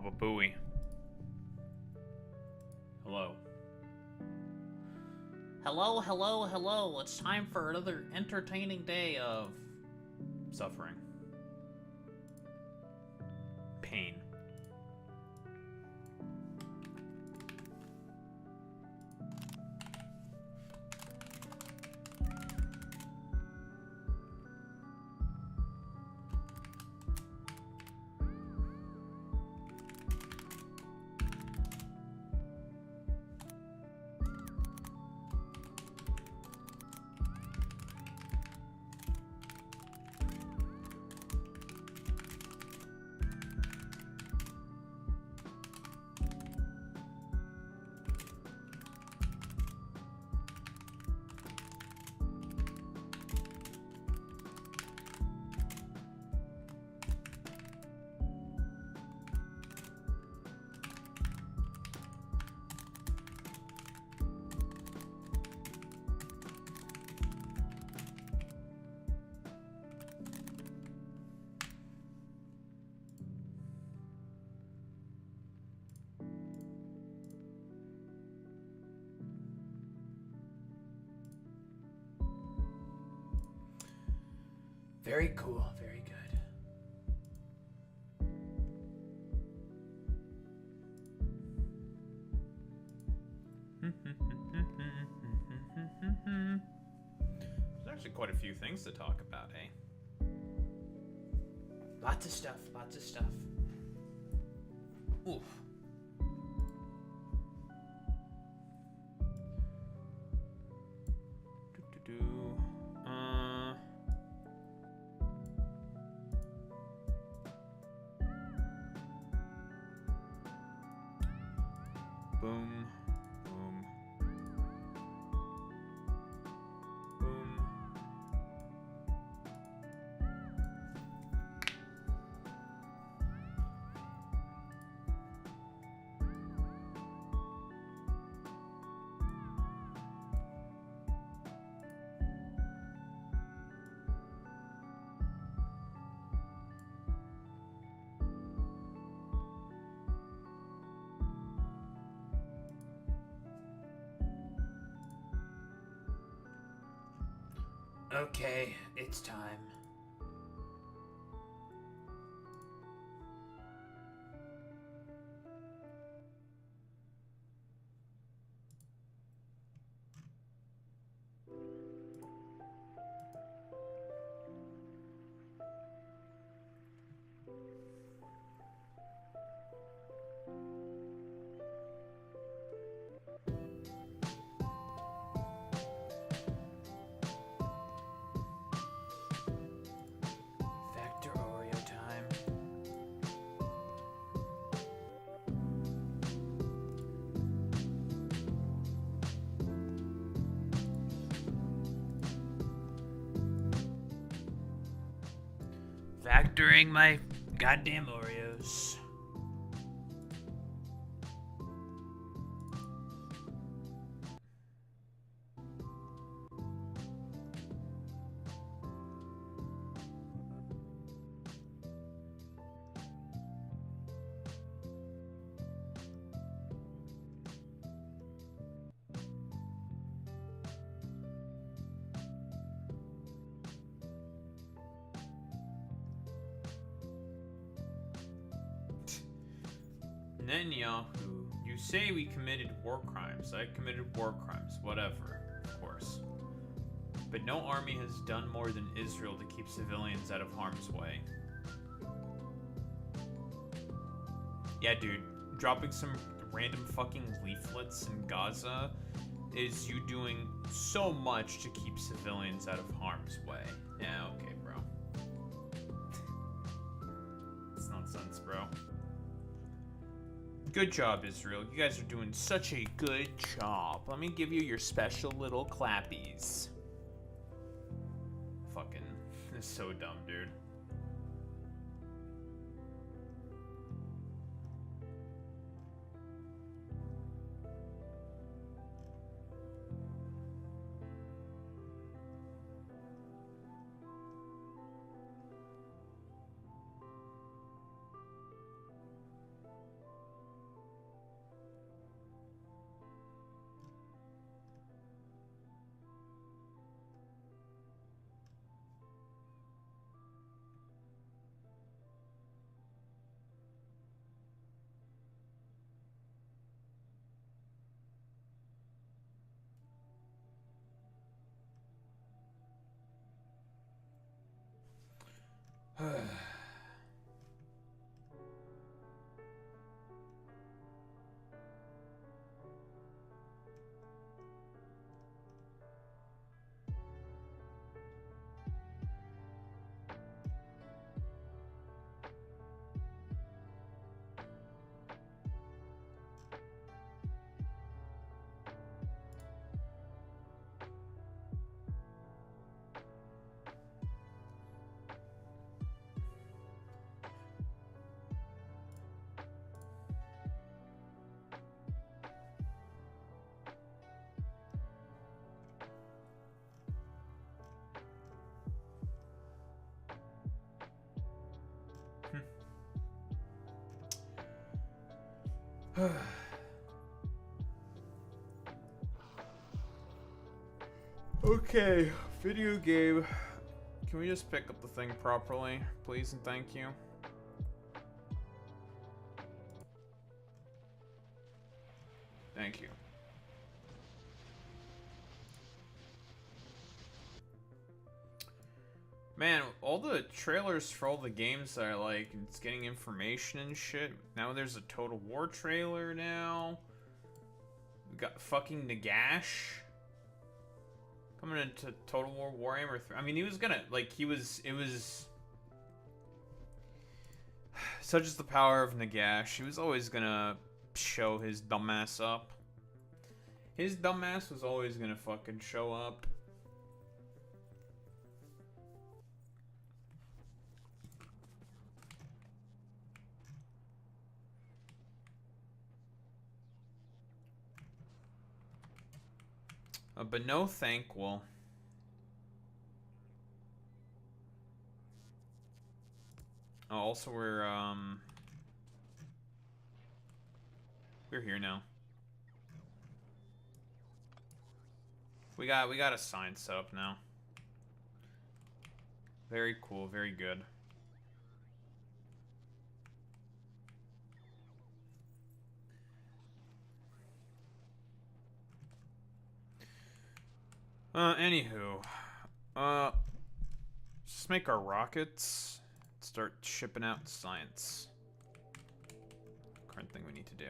Baba Booey. Hello. Hello, hello, hello. It's time for another entertaining day of suffering. Pain. Very cool, very good. There's actually quite a few things to talk about, eh? Lots of stuff, lots of stuff. Oof. Boom, boom, boom. Okay, it's time. Factorio time. Factoring my goddamn Oreos. Netanyahu, you say we committed war crimes. I committed war crimes. Whatever, of course. But no army has done more than Israel to keep civilians out of harm's way. Yeah, dude. Dropping some random fucking leaflets in Gaza is you doing so much to keep civilians out of harm's way. Yeah, okay, bro. It's nonsense, bro. Good job, Israel. You guys are doing such a good job. Let me give you your special little clappies. Fucking, this is so dumb, dude. Okay, video game. Can we just pick up the thing properly, please and thank you? Thank you. Man, all the trailers for all the games that I like, it's getting information and shit. Now there's a Total War trailer now. We got fucking Nagash coming into Total War Warhammer 3. I mean, he was gonna, like, it was... Such is the power of Nagash. He was always gonna show his dumbass up. His dumbass was always gonna fucking show up. But no thankful. Oh, also we're here now. We got a sign set up now. Very cool, very good. Anywho. Just make our rockets. Start shipping out science. Current thing we need to do.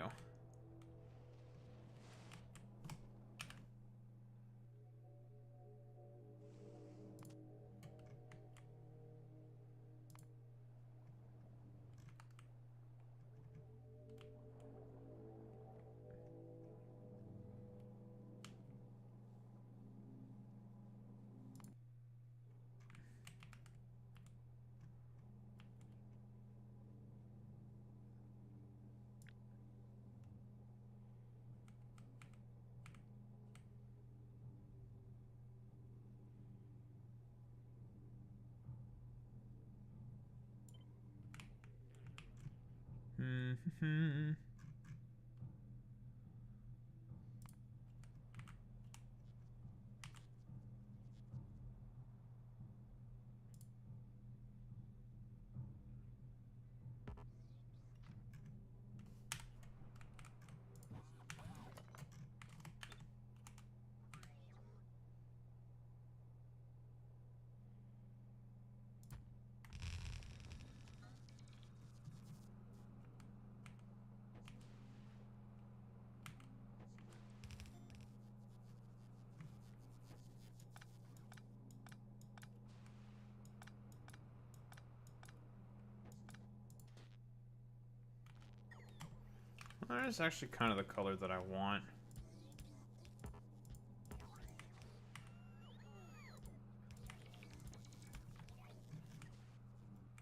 That is actually kind of the color that I want.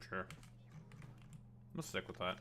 Sure. Let's stick with that.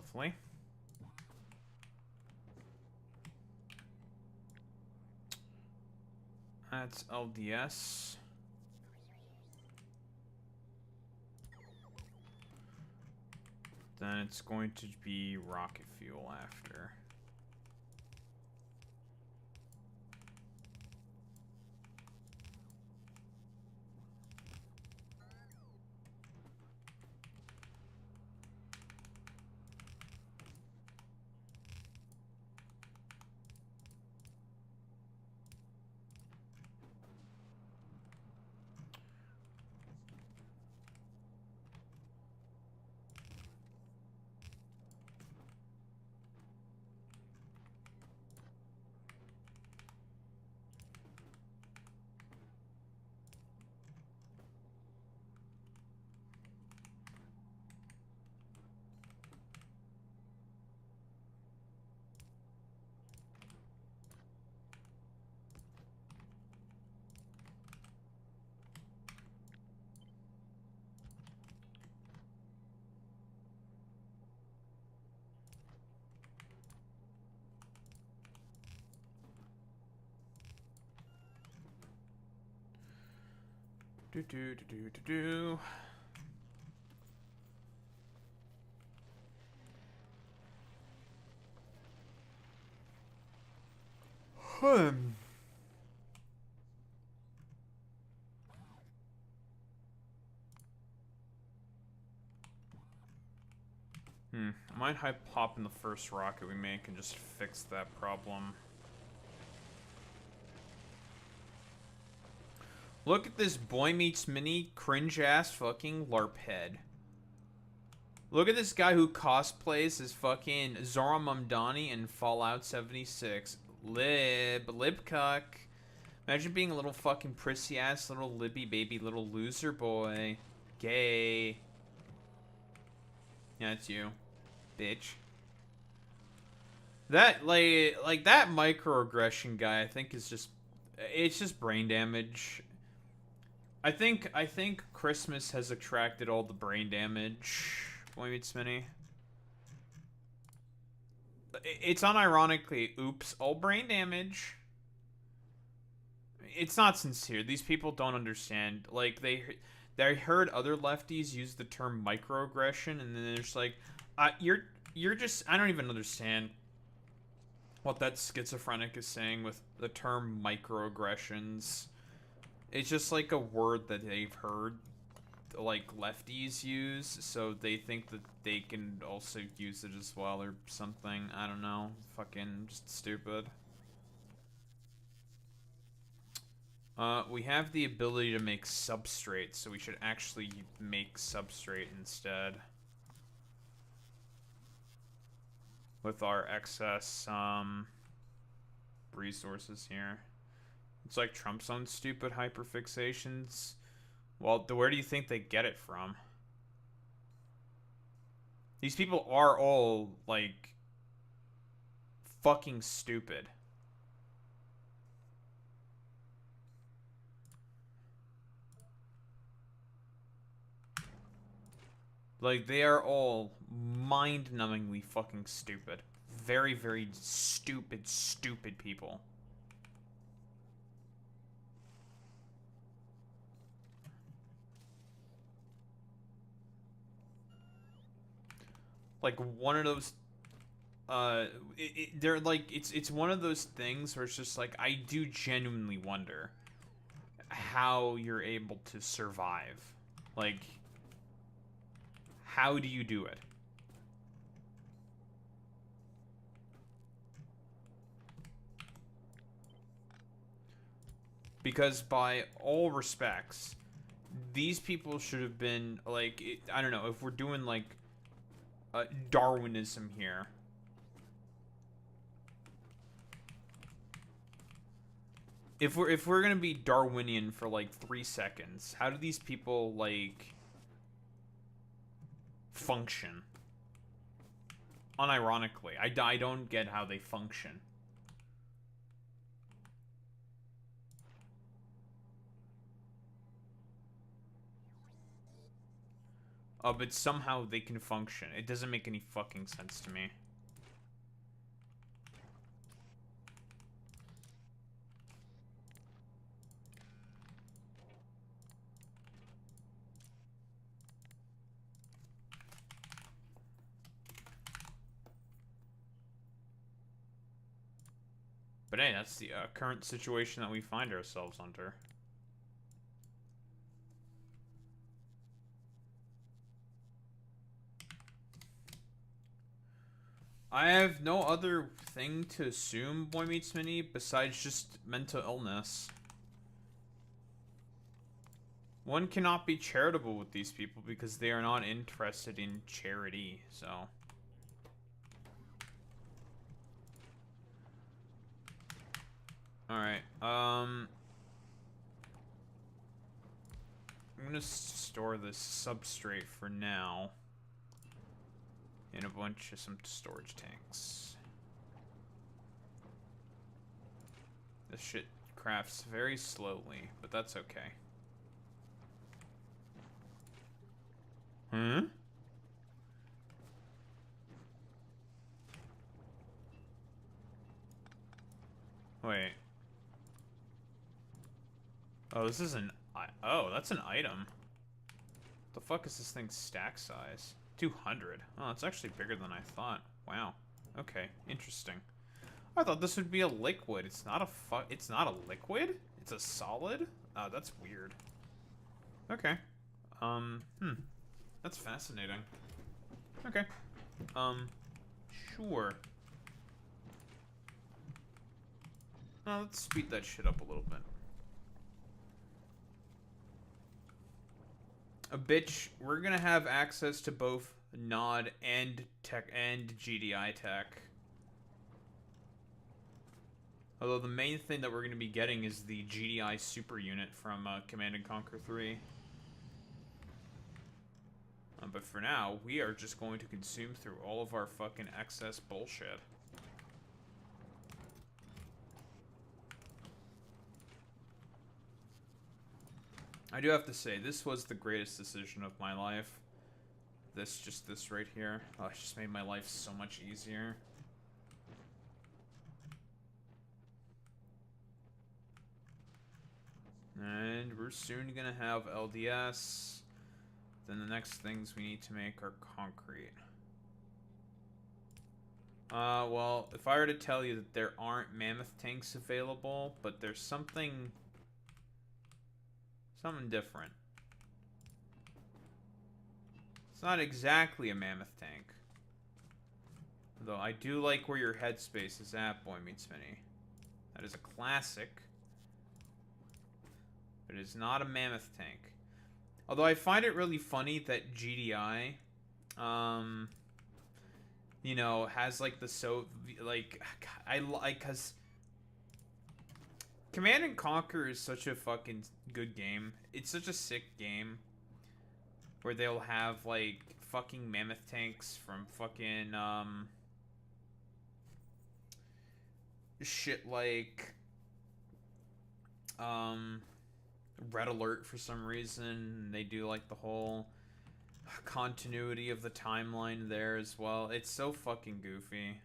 Lovely. That's LDS. Then it's going to be rocket fuel after. Do. I might pop in the first rocket we make and just fix that problem. Look at this Boy Meets Mini cringe-ass fucking LARP head. Look at this guy who cosplays as fucking Zora Mamdani in Fallout 76. Libcuck. Imagine being a little fucking prissy-ass little libby baby little loser boy. Gay. Yeah, it's you. Bitch. That, like that microaggression guy, I think is just... It's just brain damage. I think Christmas has attracted all the brain damage. Boy Meets Mini. It's unironically, oops, all brain damage. It's not sincere. These people don't understand. Like, they heard other lefties use the term microaggression, and then they're just like, you're just, I don't even understand what that schizophrenic is saying with the term microaggressions. It's just like a word that they've heard, like, lefties use, so they think that they can also use it as well or something. I don't know. Fucking just stupid. We have the ability to make substrate, so we should actually make substrate instead. With our excess, resources here. It's like Trump's own stupid hyperfixations. Well, where do you think they get it from? These people are all, like, fucking stupid. Like, they are all mind-numbingly fucking stupid. Very, very stupid, stupid people. Like, one of those... they're like... It's one of those things where it's just like, I do genuinely wonder how you're able to survive. Like... How do you do it? Because by all respects, these people should have been, like, I don't know, if we're doing, like, Darwinism here. If we're gonna be Darwinian for, like, 3 seconds, how do these people, like... function? Unironically, I don't get how they function. but somehow they can function. It doesn't make any fucking sense to me. But hey, that's the current situation that we find ourselves under. I have no other thing to assume Boy Meets Mini besides just mental illness. One cannot be charitable with these people because they are not interested in charity, so... Alright, I'm gonna store this substrate for now in a bunch of some storage tanks. This shit crafts very slowly, but that's okay. Hmm? Wait. Oh, this is an... Oh, that's an item. The fuck is this thing's stack size? 200. Oh, it's actually bigger than I thought. Wow. Okay, interesting. I thought this would be a liquid. It's not a It's not a liquid? It's a solid? Oh, that's weird. Okay. That's fascinating. Okay. Sure. Let's speed that shit up a little bit. Bitch, we're gonna have access to both NOD and tech and GDI tech. Although the main thing that we're gonna be getting is the GDI super unit from Command & Conquer 3. But for now, we are just going to consume through all of our fucking excess bullshit. I do have to say, this was the greatest decision of my life. This right here. Oh, it just made my life so much easier. And we're soon gonna have LDS. Then the next things we need to make are concrete. Well, if I were to tell you that there aren't mammoth tanks available, but there's something different. It's not exactly a mammoth tank. Though I do like where your headspace is at, Boy Meets Mini. That is a classic. But it is not a mammoth tank. Although I find it really funny that GDI, you know, has like the cause Command & Conquer is such a fucking good game. It's such a sick game where they'll have like fucking mammoth tanks from fucking shit like Red Alert for some reason. They do like the whole continuity of the timeline there as well. It's so fucking goofy.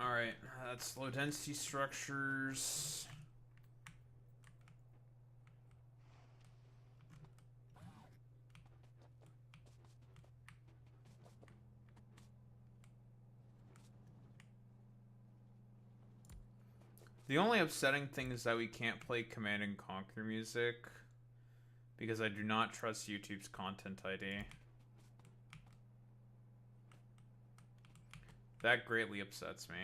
Alright, that's low density structures. The only upsetting thing is that we can't play Command and Conquer music because I do not trust YouTube's content ID. That greatly upsets me.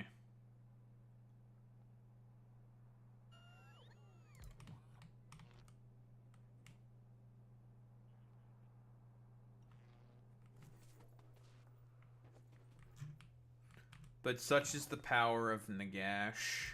But such is the power of Nagash.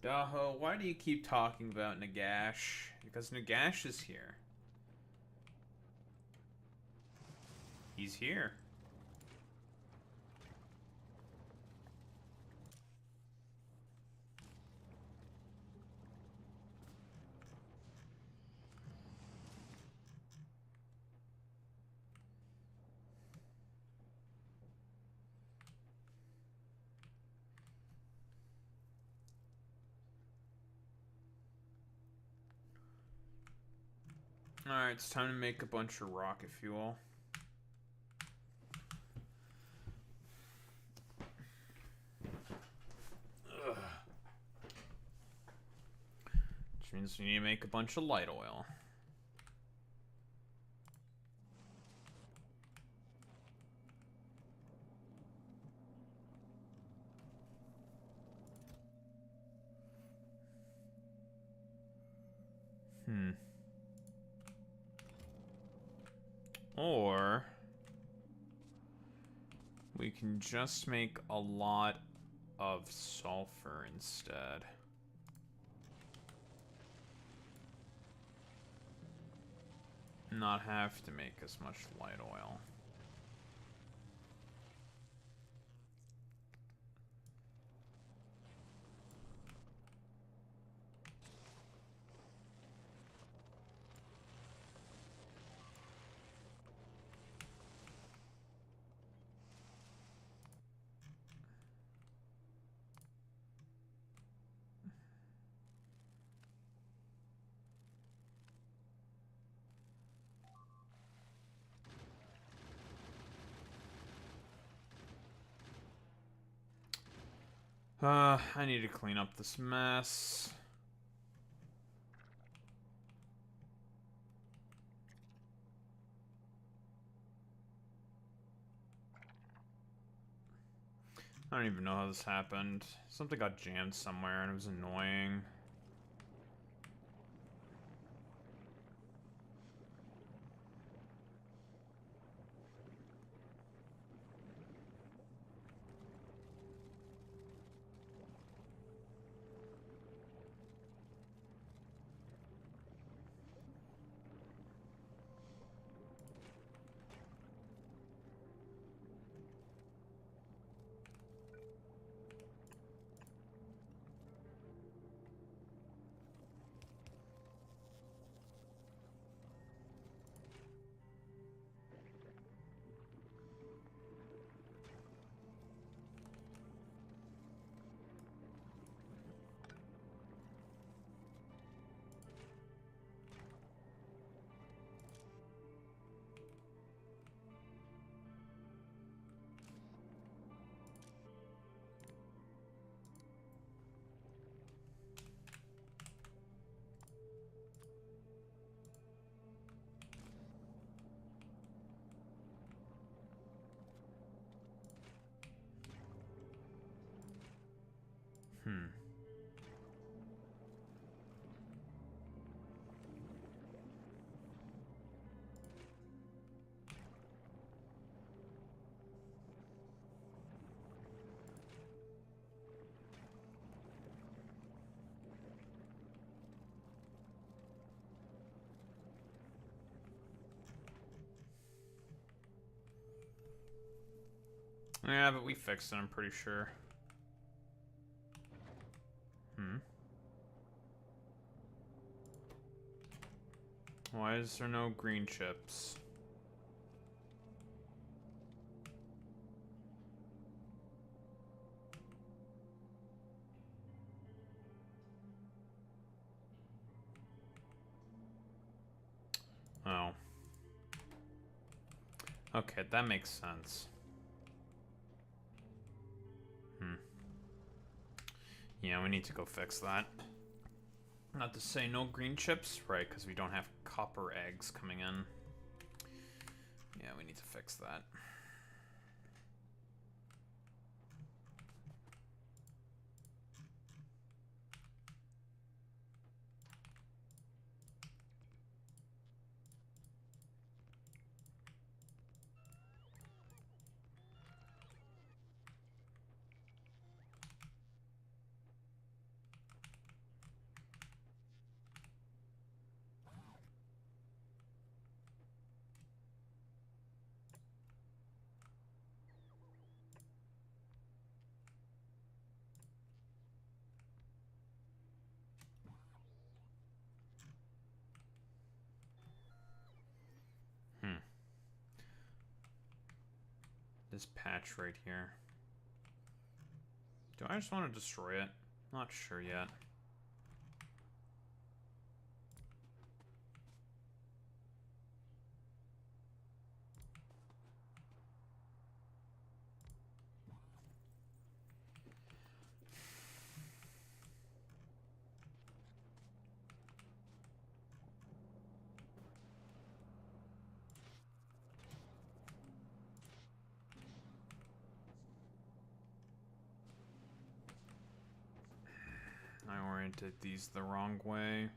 Daho, why do you keep talking about Nagash? Because Nagash is here. He's here. Alright, it's time to make a bunch of rocket fuel. Ugh. Which means we need to make a bunch of light oil. Or we can just make a lot of sulfur instead. Not have to make as much light oil. I need to clean up this mess. I don't even know how this happened. Something got jammed somewhere and it was annoying. Yeah, but we fixed it, I'm pretty sure. Why is there no green chips? Oh. Okay, that makes sense. Yeah, we need to go fix that. Not to say no green chips, right, because we don't have copper eggs coming in. Yeah, we need to fix that. This patch right here. Do I just want to destroy it? Not sure yet. I oriented these the wrong way.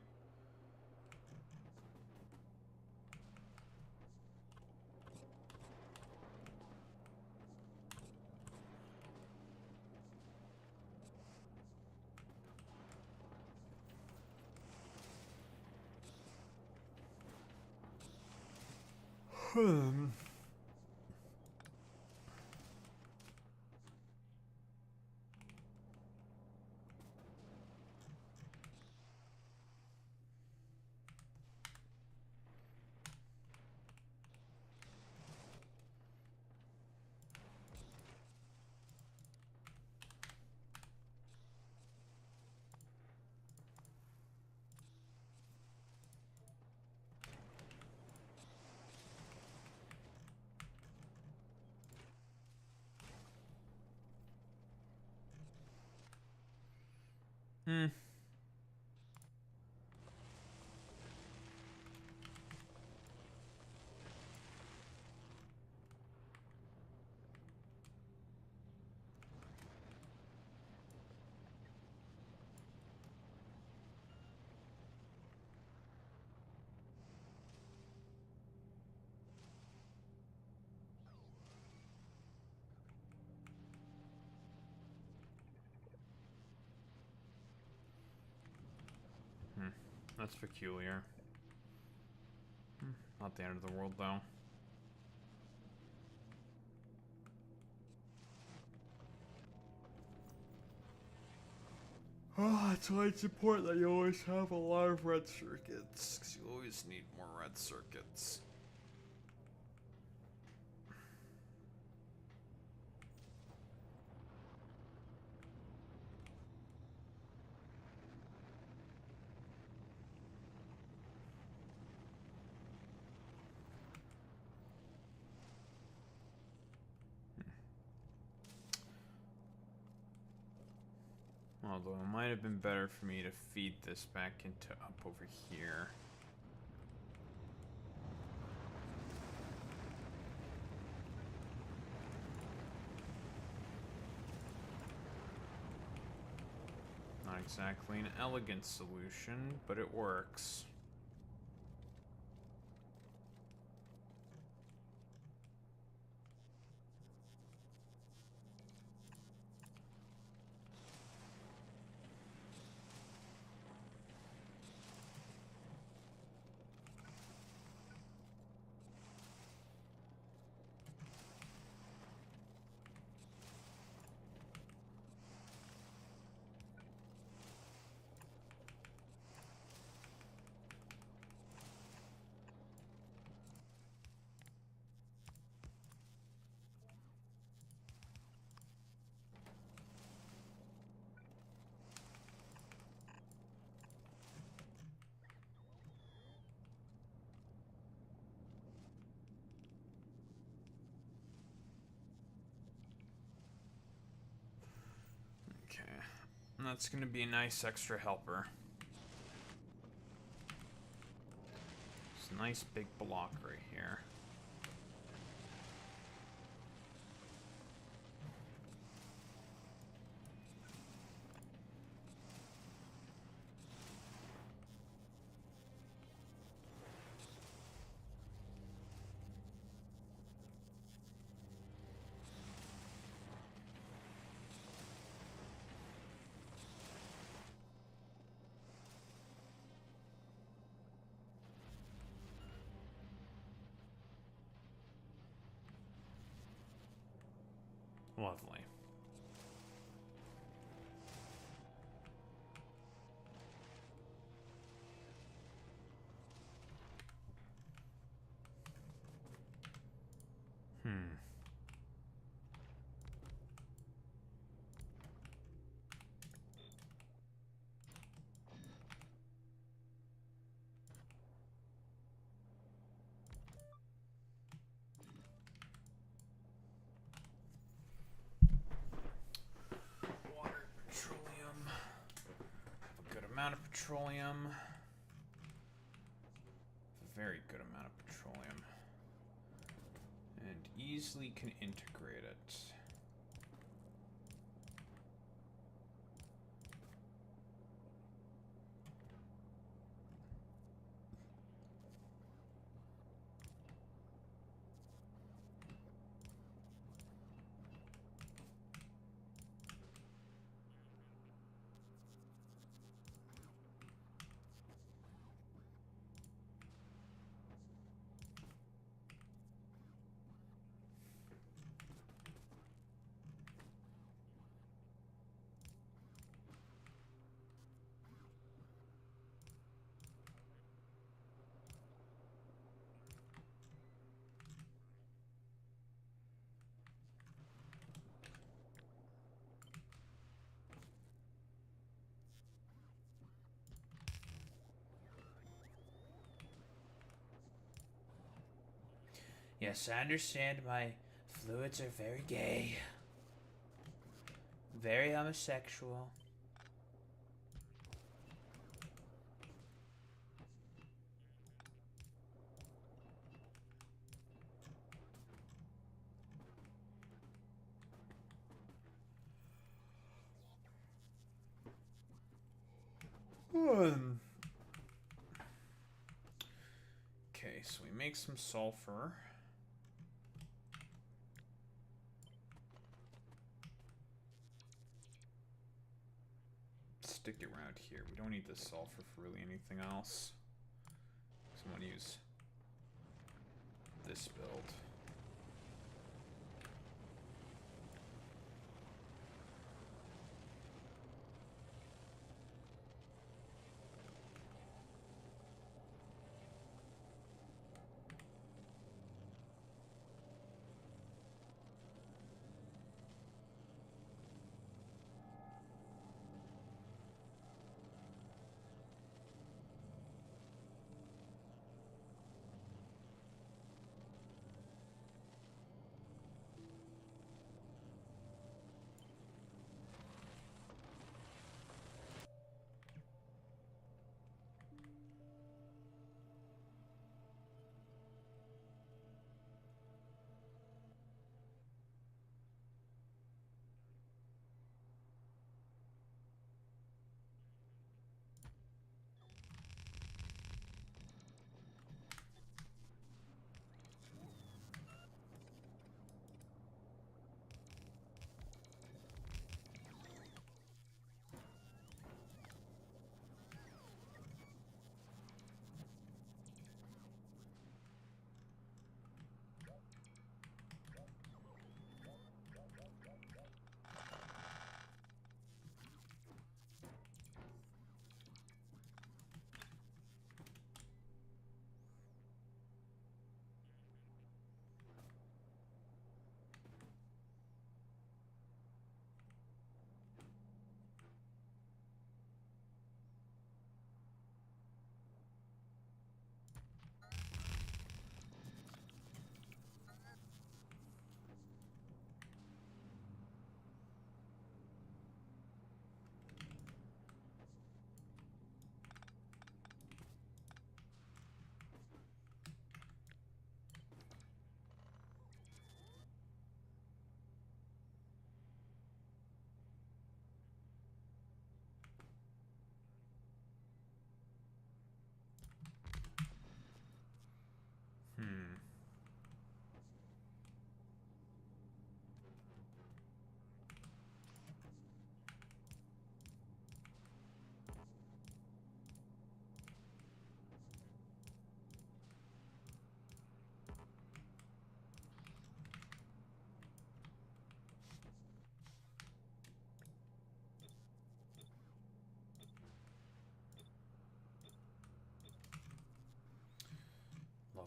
Hmm. That's peculiar. Not the end of the world, though. Oh, it's why it's important that you always have a lot of red circuits, because you always need more red circuits. Although it might have been better for me to feed this back into up over here. Not exactly an elegant solution, but it works. That's gonna be a nice extra helper. It's a nice big block right here. Lovely. Water, petroleum. A good amount of petroleum. A very good amount of petroleum. And easily can integrate it. Yes, I understand my fluids are very gay. Very homosexual. Okay, so we make some sulfur. Stick it around here. We don't need the sulfur for really anything else. So I'm gonna use this build.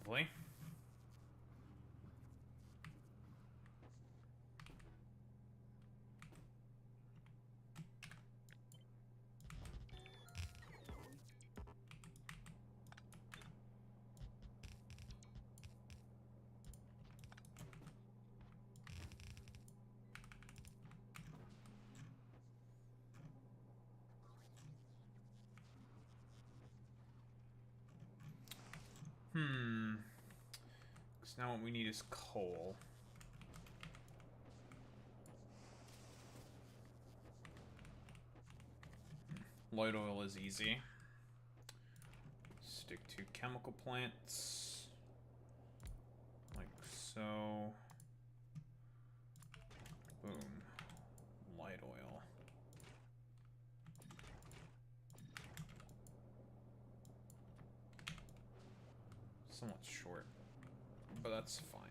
Lovely. Because now what we need is coal. Light oil is easy. Stick to chemical plants. Like so. Boom. Light oil. Somewhat short, but that's fine.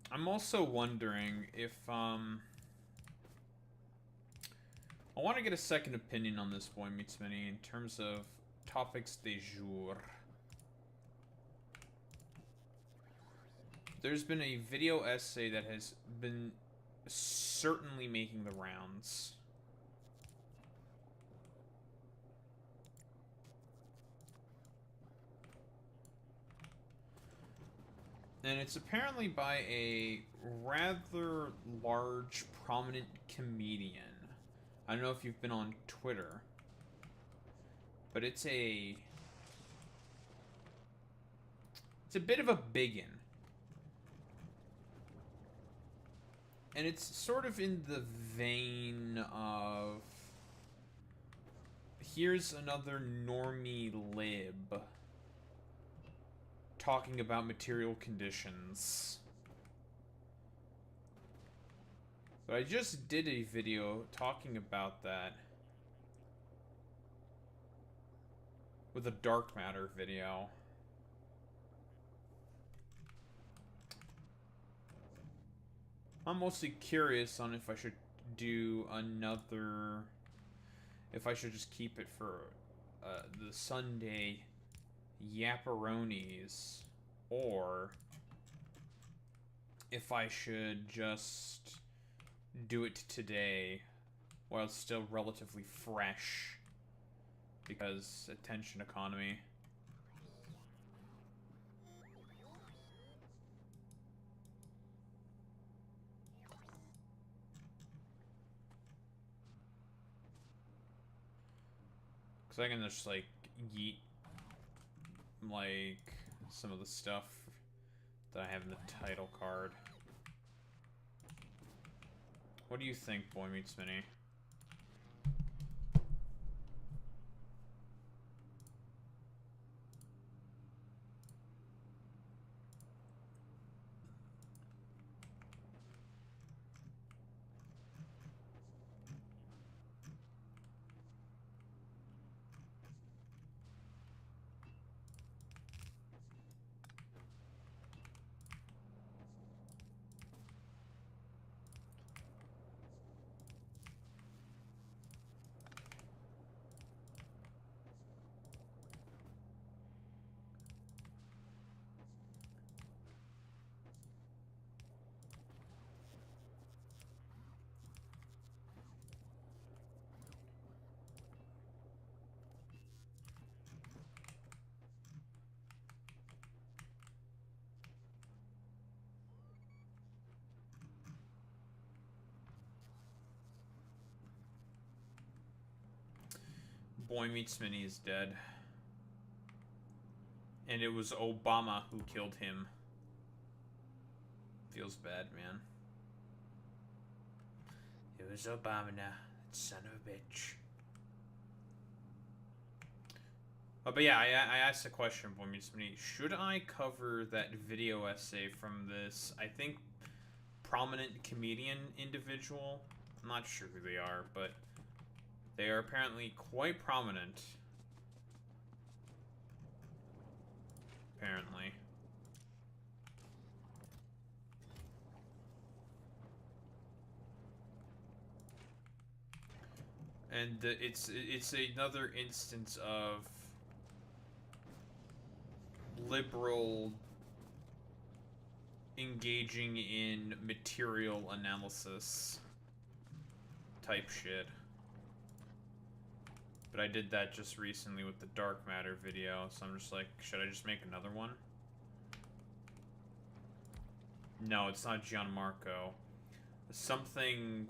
I'm also wondering if, I want to get a second opinion on this, Boy Meets Mini, in terms of topics du jour. There's been a video essay that has been certainly making the rounds. And it's apparently by a rather large, prominent comedian. I don't know if you've been on Twitter, but it's a bit of a biggin. And it's sort of in the vein of, here's another normie lib talking about material conditions. But I just did a video talking about that with a dark matter video. I'm mostly curious on if I should do another, if I should just keep it for the Sunday Yapparonis, or if I should just do it today while it's still relatively fresh, because attention economy. Because I can just like yeet like some of the stuff that I have in the title card. What do you think, Boy Meets Mini? Boy Meets Mini is dead. And it was Obama who killed him. Feels bad, man. It was Obama now. That son of a bitch. But yeah, I asked the question, Boy Meets Mini. Should I cover that video essay from this, I think, prominent comedian individual? I'm not sure who they are, but they are apparently quite prominent. Apparently. And it's another instance of liberal engaging in material analysis type shit. But I did that just recently with the dark matter video, so I'm just like, should I just make another one? No, it's not Gianmarco. Something...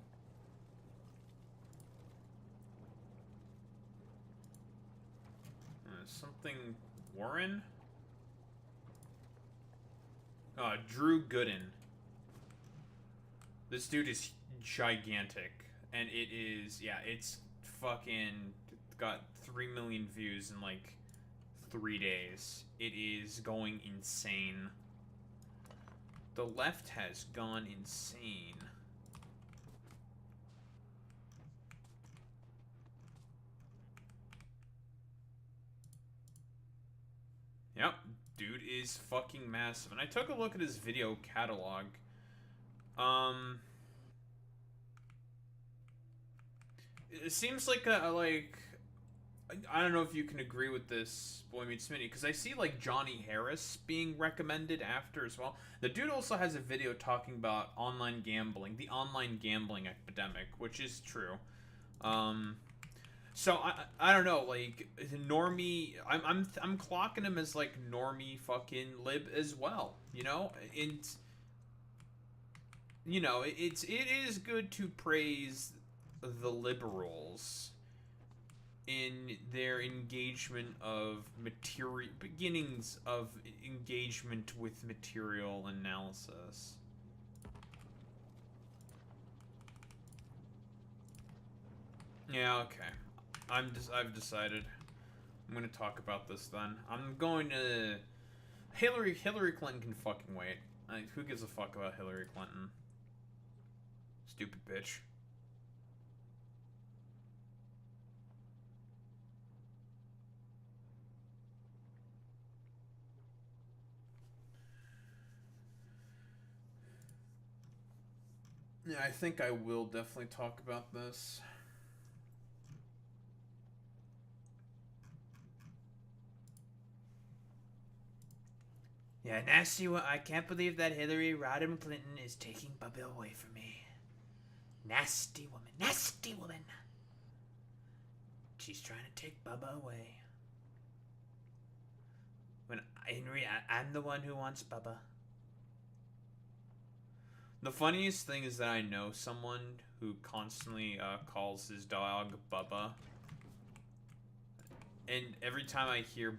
something... Warren? Drew Gooden. This dude is gigantic. And it is... Yeah, it's fucking... got 3 million views in, like, 3 days. It is going insane. The left has gone insane. Yep, dude is fucking massive. And I took a look at his video catalog. It seems like I don't know if you can agree with this, Boy Meets Smitty, because I see, like, Johnny Harris being recommended after as well. The dude also has a video talking about online gambling, the online gambling epidemic, which is true. So I don't know, like, normie, I'm clocking him as, like, normie fucking lib as well, you know? And, you know, it is good to praise the liberals in their engagement of beginnings of engagement with material analysis. Yeah, okay. I've decided. I'm gonna talk about this then. I'm going to... Hillary Clinton can fucking wait. Who gives a fuck about Hillary Clinton? Stupid bitch. Yeah, I think I will definitely talk about this. Yeah, nasty one. I can't believe that Hillary Rodham Clinton is taking Bubba away from me. Nasty woman. Nasty woman. She's trying to take Bubba away. When I'm the one who wants Bubba. The funniest thing is that I know someone who constantly calls his dog Bubba. And every time I hear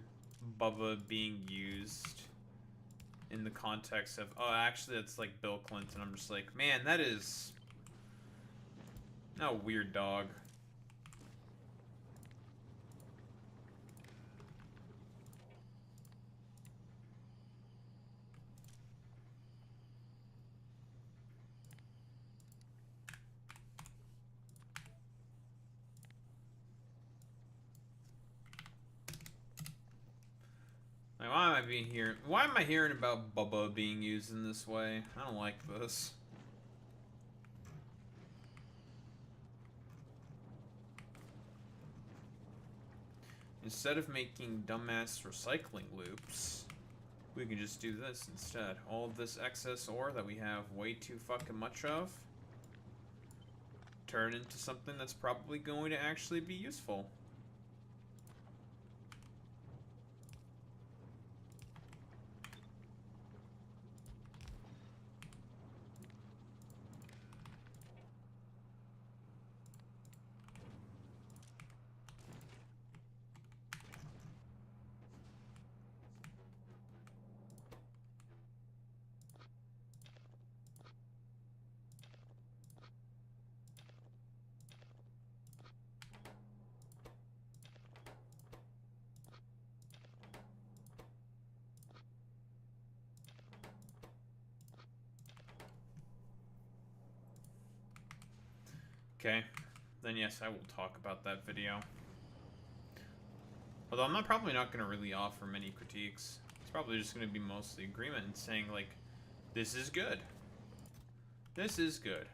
Bubba being used in the context of, oh, actually that's like Bill Clinton, I'm just like, man, that is a weird dog. Like, why am I hearing about Bubba being used in this way? I don't like this. Instead of making dumbass recycling loops, we can just do this instead. All of this excess ore that we have way too fucking much of, turn into something that's probably going to actually be useful. Okay, then yes, I will talk about that video. Although I'm probably not going to really offer many critiques. It's probably just going to be mostly agreement and saying, like, this is good. This is good.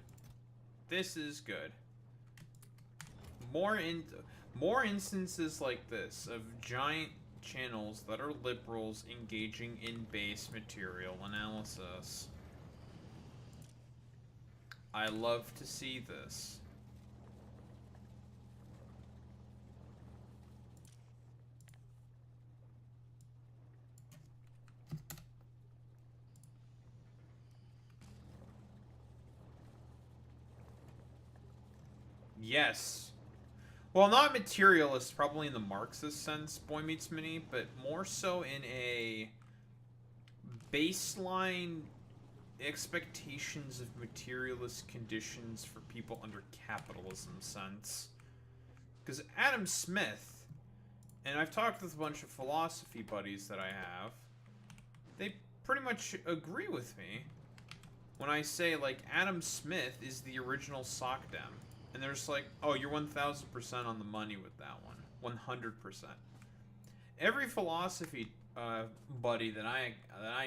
This is good. More instances like this of giant channels that are liberals engaging in base material analysis. I love to see this. Yes. Well, not materialist, probably in the Marxist sense, Boy Meets Mini, but more so in a baseline expectations of materialist conditions for people under capitalism sense. Because Adam Smith, and I've talked with a bunch of philosophy buddies that I have, they pretty much agree with me when I say, like, Adam Smith is the original sock dem. And they're just like, oh, you're 1,000% on the money with that one. 100%. Every philosophy buddy that I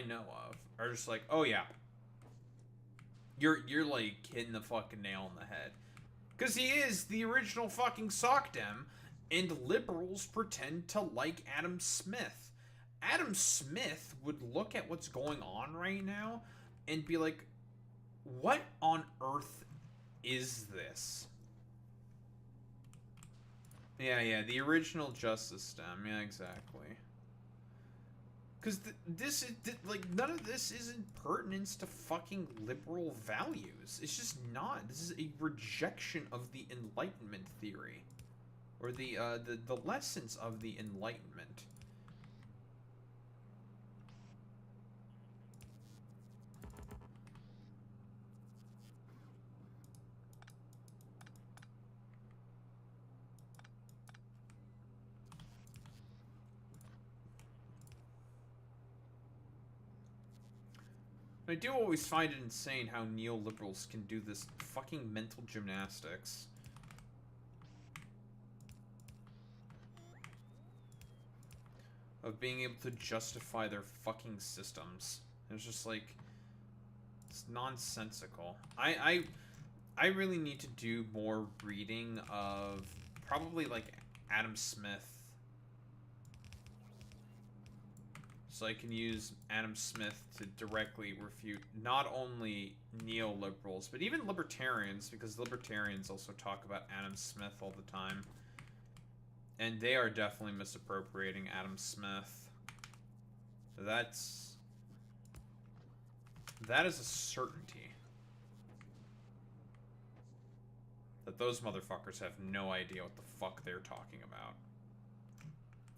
know of are just like, oh yeah, you're like hitting the fucking nail on the head, because he is the original fucking sock dem, and liberals pretend to like Adam Smith. Adam Smith would look at what's going on right now and be like, what on earth is this? Yeah, the original justice stem. Yeah, exactly. Because this is, like, none of this isn't pertinence to fucking liberal values. It's just not. This is a rejection of the Enlightenment theory. Or the lessons of the Enlightenment. I do always find it insane how neoliberals can do this fucking mental gymnastics. Of being able to justify their fucking systems. It's just like, it's nonsensical. I really need to do more reading of probably like Adam Smith. So I can use Adam Smith to directly refute not only neoliberals, but even libertarians, because libertarians also talk about Adam Smith all the time. And they are definitely misappropriating Adam Smith. That is a certainty. That those motherfuckers have no idea what the fuck they're talking about.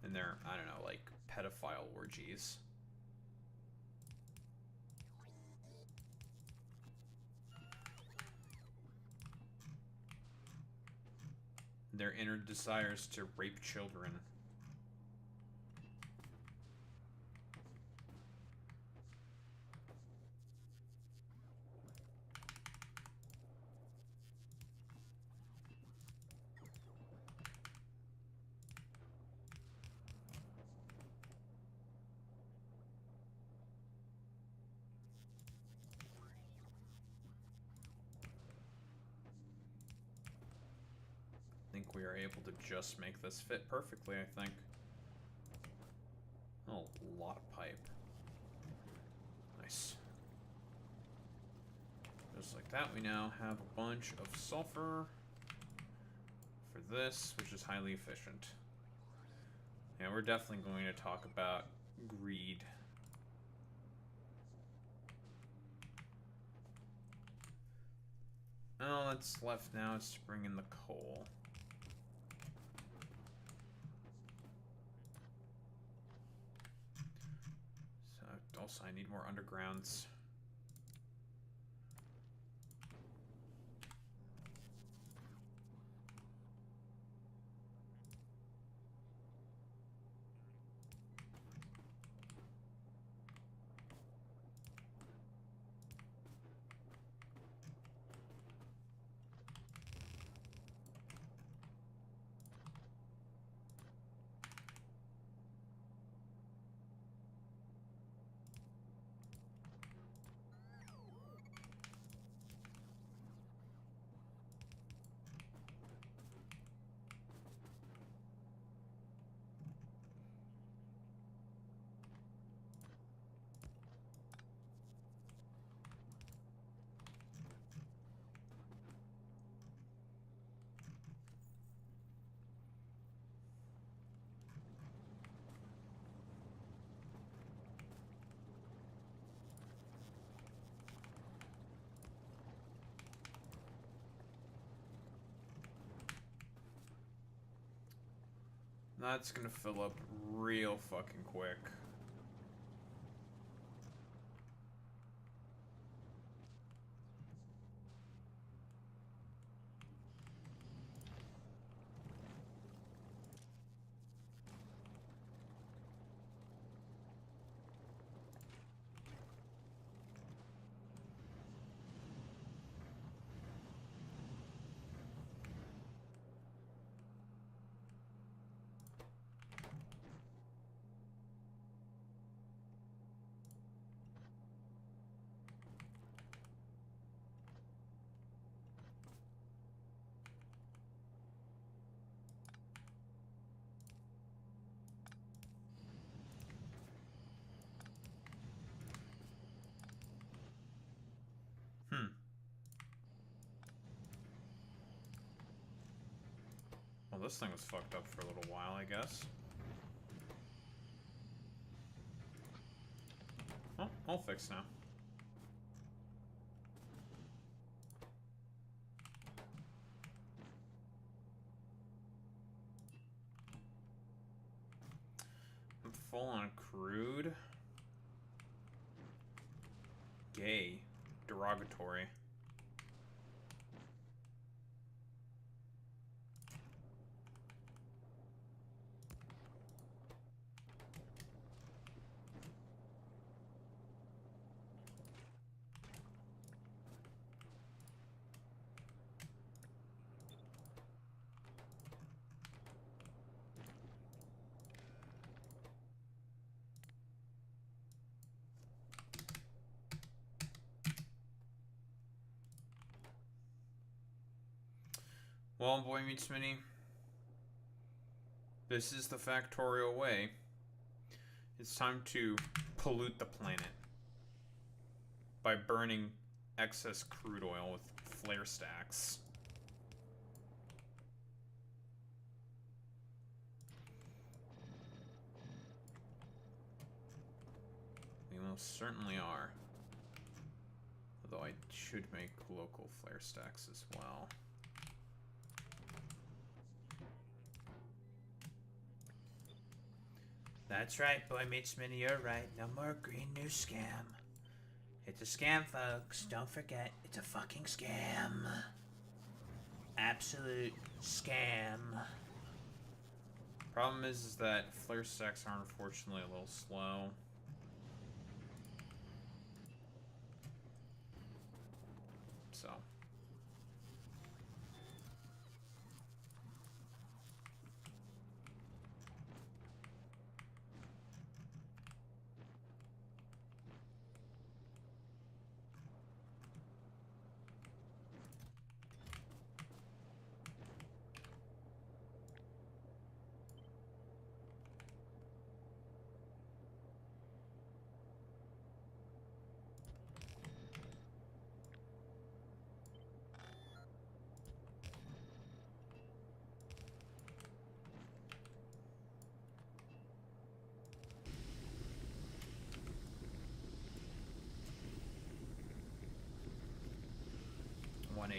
And they're, I don't know, like, pedophile orgies. Their inner desires to rape children. We are able to just make this fit perfectly, I think. Oh, a lot of pipe. Nice. Just like that, we now have a bunch of sulfur for this, which is highly efficient. Yeah, we're definitely going to talk about greed. All that's left now is to bring in the coal. Also, I need more undergrounds. That's gonna fill up real fucking quick. Well, this thing was fucked up for a little while, I guess. Well, all fixed now. I'm full on crude. Gay. Derogatory. Well, boy meets mini. This is the Factorio way. It's time to pollute the planet by burning excess crude oil with flare stacks. We most certainly are. Although I should make local flare stacks as well. That's right, boy meets mini, you're right. No more green news scam. It's a scam, folks. Don't forget, it's a fucking scam. Absolute scam. Problem is that flare stacks are unfortunately a little slow. So.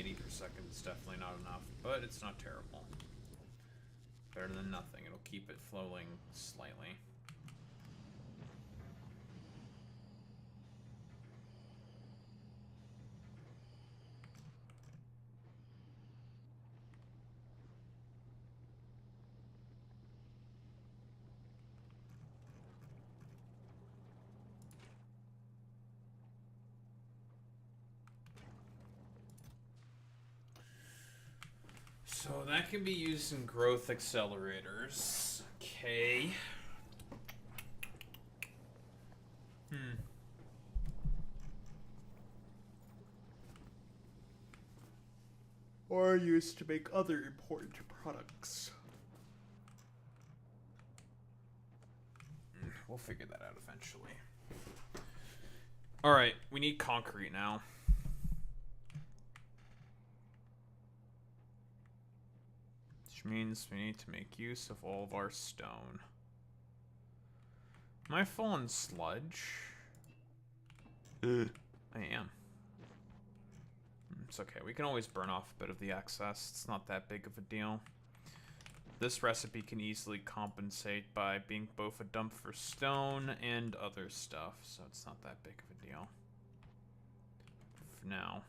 Per second is definitely not enough, but it's not terrible. Better than nothing. It'll keep it flowing slightly. So that can be used in growth accelerators. Okay. Or used to make other important products. We'll figure that out eventually. Alright, we need concrete now. Which means we need to make use of all of our stone. Am I full on sludge? I am. It's okay. We can always burn off a bit of the excess. It's not that big of a deal. This recipe can easily compensate by being both a dump for stone and other stuff, so it's not that big of a deal. For now.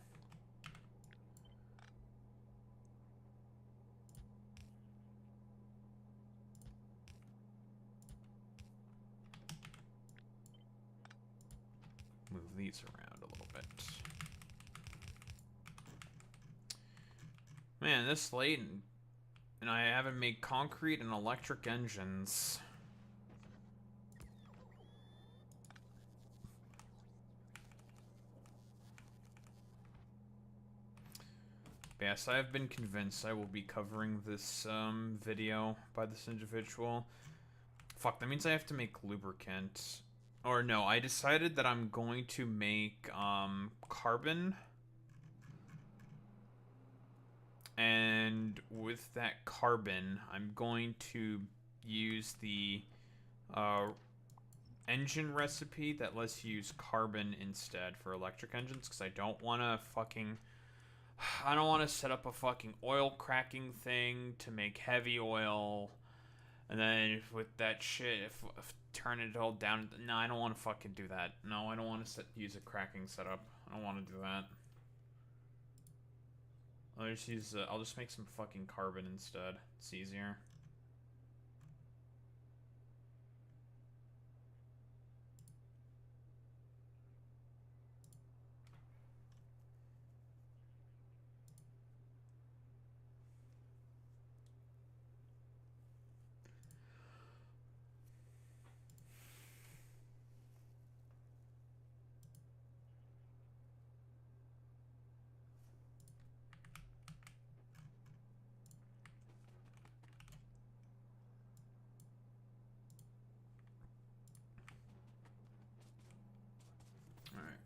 Move these around a little bit. Man, this late and I haven't made concrete and electric engines. Yes, I have been convinced I will be covering this video by this individual. Fuck, that means I have to make lubricant. Or no, I decided that I'm going to make carbon. And with that carbon, I'm going to use the engine recipe that lets you use carbon instead for electric engines, because I don't want to set up a fucking oil cracking thing to make heavy oil, and then with that shit, if turn it all down. No, I don't want to fucking do that. No, I don't want to use a cracking setup. I don't want to do that. I'll just make some fucking carbon instead. It's easier.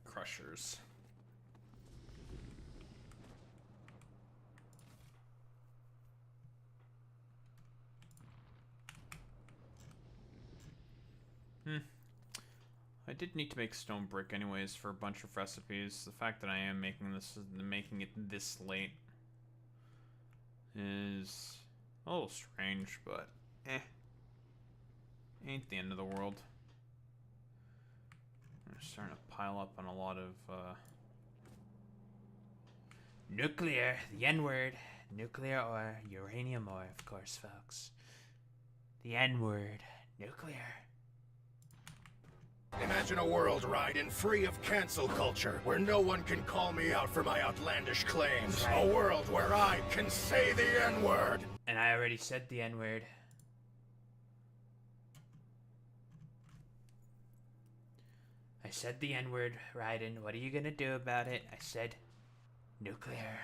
Crushers. I did need to make stone brick anyways for a bunch of recipes. The fact that I am making it this late is a little strange, but ain't the end of the world. I'm starting to pile up on a lot of Nuclear, the N-word. Nuclear or uranium ore, of course, folks. The N-word. Nuclear. Imagine a world, Raiden, free of cancel culture, where no one can call me out for my outlandish claims. Right. A world where I can say the N-word. And I already said the N-word. I said the N-word, Raiden. What are you gonna do about it? I said nuclear.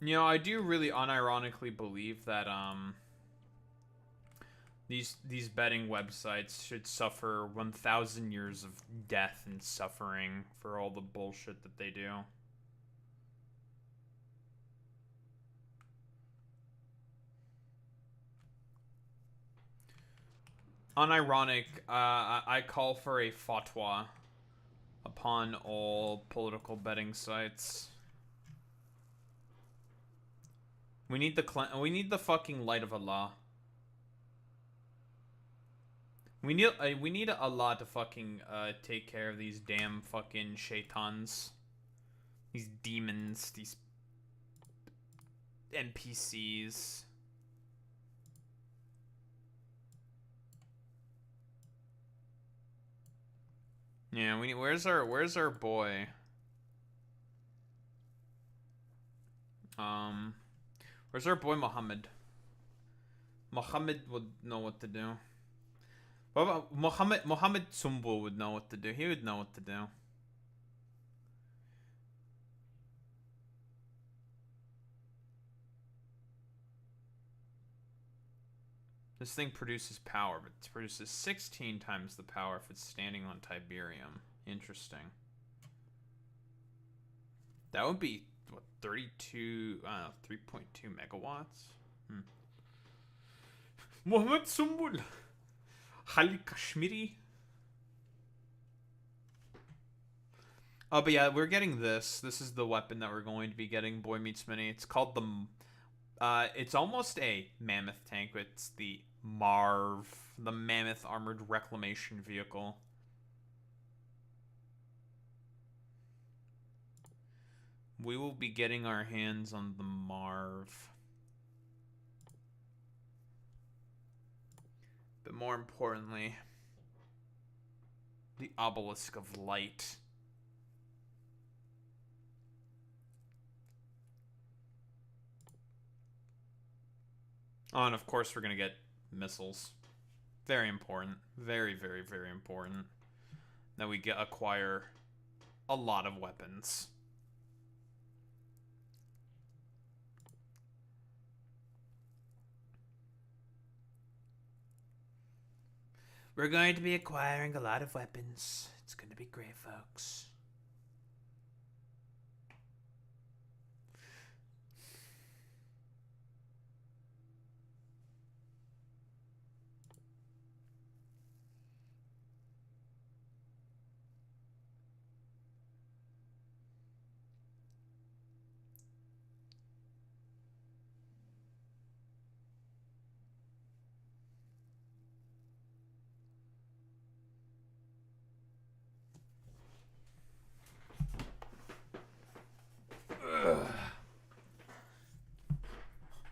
You know, I do really unironically believe that these betting websites should suffer 1,000 years of death and suffering for all the bullshit that they do. Unironic, I call for a fatwa upon all political betting sites. We need the fucking light of Allah. We need Allah to fucking take care of these damn fucking shaitans. These demons, these NPCs. Yeah, where's our boy? Where's our boy Muhammad? Muhammad would know what to do. What about Muhammad Sumbu would know what to do. He would know what to do. This thing produces power, but it produces 16 times the power if it's standing on Tiberium. Interesting. That would be, what, 3.2 megawatts? Mohammed Sumbul. Khalid Kashmiri. Oh, but yeah, we're getting this. This is the weapon that we're going to be getting, Boy Meets Mini. It's called the... it's almost a mammoth tank, but it's the MARV. The Mammoth Armored Reclamation Vehicle. We will be getting our hands on the MARV. But more importantly, the Obelisk of Light. Oh, and of course we're going to get missiles. Very important. Very, very, very important. That we acquire a lot of weapons. We're going to be acquiring a lot of weapons. It's going to be great, folks.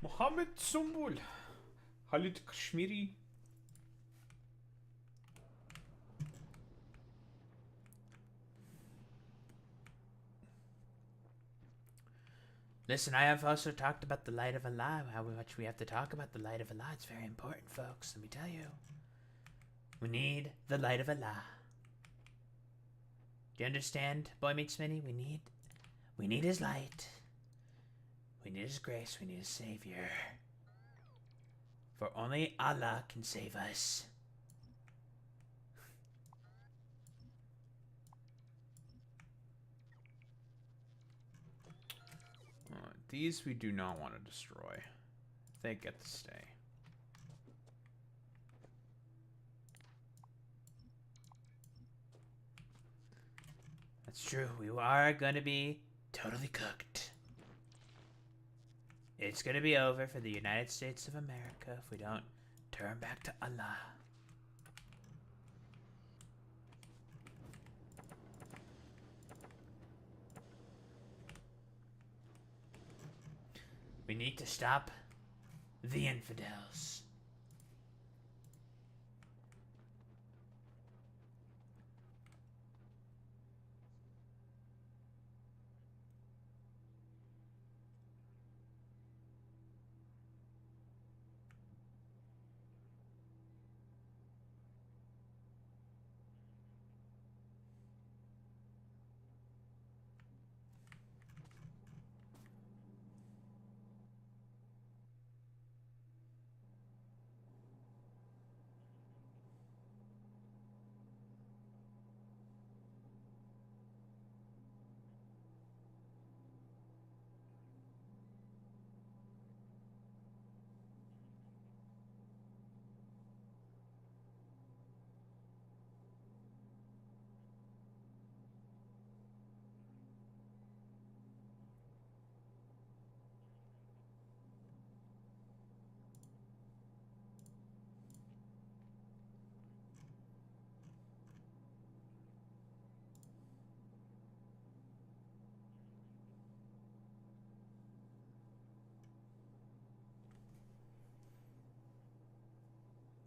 Mohammed Sumbul. Khalid Kashmiri. Listen, I have also talked about the light of Allah, how much we have to talk about the light of Allah. It's very important, folks. Let me tell you. We need the light of Allah. Do you understand, Boy Meets Mini? We need his light. We need his grace. We need his savior. For only Allah can save us. These we do not want to destroy. They get to stay. That's true. We are going to be totally cooked. It's going to be over for the United States of America if we don't turn back to Allah. We need to stop the infidels.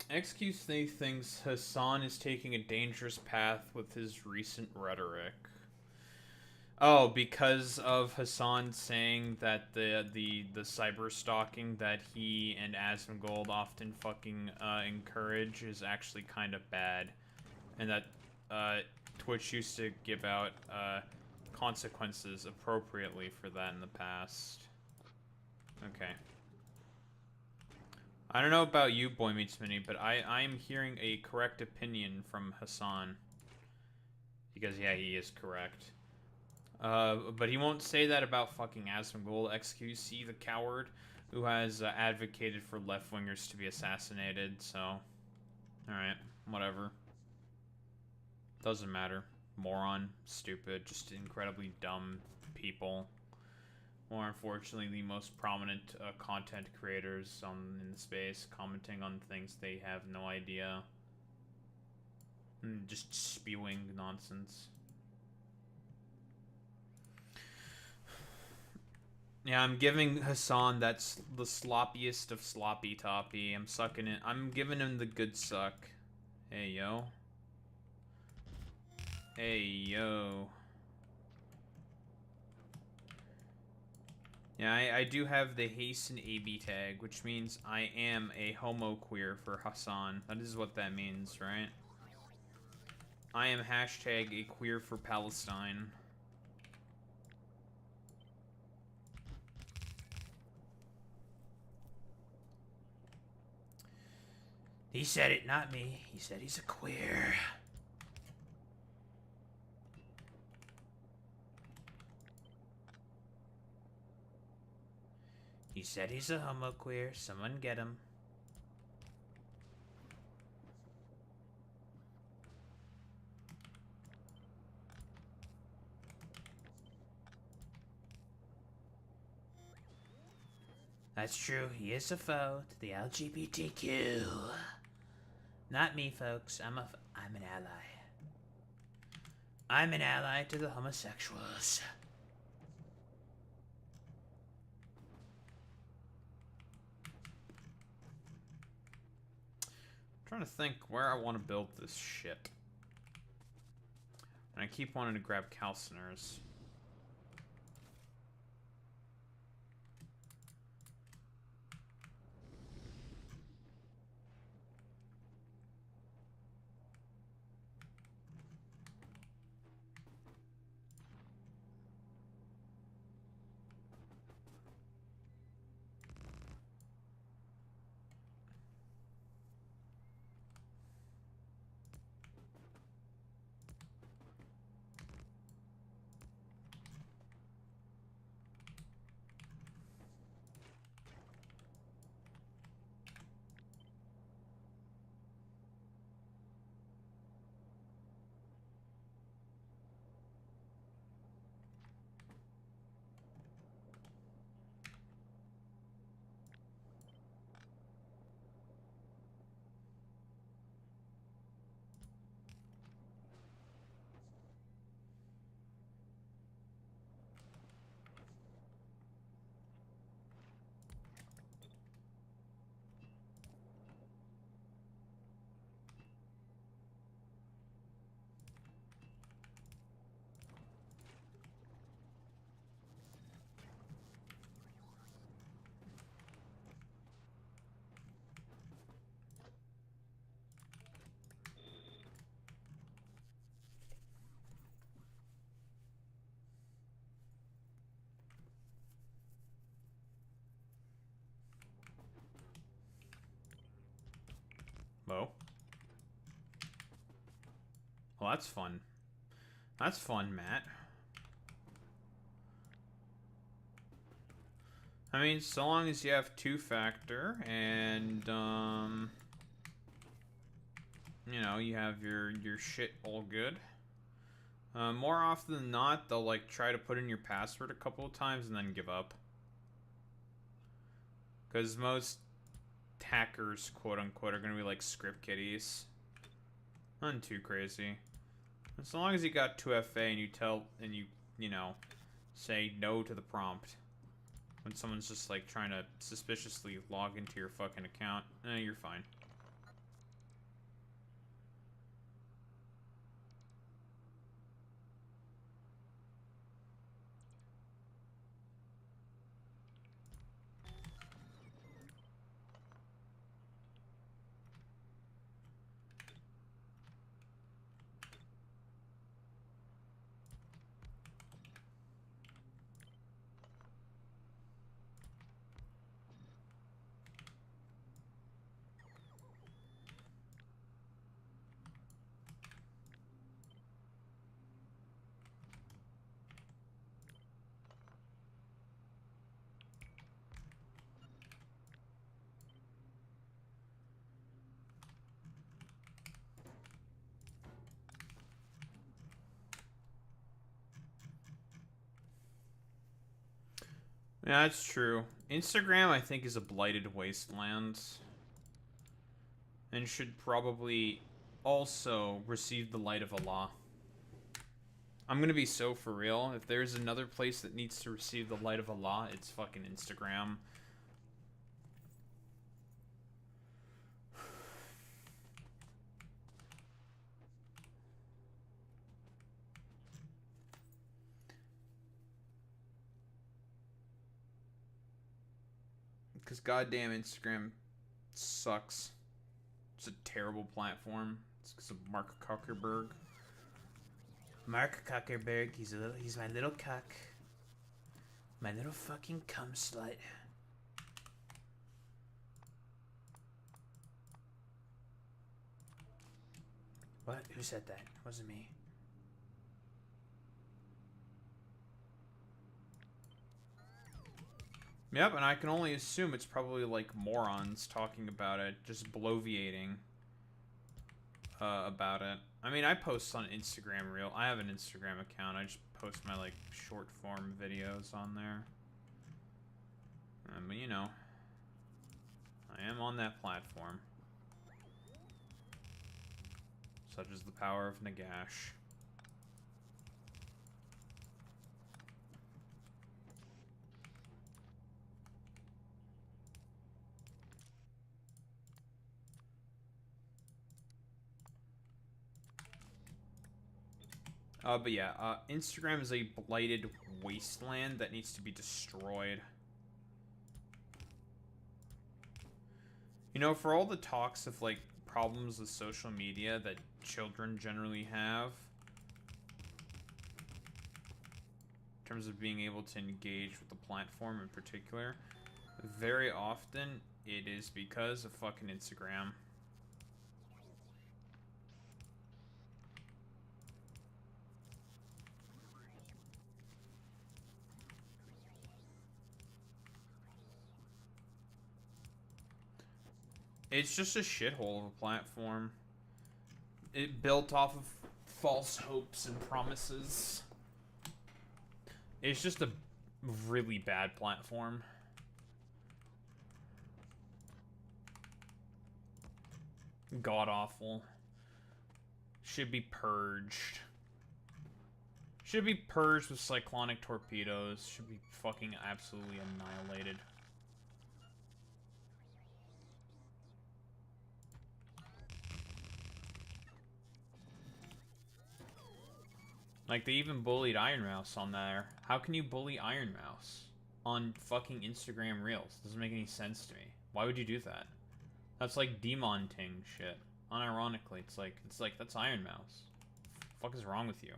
XQC thinks Hassan is taking a dangerous path with his recent rhetoric. Oh, because of Hassan saying that the cyber stalking that he and Asmongold often fucking encourage is actually kind of bad, and that Twitch used to give out consequences appropriately for that in the past. Okay. I don't know about you, Boy Meets Mini, but I'm hearing a correct opinion from Hassan. Because, yeah, he is correct. But he won't say that about fucking Asmongold, XQC, the coward, who has advocated for left-wingers to be assassinated, so... Alright, whatever. Doesn't matter. Moron, stupid, just incredibly dumb people. Or unfortunately, the most prominent content creators in the space, commenting on things they have no idea. And just spewing nonsense. Yeah, I'm giving Hassan that's the sloppiest of sloppy toppy. I'm sucking it. I'm giving him the good suck. Hey, yo. Hey, yo. Yeah, I do have the hasten AB tag, which means I am a homo queer for Hassan. That is what that means, right? I am hashtag a queer for Palestine. He said it, not me. He said he's a queer. He said he's a homo queer. Someone get him. That's true. He is a foe to the LGBTQ. Not me, folks. I'm an ally. I'm an ally to the homosexuals. I'm trying to think where I want to build this shit. And I keep wanting to grab calciners. Mo? Well, that's fun. That's fun, Matt. I mean, so long as you have two-factor and, you know, you have your shit all good. More often than not, they'll, like, try to put in your password a couple of times and then give up. Because most hackers, quote-unquote, are gonna be, like, script kiddies. Nothing too crazy. As long as you got 2FA and you know, say no to the prompt. When someone's just, like, trying to suspiciously log into your fucking account, you're fine. Yeah, that's true. Instagram, I think, is a blighted wasteland. And should probably also receive the light of Allah. I'm gonna be so for real. If there's another place that needs to receive the light of Allah, it's fucking Instagram. Because goddamn Instagram sucks. It's a terrible platform. It's because of Mark Zuckerberg. Mark Zuckerberg, he's my little cuck. My little fucking cum slut. What? Who said that? It wasn't me. Yep, and I can only assume it's probably like morons talking about it, just bloviating about it. I mean, I post on Instagram Reel. I have an Instagram account. I just post my like short form videos on there. But you know, I am on that platform. Such as the power of Nagash. But yeah, Instagram is a blighted wasteland that needs to be destroyed. You know, for all the talks of, like, problems with social media that children generally have, in terms of being able to engage with the platform in particular, very often it is because of fucking Instagram. It's just a shithole of a platform. It built off of false hopes and promises. It's just a really bad platform. God awful. Should be purged. Should be purged with cyclonic torpedoes. Should be fucking absolutely annihilated. Like, they even bullied Iron Mouse on there. How can you bully Iron Mouse on fucking Instagram Reels? Doesn't make any sense to me. Why would you do that? That's like demonting shit. Unironically, it's like that's Iron Mouse. What the fuck is wrong with you?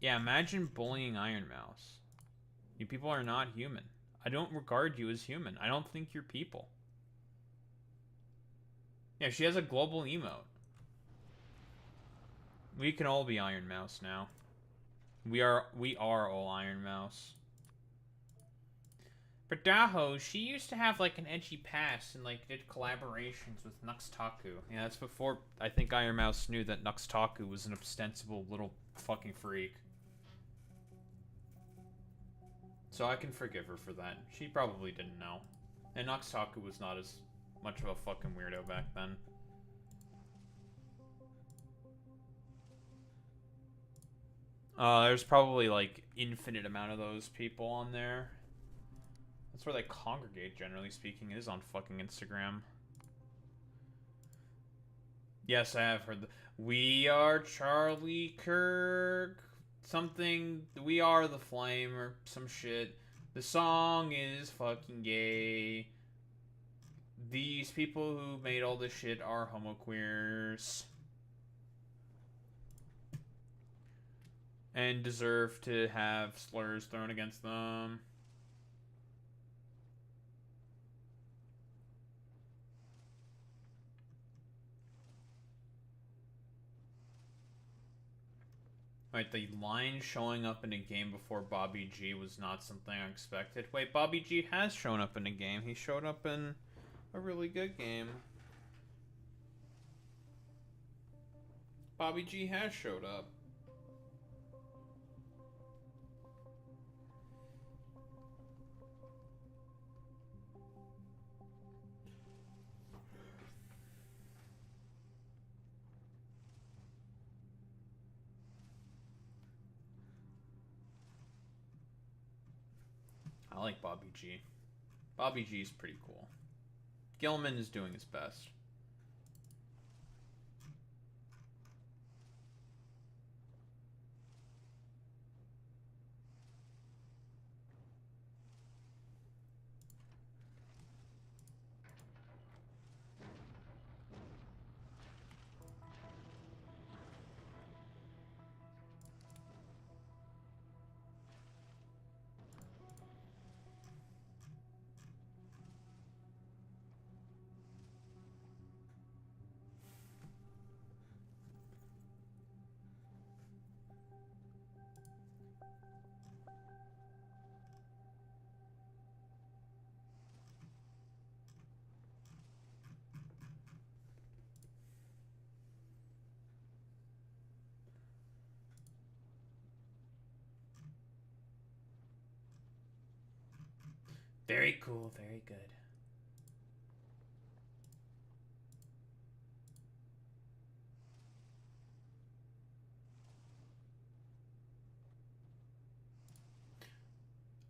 Yeah, imagine bullying Iron Mouse. You people are not human. I don't regard you as human. I don't think you're people. Yeah, she has a global emote. We can all be Iron Mouse now. We are all Iron Mouse. But Daho, she used to have like an edgy past and like did collaborations with Nuxtaku. Yeah, that's before I think Iron Mouse knew that Nuxtaku was an ostensible little fucking freak. So I can forgive her for that. She probably didn't know. And Nuxtaku was not as much of a fucking weirdo back then. There's probably like infinite amount of those people on there. That's where they congregate, generally speaking, is on fucking Instagram. Yes, I have heard the We Are Charlie Kirk something, We Are the Flame or some shit. The song is fucking gay. These people who made all this shit are homoqueers. And deserve to have slurs thrown against them. Alright, the line showing up in a game before Bobby G was not something I expected. Wait, Bobby G has shown up in a game. He showed up in a really good game. Bobby G has showed up. like Bobby G. Bobby G is pretty cool. Gilman is doing his best. Very cool, very good.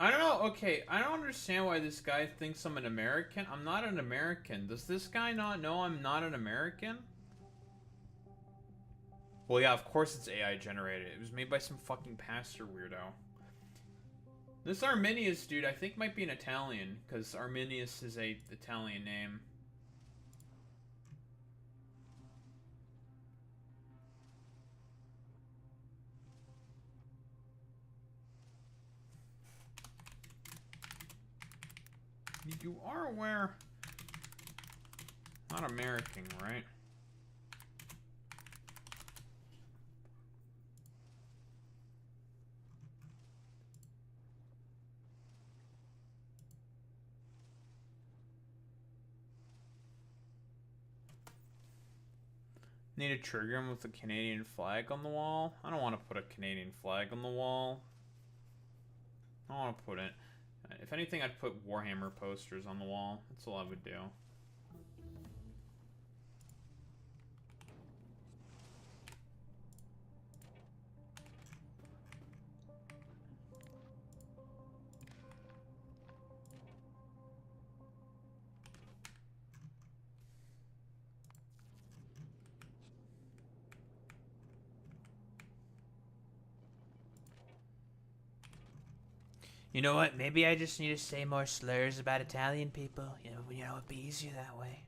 I don't know. Okay, I don't understand why this guy thinks I'm an American. I'm not an American. Does this guy not know I'm not an American? Well, yeah, of course it's AI generated. It was made by some fucking pastor weirdo. This Arminius dude, I think, might be an Italian, because Arminius is a Italian name. You are aware... Not American, right? Need to trigger him with a Canadian flag on the wall? I don't want to put a Canadian flag on the wall. I don't want to put it... If anything, I'd put Warhammer posters on the wall. That's all I would do. You know what? Maybe I just need to say more slurs about Italian people. You know, it'd be easier that way.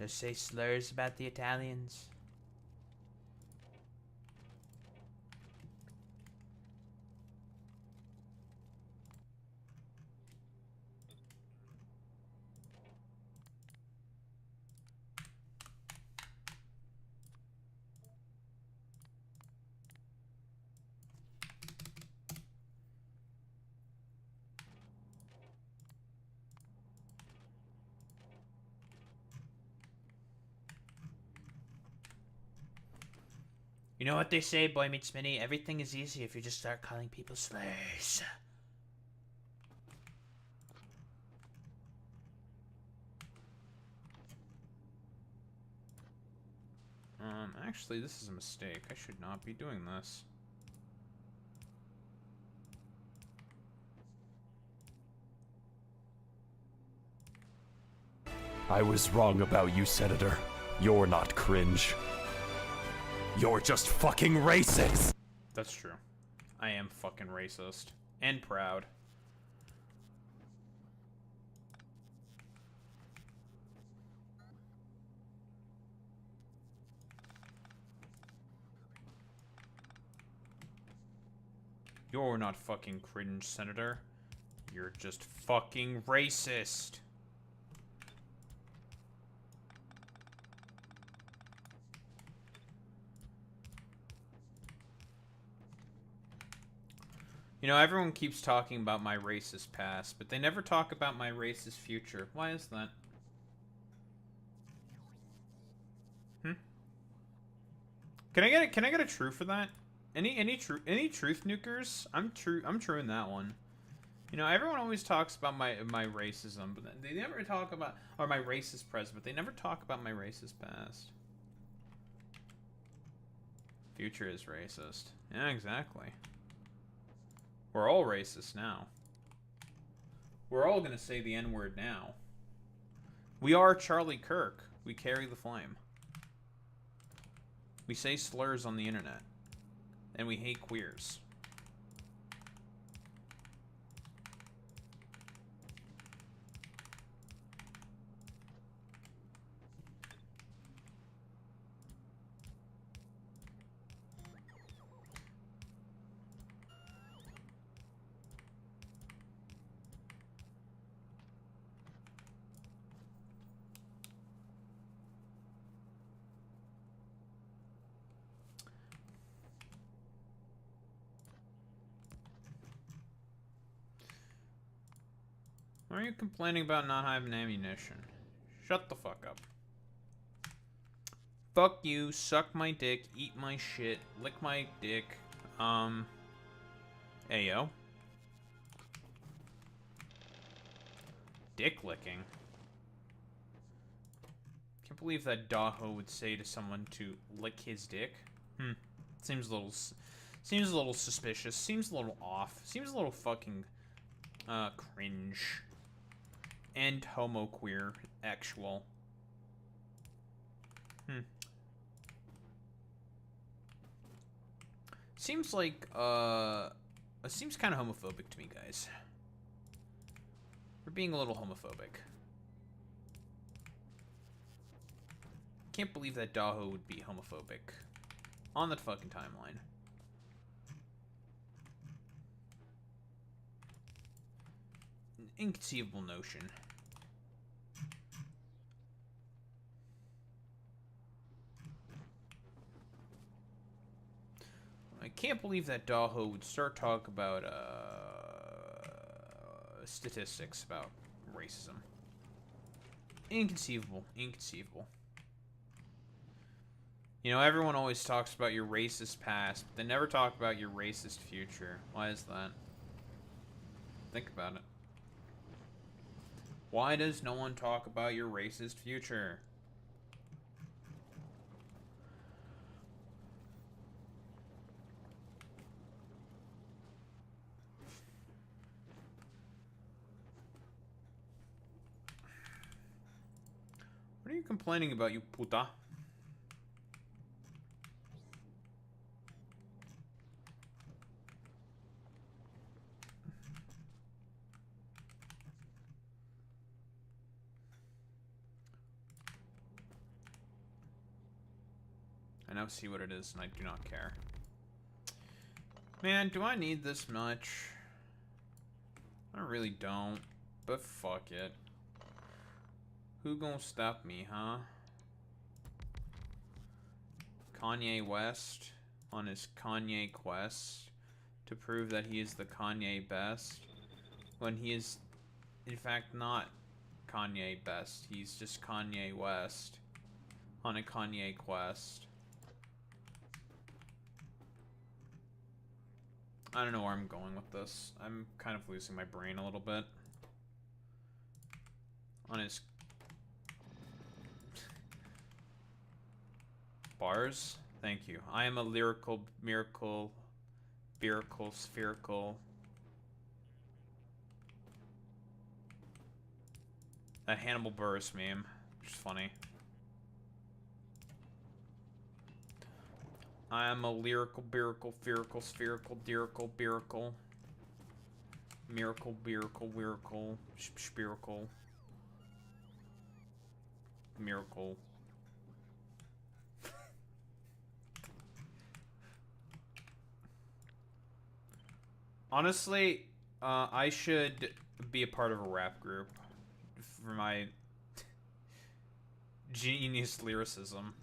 Just say slurs about the Italians. You know what they say, Boy Meets Minnie? Everything is easy if you just start calling people slurs. Actually, this is a mistake. I should not be doing this. I was wrong about you, Senator. You're not cringe. You're just fucking racist! That's true. I am fucking racist. And proud. You're not fucking cringe, Senator. You're just fucking racist. You know, everyone keeps talking about my racist past, but they never talk about my racist future. Why is that? Can I get a true for that? Any truth nukers? I'm true in that one. You know, everyone always talks about my racism, but they never talk about, or my racist present, but they never talk about my racist past. Future is racist. Yeah, exactly. We're all racist now. We're all gonna say the N-word now. We are Charlie Kirk. We carry the flame. We say slurs on the internet. And we hate queers. Why are you complaining about not having ammunition? Shut the fuck up. Fuck you, suck my dick, eat my shit, lick my dick. Ayo. Dick licking. Can't believe that Daho would say to someone to lick his dick. Seems a little suspicious. Seems a little off. Seems a little fucking cringe. And homo queer actual. Seems like it seems kind of homophobic to me, guys. We're being a little homophobic. Can't believe that Daho would be homophobic on that fucking timeline. An inconceivable notion. I can't believe that Daho would start talk about statistics about racism. Inconceivable. Inconceivable. You know, everyone always talks about your racist past, but they never talk about your racist future. Why is that? Think about it. Why does no one talk about your racist future? What are you complaining about, you puta? I now see what it is, and I do not care. Man, do I need this much? I really don't, but fuck it. Who gonna stop me, huh? Kanye West on his Kanye quest to prove that he is the Kanye best, when he is, in fact, not Kanye best. He's just Kanye West on a Kanye quest. I don't know where I'm going with this. I'm kind of losing my brain a little bit. On his bars? Thank you. I am a lyrical, miracle, spherical, spherical. That Hannibal Buress meme, which is funny. I am a lyrical, miracle, spherical, spherical, lyrical, miracle. Miracle, miracle, miracle, spherical. Miracle. Honestly, I should be a part of a rap group for my genius lyricism.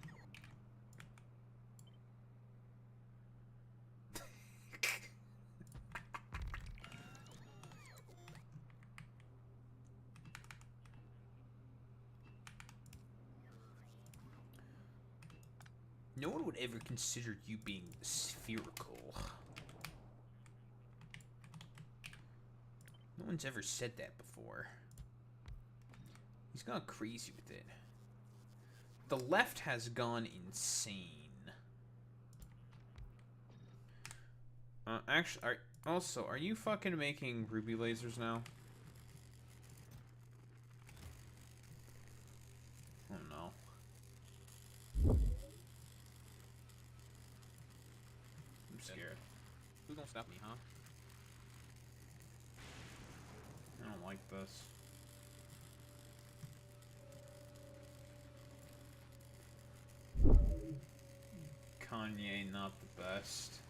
No one would ever consider you being spherical. No one's ever said that before. He's gone crazy with it. The left has gone insane. Actually, are you fucking making ruby lasers now? scared. Who's gonna stop me, huh? I don't like this. Kanye, not the best.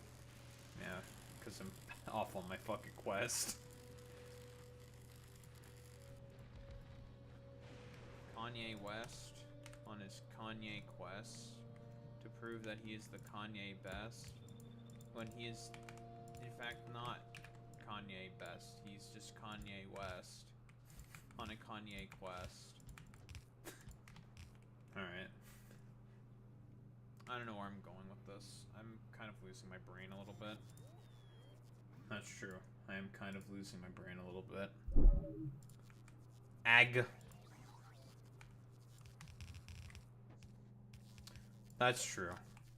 Yeah, because I'm off on my fucking quest. Kanye West on his Kanye quest to prove that he is the Kanye best, when he is in fact not Kanye best. He's just Kanye West on a Kanye quest. Alright. I don't know where I'm going with this. I'm kind of losing my brain a little bit. That's true. I am kind of losing my brain a little bit. Ag. That's true.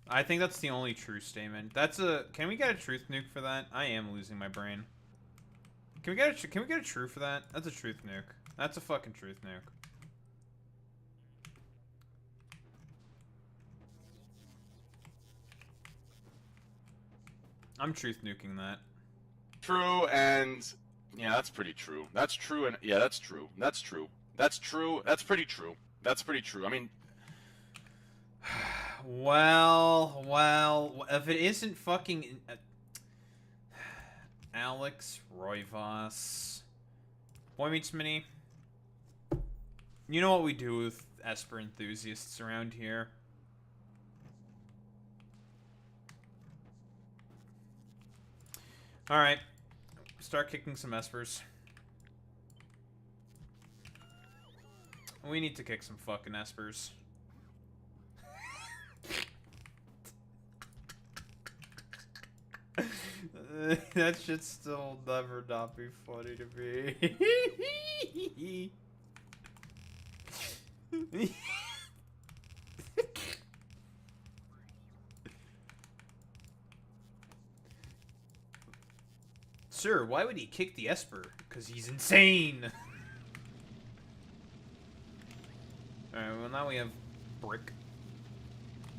I think that's the only true statement. That's a... Can we get a truth nuke for that? I am losing my brain. Can we get a true for that? That's a truth nuke. That's a fucking truth nuke. I'm truth nuking that. True, and yeah, that's pretty true. That's true, and yeah, that's true. That's true. That's true. That's pretty true. That's pretty true. I mean, Well, if it isn't fucking Alex Roivas, Boy Meets Mini, you know what we do with Esper enthusiasts around here. Alright, start kicking some Espers. We need to kick some fucking Espers. That should still never not be funny to me. Sir, why would he kick the Esper? Because he's insane. Alright, well now we have Brick.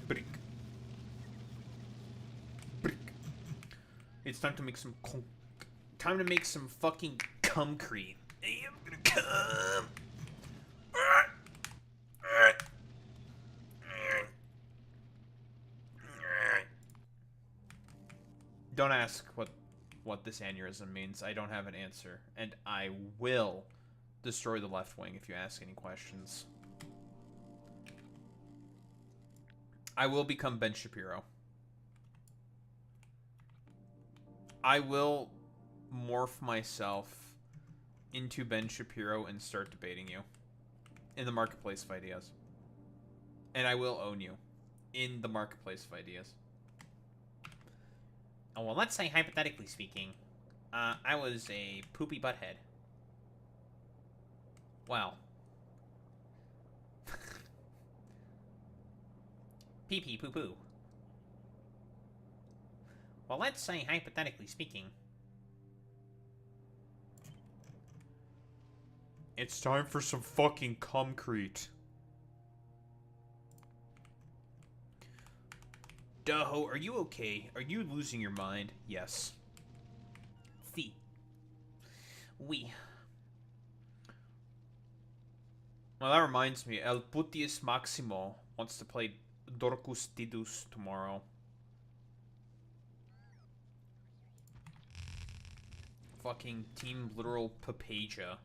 Brick. It's time to make some fucking cumcrete. Hey, I'm gonna come. Don't ask what this aneurysm means. I don't have an answer, and I will destroy the left wing if you ask any questions. I will become Ben Shapiro. I will morph myself into Ben Shapiro and start debating you in the marketplace of ideas. And I will own you in the marketplace of ideas. Oh, well, let's say, hypothetically speaking, I was a poopy butthead. Well. Pee-pee poo-poo. Well, let's say, hypothetically speaking. It's time for some fucking cumcrete. Daho, are you okay? Are you losing your mind? Yes. Si. Oui. Well, that reminds me. El Putius Maximo wants to play Dorcus Tidus tomorrow. Fucking Team Literal Papagia.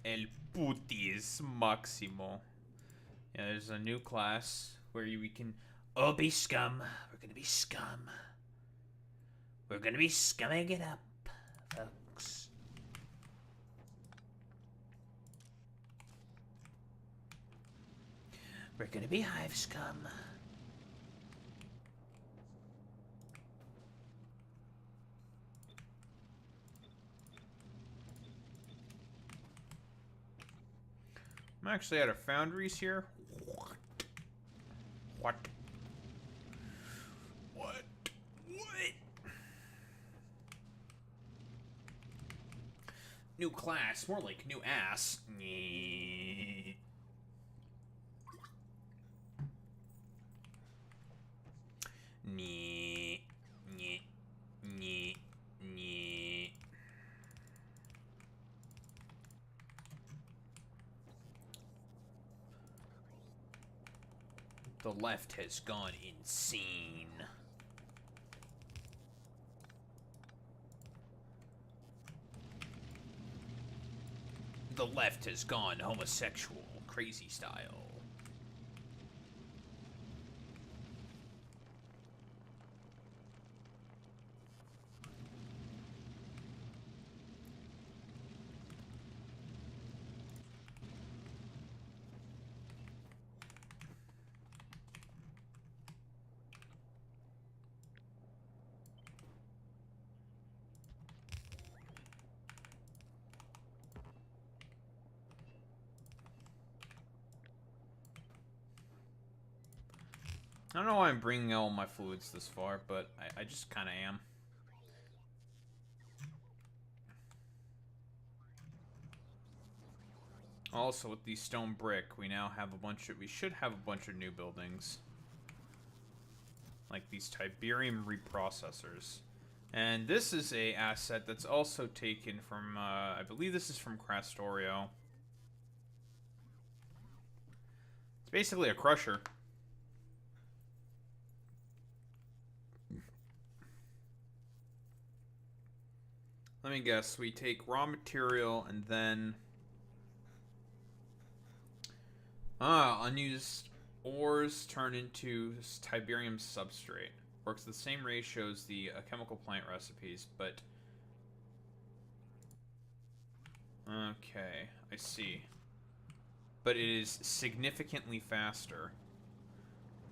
El Putius Maximo. Yeah, there's a new class where we can all be scum. We're gonna be scum. We're gonna be scumming it up, folks. We're gonna be hive scum. I'm actually at a foundries here. What? New class, more like new ass. Nee. Nee. Nee. Nee. The left has gone insane. The left has gone homosexual, crazy style. I don't know why I'm bringing all my fluids this far, but I just kind of am. Also, with the stone brick, we now have a bunch of... We should have a bunch of new buildings. Like these Tiberium reprocessors. And this is a asset that's also taken from... I believe this is from Factorio. It's basically a crusher. Let me guess. We take raw material and then... unused ores turn into Tiberium substrate. Works the same ratio as the chemical plant recipes, but... Okay, I see. But it is significantly faster.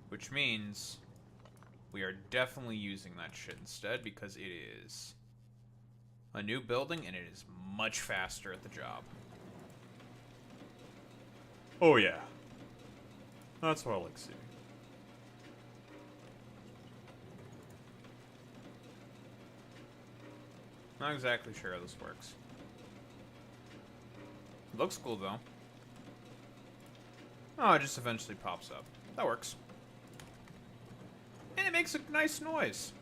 Which means we are definitely using that shit instead, because it is a new building and it is much faster at the job. Oh yeah. That's what I like seeing. Not exactly sure how this works. It looks cool though. Oh, it just eventually pops up. That works. And it makes a nice noise.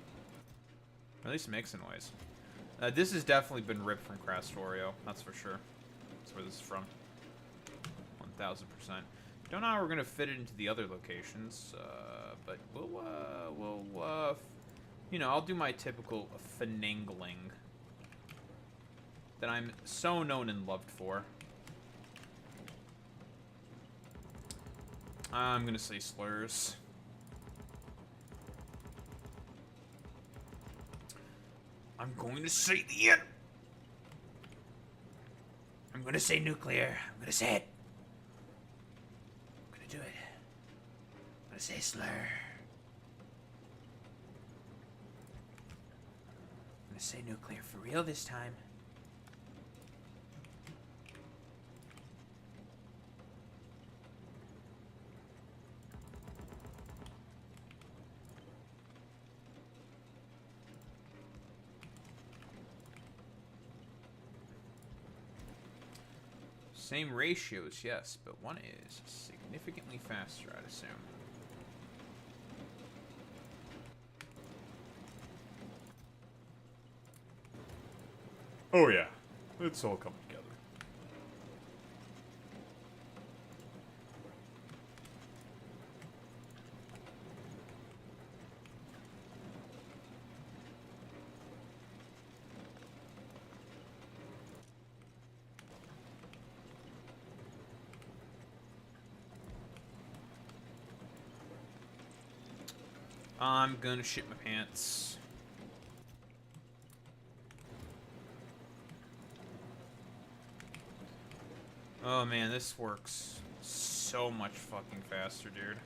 Or at least it makes a noise. This has definitely been ripped from Factorio, that's for sure. That's where this is from. 1000%. Don't know how we're gonna fit it into the other locations, but we'll, you know, I'll do my typical finagling that I'm so known and loved for. I'm gonna say slurs. I'm going to say the end. I'm gonna say nuclear. I'm gonna say it. I'm gonna do it. I'm gonna say slur. I'm gonna say nuclear for real this time. Same ratios, yes, but one is significantly faster, I'd assume. Oh yeah, it's all coming together. I'm gonna shit my pants. Oh man, this works so much fucking faster, dude.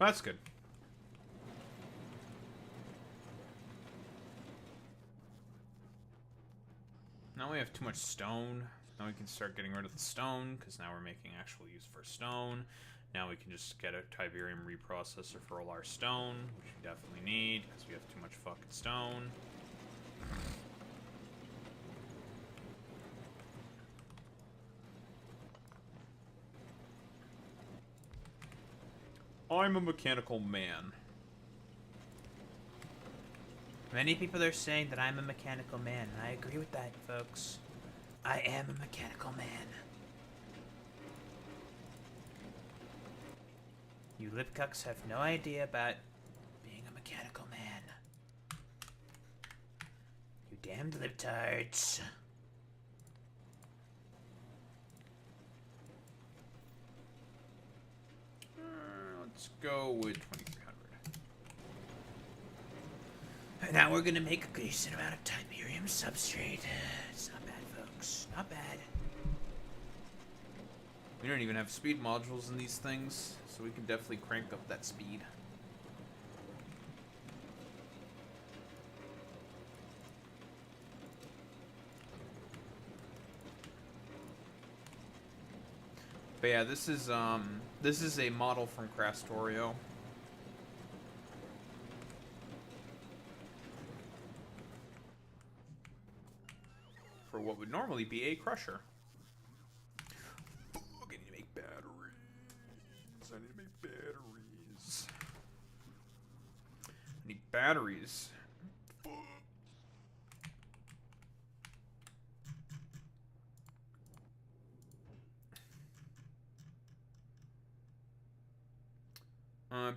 That's good. Now we have too much stone. Now we can start getting rid of the stone, because now we're making actual use for stone. Now we can just get a Tiberium reprocessor for all our stone, which we definitely need, because we have too much fucking stone. I'm a mechanical man. Many people are saying that I'm a mechanical man, and I agree with that, folks. I am a mechanical man. You lipcucks have no idea about being a mechanical man. You damned libtards. Let's go with 2300. And now we're gonna make a decent amount of Tiberium substrate. It's not bad, folks. Not bad. We don't even have speed modules in these things, so we can definitely crank up that speed. But yeah, this is a model from Factorio. For what would normally be a crusher. I need to make batteries. I need to make batteries. I need batteries.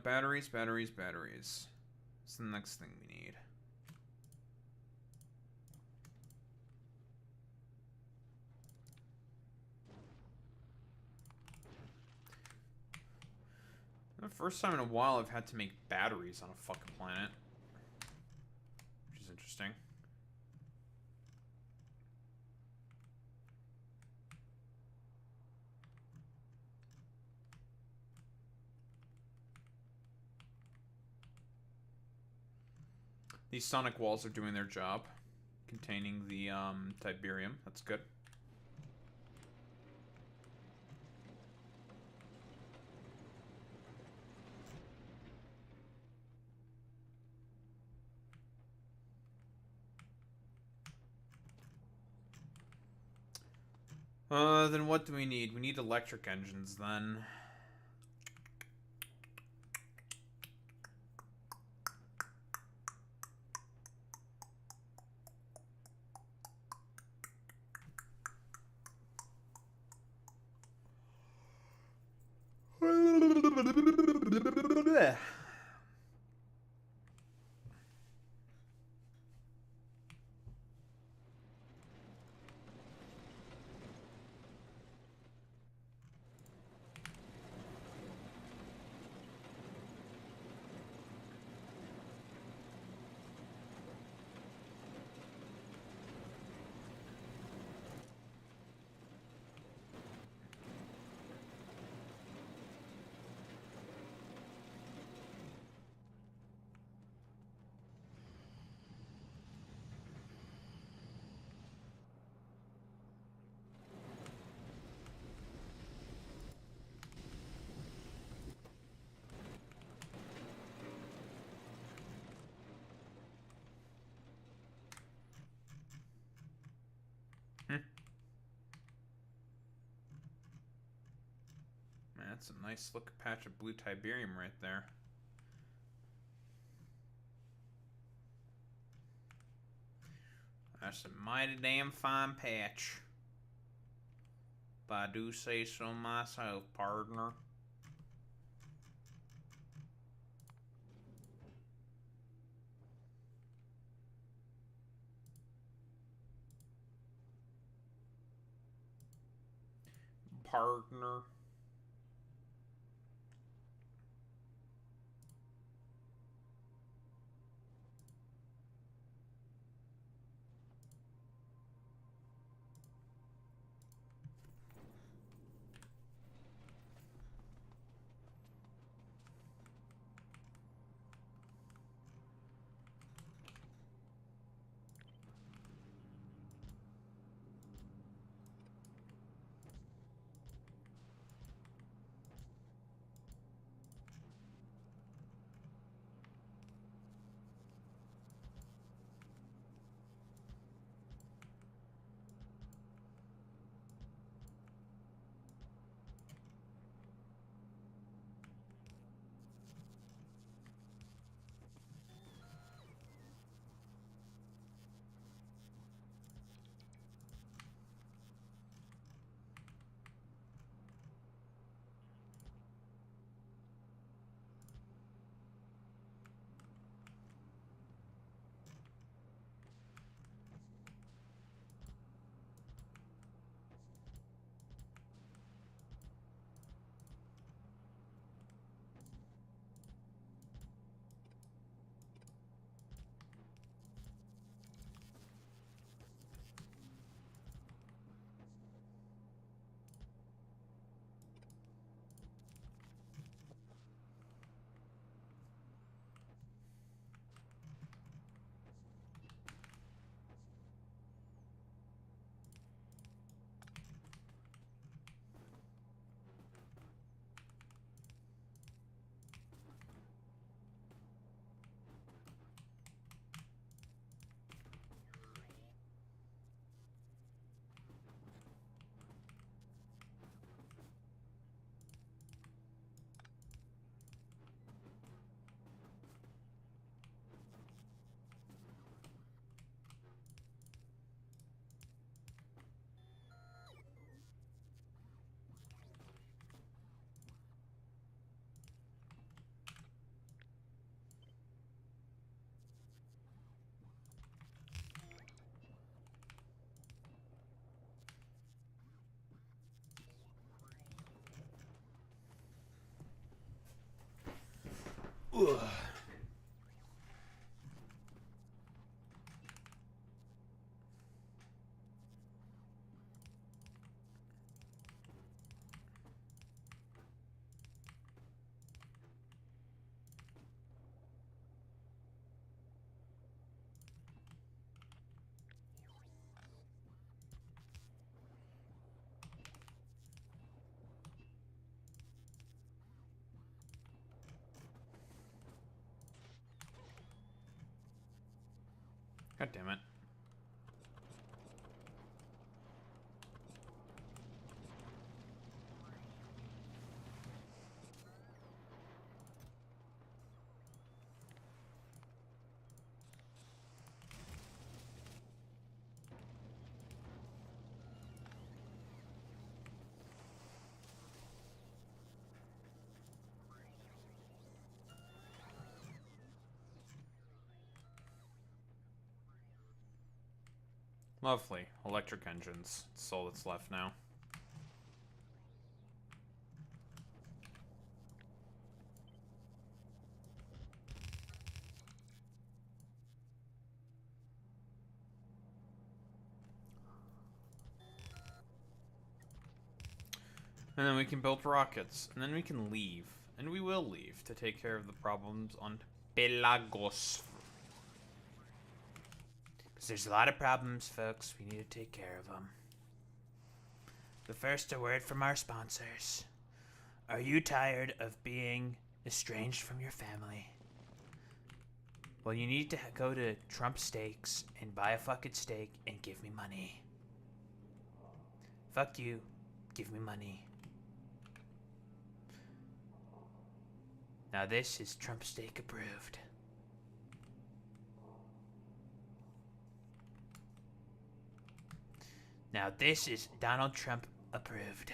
Batteries, batteries, batteries. What's the next thing we need? The first time in a while I've had to make batteries on a fucking planet. Which is interesting. These sonic walls are doing their job, containing the Tiberium. That's good. Then what do we need? We need electric engines, then. Man, that's a nice looking patch of blue Tiberium right there. That's a mighty damn fine patch. If I do say so myself, partner. Partner. God damn it. Lovely. Electric engines. That's all that's left now. And then we can build rockets. And then we can leave. And we will leave to take care of the problems on Pelagos. Because there's a lot of problems, folks. We need to take care of them. But first, a word from our sponsors. Are you tired of being estranged from your family? Well, you need to go to Trump Steaks and buy a fucking steak and give me money. Fuck you. Give me money. Now this is Trump Steak approved. Now this is Donald Trump approved.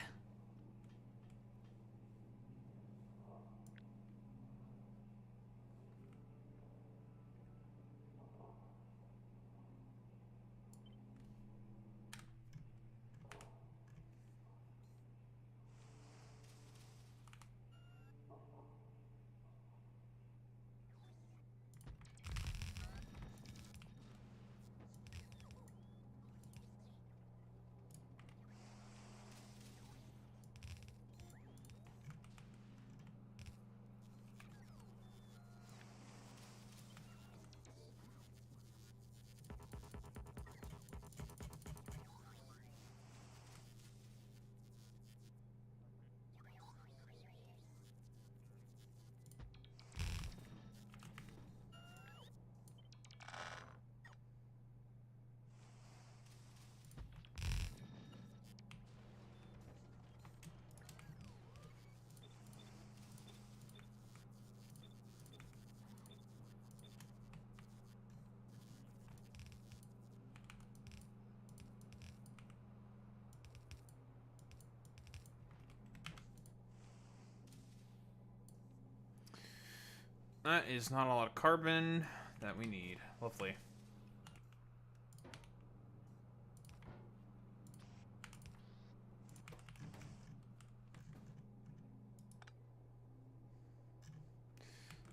That is not a lot of carbon that we need. Lovely.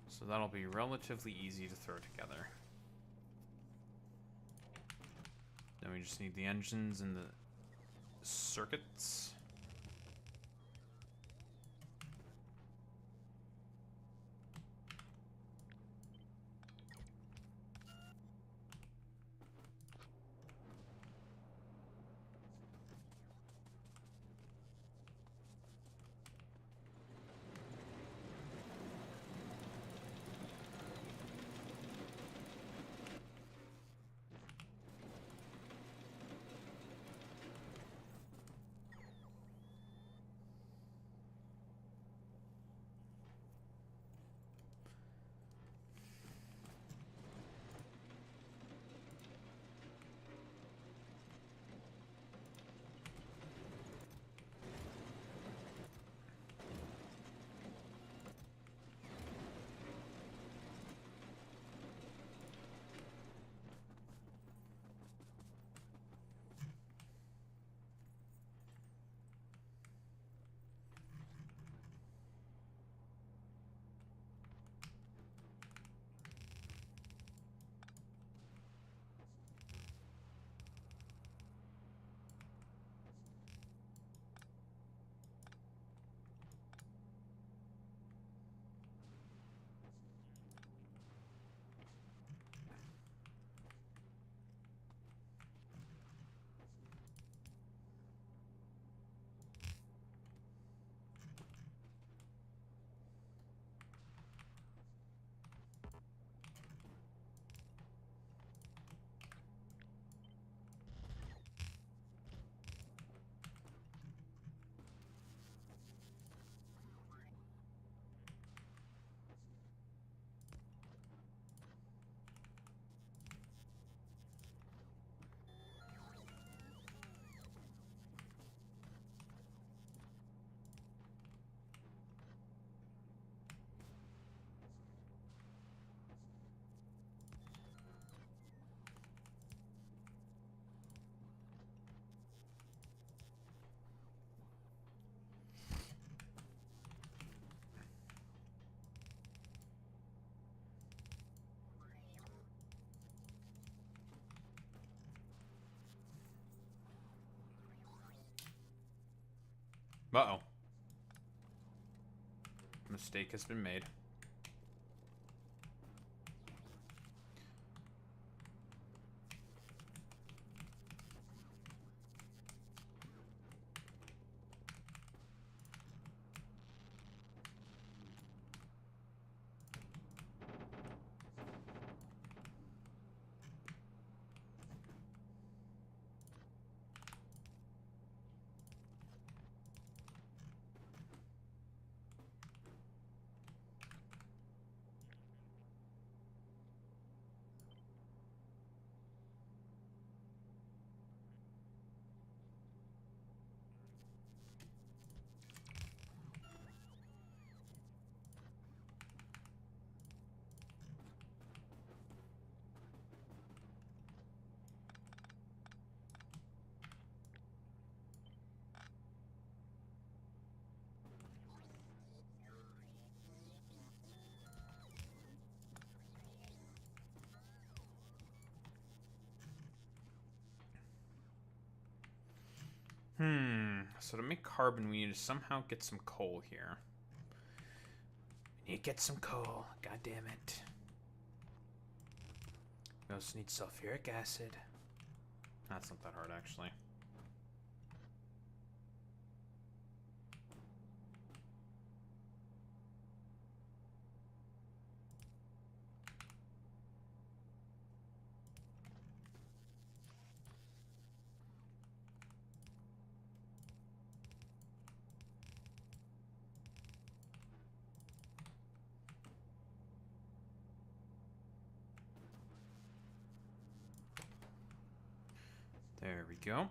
So that'll be relatively easy to throw together. Then we just need the engines and the circuits. Uh-oh. Mistake has been made. So to make carbon, we need to somehow get some coal here. We need to get some coal. God damn it. We also need sulfuric acid. That's not that hard, actually. There we go.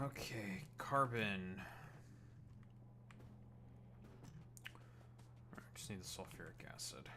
Okay, carbon. Alright, just need the sulfuric acid.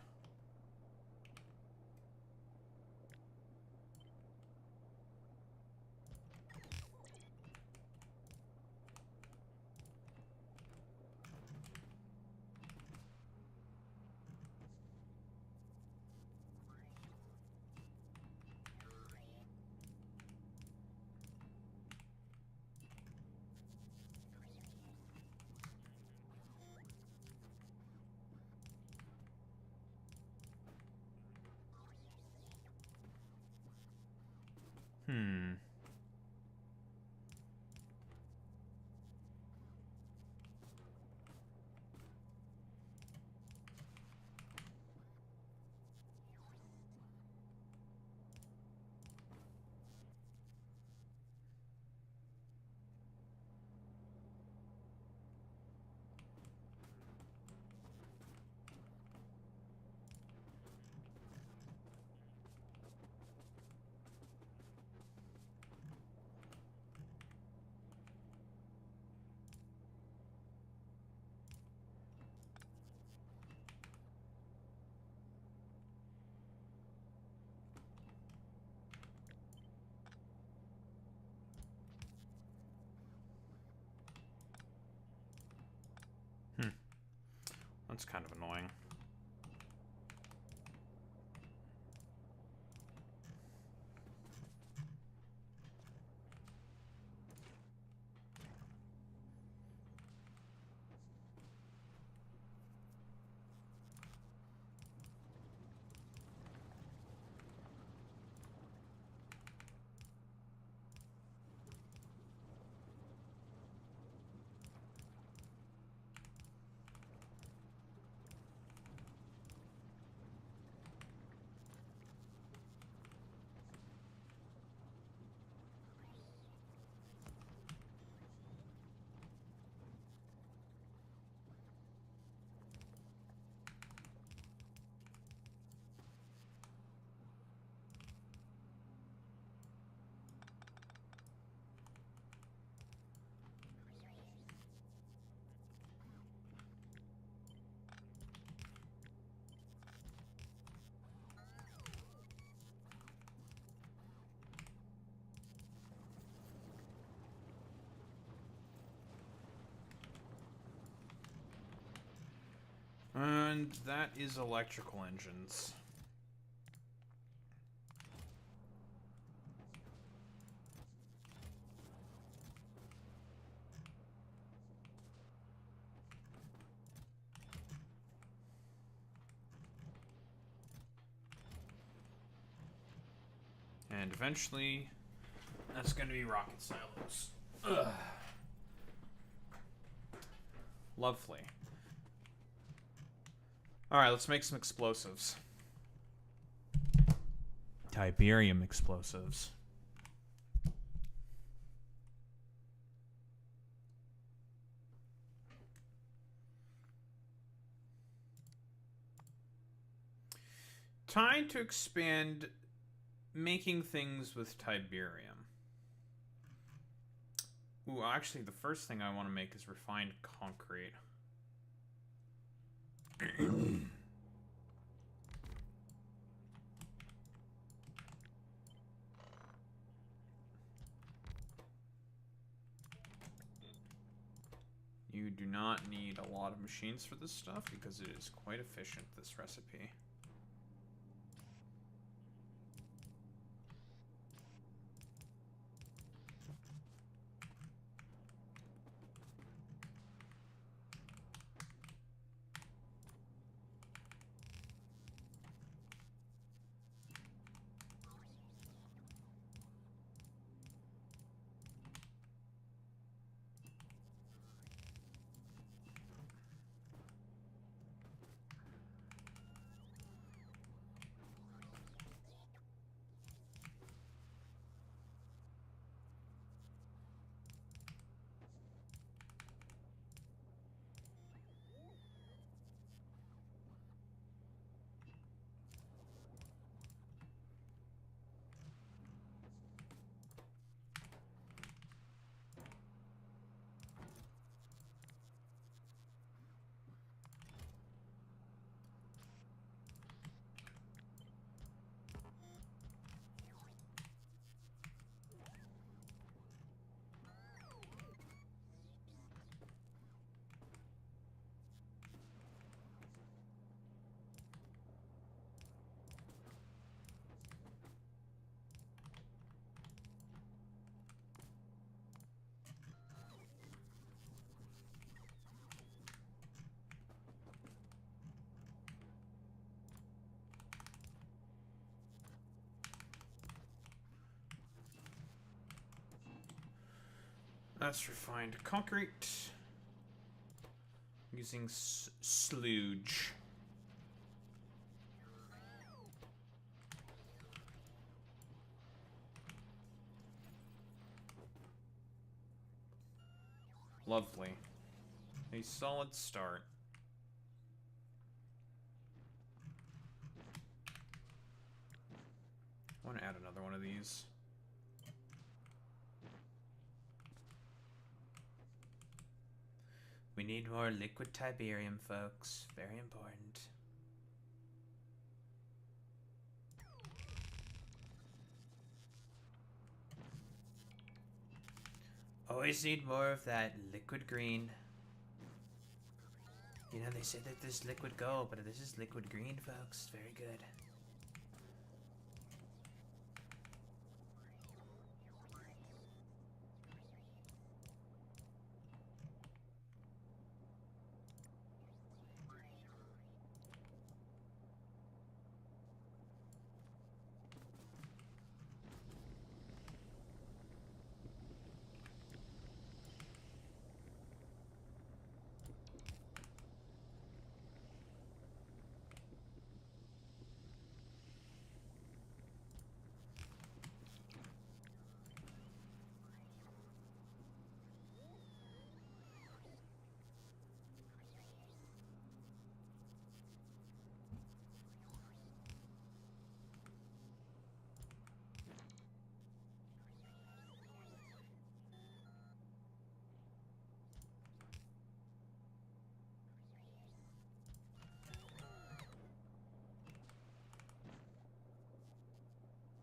Hmm. That's kind of annoying. And that is electrical engines. And eventually, that's going to be rocket silos. Ugh. Lovely. Alright, let's make some explosives. Tiberium explosives. Time to expand making things with Tiberium. Ooh, actually, the first thing I want to make is refined concrete. You do not need a lot of machines for this stuff because it is quite efficient, this recipe. That's refined concrete. Using sludge. Lovely. A solid start. I want to add another one of these. We need more liquid Tiberium, folks. Very important. Always need more of that liquid green. You know, they say that this is liquid gold, but this is liquid green, folks. Very good.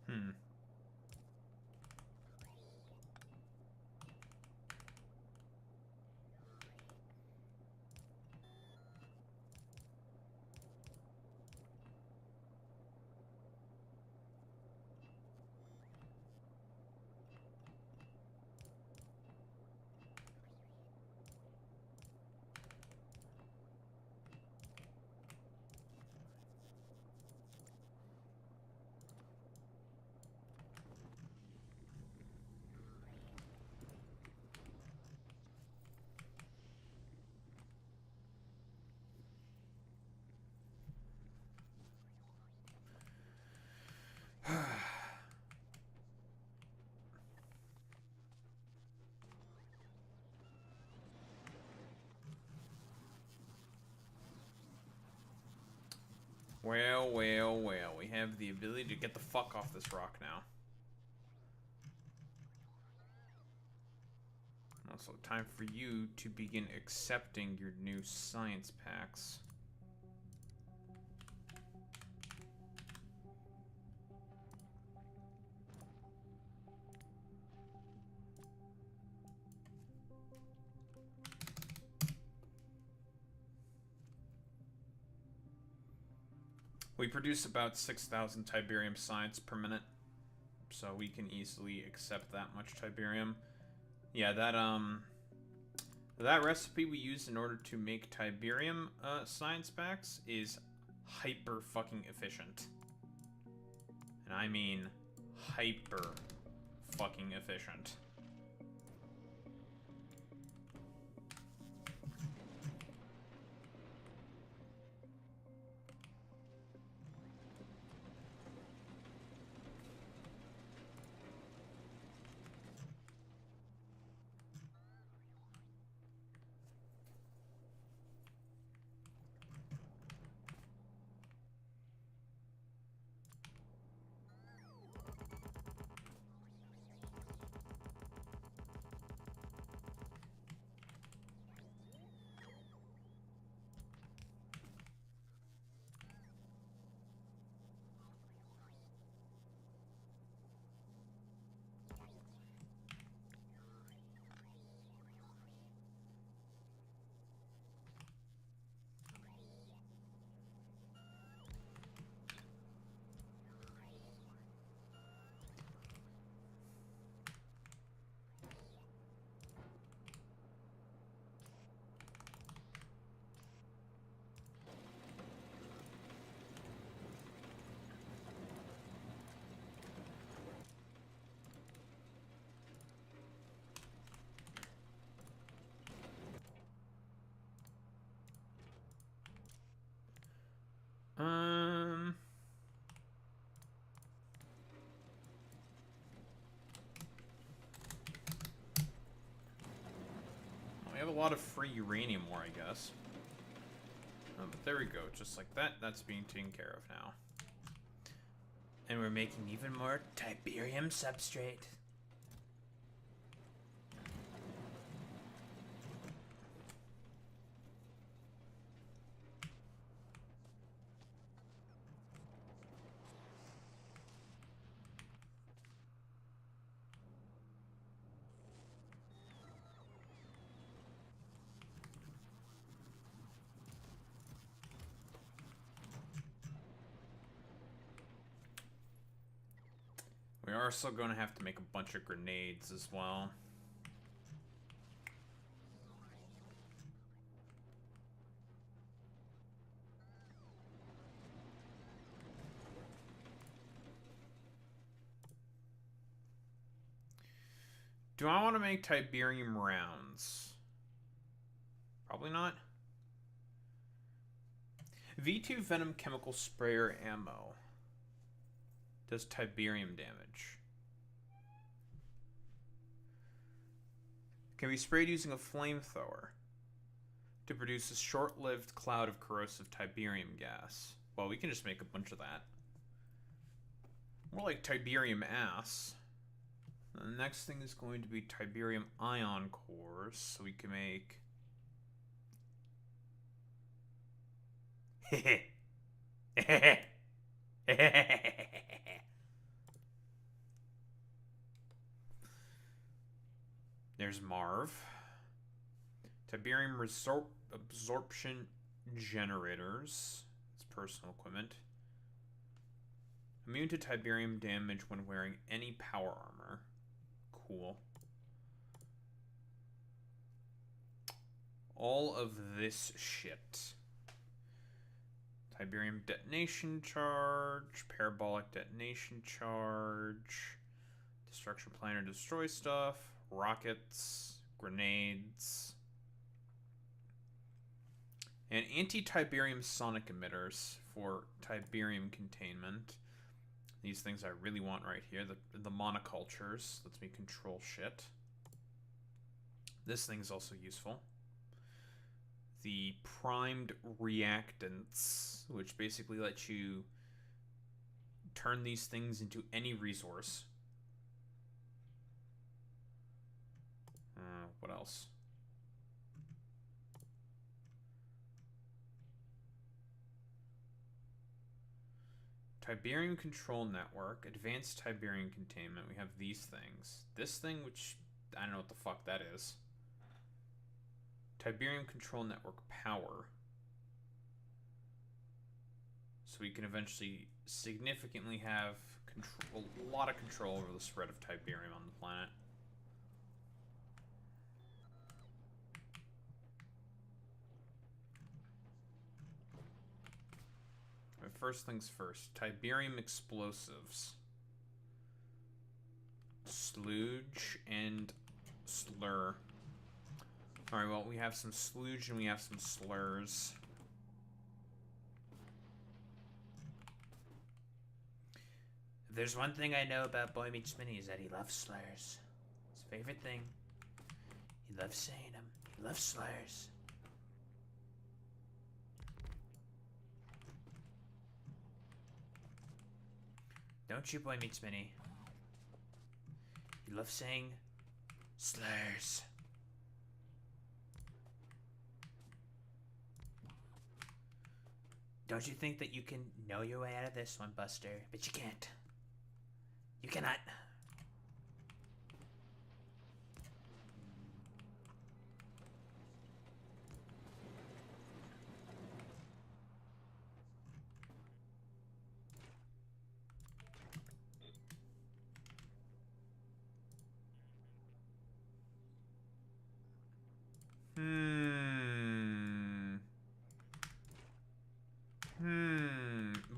Hmm. Well, well, well. We have the ability to get the fuck off this rock now. Also, time for you to begin accepting your new science packs. We produce about 6,000 Tiberium science per minute, so we can easily accept that much Tiberium. Yeah, that recipe we use in order to make Tiberium science packs is hyper fucking efficient. And I mean hyper fucking efficient. Um, we have a lot of free uranium ore, I guess. But there we go, just like that. That's being taken care of now. And we're making even more Tiberium substrate. also going to have to make a bunch of grenades as well. Do I want to make Tiberium rounds? Probably not. V2 Venom Chemical Sprayer Ammo. Does Tiberium damage. Can be sprayed using a flamethrower to produce a short-lived cloud of corrosive Tiberium gas. Well, we can just make a bunch of that. More like Tiberium ass. The next thing is going to be Tiberium ion cores, so we can make... There's Marv. Tiberium absorption generators. It's personal equipment. Immune to Tiberium damage when wearing any power armor. Cool. All of this shit. Tiberium detonation charge, parabolic detonation charge, destruction planner destroy stuff, rockets, grenades, and anti-Tiberium sonic emitters for Tiberium containment. These things I really want right here. The monocultures lets me control shit. This thing's also useful. The primed reactants, which basically let you turn these things into any resource. What else? Tiberium Control Network, Advanced Tiberium Containment. We have these things. This thing, which I don't know what the fuck that is. Tiberium Control Network Power. So we can eventually significantly have control, a lot of control over the spread of Tiberium on the planet. But first things first, Tiberium explosives. Sludge and slur. Alright, well, we have some sludge and we have some slurs. If there's one thing I know about Boy Meets Mini is that he loves slurs. His favorite thing. He loves saying them. He loves slurs. Don't you, Boy Meets Mini? You love saying slurs. Don't you think that you can know your way out of this one, Buster? But you can't. You cannot.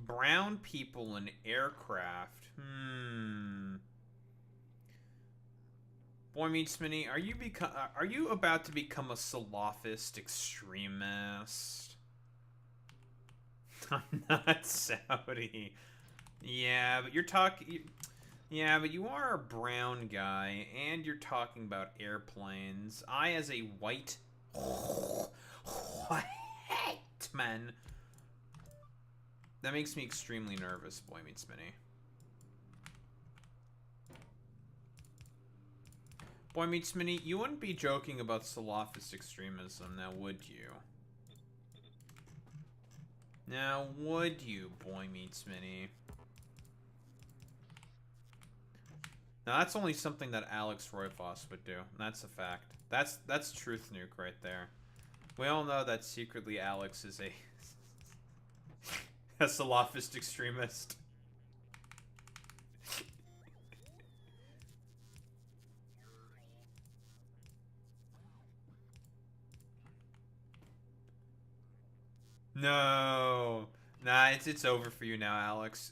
Brown people in aircraft. Boy Meets Mini, are you about to become a salafist extremist? I'm not Saudi. Yeah, but you're talking. Yeah, but you are a brown guy, and you're talking about airplanes. I, as a white man, that makes me extremely nervous. Boy Meets Mini. Boy Meets Mini, you wouldn't be joking about Salafist extremism, now would you? Now would you, Boy Meets Mini? Now that's only something that Alex Royfoss would do. That's a fact. That's truth nuke right there. We all know that secretly Alex is a Salafist extremist. No. Nah, it's over for you now, Alex.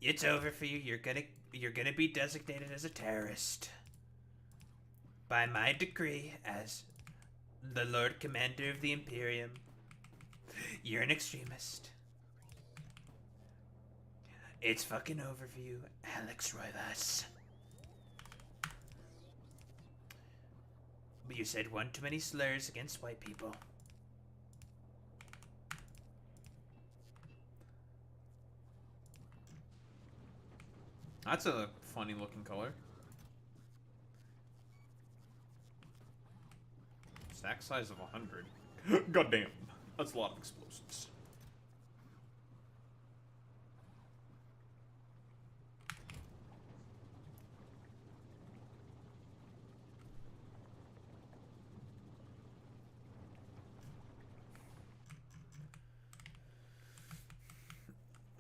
It's over for you. You're gonna be designated as a terrorist. By my decree as the Lord Commander of the Imperium. You're an extremist. It's fucking over for you, Alex Roivas. But you said one too many slurs against white people. That's a funny looking color. Stack size of 100. Goddamn. That's a lot of explosions.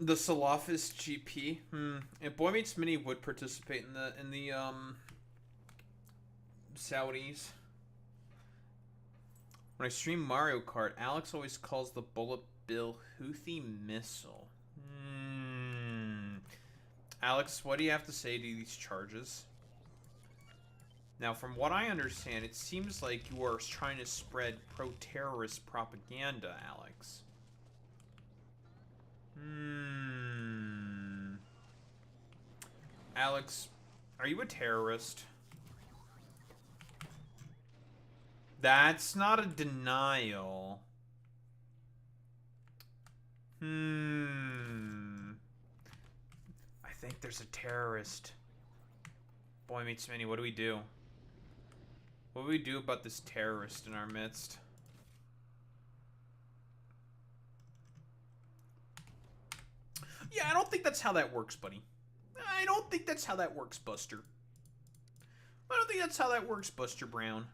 The Salafist GP. If Boy Meets Mini would participate in the Saudis. When I stream Mario Kart, Alex always calls the Bullet Bill Houthi missile. Alex, what do you have to say to these charges? Now, from what I understand, it seems like you are trying to spread pro-terrorist propaganda, Alex. Alex, are you a terrorist? That's not a denial. I think there's a terrorist. Boy Meets Mini, what do we do? What do we do about this terrorist in our midst? Yeah, I don't think that's how that works, buddy. I don't think that's how that works, Buster. I don't think that's how that works, Buster Brown.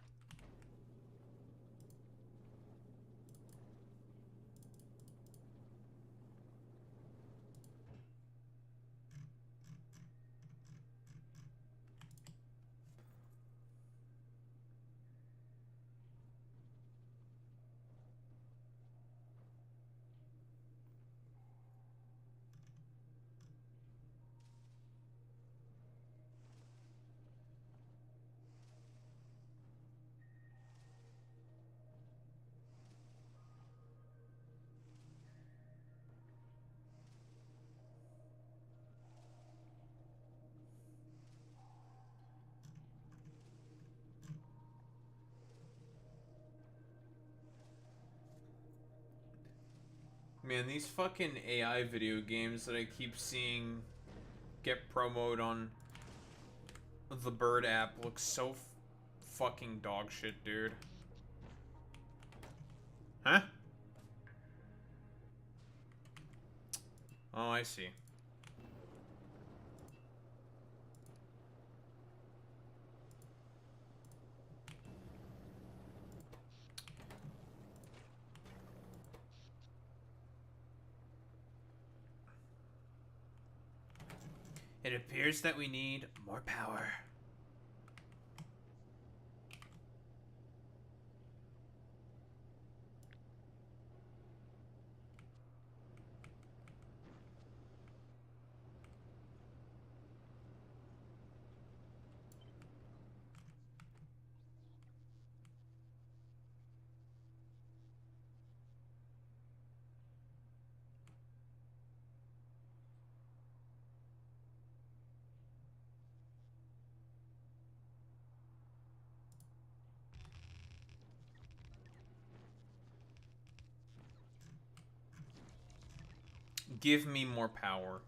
Man, these fucking AI video games that I keep seeing get promoted on the Bird app look so fucking dog shit, dude. Huh? Oh, I see. It appears that we need more power. Give me more power.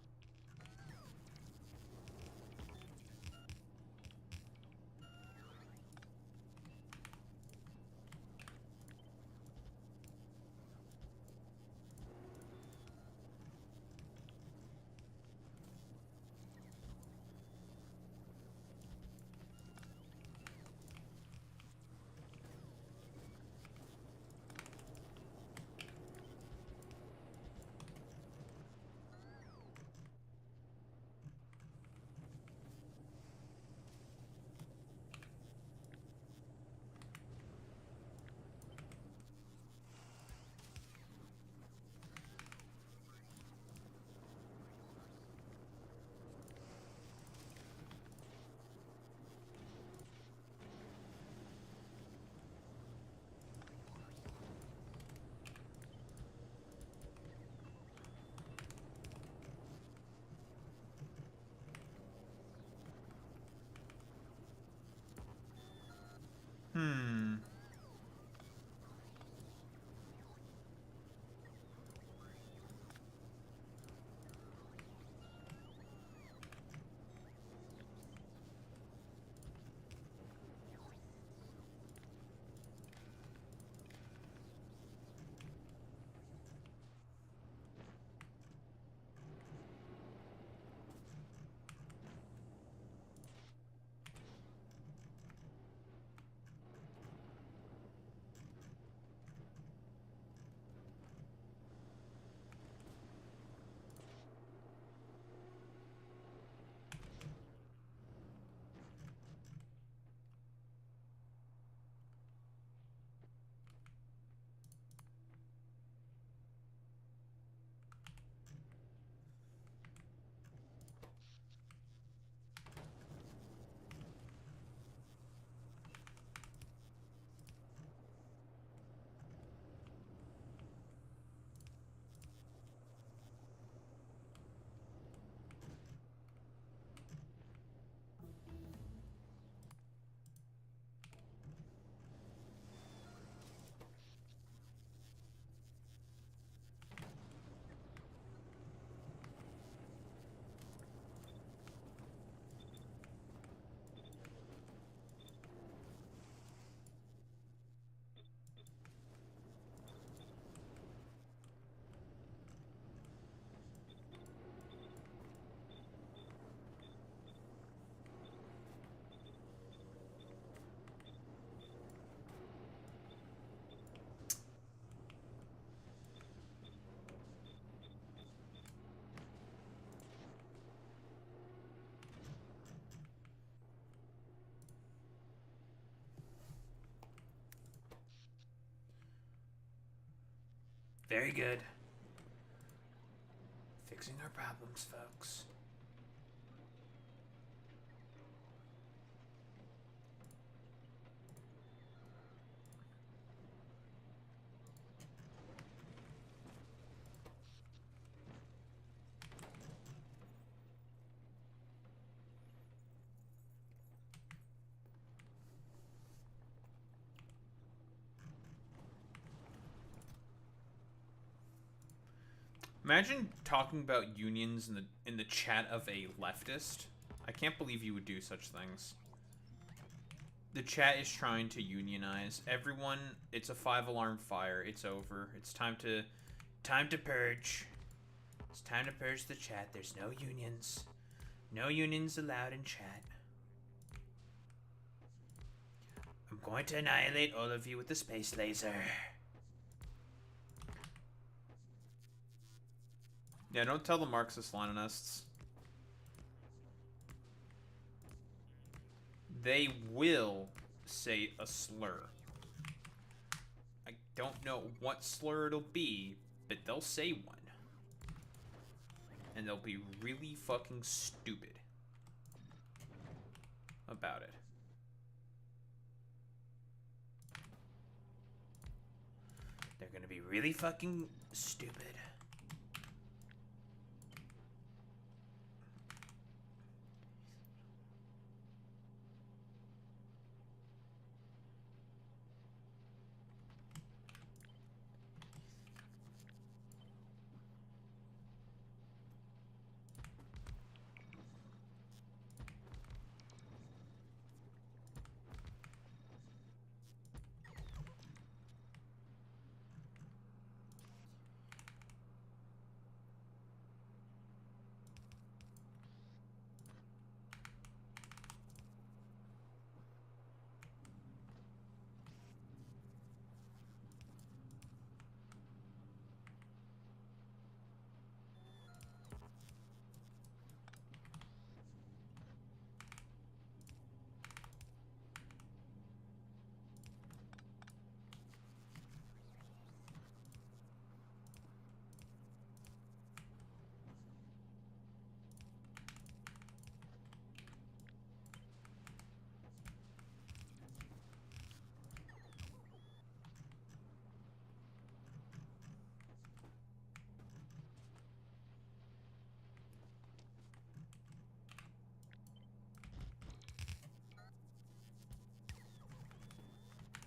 Very good. Fixing our problems, folks. Imagine talking about unions in the chat of a leftist. I can't believe you would do such things. The chat is trying to unionize everyone. It's a 5-alarm fire. It's over. It's time to purge. It's time to purge the chat. There's no unions. No unions allowed in chat. I'm going to annihilate all of you with the space laser. Yeah, don't tell the Marxist-Leninists. They will say a slur. I don't know what slur it'll be, but they'll say one. And they'll be really fucking stupid about it. They're gonna be really fucking stupid.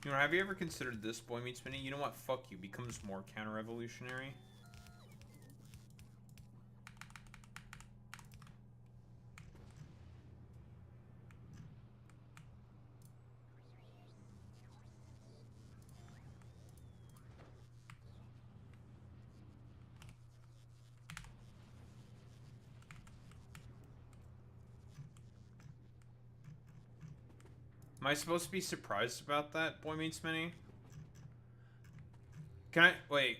You know, have you ever considered this, Boy Meets Minnie? You know what? Fuck you. Becomes more counter-revolutionary. Am I supposed to be surprised about that, Boy Meets Minnie? Can I... Wait.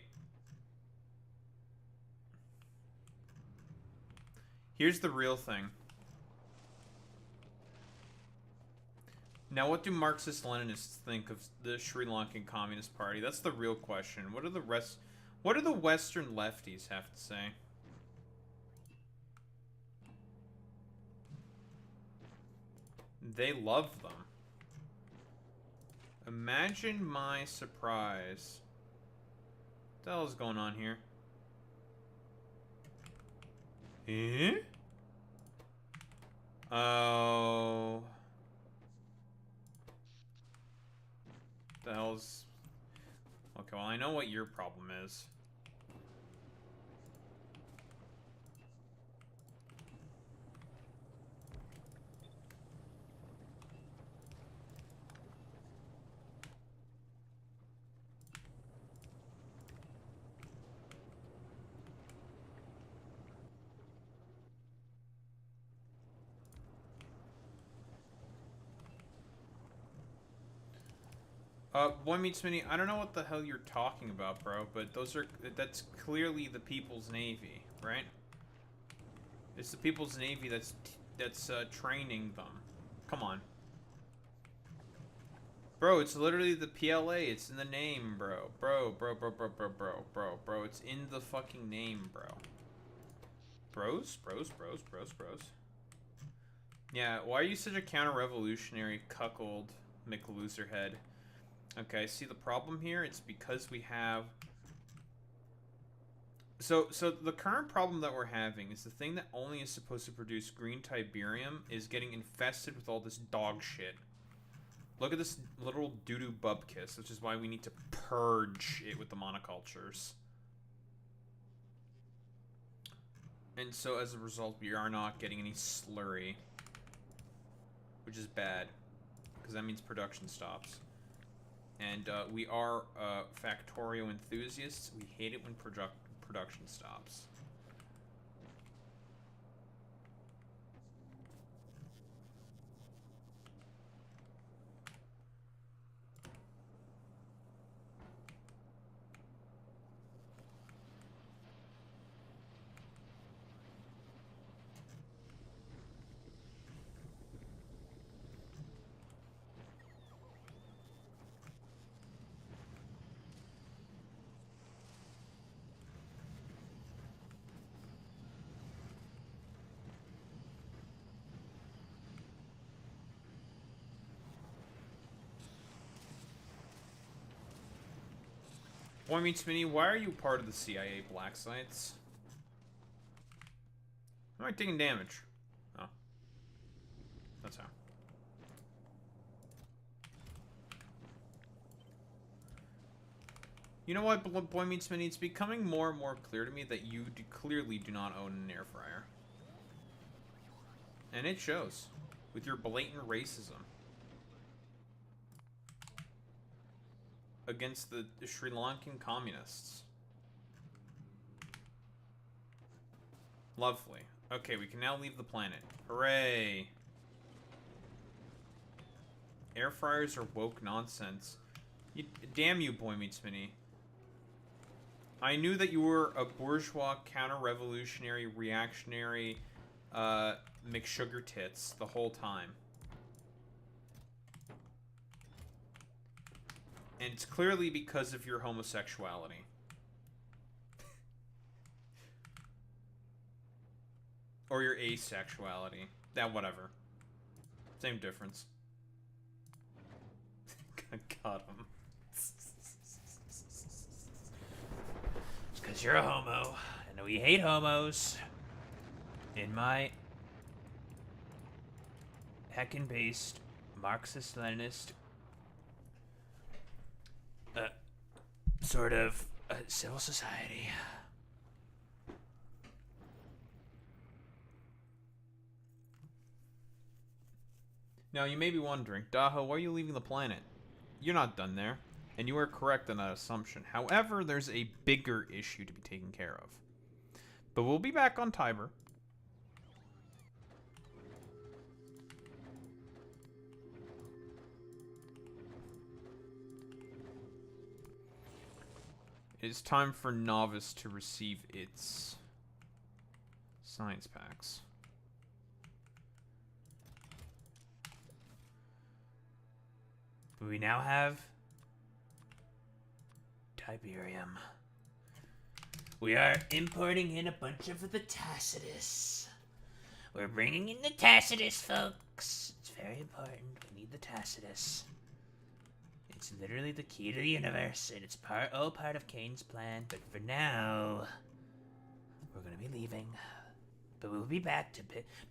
Here's the real thing. Now, what do Marxist-Leninists think of the Sri Lankan Communist Party? That's the real question. What do the Western lefties have to say? They love them. Imagine my surprise. What the hell is going on here? Eh? Oh. The hell's... Okay, well, I know what your problem is. Boy Meets Minnie, I don't know what the hell you're talking about, bro, but that's clearly the People's Navy, right? It's the People's Navy that's training them. Come on. Bro, it's literally the PLA. It's in the name, bro. Bro. It's in the fucking name, bro. Bros. Yeah, why are you such a counter-revolutionary cuckold McLoserhead? Okay, see the problem here? It's because we have... So the current problem that we're having is the thing that only is supposed to produce green Tiberium is getting infested with all this dog shit. Look at this little doo-doo bubkiss, which is why we need to purge it with the monocultures. And so as a result, we are not getting any slurry. Which is bad, because that means production stops. And we are Factorio enthusiasts. We hate it when production stops. Boy Meets Mini, why are you part of the CIA Black Sites? Am I taking damage? Oh. That's how. You know what, Boy Meets Mini? It's becoming more and more clear to me that you clearly do not own an air fryer. And it shows. With your blatant racism. Against the Sri Lankan communists. Lovely. Okay, we can now leave the planet. Hooray! Air fryers are woke nonsense. Damn you, Boy Meets Mini. I knew that you were a bourgeois, counter-revolutionary, reactionary, McSugar tits the whole time. And it's clearly because of your homosexuality. Or your asexuality. Yeah, whatever. Same difference. Got him. It's because you're a homo, and we hate homos. In my heckin'-based Marxist-Leninist sort of civil society. Now, you may be wondering, Daho, why are you leaving the planet? You're not done there, and you are correct in that assumption. However, there's a bigger issue to be taken care of. But we'll be back on Tiber. It is time for Novice to receive its science packs. We now have Tiberium. We are importing in a bunch of the Tacitus. We're bringing in the Tacitus, folks. It's very important. We need the Tacitus. It's literally the key to the universe, and it's all part of Kane's plan. But for now, we're gonna be leaving. But we'll be back to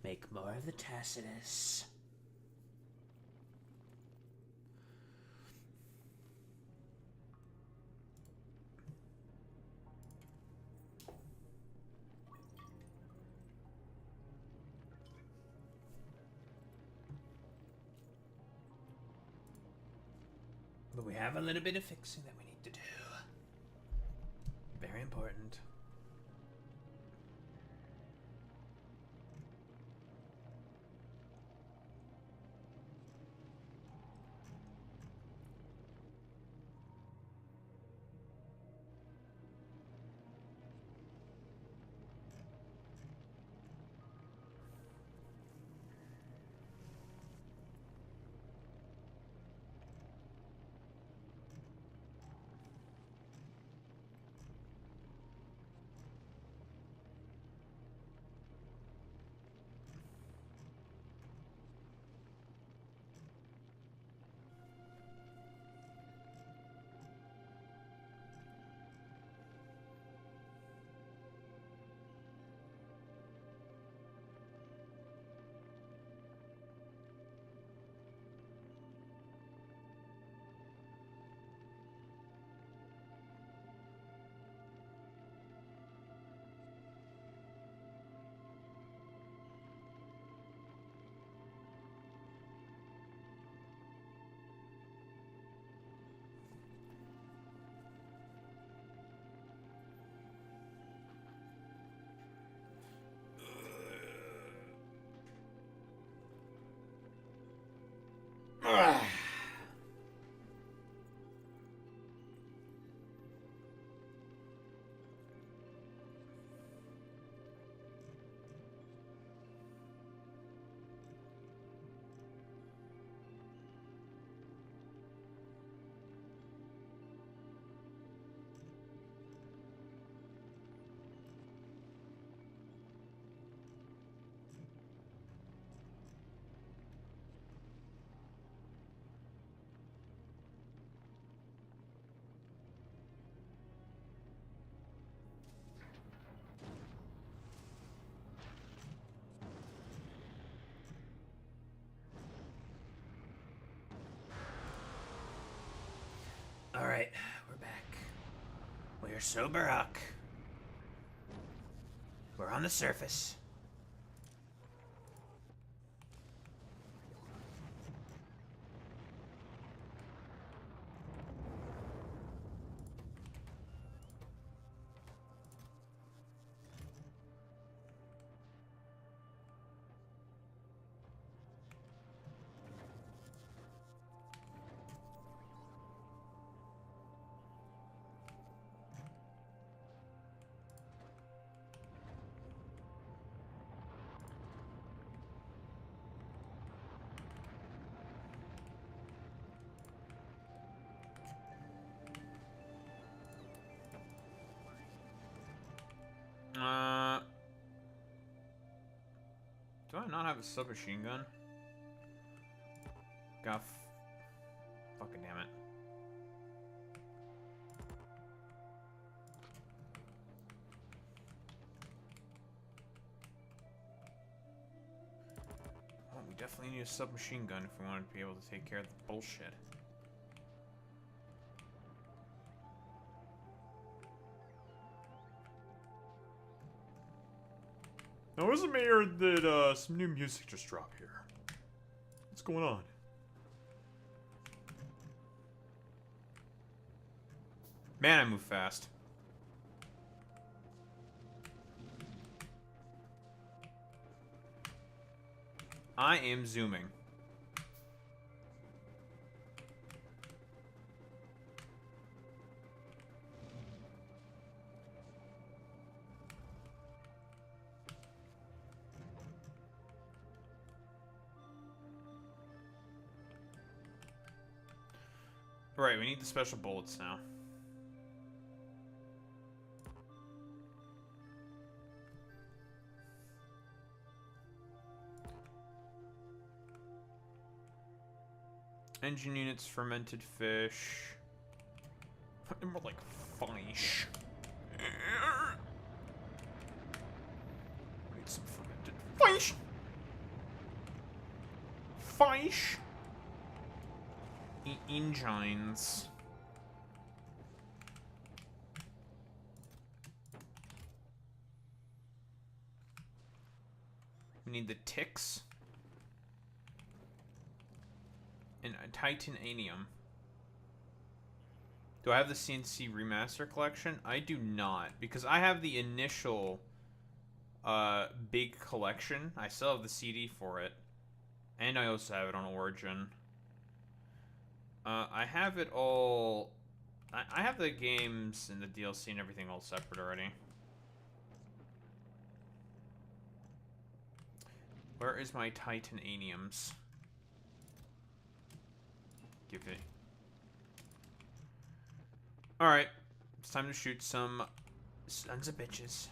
make more of the Tacitus. But we have a little bit of fixing that we need to do. Very important. Alright, we're back. We're sober Huck. We're on the surface. Do I not have a submachine gun? God, fucking damn it. Well, we definitely need a submachine gun if we want to be able to take care of the bullshit. Now, isn't it weird that some new music just dropped here? What's going on? Man, I move fast. I am zooming. Right, we need the special bullets now. Engine units, fermented fish. More like fish. Need some fermented fish. Fish. Engines. We need the ticks. And a titanium. Do I have the CNC Remaster Collection? I do not, because I have the initial big collection. I still have the CD for it. And I also have it on Origin. I have it all... I have the games and the DLC and everything all separate already. Where is my titaniums? Give it. Alright. It's time to shoot some sons of bitches.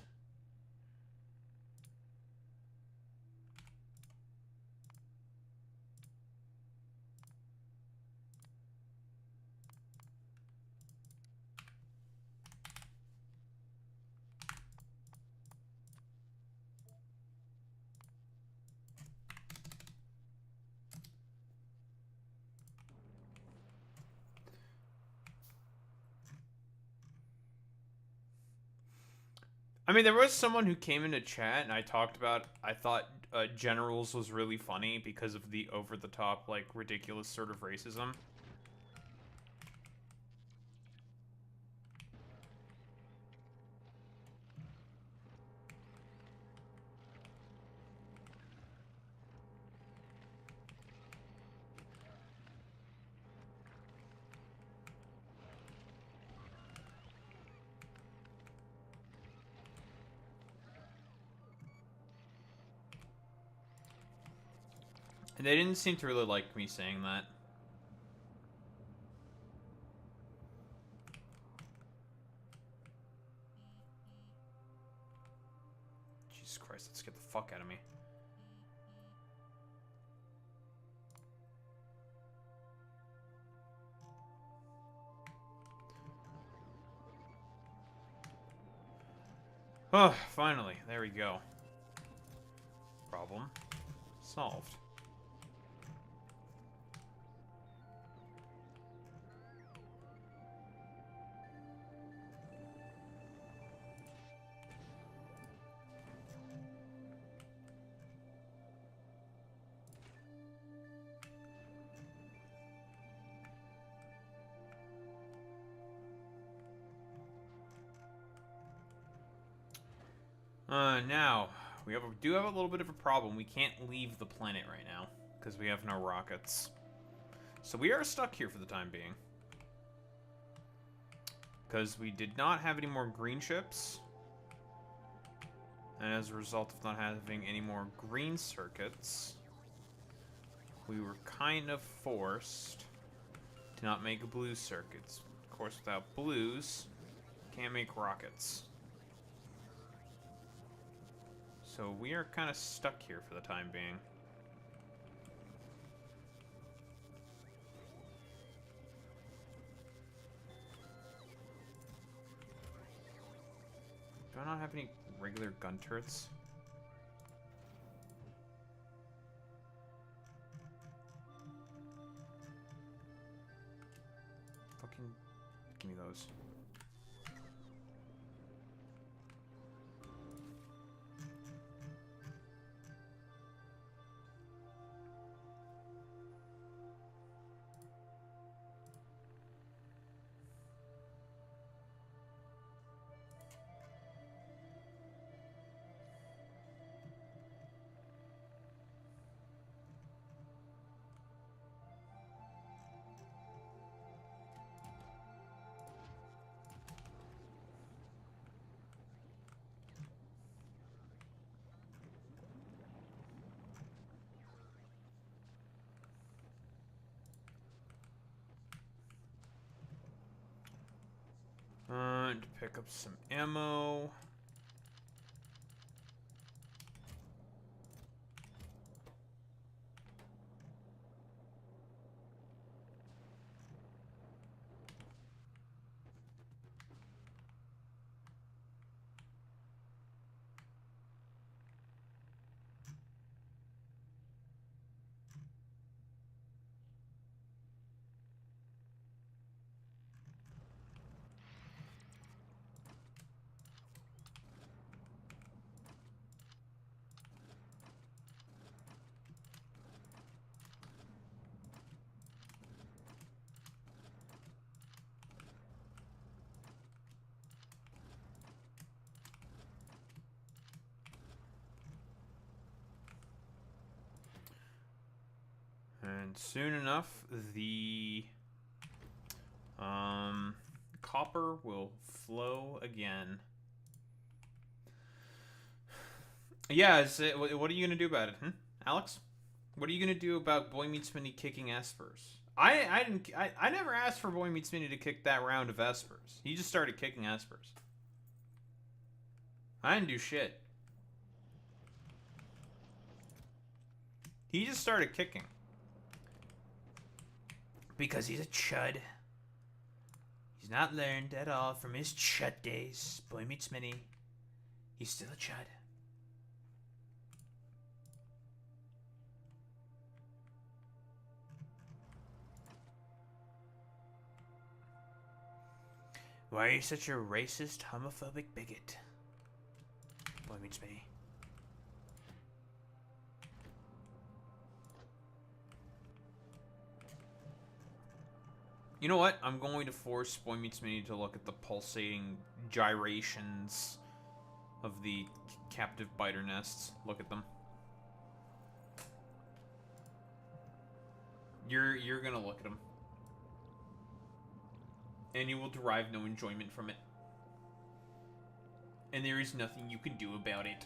I mean, there was someone who came into chat and I talked about, I thought Generals was really funny because of the over-the-top, like, ridiculous sort of racism. And they didn't seem to really like me saying that. Jesus Christ, let's get the fuck out of me. Oh, finally. There we go. Problem solved. Now, we do have a little bit of a problem. We can't leave the planet right now, because we have no rockets. So we are stuck here for the time being. Because we did not have any more green ships. And as a result of not having any more green circuits, we were kind of forced to not make blue circuits. Of course, without blues, can't make rockets. So we are kind of stuck here for the time being. Do I not have any regular gun turrets? Fucking give me those. To pick up some ammo. And soon enough, the copper will flow again. Yeah, what are you gonna do about it, Alex? What are you gonna do about Boy Meets Minnie kicking Espers? I never asked for Boy Meets Minnie to kick that round of Espers. He just started kicking Espers. I didn't do shit. He just started kicking. Because he's a chud. He's not learned at all from his chud days. Boy Meets Minnie. He's still a chud. Why are you such a racist, homophobic bigot? Boy Meets Minnie. You know what? I'm going to force Boy Meets Minnie to look at the pulsating gyrations of the captive biter nests. Look at them. You're gonna look at them. And you will derive no enjoyment from it. And there is nothing you can do about it.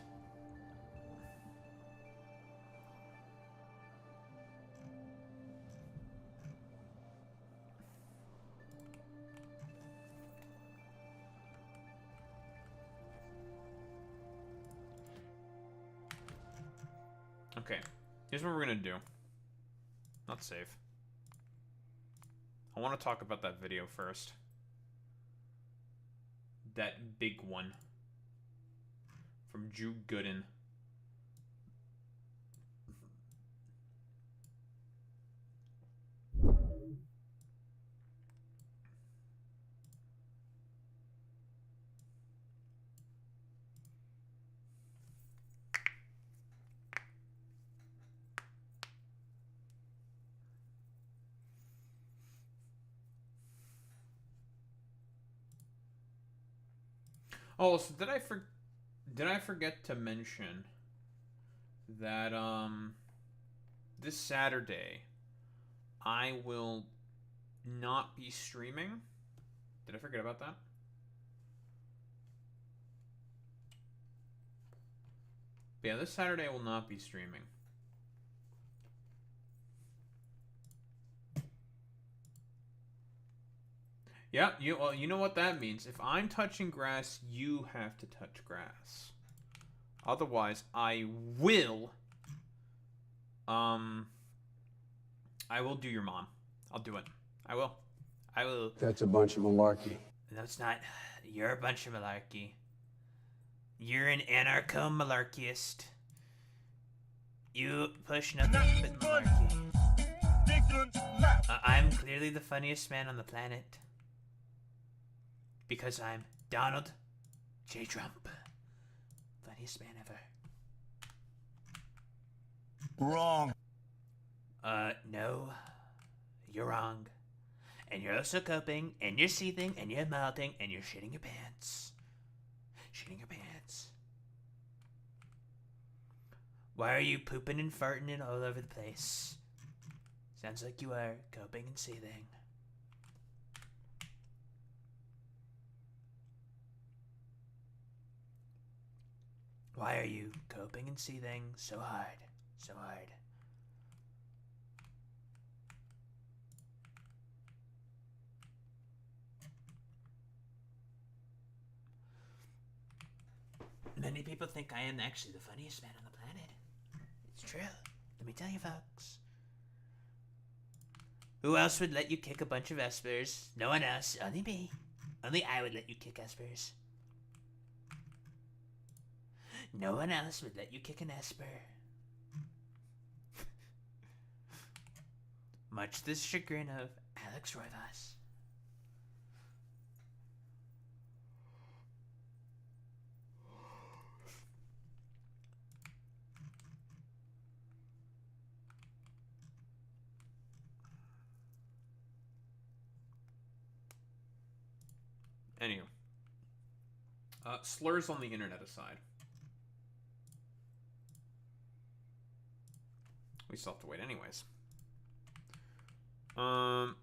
Okay, here's what we're gonna do. Not save. I want to talk about that video first. That big one. From Drew Gooden. Oh, so did I forget to mention that this Saturday I will not be streaming? Did I forget about that? But yeah, this Saturday I will not be streaming. Yeah, you know what that means. If I'm touching grass, you have to touch grass. Otherwise, I will do your mom. I'll do it. I will. That's a bunch of malarkey. No, it's not. You're a bunch of malarkey. You're an anarcho-malarkeyist. You push nothing but malarkey. I'm clearly the funniest man on the planet. Because I'm Donald J. Trump. Funniest man ever. Wrong. No. You're wrong. And you're also coping, and you're seething, and you're melting, and you're shitting your pants. Shitting your pants. Why are you pooping and farting and all over the place? Sounds like you are coping and seething. Why are you coping and seething so hard? So hard. Many people think I am actually the funniest man on the planet. It's true. Let me tell you, folks. Who else would let you kick a bunch of espers? No one else. Only me. Only I would let you kick espers. No one else would let you kick an esper. Much to the chagrin of Alex Roivas. Anywho. Slurs on the internet aside. We still have to wait anyways. Okay,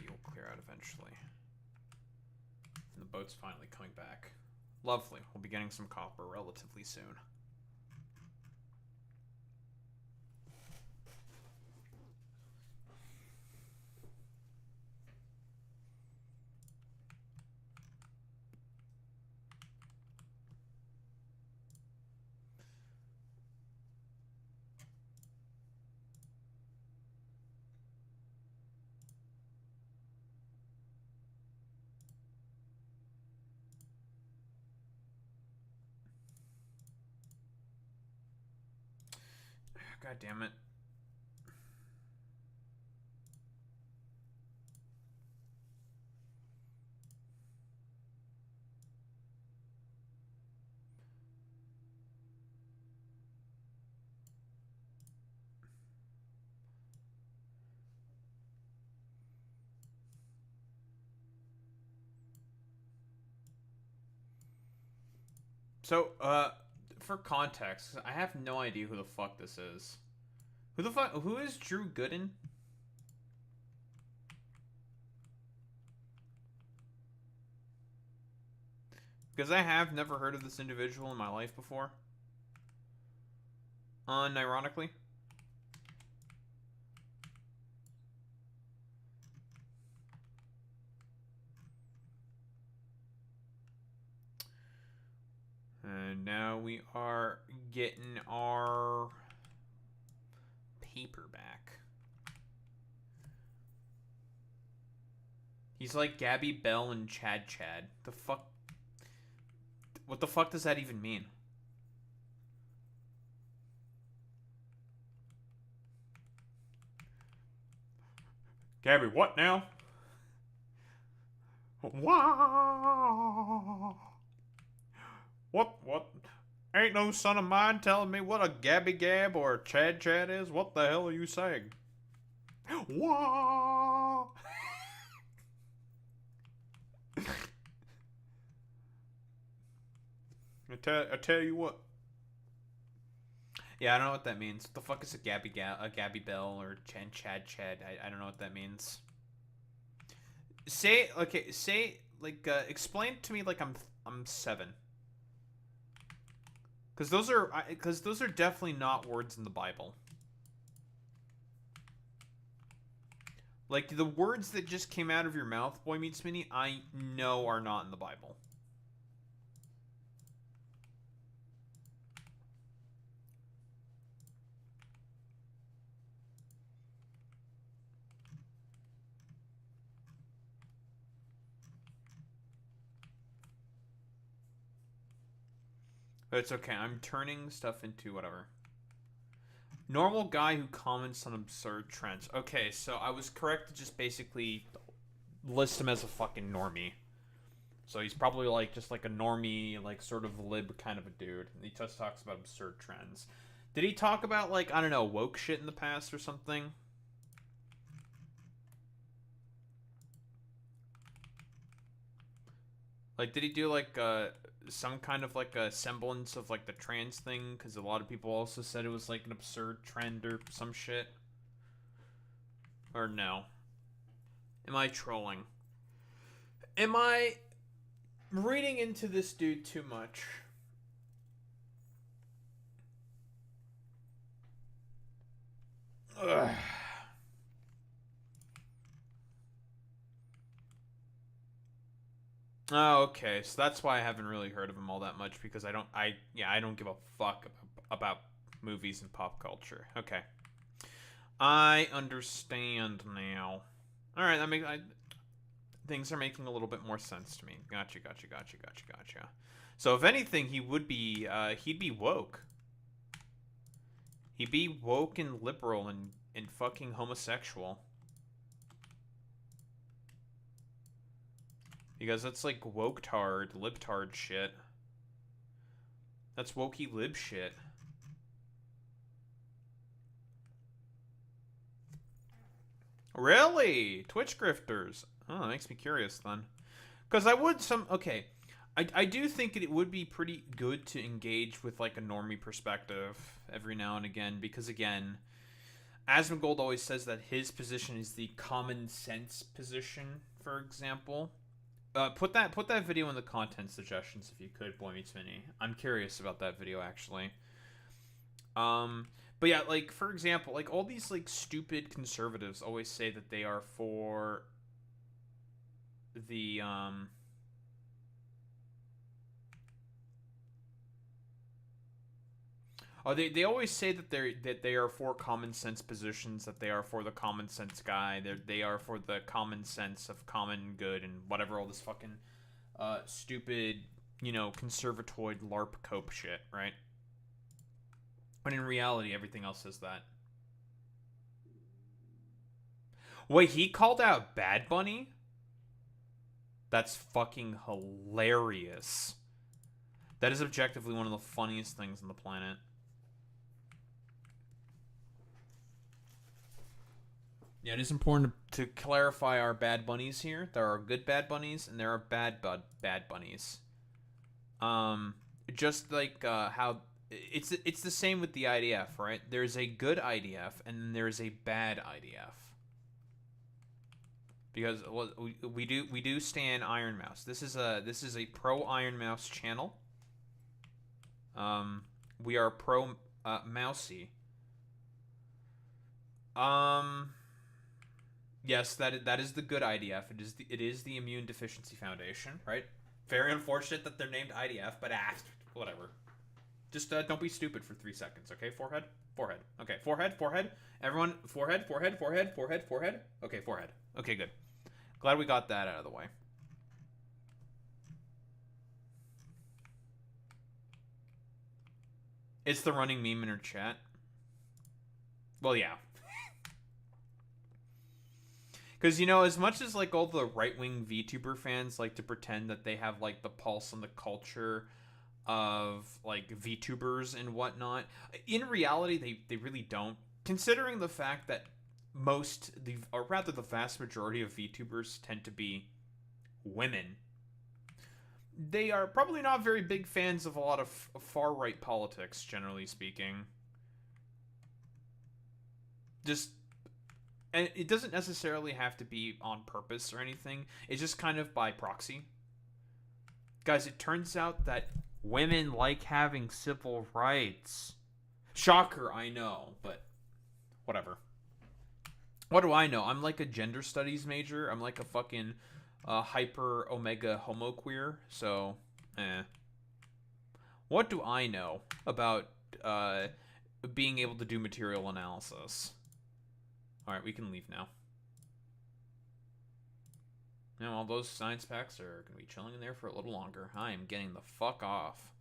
you'll clear out eventually. And the boat's finally coming back. Lovely. We'll be getting some copper relatively soon. God damn it. So, for context, I have no idea who the fuck this is. Who is Drew Gooden? Because I have never heard of this individual in my life before. Unironically. we are getting our paper back. He's like Gabby Bell and Chad Chad. The fuck? What the fuck does that even mean? Gabby, what now? Wow. What? Ain't no son of mine telling me what a Gabby Gab or a Chad Chad is? What the hell are you saying? Wow. I tell you what. Yeah, I don't know what that means. What the fuck is a Gabby Bell or Chad Chad? I don't know what that means. Explain to me like I'm 7. Because those are definitely not words in the Bible. Like, the words that just came out of your mouth, Boy Meets Minnie, I know are not in the Bible. But it's okay. I'm turning stuff into whatever. Normal guy who comments on absurd trends. Okay, so I was correct to just basically list him as a fucking normie. So he's probably like just like a normie, like sort of lib kind of a dude. And he just talks about absurd trends. Did he talk about like, I don't know, woke shit in the past or something? Like, did he do like some kind of like a semblance of like the trans thing? Because a lot of people also said it was like an absurd trend or some shit. Or no? Am I trolling? Am I reading into this dude too much? Ugh. Oh, okay. So that's why I haven't really heard of him all that much, because I don't give a fuck about movies and pop culture. Okay. I understand now. All right, things are making a little bit more sense to me. Gotcha. So if anything, he'd be woke. He'd be woke and liberal and fucking homosexual. Because that's like woke-tard, libtard shit. That's wokey lib shit. Really? Twitch grifters. Oh, that makes me curious then. Because okay. I do think it would be pretty good to engage with like a normie perspective every now and again. Because again, Asmongold always says that his position is the common sense position, for example. Put that video in the content suggestions if you could, Boy Meets Minnie. I'm curious about that video actually. But yeah, like for example, like all these like stupid conservatives always say that they are for the they always say that they are for common sense positions, that they are for the common sense guy, they are for the common sense of common good and whatever, all this fucking stupid, conservatoid LARP cope shit, right? But in reality, everything else says that. Wait, he called out Bad Bunny? That's fucking hilarious. That is objectively one of the funniest things on the planet. Yeah, it is important to clarify our Bad Bunnies here. There are good Bad Bunnies and there are bad Bunnies. Just like how it's the same with the IDF, right? There's a good IDF and then there's a bad IDF. Because we do stand Iron Mouse. This is a pro Iron Mouse channel. We are pro Mousy. Yes, that is the good IDF. It is the Immune Deficiency Foundation, right? Very unfortunate that they're named IDF, but whatever. Just don't be stupid for 3 seconds, okay? Forehead? Forehead. Okay, forehead, forehead. Everyone, forehead, forehead, forehead, forehead, forehead. Okay, forehead. Okay, good. Glad we got that out of the way. It's the running meme in her chat. Well, yeah. Because, you know, as much as, like, all the right-wing VTuber fans like to pretend that they have, like, the pulse on the culture of, like, VTubers and whatnot, in reality, they really don't. Considering the fact that or rather the vast majority of VTubers tend to be women, they are probably not very big fans of a lot of far-right politics, generally speaking. And it doesn't necessarily have to be on purpose or anything. It's just kind of by proxy. Guys, it turns out that women like having civil rights. Shocker, I know, but whatever. What do I know? I'm like a gender studies major. I'm like a fucking hyper omega homo queer. So, what do I know about being able to do material analysis? Alright, we can leave now. Now, all those science packs are going to be chilling in there for a little longer. I am getting the fuck off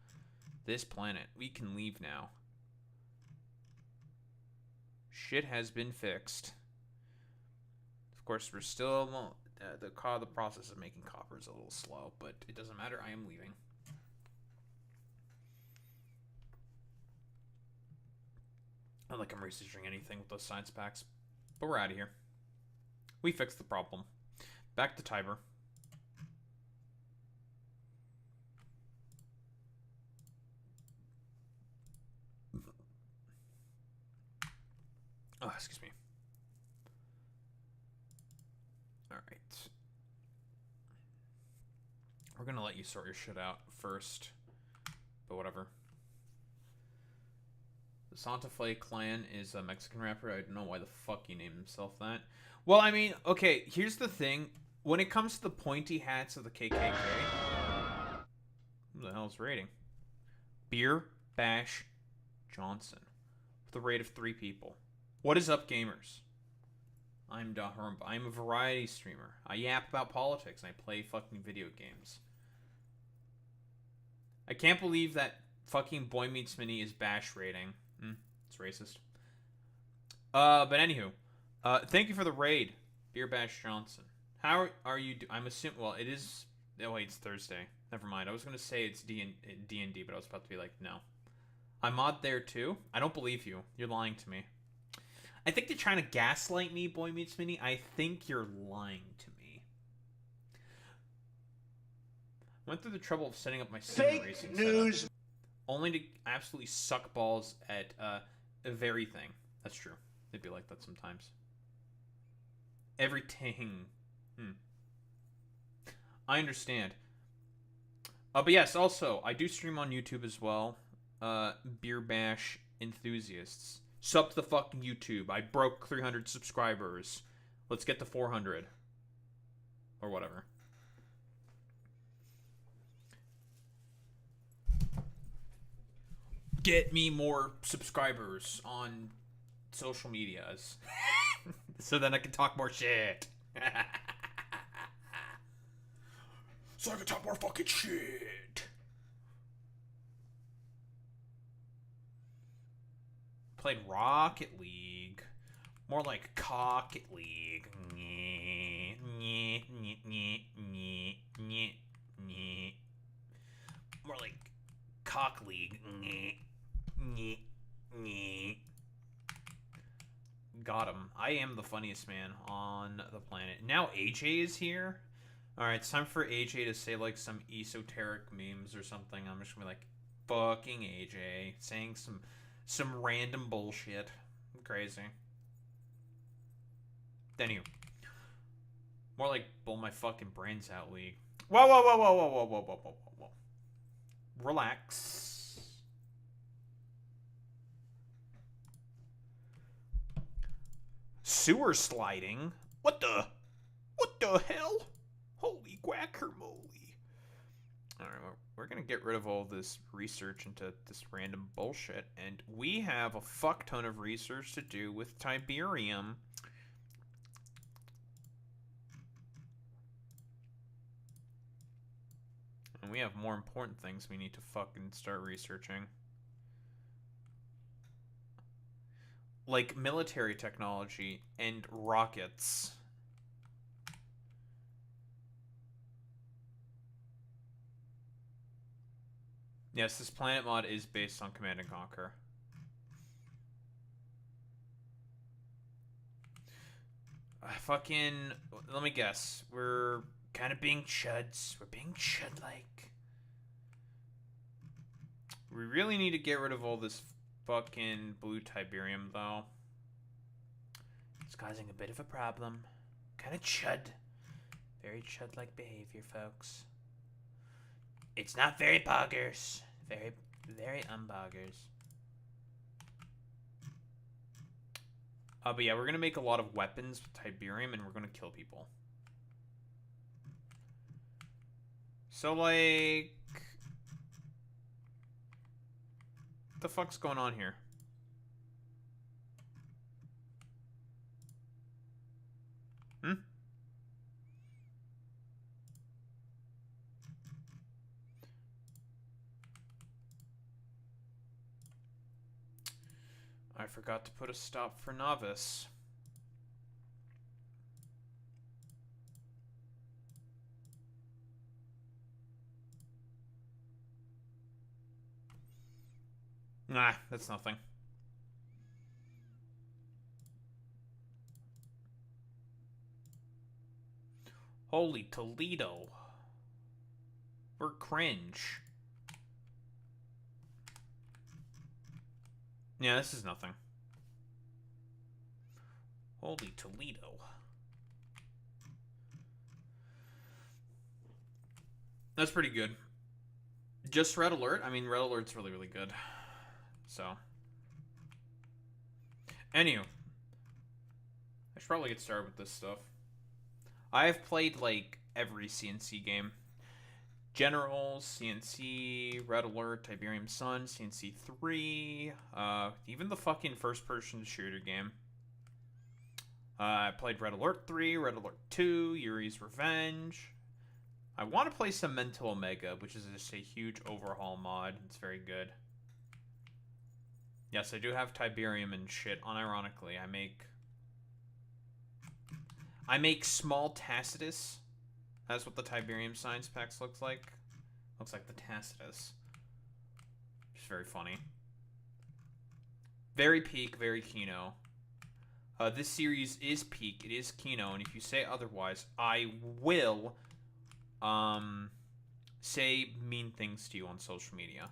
this planet. We can leave now. Shit has been fixed. Of course, we're still... the process of making copper is a little slow, but it doesn't matter. I am leaving. Not like I'm researching anything with those science packs. But we're out of here. We fixed the problem. Back to Tiber. Oh, excuse me. Alright. We're gonna let you sort your shit out first. But whatever. The Santa Fe Clan is a Mexican rapper. I don't know why the fuck he named himself that. Well, I mean, okay, here's the thing. When it comes to the pointy hats of the KKK... Who the hell's rating? Beer Bash Johnson. With a rate of 3 people. What is up, gamers? I'm Dahurumba. I'm a variety streamer. I yap about politics and I play fucking video games. I can't believe that fucking Boy Meets Mini is Bash rating. It's racist. But anywho, thank you for the raid, Beer Bash Johnson. How are you? I'm assuming. Well, it is. Oh wait, it's Thursday. Never mind. I was gonna say it's D&D, but I was about to be like, no. I'm mod there too. I don't believe you. You're lying to me. I think they're trying to gaslight me, Boy Meets Mini. I think you're lying to me. Went through the trouble of setting up my sim racing setup, only to absolutely suck balls at everything. That's true. They'd be like that sometimes. Everything. I understand. But yes, also, I do stream on YouTube as well. Beer Bash Enthusiasts. Sub to the fucking YouTube. I broke 300 subscribers. Let's get to 400. Or whatever. Get me more subscribers on social medias. So then I can talk more shit. So I can talk more fucking shit. Played Rocket League. More like Cocket League. More like Cock League. Got him. I am the funniest man on the planet. Now AJ is here. Alright, it's time for AJ to say like some esoteric memes or something. I'm just gonna be like, fucking AJ. Saying some random bullshit. Crazy. Anywho. More like blow my fucking brains out league. Whoa, whoa, whoa, whoa, whoa, whoa, whoa, whoa, whoa, whoa, whoa. Relax. Sewer sliding? What the hell? Holy guacamole. Alright, we're gonna get rid of all this research into this random bullshit, and we have a fuck ton of research to do with Tiberium. And we have more important things we need to fucking start researching. Like military technology and rockets. Yes, this planet mod is based on Command and Conquer. Fucking, let me guess. We're kind of being chuds. We're being chud-like. We really need to get rid of all this fucking blue Tiberium, though. It's causing a bit of a problem. Kind of chud. Very chud-like behavior, folks. It's not very boggers. Very, very unboggers. But yeah, we're gonna make a lot of weapons with Tiberium, and we're gonna kill people. So, like... what the fuck's going on here? Hmm? I forgot to put a stop for novice. Nah, that's nothing. Holy Toledo. We're cringe. Yeah, this is nothing. Holy Toledo. That's pretty good. Just Red Alert? I mean, Red Alert's really, really good. So. Anywho. I should probably get started with this stuff. I've played, like, every CNC game. Generals, CNC, Red Alert, Tiberium Sun, CNC 3, even the fucking first-person shooter game. I played Red Alert 3, Red Alert 2, Yuri's Revenge. I want to play some Mental Omega, which is just a huge overhaul mod. It's very good. Yes, I do have Tiberium and shit, unironically. I make small Tacitus. That's what the Tiberium science packs looks like. Looks like the Tacitus. Which is very funny. Very peak, very Kino. This series is peak, it is Kino, and if you say otherwise, I will say mean things to you on social media.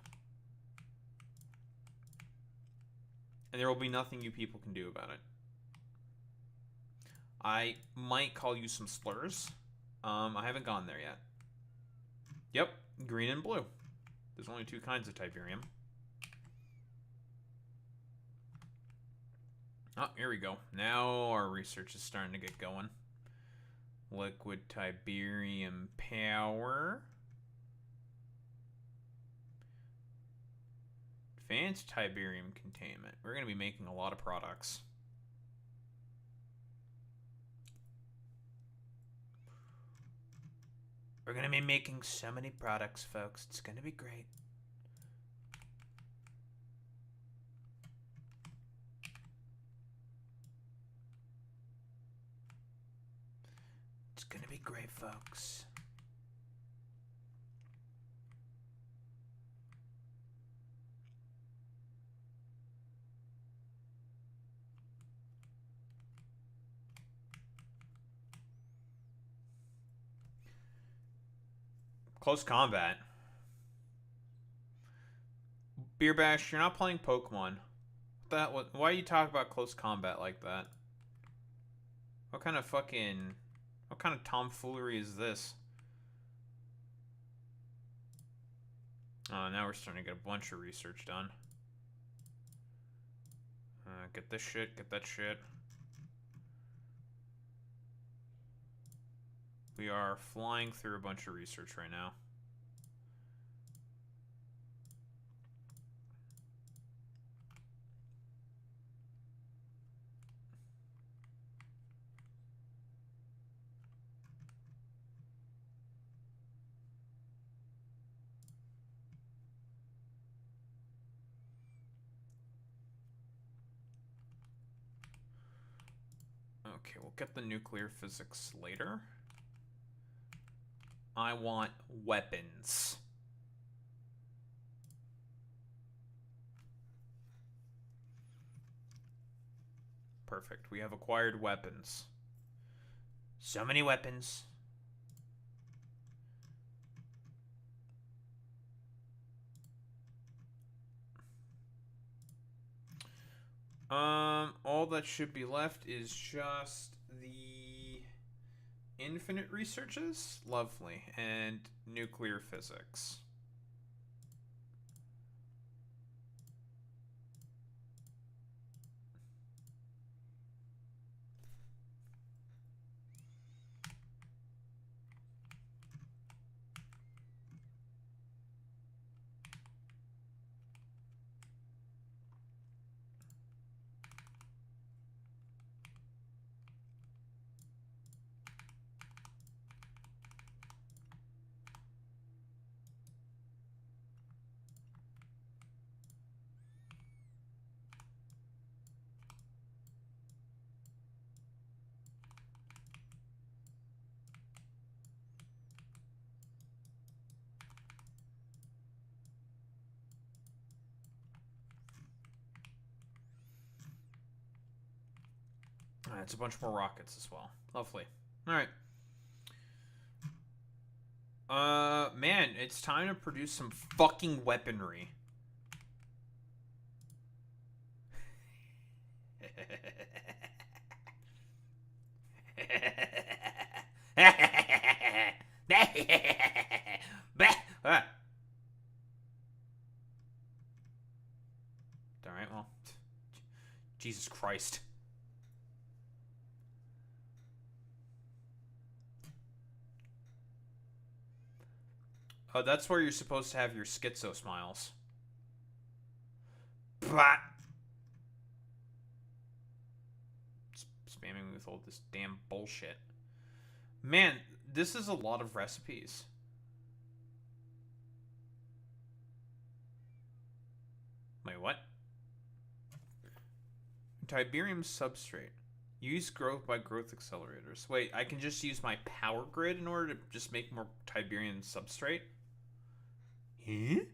And there will be nothing you people can do about it. I might call you some slurs. I haven't gone there yet. Yep, green and blue. There's only two kinds of Tiberium. Oh, here we go. Now our research is starting to get going. Liquid Tiberium power. Advanced Tiberium containment. We're going to be making a lot of products. We're going to be making so many products, folks. It's going to be great. It's going to be great, folks. Close combat. Beer Bash, you're not playing Pokemon. Why you talk about close combat like that? What kind of tomfoolery is this? Oh, now we're starting to get a bunch of research done. Get this shit, get that shit. We are flying through a bunch of research right now. Okay, we'll get the nuclear physics later. I want weapons. Perfect. We have acquired weapons. So many weapons. All that should be left is just the infinite researches. Lovely. And nuclear physics. It's a bunch more rockets as well. Lovely. Alright. Man, it's time to produce some fucking weaponry. Alright, well. Jesus Christ. Oh, that's where you're supposed to have your schizo smiles. Blah. Spamming me with all this damn bullshit. Man, this is a lot of recipes. Wait, what? Tiberium substrate. Use growth by growth accelerators. Wait, I can just use my power grid in order to just make more Tiberium substrate? Huh?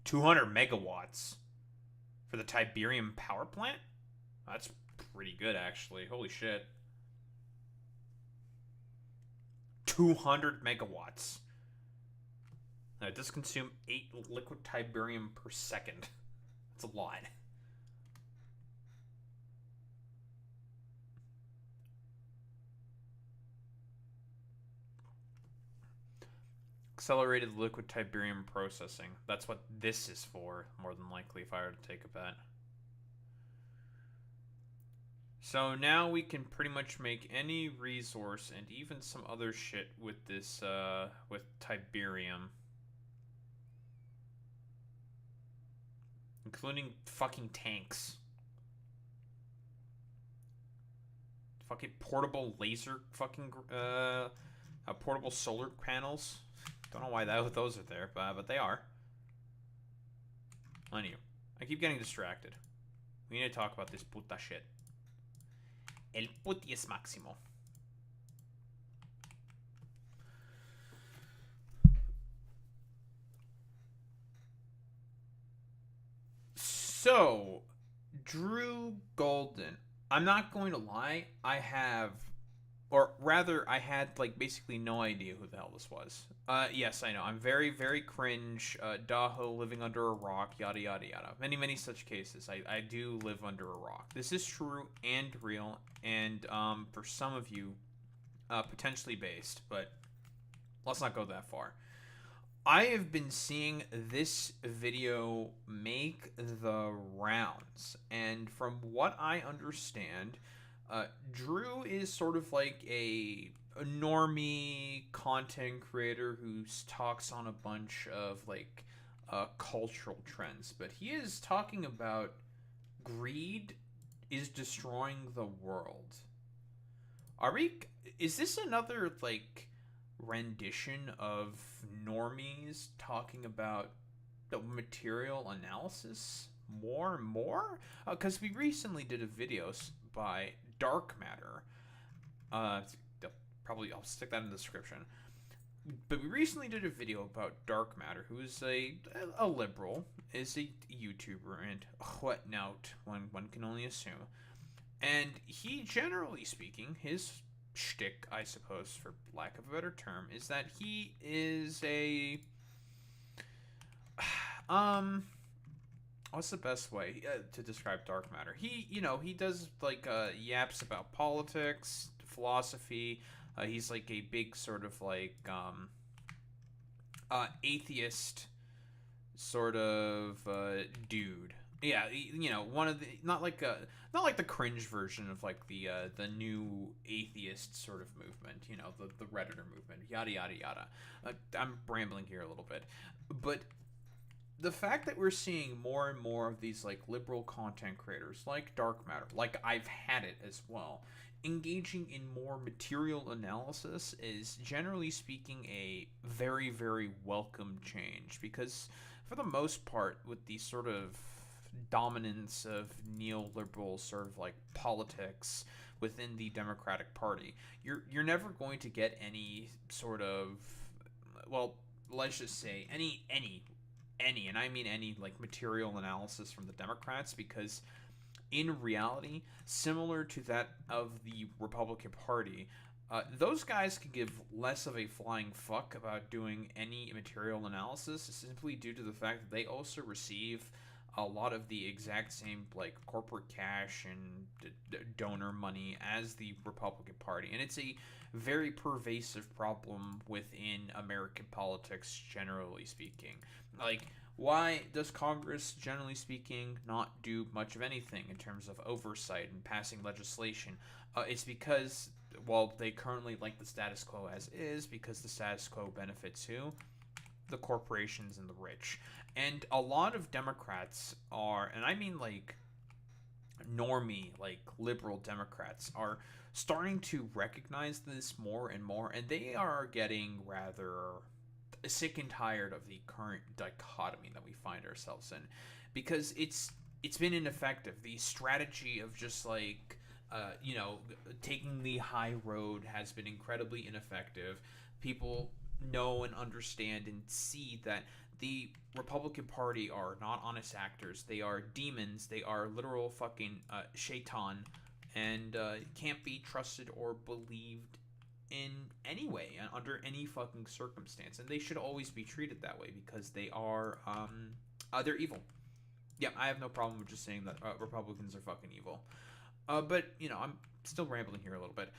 200 megawatts for the Tiberium power plant? That's pretty good, actually. Holy shit. 200 megawatts. It does consume 8 liquid Tiberium per second. That's a lot. Accelerated liquid Tiberium processing. That's what this is for, more than likely, if I were to take a bet. So now we can pretty much make any resource and even some other shit with this, with Tiberium. Including fucking tanks. Fucking portable laser fucking, portable solar panels. Don't know why those are there, but they are. Anyway, I keep getting distracted. We need to talk about this puta shit. El putis máximo. So, Drew Golden. I'm not going to lie, I have, or rather, I had, like, basically no idea who the hell this was. Yes, I know, I'm very, very cringe, Daho living under a rock, yada, yada, yada. Many, many such cases. I do live under a rock. This is true and real, and, for some of you, potentially based, but let's not go that far. I have been seeing this video make the rounds, and from what I understand, Drew is sort of like a normie content creator who talks on a bunch of like cultural trends, but he is talking about greed is destroying the world. Is this another like rendition of normies talking about the material analysis more and more, because we recently did a video by Dark Matter. Probably I'll stick that in the description. But we recently did a video about Dark Matter, who is a liberal, is a YouTuber, and whatnot, one can only assume. And he, generally speaking, his shtick, I suppose, for lack of a better term, is that he is a what's the best way to describe Dark Matter? He does like yaps about politics, philosophy. He's like a big sort of like atheist sort of dude. Yeah, one of the not like the cringe version of like the new atheist sort of movement. The Redditor movement. Yada yada yada. I'm rambling here a little bit, but the fact that we're seeing more and more of these like liberal content creators like Dark Matter, like I've had it as well, engaging in more material analysis is, generally speaking, a very, very welcome change, because for the most part, with the sort of dominance of neoliberal sort of like politics within the Democratic Party, you're never going to get any sort of, well, let's just say any, and I mean any, like material analysis from the Democrats, because in reality, similar to that of the Republican Party, those guys could give less of a flying fuck about doing any material analysis, simply due to the fact that they also receive a lot of the exact same like corporate cash and donor money as the Republican Party, and it's a very pervasive problem within American politics, generally speaking. Like, why does Congress, generally speaking, not do much of anything in terms of oversight and passing legislation? It's because, well, they currently like the status quo as is, because the status quo benefits who? The corporations and the rich. And a lot of Democrats are, and I mean like normie, like liberal Democrats, are starting to recognize this more and more, and they are getting rather sick and tired of the current dichotomy that we find ourselves in, because it's been ineffective. The strategy of just like taking the high road has been incredibly ineffective. People know and understand and see that the Republican Party are not honest actors. They are demons. They are literal fucking shaitan, and can't be trusted or believed in any way, under any fucking circumstance. And they should always be treated that way, because they are they're evil. Yeah, I have no problem with just saying that Republicans are fucking evil. But I'm still rambling here a little bit.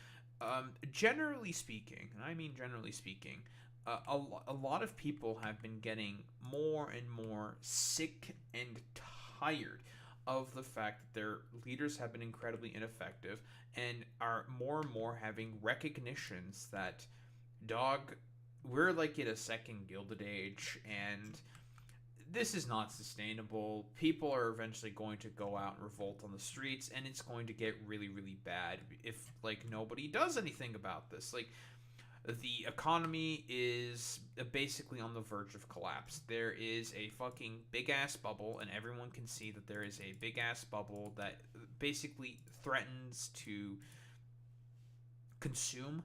Generally speaking, and I mean generally speaking, a lot of people have been getting more and more sick and tired of the fact that their leaders have been incredibly ineffective, and are more and more having recognitions that, dog, we're like in a second Gilded Age, and this is not sustainable. People are eventually going to go out and revolt on the streets, and it's going to get really, really bad if like nobody does anything about this. Like, the economy is basically on the verge of collapse. There is a fucking big-ass bubble, and everyone can see that there is a big-ass bubble that basically threatens to consume.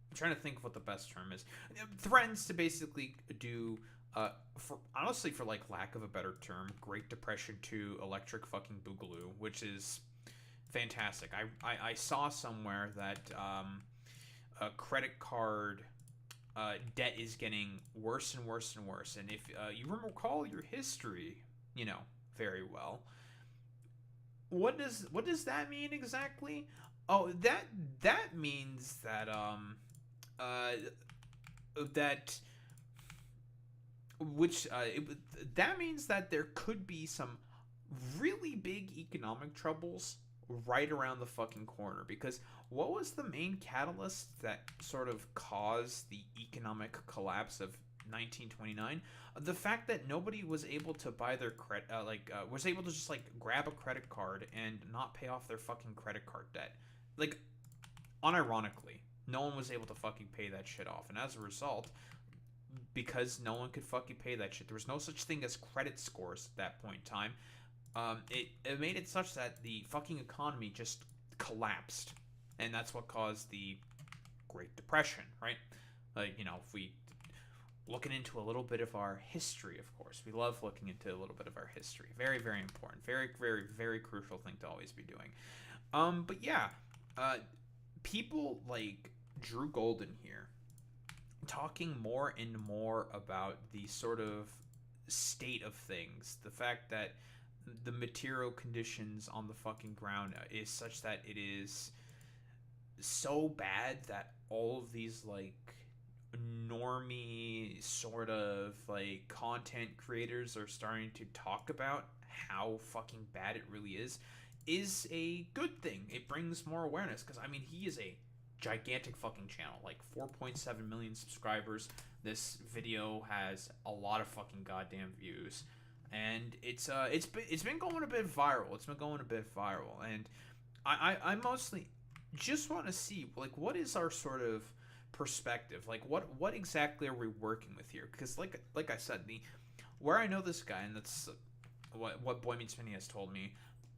I'm trying to think of what the best term is. It threatens to basically do, for like lack of a better term, Great Depression 2 electric fucking boogaloo, which is fantastic. I saw somewhere that a credit card debt is getting worse and worse and worse. And if you recall your history, very well, what does that mean exactly? Oh, that means that that means that there could be some really big economic troubles right around the fucking corner. Because what was the main catalyst that sort of caused the economic collapse of 1929? The fact that nobody was able to buy their was able to just like grab a credit card and not pay off their fucking credit card debt. Like, unironically, no one was able to fucking pay that shit off, and as a result, because no one could fucking pay that shit, there was no such thing as credit scores at that point in time. it made it such that the fucking economy just collapsed, and that's what caused the Great Depression, right? You know, if we looking into a little bit of our history, of course, we love looking into a little bit of our history. Very, very important. Very, very, very crucial thing to always be doing. But yeah, people like Drew Golden here talking more and more about the sort of state of things, the fact that the material conditions on the fucking ground is such that it is so bad that all of these like normie sort of like content creators are starting to talk about how fucking bad it really is a good thing. It brings more awareness, because I mean, he is a gigantic fucking channel, like 4.7 million subscribers. This video has a lot of fucking goddamn views, and it's been going a bit viral. And I mostly just want to see, like, what is our sort of perspective, like what exactly are we working with here? Because like I said, where I know this guy, and that's what Boy Meets Minnie has told me,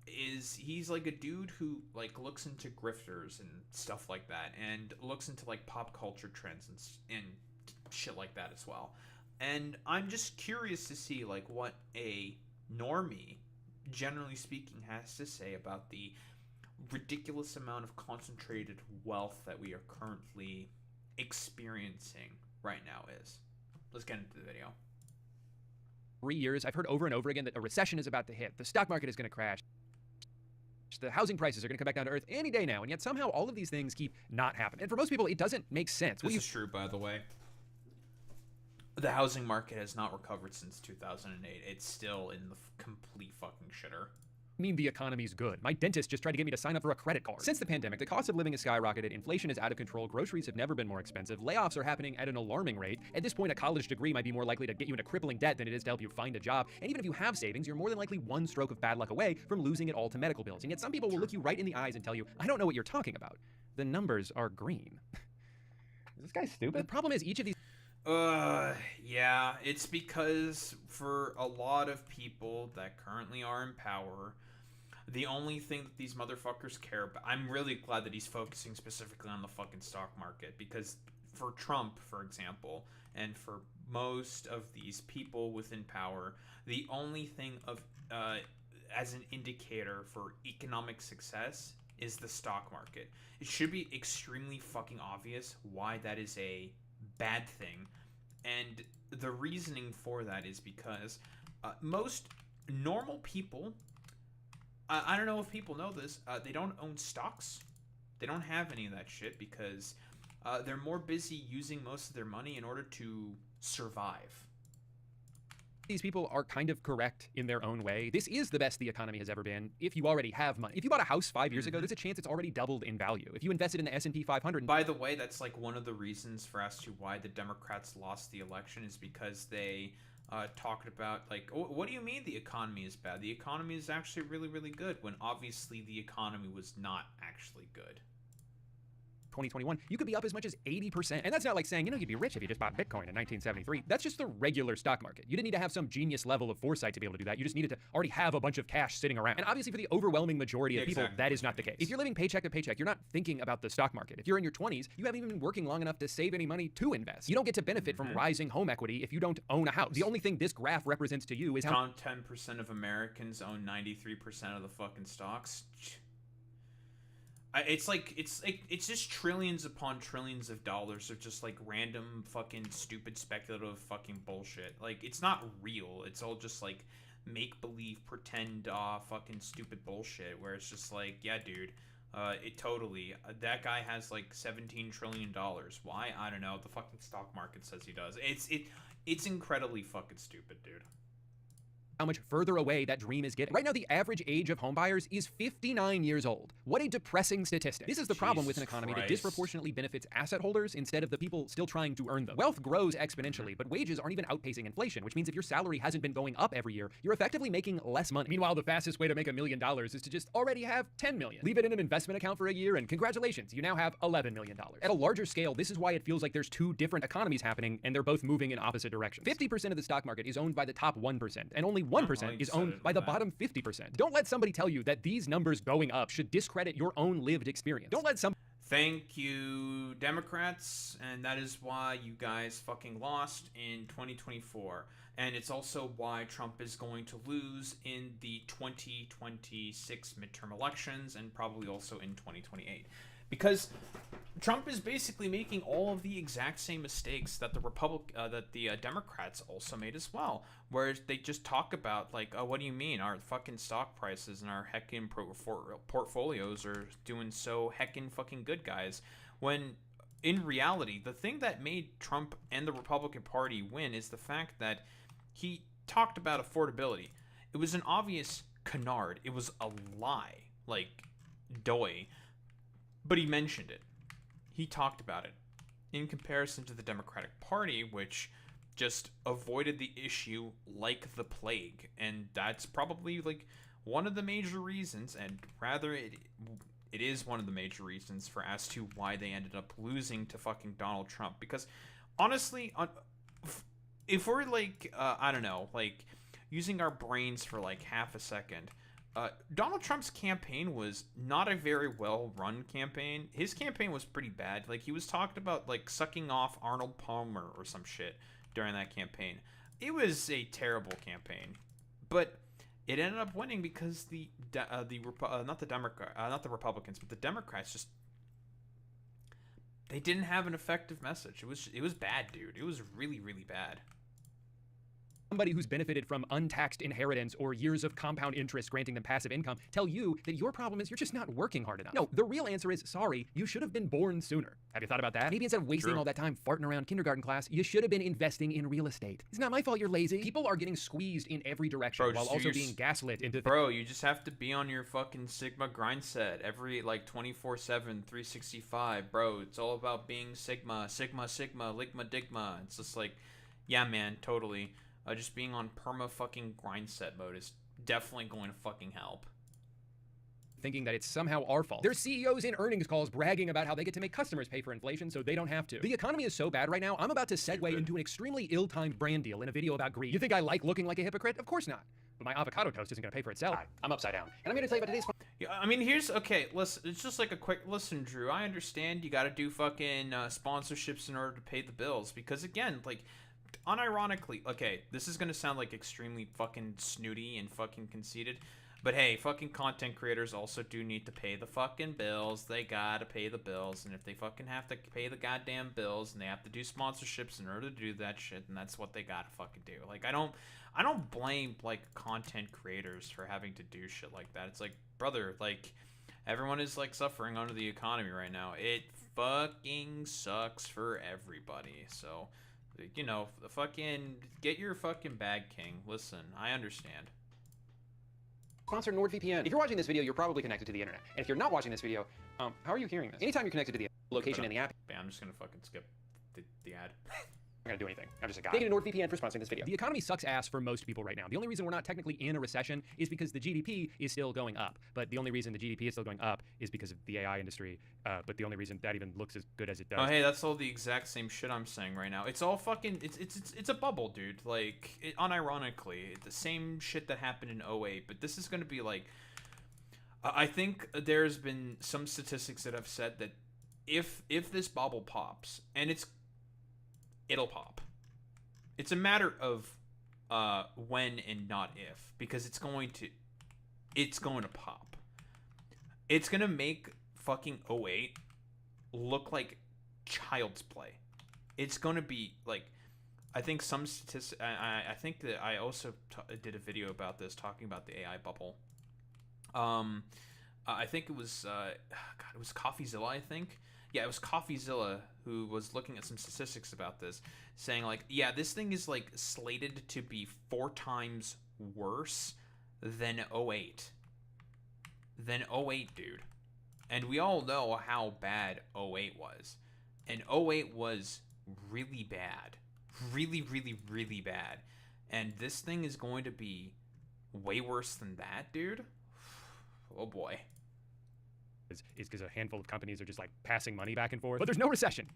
is he's like a dude who like looks into grifters and stuff like that, and looks into like pop culture trends and shit like that as well. And I'm just curious to see like what a normie, generally speaking, has to say about the ridiculous amount of concentrated wealth that we are currently experiencing right now is. Let's get into the video. 3 years, I've heard over and over again that a recession is about to hit. The stock market is going to crash. The housing prices are going to come back down to earth any day now, and yet somehow all of these things keep not happening. And for most people, it doesn't make sense. This is true, by the way. The housing market has not recovered since 2008. It's still in the complete fucking shitter. Mean the economy's good. My dentist just tried to get me to sign up for a credit card. Since the pandemic, the cost of living has skyrocketed, inflation is out of control, groceries have never been more expensive, layoffs are happening at an alarming rate. At this point, a college degree might be more likely to get you into crippling debt than it is to help you find a job. And even if you have savings, you're more than likely one stroke of bad luck away from losing it all to medical bills. And yet some people will look you right in the eyes and tell you, I don't know what you're talking about. The numbers are green. Is this guy stupid? The problem is each of these... Yeah, it's because for a lot of people that currently are in power, the only thing that these motherfuckers care about... I'm really glad that he's focusing specifically on the fucking stock market, because for Trump, for example, and for most of these people within power, the only thing of as an indicator for economic success is the stock market. It should be extremely fucking obvious why that is a bad thing, and the reasoning for that is because most normal people... I don't know if people know this, they don't own stocks. They don't have any of that shit because they're more busy using most of their money in order to survive. These people are kind of correct in their own way. This is the best the economy has ever been if you already have money. If you bought a house 5 years ago, there's a chance it's already doubled in value. If you invested in the S&P 500... By the way, that's like one of the reasons for as to why the Democrats lost the election, is because they... talked about, like, what do you mean the economy is bad? The economy is actually really, really good, when obviously the economy was not actually good. 2021, you could be up as much as 80%. And that's not like saying, you know, you'd be rich if you just bought Bitcoin in 1973. That's just the regular stock market. You didn't need to have some genius level of foresight to be able to do that. You just needed to already have a bunch of cash sitting around. And obviously for the overwhelming majority of people, that is not the case. If you're living paycheck to paycheck, you're not thinking about the stock market. If you're in your 20s, you haven't even been working long enough to save any money to invest. You don't get to benefit from rising home equity if you don't own a house. The only thing this graph represents to you is how 10% of Americans own 93% of the fucking stocks. It's like it's just trillions upon trillions of dollars of just like random fucking stupid speculative fucking bullshit. Like, it's not real. It's all just like make believe, pretend, fucking stupid bullshit. Where it's just like, yeah, dude, it totally. That guy has like $17 trillion. Why? I don't know. The fucking stock market says he does. It's incredibly fucking stupid, dude. How much further away that dream is getting. Right now, the average age of homebuyers is 59 years old. What a depressing statistic. This is the problem with an economy that disproportionately benefits asset holders instead of the people still trying to earn them. Wealth grows exponentially, but wages aren't even outpacing inflation, which means if your salary hasn't been going up every year, you're effectively making less money. Meanwhile, the fastest way to make $1 million is to just already have 10 million. Leave it in an investment account for a year, and congratulations, you now have $11 million. At a larger scale, this is why it feels like there's two different economies happening, and they're both moving in opposite directions. 50% of the stock market is owned by the top 1%, and only 1% is owned by the bottom 50%. Don't let somebody tell you that these numbers going up should discredit your own lived experience. Don't let some... Thank you, Democrats, and that is why you guys fucking lost in 2024. And it's also why Trump is going to lose in the 2026 midterm elections and probably also in 2028. Because Trump is basically making all of the exact same mistakes that the Democrats also made as well, where they just talk about like, oh, what do you mean our fucking stock prices and our heckin' portfolios are doing so heckin' fucking good, guys, when in reality the thing that made Trump and the Republican Party win is the fact that he talked about affordability. It was an obvious canard. It was a lie, like doy. But he mentioned it. He talked about it. In comparison to the Democratic Party, which just avoided the issue like the plague. And that's probably like one of the major reasons, and rather it is one of the major reasons for as to why they ended up losing to fucking Donald Trump. Because honestly, if we're like, I don't know, like using our brains for like half a second, Donald Trump's campaign was not a very well-run campaign. His campaign was pretty bad. Like, he was talking about, like, sucking off Arnold Palmer or some shit during that campaign. It was a terrible campaign. But it ended up winning because not the Republicans, but the Democrats just... They didn't have an effective message. It was bad, dude. It was really, really bad. Somebody who's benefited from untaxed inheritance or years of compound interest granting them passive income tell you that your problem is you're just not working hard enough. No, the real answer is, sorry, you should have been born sooner. Have you thought about that? Maybe instead of wasting all that time farting around kindergarten class, you should have been investing in real estate. It's not my fault you're lazy. People are getting squeezed in every direction while also being gaslit into... Bro, you just have to be on your fucking Sigma grind set every, like, 24/7, 365. Bro, it's all about being Sigma, Ligma, Digma. It's just like, yeah, man, totally. Just being on perma fucking grind set mode is definitely going to fucking help. Thinking that it's somehow our fault. There's CEOs in earnings calls bragging about how they get to make customers pay for inflation so they don't have to. The economy is so bad right now, I'm about to segue into an extremely ill-timed brand deal in a video about greed. You think I like looking like a hypocrite? Of course not. But my avocado toast isn't going to pay for itself. Hi, I'm upside down. And I'm here to tell you about today's... Yeah, I mean, okay, listen, it's just like a quick listen, Drew. I understand you got to do fucking sponsorships in order to pay the bills. Because, again, like... Unironically, okay, this is gonna sound like extremely fucking snooty and fucking conceited, but hey, fucking content creators also do need to pay the fucking bills. They gotta pay the bills, and if they fucking have to pay the goddamn bills and they have to do sponsorships in order to do that shit, then that's what they gotta fucking do. Like, I don't blame, like, content creators for having to do shit like that. It's like, brother, like, everyone is, like, suffering under the economy right now. It fucking sucks for everybody, so... You know, fucking get your fucking bag, King. Listen, I understand. Sponsor NordVPN. If you're watching this video, you're probably connected to the internet. And if you're not watching this video, how are you hearing this? Anytime you're connected to the location in the app... I'm just gonna fucking skip the ad. I'm gonna do anything. I'm just a guy. Thank you to NordVPN for sponsoring this video. The economy sucks ass for most people right now. The only reason we're not technically in a recession is because the GDP is still going up. But the only reason the GDP is still going up is because of the AI industry. But the only reason that even looks as good as it does... Oh, hey, that's all the exact same shit I'm saying right now. It's all fucking... It's a bubble, dude. Like, unironically, the same shit that happened in 08. But this is gonna be like... I think there's been some statistics that have said that if this bubble pops, and it'll pop. It's a matter of when and not if, because it's going to pop. It's gonna make fucking 08 look like child's play. It's gonna be like, I think some statistics. I think that I also did a video about this, talking about the AI bubble. I think it was it was CoffeeZilla, I think. Yeah, it was CoffeeZilla who was looking at some statistics about this, saying like, yeah, this thing is like slated to be 4 times worse than 08. Than 08, dude. And we all know how bad 08 was. And 08 was really bad. Really, really, really bad. And this thing is going to be way worse than that, dude. Oh boy. Is because a handful of companies are just like passing money back and forth. But there's no recession.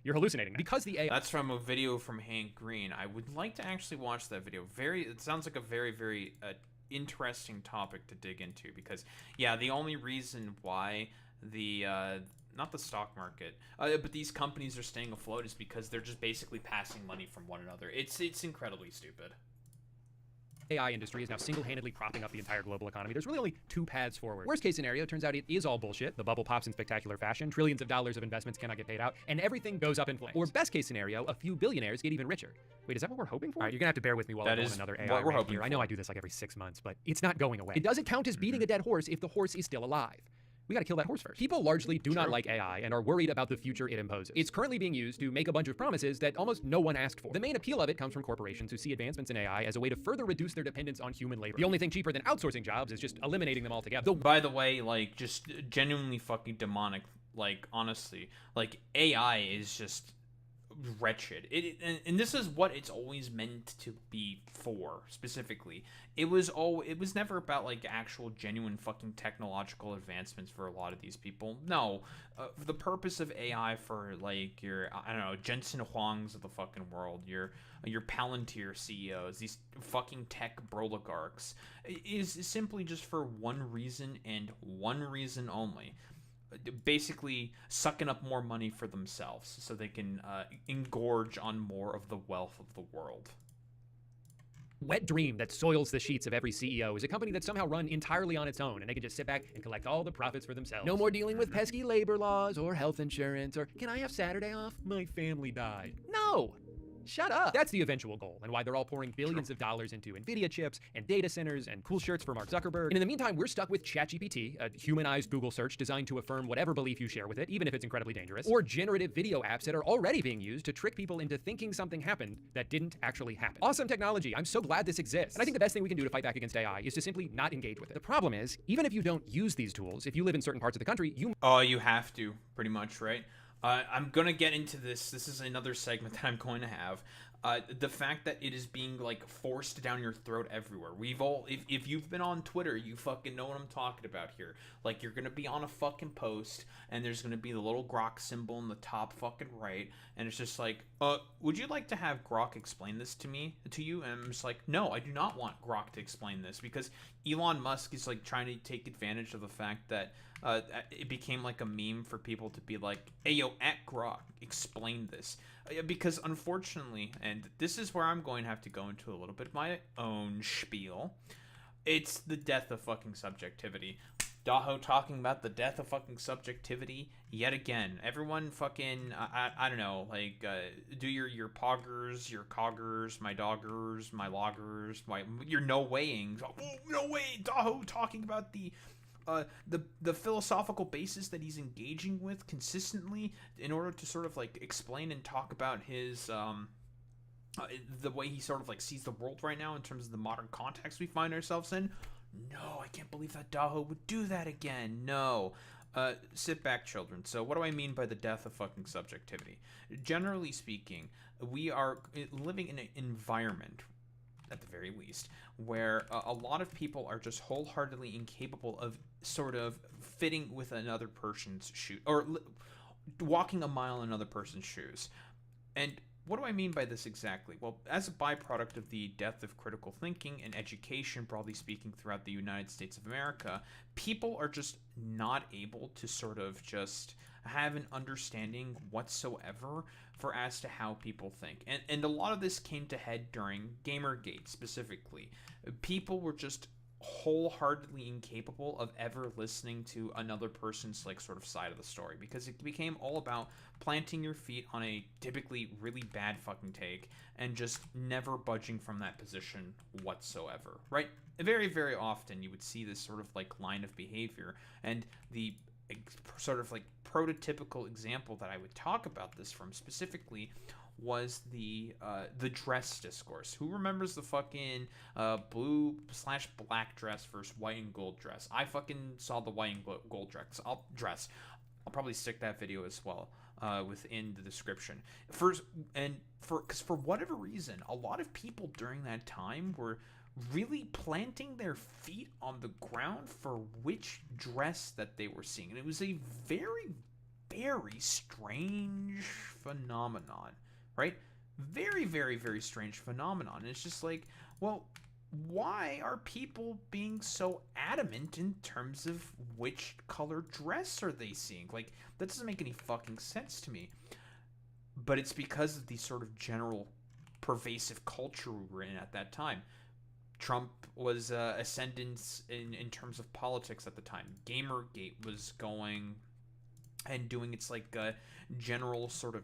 you're hallucinating. Because the AI... That's from a video from Hank Green. I would like to actually watch that video. It sounds like a very, very interesting topic to dig into, because, yeah, the only reason why the... not the stock market, but these companies are staying afloat is because they're just basically passing money from one another. It's incredibly stupid. AI industry is now single-handedly propping up the entire global economy. There's really only two paths forward. Worst case scenario, turns out it is all bullshit. The bubble pops in spectacular fashion. Trillions of dollars of investments cannot get paid out, and everything goes up in flames. Or best case scenario, a few billionaires get even richer. Wait, is that what we're hoping for? All right, you're gonna have to bear with me while I go on another AI what we're rant hoping here. for. I know I do this like every 6 months, but it's not going away. It doesn't count as beating a dead horse if the horse is still alive. We gotta kill that horse first. People largely do not like AI and are worried about the future it imposes. It's currently being used to make a bunch of promises that almost no one asked for. The main appeal of it comes from corporations who see advancements in AI as a way to further reduce their dependence on human labor. The only thing cheaper than outsourcing jobs is just eliminating them altogether. By the way, like, just genuinely fucking demonic. Like, honestly, like, AI is just wretched. And this is what it's always meant to be for, specifically. It was never about, like, actual genuine fucking technological advancements for a lot of these people. No, the purpose of AI for, like, your, I don't know, Jensen Huangs of the fucking world, your Palantir CEOs, these fucking tech broligarchs, is simply just for one reason and one reason only. Basically sucking up more money for themselves so they can engorge on more of the wealth of the world. Wet dream that soils the sheets of every CEO is a company that's somehow run entirely on its own, and they can just sit back and collect all the profits for themselves. No more dealing with pesky labor laws or health insurance or, can I have Saturday off? My family died. No! Shut up. That's the eventual goal, and why they're all pouring billions of dollars into NVIDIA chips and data centers and cool shirts for Mark Zuckerberg. And in the meantime, we're stuck with ChatGPT, a humanized Google search designed to affirm whatever belief you share with it, even if it's incredibly dangerous, or generative video apps that are already being used to trick people into thinking something happened that didn't actually happen. Awesome technology. I'm so glad this exists. And I think the best thing we can do to fight back against AI is to simply not engage with it. The problem is, even if you don't use these tools, if you live in certain parts of the country, you have to, pretty much, right? I'm gonna get into this. This is another segment that I'm going to have. The fact that it is being, like, forced down your throat everywhere. We've all, if you've been on Twitter, you fucking know what I'm talking about here. Like, you're gonna be on a fucking post, and there's gonna be the little Grok symbol in the top fucking right, and it's just like, would you like to have Grok explain this to you? And I'm just like, no, I do not want Grok to explain this, because Elon Musk is, like, trying to take advantage of the fact that it became like a meme for people to be like, hey, yo, at Grok, explain this. Because unfortunately, and this is where I'm going to have to go into a little bit of my own spiel, it's the death of fucking subjectivity. Daho talking about the death of fucking subjectivity yet again. Everyone fucking, I don't know, like, do your poggers, your coggers, my doggers, my loggers, your no-weighings. Oh, no way, Daho talking about the philosophical basis that he's engaging with consistently in order to sort of, like, explain and talk about his the way he sort of, like, sees the world right now in terms of the modern context we find ourselves in. No, I can't believe that Daho would do that again. No. Sit back, children. So what do I mean by the death of fucking subjectivity? Generally speaking, we are living in an environment, at the very least, where a lot of people are just wholeheartedly incapable of sort of fitting with another person's shoe, or walking a mile in another person's shoes. And what do I mean by this exactly? Well, as a byproduct of the death of critical thinking and education, broadly speaking, throughout the United States of America, people are just not able to sort of just have an understanding whatsoever for as to how people think. And a lot of this came to head during Gamergate specifically. People were just wholeheartedly incapable of ever listening to another person's, like, sort of side of the story, because it became all about planting your feet on a typically really bad fucking take and just never budging from that position whatsoever, right? Very, very often you would see this sort of, like, line of behavior, and the sort of, like, prototypical example that I would talk about this from specifically was the dress discourse. Who remembers the fucking blue/black dress versus white and gold dress? I fucking saw the white and gold dress. I'll probably stick that video as well within the description. Because for whatever reason, a lot of people during that time were really planting their feet on the ground for which dress that they were seeing. And it was a very, very strange phenomenon, right? Very, very, very strange phenomenon. And it's just like, well, why are people being so adamant in terms of which color dress are they seeing? Like, that doesn't make any fucking sense to me. But it's because of the sort of general pervasive culture we were in at that time. Trump was ascendant in terms of politics at the time. Gamergate was going and doing its like general sort of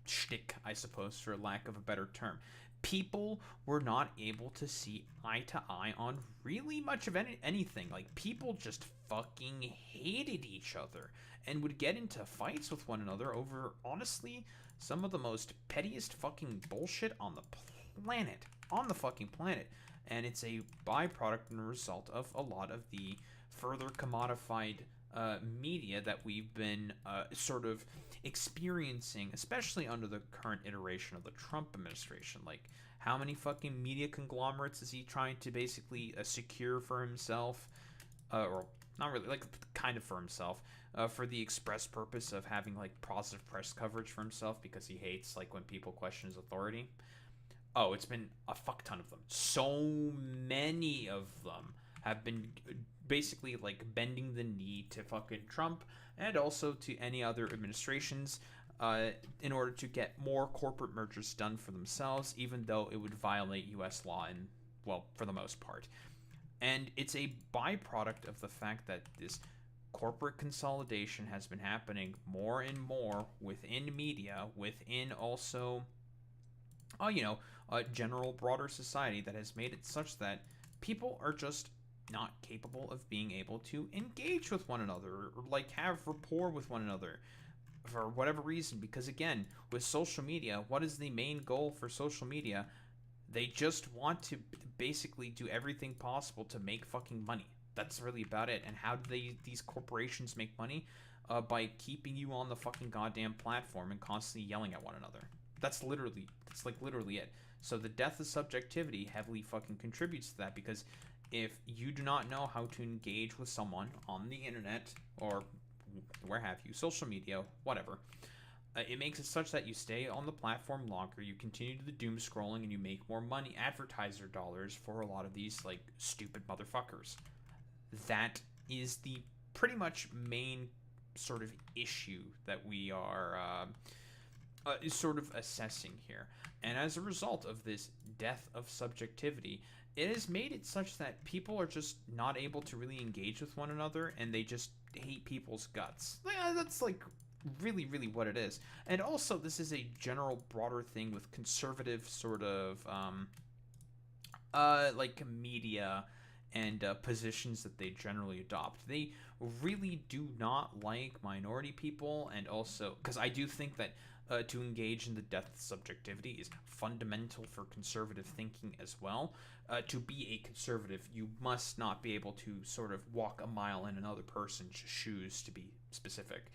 shtick, I suppose, for lack of a better term. People were not able to see eye to eye on really much of anything. Like, people just fucking hated each other and would get into fights with one another over, honestly, some of the most pettiest fucking bullshit on the planet. On the fucking planet. And it's a byproduct and a result of a lot of the further commodified media that we've been sort of experiencing, especially under the current iteration of the Trump administration. Like, how many fucking media conglomerates is he trying to basically secure for himself? Or not really, like, kind of for himself, for the express purpose of having, like, positive press coverage for himself because he hates, like, when people question his authority. Oh, it's been a fuck ton of them. So many of them have been basically like bending the knee to fucking Trump and also to any other administrations in order to get more corporate mergers done for themselves, even though it would violate U.S. law and, well, for the most part. And it's a byproduct of the fact that this corporate consolidation has been happening more and more within media, within also, general broader society, that has made it such that people are just not capable of being able to engage with one another or like have rapport with one another for whatever reason. Because again, with social media, what is the main goal for social media? They just want to basically do everything possible to make fucking money. That's really about it. And how do these corporations make money? By keeping you on the fucking goddamn platform and constantly yelling at one another. That's literally it. So the death of subjectivity heavily fucking contributes to that, because if you do not know how to engage with someone on the internet or where have you, social media, whatever, it makes it such that you stay on the platform longer, you continue to the doom scrolling, and you make more money, advertiser dollars, for a lot of these like stupid motherfuckers. That is the pretty much main sort of issue that we are is sort of assessing here. And as a result of this death of subjectivity, it has made it such that people are just not able to really engage with one another, and they just hate people's guts. That's like really, really what it is. And also, this is a general broader thing with conservative sort of like media and positions that they generally adopt. They really do not like minority people, and also because I do think that to engage in the death of subjectivity is fundamental for conservative thinking as well. To be a conservative, you must not be able to sort of walk a mile in another person's shoes, to be specific,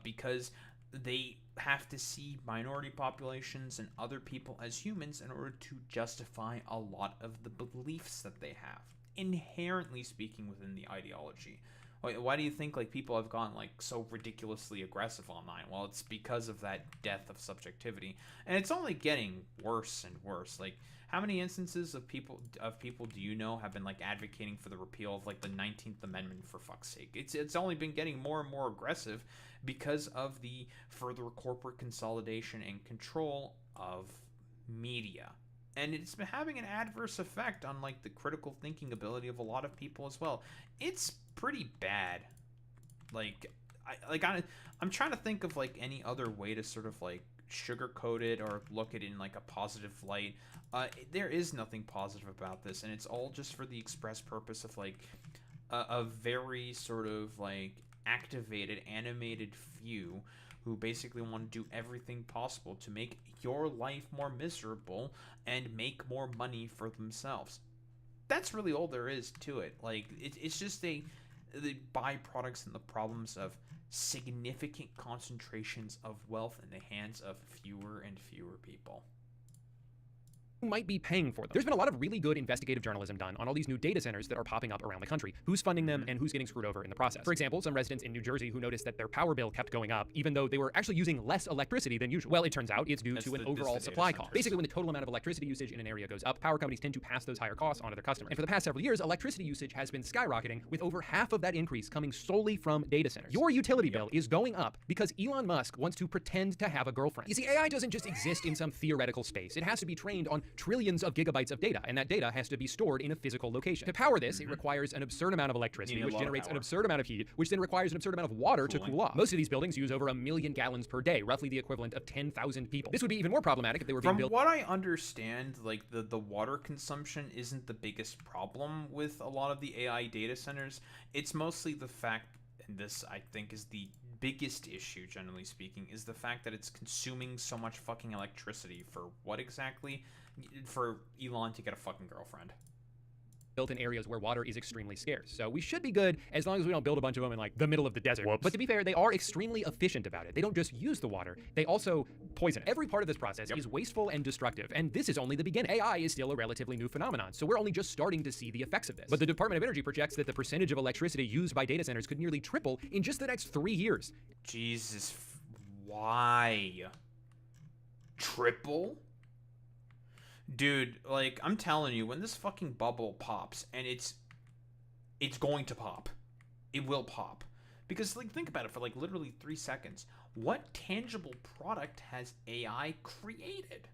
because they have to see minority populations and other people as humans in order to justify a lot of the beliefs that they have, inherently speaking, within the ideology. Why do you think like people have gone like so ridiculously aggressive online? Well, it's because of that death of subjectivity, and it's only getting worse and worse. Like, how many instances of people do you know have been like advocating for the repeal of like the 19th Amendment, for fuck's sake? It's only been getting more and more aggressive because of the further corporate consolidation and control of media. And it's been having an adverse effect on like the critical thinking ability of a lot of people as well. It's pretty bad. I'm trying to think of like any other way to sort of like sugarcoat it or look at it in like a positive light. There is nothing positive about this, and it's all just for the express purpose of like a very sort of like activated, animated few who basically want to do everything possible to make your life more miserable and make more money for themselves. That's really all there is to it. Like, it's just the byproducts and the problems of significant concentrations of wealth in the hands of fewer and fewer people. might be paying for them. There's been a lot of really good investigative journalism done on all these new data centers that are popping up around the country. Who's funding them and who's getting screwed over in the process. For example, some residents in New Jersey who noticed that their power bill kept going up even though they were actually using less electricity than usual. Well, it turns out it's due to an overall supply cost. Basically, when the total amount of electricity usage in an area goes up, power companies tend to pass those higher costs onto their customers. And for the past several years, electricity usage has been skyrocketing, with over half of that increase coming solely from data centers. Your utility bill is going up because Elon Musk wants to pretend to have a girlfriend. You see, AI doesn't just exist in some theoretical space. It has to be trained on trillions of gigabytes of data, and that data has to be stored in a physical location. To power this, it requires an absurd amount of electricity, which generates an absurd amount of heat, which then requires an absurd amount of water to cool off. Most of these buildings use over 1 million gallons per day, roughly the equivalent of 10,000 people. This would be even more problematic if they were being built. From what I understand, like the water consumption isn't the biggest problem with a lot of the AI data centers. It's mostly the fact, and this I think is the biggest issue, generally speaking, is the fact that it's consuming so much fucking electricity. For what exactly? For Elon to get a fucking girlfriend. Built in areas where water is extremely scarce. So we should be good as long as we don't build a bunch of them in like the middle of the desert. Whoops. But to be fair, they are extremely efficient about it. They don't just use the water, they also poison it. Every part of this process is wasteful and destructive, and this is only the beginning. AI is still a relatively new phenomenon, so we're only just starting to see the effects of this. But the Department of Energy projects that the percentage of electricity used by data centers could nearly triple in just the next 3 years. Jesus, why? Triple? Dude, like, I'm telling you, when this fucking bubble pops, and it's going to pop. It will pop. Because, like, think about it for, like, literally 3 seconds. What tangible product has AI created?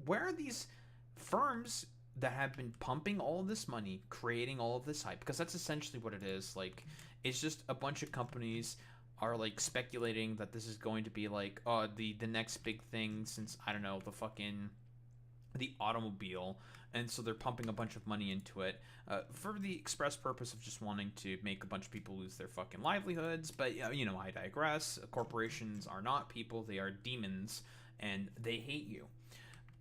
Where are these firms that have been pumping all of this money, creating all of this hype? Because that's essentially what it is. Like, it's just a bunch of companies are, like, speculating that this is going to be, like, the next big thing since, I don't know, the automobile, and so they're pumping a bunch of money into it for the express purpose of just wanting to make a bunch of people lose their fucking livelihoods. But you know, I digress. Corporations are not people, they are demons, and they hate you.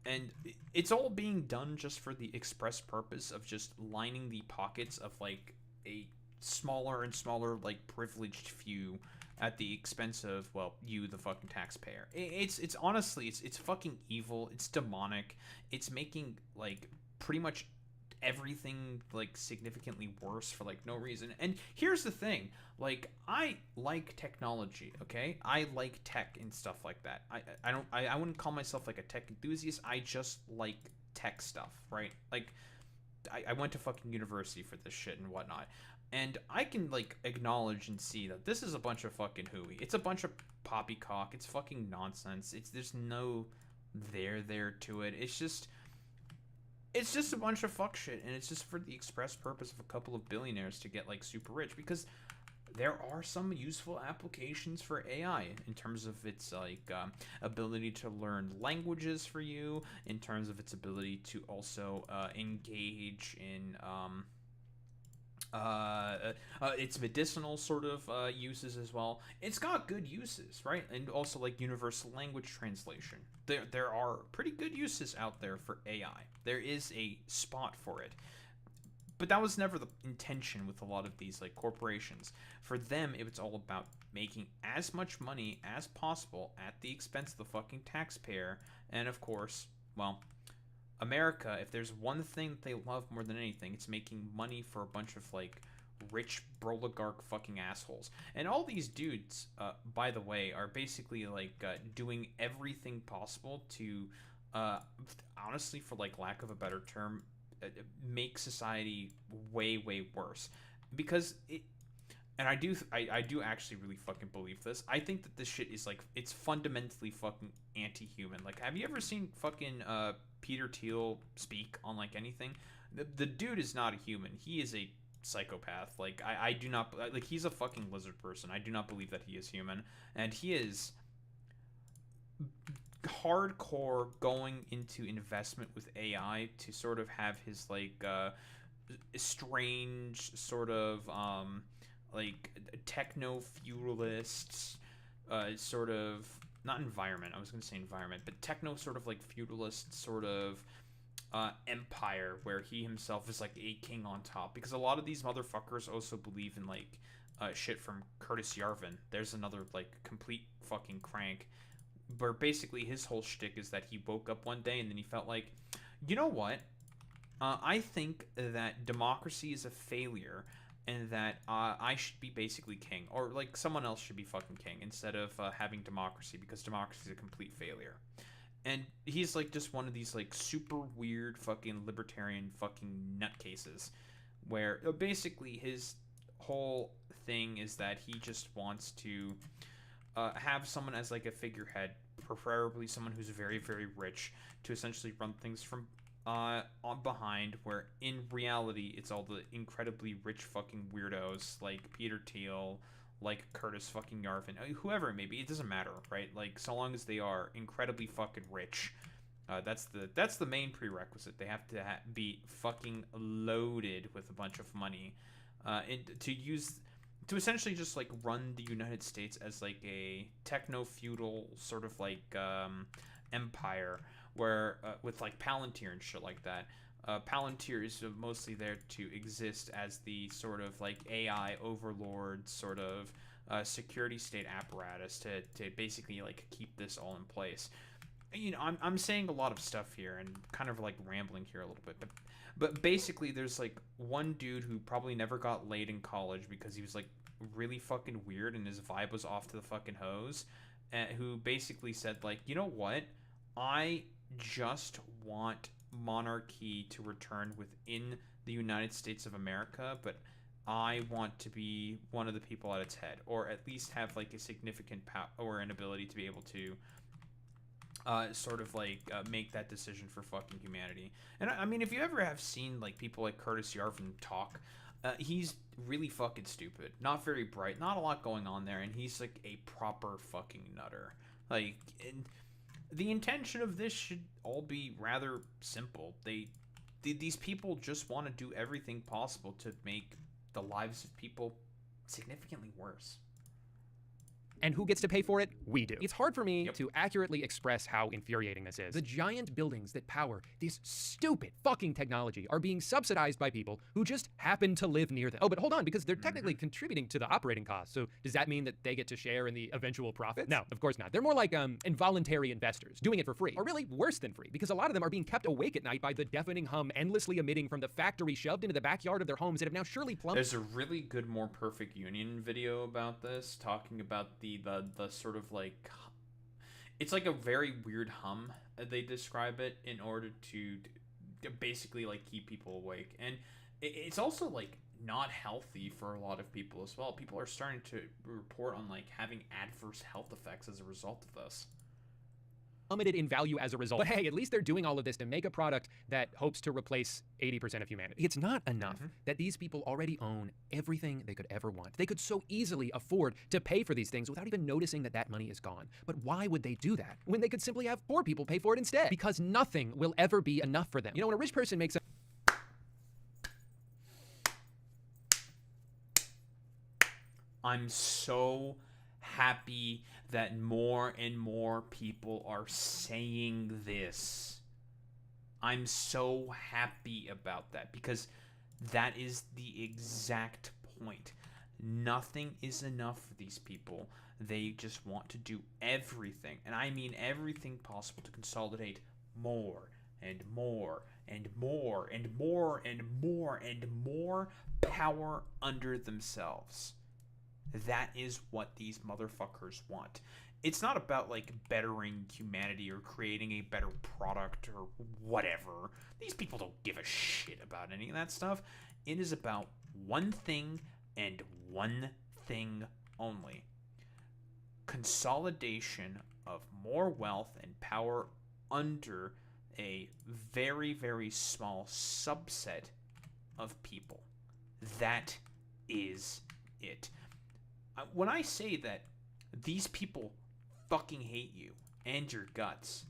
And it's all being done just for the express purpose of just lining the pockets of like a smaller and smaller like privileged few at the expense of, well, you, the fucking taxpayer. It's honestly, it's fucking evil. It's demonic. It's making, like, pretty much everything, like, significantly worse for, like, no reason. And here's the thing. Like, I like technology, okay? I like tech and stuff like that. I wouldn't call myself, like, a tech enthusiast. I just like tech stuff, right? Like, I went to fucking university for this shit and whatnot. And I can, like, acknowledge and see that this is a bunch of fucking hooey. It's a bunch of poppycock. It's fucking nonsense. There's no there to it. It's just a bunch of fuck shit. And it's just for the express purpose of a couple of billionaires to get, like, super rich. Because there are some useful applications for AI in terms of its, like, ability to learn languages for you, in terms of its ability to also engage in its medicinal sort of uses as well. It's got good uses, right? And also like universal language translation. There are pretty good uses out there for AI. There is a spot for it. But that was never the intention with a lot of these like corporations. For them, it was all about making as much money as possible at the expense of the fucking taxpayer. And of course, well, America, if there's one thing that they love more than anything, it's making money for a bunch of, like, rich oligarch fucking assholes. And all these dudes, by the way, are basically, like, doing everything possible to, honestly, for, like, lack of a better term, make society way, way worse. Because and I do actually really fucking believe this. I think that this shit is, like, it's fundamentally fucking anti-human. Like, have you ever seen fucking, Peter Thiel speak on, like, anything? The dude is not a human. He is a psychopath. Like, I do not, like, he's a fucking lizard person. I do not believe that he is human. And he is hardcore going into investment with AI to sort of have his, like, strange sort of, like, techno-feudalist, sort of, not environment, I was going to say environment, but techno sort of, like, feudalist sort of empire where he himself is, like, a king on top. Because a lot of these motherfuckers also believe in, like, shit from Curtis Yarvin. There's another, like, complete fucking crank, where basically his whole shtick is that he woke up one day and then he felt like, You know what? I think that democracy is a failure, and that I should be basically king, or like someone else should be fucking king instead of having democracy, because democracy is a complete failure. And he's like just one of these like super weird fucking libertarian fucking nutcases, where basically his whole thing is that he just wants to have someone as like a figurehead, preferably someone who's very, very rich, to essentially run things from on behind, where in reality it's all the incredibly rich fucking weirdos like Peter Thiel, like Curtis fucking Yarvin, whoever it may be. It doesn't matter, right? Like, so long as they are incredibly fucking rich, that's the main prerequisite. They have to be fucking loaded with a bunch of money, and to essentially just like run the United States as like a techno-feudal sort of like empire, where with like Palantir and shit like that. Palantir is mostly there to exist as the sort of like AI overlord sort of security state apparatus to basically like keep this all in place. You know, I'm saying a lot of stuff here and kind of like rambling here a little bit, but basically there's like one dude who probably never got laid in college because he was like really fucking weird and his vibe was off to the fucking hose, who basically said like, you know what, I just want monarchy to return within the United States of America, but I want to be one of the people at its head, or at least have like a significant power or an ability to be able to sort of like make that decision for fucking humanity. And I mean, if you ever have seen like people like Curtis Yarvin talk, he's really fucking stupid, not very bright, not a lot going on there, and he's like a proper fucking nutter. Like, and the intention of this should all be rather simple. These people just want to do everything possible to make the lives of people significantly worse. And who gets to pay for it? We do. It's hard for me to accurately express how infuriating this is. The giant buildings that power this stupid fucking technology are being subsidized by people who just happen to live near them. Oh, but hold on, because they're technically contributing to the operating costs. So does that mean that they get to share in the eventual profits? No, of course not. They're more like involuntary investors doing it for free, or really worse than free, because a lot of them are being kept awake at night by the deafening hum endlessly emitting from the factory shoved into the backyard of their homes that have now surely plummeted. There's a really good More Perfect Union video about this, talking about the sort of like, it's like a very weird hum, they describe it, in order to basically like keep people awake. And it's also like not healthy for a lot of people as well. People are starting to report on like having adverse health effects as a result of this. Plummeted in value as a result. But hey, at least they're doing all of this to make a product that hopes to replace 80% of humanity. It's not enough that these people already own everything they could ever want. They could so easily afford to pay for these things without even noticing that that money is gone. But why would they do that when they could simply have poor people pay for it instead? Because nothing will ever be enough for them. You know, when a rich person makes a I'm so happy that more and more people are saying this. I'm so happy about that, because that is the exact point. Nothing is enough for these people. They just want to do everything, and I mean everything possible, to consolidate more and more and more and more and more and more power under themselves. That is what these motherfuckers want. It's not about like bettering humanity or creating a better product or whatever. These people don't give a shit about any of that stuff. It is about one thing and one thing only: consolidation of more wealth and power under a very, very small subset of people. That is it. When I say that these people fucking hate you and your guts,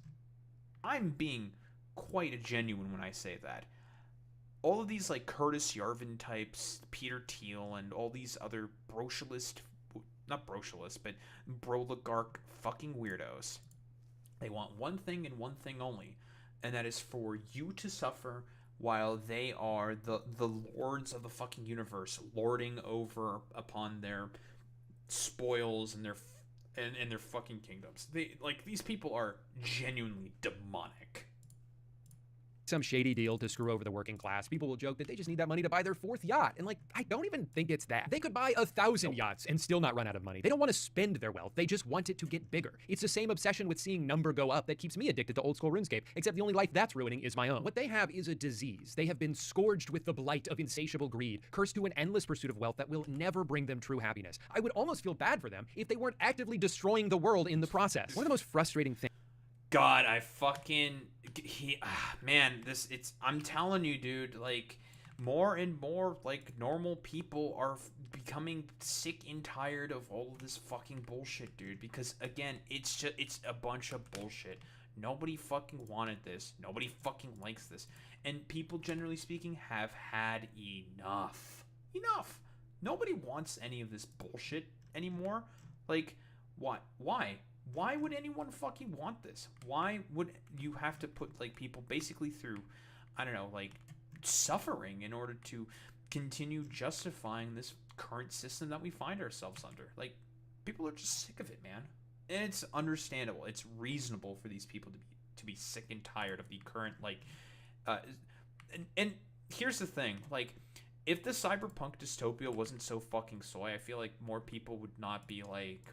I'm being quite genuine when I say that. All of these like Curtis Yarvin types, Peter Thiel, and all these other not brocialist, but broligarch fucking weirdos, they want one thing and one thing only, and that is for you to suffer while they are the lords of the fucking universe, lording over upon their spoils and their fucking kingdoms. These people are genuinely demonic. some shady deal to screw over the working class. People will joke that they just need that money to buy their 4th yacht. And like, I don't even think it's that. They could buy 1,000 yachts and still not run out of money. They don't want to spend their wealth. They just want it to get bigger. It's the same obsession with seeing number go up that keeps me addicted to old school RuneScape, except the only life that's ruining is my own. What they have is a disease. They have been scourged with the blight of insatiable greed, cursed to an endless pursuit of wealth that will never bring them true happiness. I would almost feel bad for them if they weren't actively destroying the world in the process. One of the most frustrating things. God, I fucking man, I'm telling you, dude, like more and more like normal people are becoming sick and tired of all of this fucking bullshit, dude, because again, it's a bunch of bullshit. Nobody fucking wanted this. Nobody fucking likes this. And people, generally speaking, have had enough. Enough. Nobody wants any of this bullshit anymore. Like, what? Why? Why would anyone fucking want this? Why would you have to put, like, people basically through, I don't know, like, suffering in order to continue justifying this current system that we find ourselves under? Like, people are just sick of it, man. And it's understandable. It's reasonable for these people to be sick and tired of the current, like, and here's the thing, like, if the cyberpunk dystopia wasn't so fucking soy, I feel like more people would not be, like,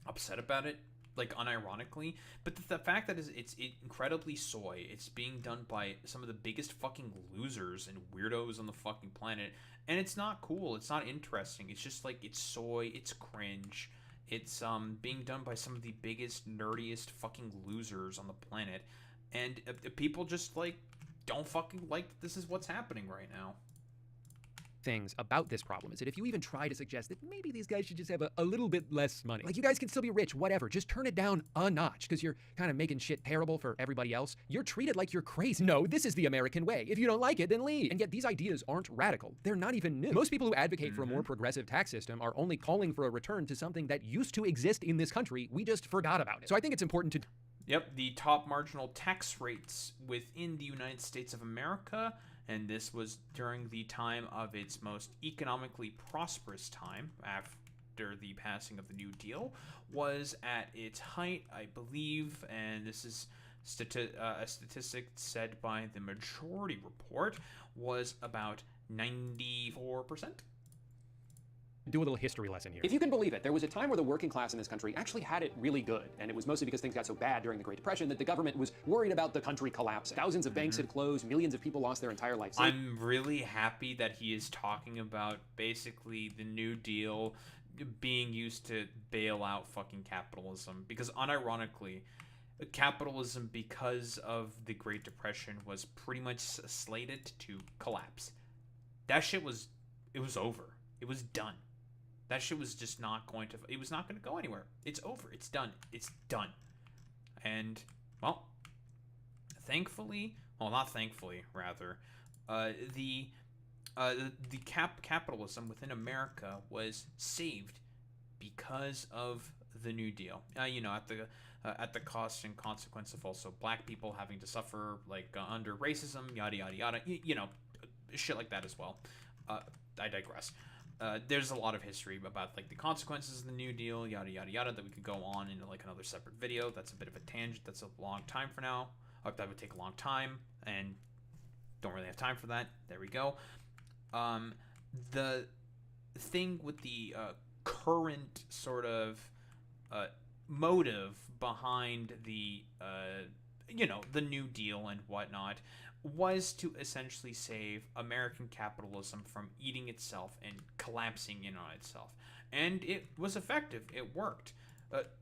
upset about it, like, unironically. But the fact that it's incredibly soy, it's being done by some of the biggest fucking losers and weirdos on the fucking planet, and it's not cool, it's not interesting, it's just, like, it's soy, it's cringe, it's being done by some of the biggest, nerdiest fucking losers on the planet, and people just, like, don't fucking like that this is what's happening right now. Things about this problem is that if you even try to suggest that maybe these guys should just have a little bit less money, like, you guys can still be rich, whatever, just turn it down a notch because you're kind of making shit terrible for everybody else, you're treated like you're crazy. No, this is the American way. If you don't like it, then leave. And yet these ideas aren't radical. They're not even new. Most people who advocate for a more progressive tax system are only calling for a return to something that used to exist in this country. We just forgot about it. So I think it's important to... Yep, the top marginal tax rates within the United States of America, and this was during the time of its most economically prosperous time after the passing of the New Deal, was at its height, I believe, and this is a statistic said by the Majority Report, was about 94%. Do a little history lesson here. If you can believe it, there was a time where the working class in this country actually had it really good, and it was mostly because things got so bad during the Great Depression that the government was worried about the country collapsing. Thousands of banks had closed, millions of people lost their entire lives. I'm really happy that he is talking about basically the New Deal being used to bail out fucking capitalism, because unironically, capitalism, because of the Great Depression, was pretty much slated to collapse. That shit was, it was over. It was done. That shit was just not going to, it was not going to go anywhere. It's over. It's done. It's done. And, well, thankfully, well, not thankfully, rather, the capitalism within America was saved because of the New Deal. You know, at the cost and consequence of also black people having to suffer, like, under racism, yada, yada, yada, you know, shit like that as well. I digress. There's a lot of history about, like, the consequences of the New Deal, yada, yada, yada, that we could go on into, like, another separate video. That's a bit of a tangent. That's a long time for now. That would take a long time, and don't really have time for that. There we go. The thing with the current sort of motive behind the, you know, the New Deal and whatnot was to essentially save American capitalism from eating itself and collapsing in on itself. And it was effective. It worked.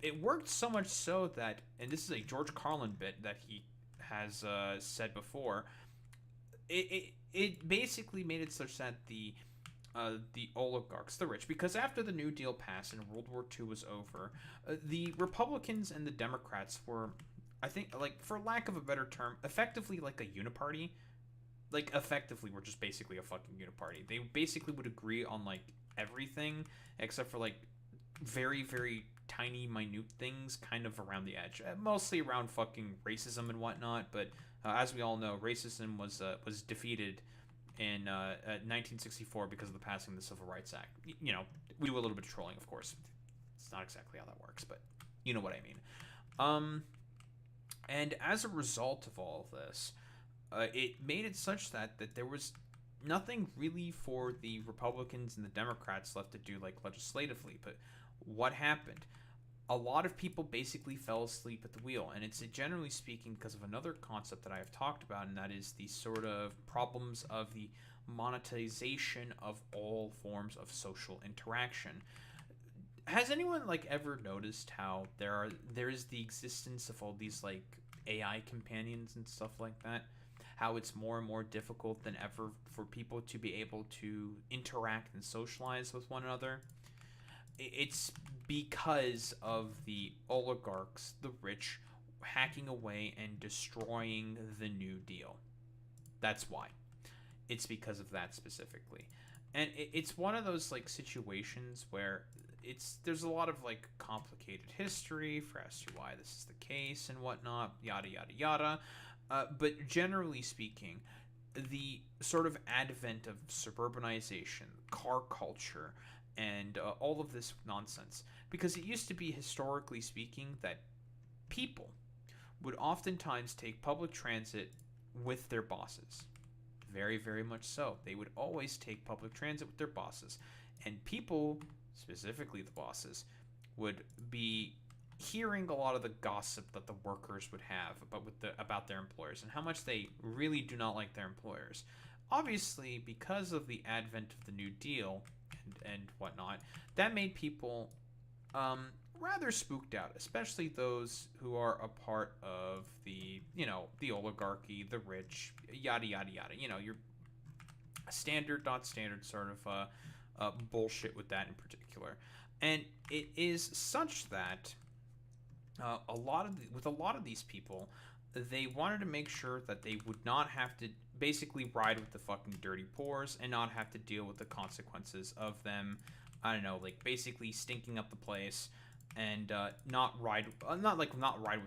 It worked so much so that, and this is a George Carlin bit that he has said before, it basically made it such that the oligarchs, the rich, because after the New Deal passed and World War II was over, the Republicans and the Democrats were, I think, like, for lack of a better term, effectively like a uniparty. Like, effectively, we're just basically a fucking uniparty. They basically would agree on, like, everything, except for, like, very, very tiny, minute things kind of around the edge. Mostly around fucking racism and whatnot, but as we all know, racism was defeated in 1964 because of the passing of the Civil Rights Act. You know, we do a little bit of trolling, of course. It's not exactly how that works, but you know what I mean. And as a result of all of this, it made it such that there was nothing really for the Republicans and the Democrats left to do, like, legislatively. But what happened? A lot of people basically fell asleep at the wheel, and it's generally speaking because of another concept that I have talked about, and that is the sort of problems of the monetization of all forms of social interaction. Has anyone, like, ever noticed how there is the existence of all these, like, AI companions and stuff like that? How it's more and more difficult than ever for people to be able to interact and socialize with one another? It's because of the oligarchs, the rich, hacking away and destroying the New Deal. That's why. It's because of that specifically. And it's one of those, like, situations where there's a lot of, like, complicated history for as to why this is the case and whatnot, yada yada yada. But generally speaking, the sort of advent of suburbanization, car culture, and all of this nonsense, because it used to be, historically speaking, that people would oftentimes take public transit with their bosses. Very, very much so. They would always take public transit with their bosses. And people, specifically the bosses, would be hearing a lot of the gossip that the workers would have about their employers and how much they really do not like their employers. Obviously, because of the advent of the New Deal and whatnot, that made people rather spooked out, especially those who are a part of the oligarchy, the rich, yada yada yada. Your standard, not standard sort of bullshit with that in particular. And it is such that a lot of these people, they wanted to make sure that they would not have to basically ride with the fucking dirty poors and not have to deal with the consequences of them, I don't know, like, basically stinking up the place, and not ride with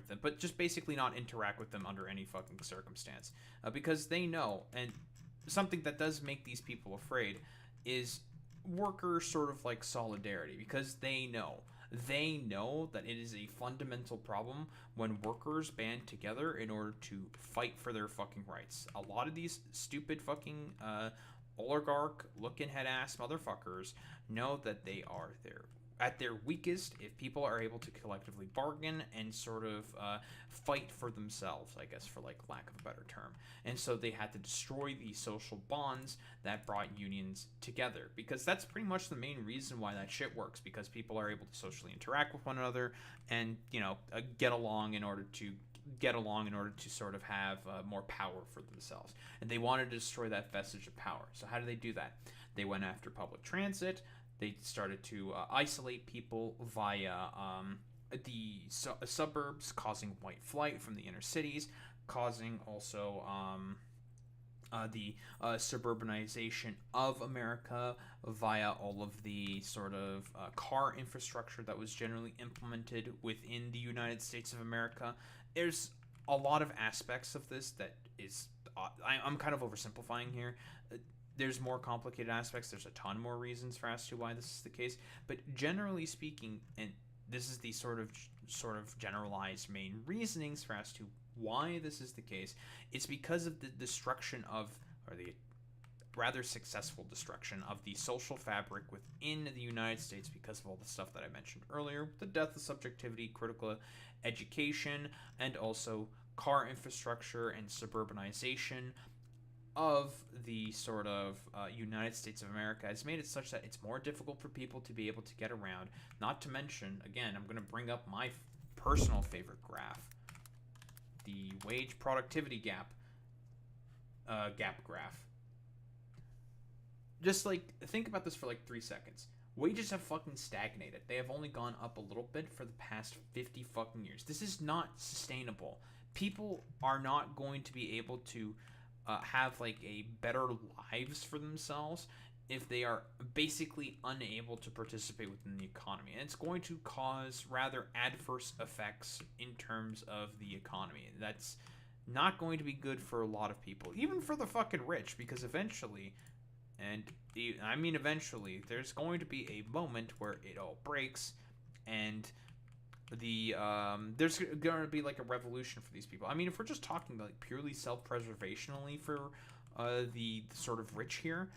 them, but just basically not interact with them under any fucking circumstance, because they know. And something that does make these people afraid is worker sort of, like, solidarity, because they know that it is a fundamental problem when workers band together in order to fight for their fucking rights. A lot of these stupid fucking oligarch looking head ass motherfuckers know that they are at their weakest if people are able to collectively bargain and sort of fight for themselves, I guess, for, like, lack of a better term. And so they had to destroy the social bonds that brought unions together, because that's pretty much the main reason why that shit works, because people are able to socially interact with one another and, get along in order to sort of have more power for themselves. And they wanted to destroy that vestige of power. So how do they do that? They went after public transit. They started to isolate people via the suburbs, causing white flight from the inner cities, causing also the suburbanization of America via all of the sort of car infrastructure that was generally implemented within the United States of America. There's a lot of aspects of this that is... I'm kind of oversimplifying here. There's more complicated aspects. There's a ton more reasons for as to why this is the case. But generally speaking, and this is the sort of generalized main reasonings for as to why this is the case, it's because of the destruction of, or the rather successful destruction of, the social fabric within the United States, because of all the stuff that I mentioned earlier, the death of subjectivity, critical education, and also car infrastructure and suburbanization of the sort of United States of America has made it such that it's more difficult for people to be able to get around. Not to mention, again, I'm going to bring up my personal favorite graph, the wage productivity gap graph. Just, like, think about this for, like, 3 seconds. Wages have fucking stagnated. They have only gone up a little bit for the past 50 fucking years. This is not sustainable. People are not going to be able to have, like, a better lives for themselves if they are basically unable to participate within the economy. And it's going to cause rather adverse effects in terms of the economy. That's not going to be good for a lot of people, even for the fucking rich, because eventually, eventually, there's going to be a moment where it all breaks, and there's going to be like a revolution for these people. I mean, if we're just talking like purely self-preservationally for the sort of rich here,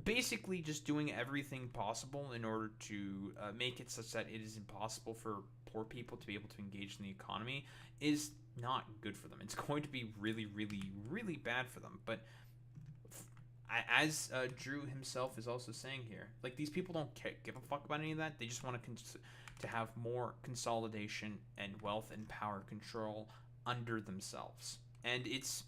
basically just doing everything possible in order to make it such that it is impossible for poor people to be able to engage in the economy is not good for them. It's going to be really, really, really bad for them. But as Drew himself is also saying here, like, these people don't give a fuck about any of that. They just want to have more consolidation and wealth and power control under themselves. And it's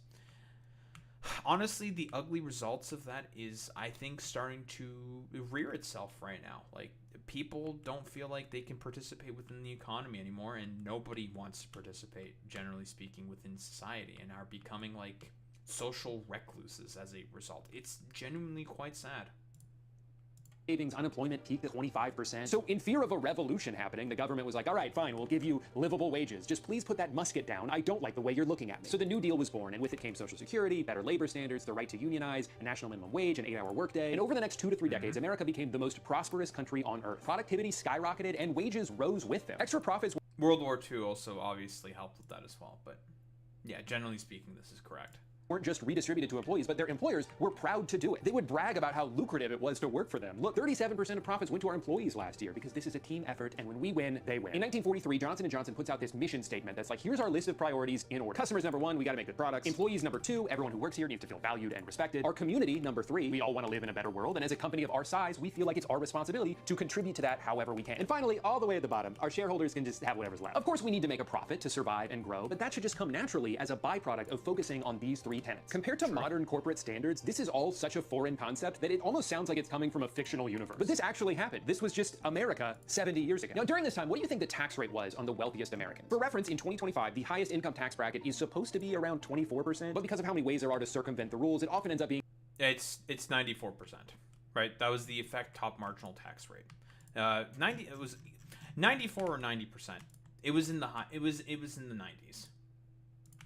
honestly, the ugly results of that is, I think, starting to rear itself right now. Like, people don't feel like they can participate within the economy anymore, and nobody wants to participate, generally speaking, within society, and are becoming like social recluses as a result. It's genuinely quite sad. Savings, unemployment peaked at 25%. So in fear of a revolution happening, the government was like, all right, fine, we'll give you livable wages. Just please put that musket down. I don't like the way you're looking at me. So the New Deal was born, and with it came Social Security, better labor standards, the right to unionize, a national minimum wage, an 8-hour workday. And over the next 2 to 3 decades, America became the most prosperous country on earth. Productivity skyrocketed, and wages rose with them. Extra profits. World War II also obviously helped with that as well. But yeah, generally speaking, this is correct. Weren't just redistributed to employees, but their employers were proud to do it. They would brag about how lucrative it was to work for them. Look, 37% of profits went to our employees last year because this is a team effort, and when we win, they win. In 1943, Johnson & Johnson puts out this mission statement that's like, here's our list of priorities in order. Customers, number 1, we gotta make good products. Employees, number 2, everyone who works here needs to feel valued and respected. Our community, number 3, we all want to live in a better world, and as a company of our size, we feel like it's our responsibility to contribute to that however we can. And finally, all the way at the bottom, our shareholders can just have whatever's left. Of course, we need to make a profit to survive and grow, but that should just come naturally as a byproduct of focusing on these 3 tenets. Compared to modern corporate standards, this is all such a foreign concept that it almost sounds like it's coming from a fictional universe. But this actually happened. This was just America 70 years ago. Now, during this time, what do you think the tax rate was on the wealthiest Americans? For reference, in 2025, the highest income tax bracket is supposed to be around 24%, but because of how many ways there are to circumvent the rules, it often ends up being... It's 94%, right? That was the effect top marginal tax rate. It was 94 or 90%. It was in the high. It was in the 90s.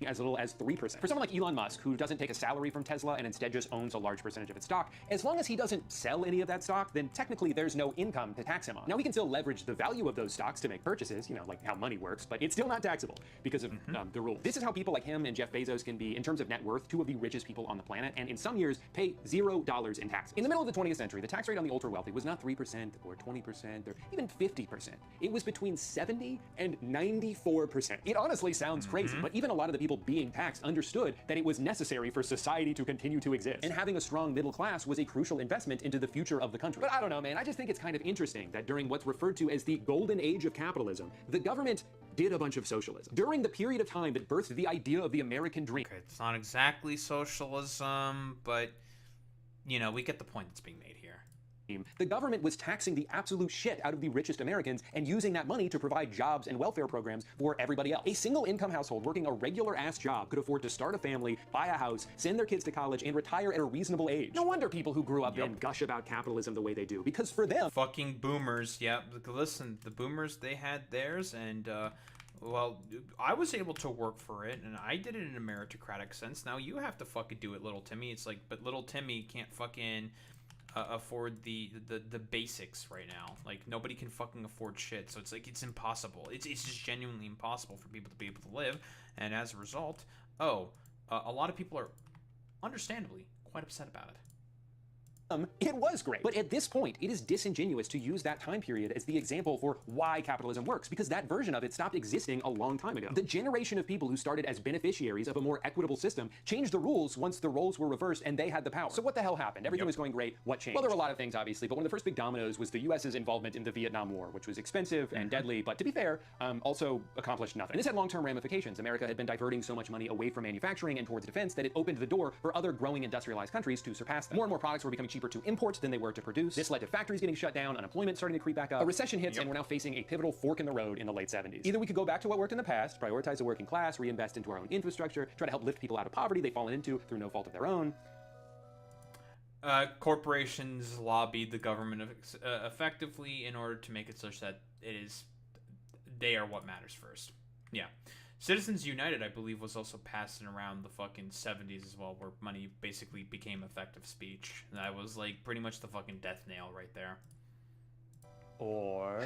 As little as 3%. For someone like Elon Musk, who doesn't take a salary from Tesla and instead just owns a large percentage of its stock, as long as he doesn't sell any of that stock, then technically there's no income to tax him on. Now, we can still leverage the value of those stocks to make purchases, you know, like how money works, but it's still not taxable because of the rule. This is how people like him and Jeff Bezos can be, in terms of net worth, 2 of the richest people on the planet, and in some years, pay $0 in taxes. In the middle of the 20th century, the tax rate on the ultra-wealthy was not 3% or 20% or even 50%. It was between 70 and 94%. It honestly sounds crazy, but even a lot of the people being taxed understood that it was necessary for society to continue to exist. And having a strong middle class was a crucial investment into the future of the country. But I don't know, man. I just think it's kind of interesting that during what's referred to as the golden age of capitalism, the government did a bunch of socialism. During the period of time that birthed the idea of the American dream. Okay, it's not exactly socialism, but, you know, we get the point that's being made here. The government was taxing the absolute shit out of the richest Americans and using that money to provide jobs and welfare programs for everybody else. A single income household working a regular ass job could afford to start a family, buy a house, send their kids to college, and retire at a reasonable age. No wonder people who grew up then gush about capitalism the way they do, because for them... Fucking boomers, yeah. Listen, the boomers, they had theirs, and, well, I was able to work for it, and I did it in a meritocratic sense. Now you have to fucking do it, little Timmy. It's like, but little Timmy can't fucking... afford the basics right now. Like, nobody can fucking afford shit, so it's like, it's impossible. It's just genuinely impossible for people to be able to live, and as a result, a lot of people are understandably quite upset about it. It was great. But at this point, it is disingenuous to use that time period as the example for why capitalism works, because that version of it stopped existing a long time ago. The generation of people who started as beneficiaries of a more equitable system changed the rules once the roles were reversed and they had the power. So what the hell happened? Everything was going great. What changed? Well, there were a lot of things, obviously, but one of the first big dominoes was the US's involvement in the Vietnam War, which was expensive and deadly, but to be fair, also accomplished nothing. And this had long-term ramifications. America had been diverting so much money away from manufacturing and towards defense that it opened the door for other growing industrialized countries to surpass them. More and more products were becoming cheaper to import than they were to produce. This led to factories getting shut down, unemployment starting to creep back up. A recession hits, and we're now facing a pivotal fork in the road in the late 70s. Either we could go back to what worked in the past, prioritize the working class, reinvest into our own infrastructure, try to help lift people out of poverty they've fallen into through no fault of their own. Corporations lobbied the government effectively in order to make it such that they are what matters first. Yeah. Citizens United, I believe, was also passed in around the fucking 70s as well, where money basically became effective speech. And that was, like, pretty much the fucking death nail right there. Or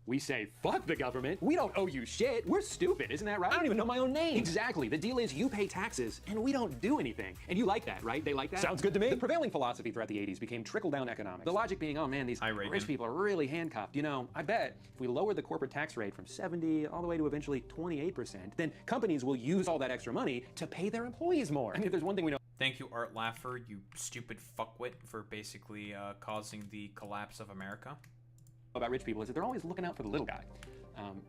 We say, fuck the government. We don't owe you shit. We're stupid, isn't that right? I don't even know my own name. Exactly. The deal is you pay taxes, and we don't do anything. And you like that, right? They like that? Sounds good to me. The prevailing philosophy throughout the 80s became trickle-down economics. The logic being, oh man, these rich people are really handcuffed. You know, I bet if we lower the corporate tax rate from 70 all the way to eventually 28%, then companies will use all that extra money to pay their employees more. I mean, if there's one thing we know Thank you, Art Laffer, you stupid fuckwit, for basically causing the collapse of America. about rich people is that they're always looking out for the little guy.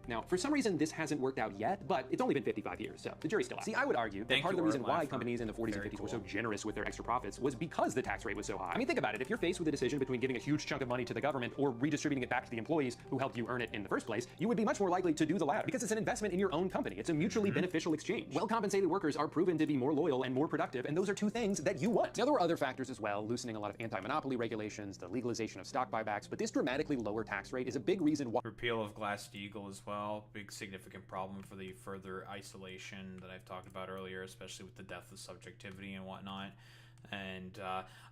Now, for some reason, this hasn't worked out yet, but it's only been 55 years, so the jury's still out. See, I would argue that part of the reason why companies in the 40s and 50s were so generous with their extra profits was because the tax rate was so high. I mean, think about it. If you're faced with a decision between giving a huge chunk of money to the government or redistributing it back to the employees who helped you earn it in the first place, you would be much more likely to do the latter because it's an investment in your own company. It's a mutually beneficial exchange. Well-compensated workers are proven to be more loyal and more productive, and those are two things that you want. Now, there were other factors as well, loosening a lot of anti-monopoly regulations, the legalization of stock buybacks, but this dramatically lower tax rate is a big reason why. Repeal of Glass-Steagall as well. Big significant problem for the further isolation that I've talked about earlier, especially with the death of subjectivity and whatnot. And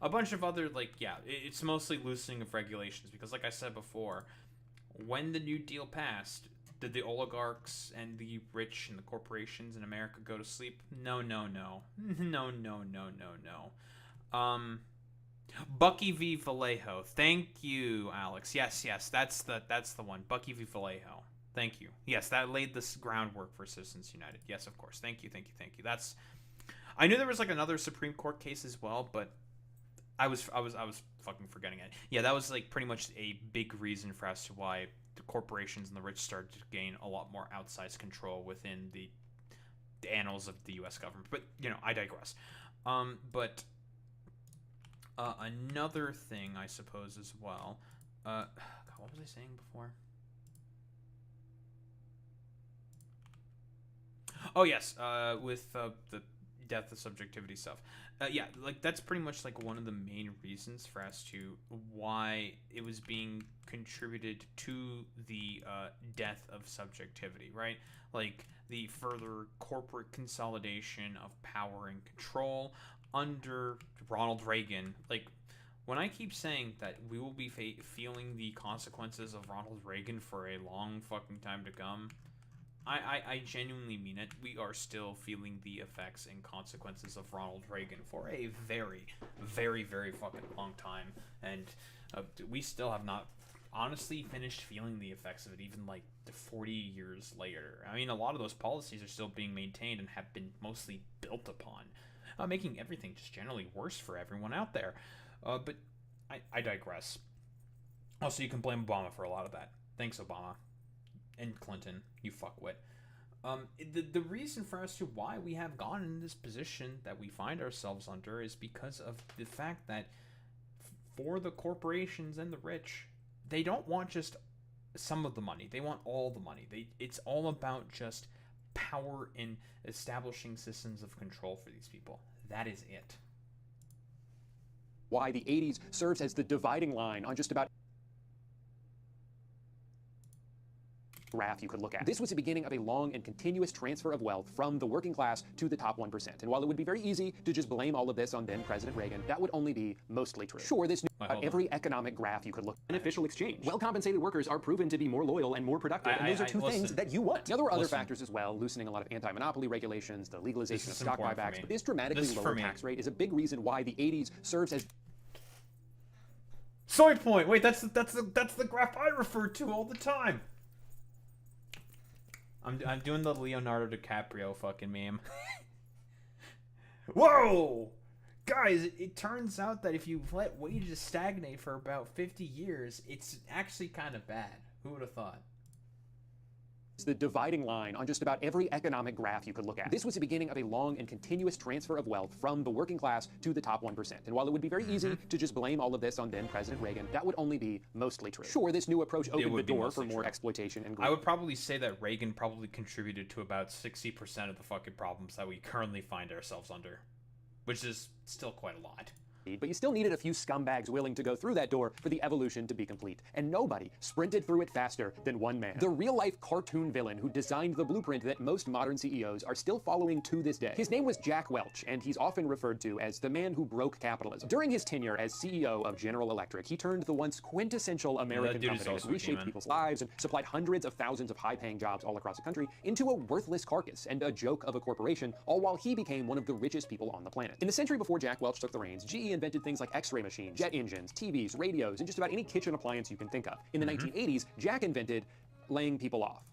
a bunch of other, like, yeah, it's mostly loosening of regulations because, like I said before, when the New Deal passed, did the oligarchs and the rich and the corporations in America go to sleep? No, no, no. No, no, no, no, no. Bucky v. Vallejo. Thank you, Alex. Yes, that's the one. Bucky v. Vallejo. Thank you. Yes, that laid this groundwork for Citizens United. Yes, of course. Thank you. That's. I knew there was like another Supreme Court case as well, but I was fucking forgetting it. Yeah, that was like pretty much a big reason for as to why the corporations and the rich started to gain a lot more outsized control within the annals of the U.S. government. But you know, I digress. Another thing, I suppose, as well. God, what was I saying before? Oh yes, with the death of subjectivity stuff. Yeah, like that's pretty much like one of the main reasons for as to why it was being contributed to the death of subjectivity, right? Like the further corporate consolidation of power and control under Ronald Reagan. Like when I keep saying that we will be feeling the consequences of Ronald Reagan for a long fucking time to come, I genuinely mean it. We are still feeling the effects and consequences of Ronald Reagan for a very, very, very fucking long time. And we still have not honestly finished feeling the effects of it, even like 40 years later. I mean, a lot of those policies are still being maintained and have been mostly built upon, making everything just generally worse for everyone out there. But I digress. Also, you can blame Obama for a lot of that. Thanks, Obama. And Clinton, you fuckwit. The reason for us to why we have gone in this position that we find ourselves under is because of the fact that for the corporations and the rich, they don't want just some of the money. They want all the money. It's all about just power in establishing systems of control for these people. That is it. Why the 80s serves as the dividing line on just about graph you could look at. This was the beginning of a long and continuous transfer of wealth from the working class to the top 1%. And while it would be very easy to just blame all of this on then President Reagan, that would only be mostly true. Sure, this knew about every economic graph you could look at. Beneficial exchange. Well-compensated workers are proven to be more loyal and more productive, and those are two things that you want. Now, there were other factors as well, loosening a lot of anti-monopoly regulations, the legalization of stock buybacks, but this dramatically lower tax rate is a big reason why the 80s serves as Soy point. Wait, that's the graph I refer to all the time. I'm doing the Leonardo DiCaprio fucking meme. Whoa! Guys, it turns out that if you let wages stagnate for about 50 years, it's actually kind of bad. Who would have thought? the dividing line on just about every economic graph you could look at. This was the beginning of a long and continuous transfer of wealth from the working class to the top 1%. And while it would be very easy to just blame all of this on then President Reagan, that would only be mostly true. Sure, this new approach opened the door for more exploitation and growth. I would probably say that Reagan probably contributed to about 60% of the fucking problems that we currently find ourselves under, which is still quite a lot. but you still needed a few scumbags willing to go through that door for the evolution to be complete. And nobody sprinted through it faster than one man. The real-life cartoon villain who designed the blueprint that most modern CEOs are still following to this day. His name was Jack Welch, and he's often referred to as the man who broke capitalism. During his tenure as CEO of General Electric, he turned the once quintessential American company that reshaped people's lives and supplied hundreds of thousands of high-paying jobs all across the country into a worthless carcass and a joke of a corporation, all while he became one of the richest people on the planet. In the century before Jack Welch took the reins, GE invented things like X-ray machines, jet engines, TVs, radios, and just about any kitchen appliance you can think of. In the 1980s, Jack invented laying people off.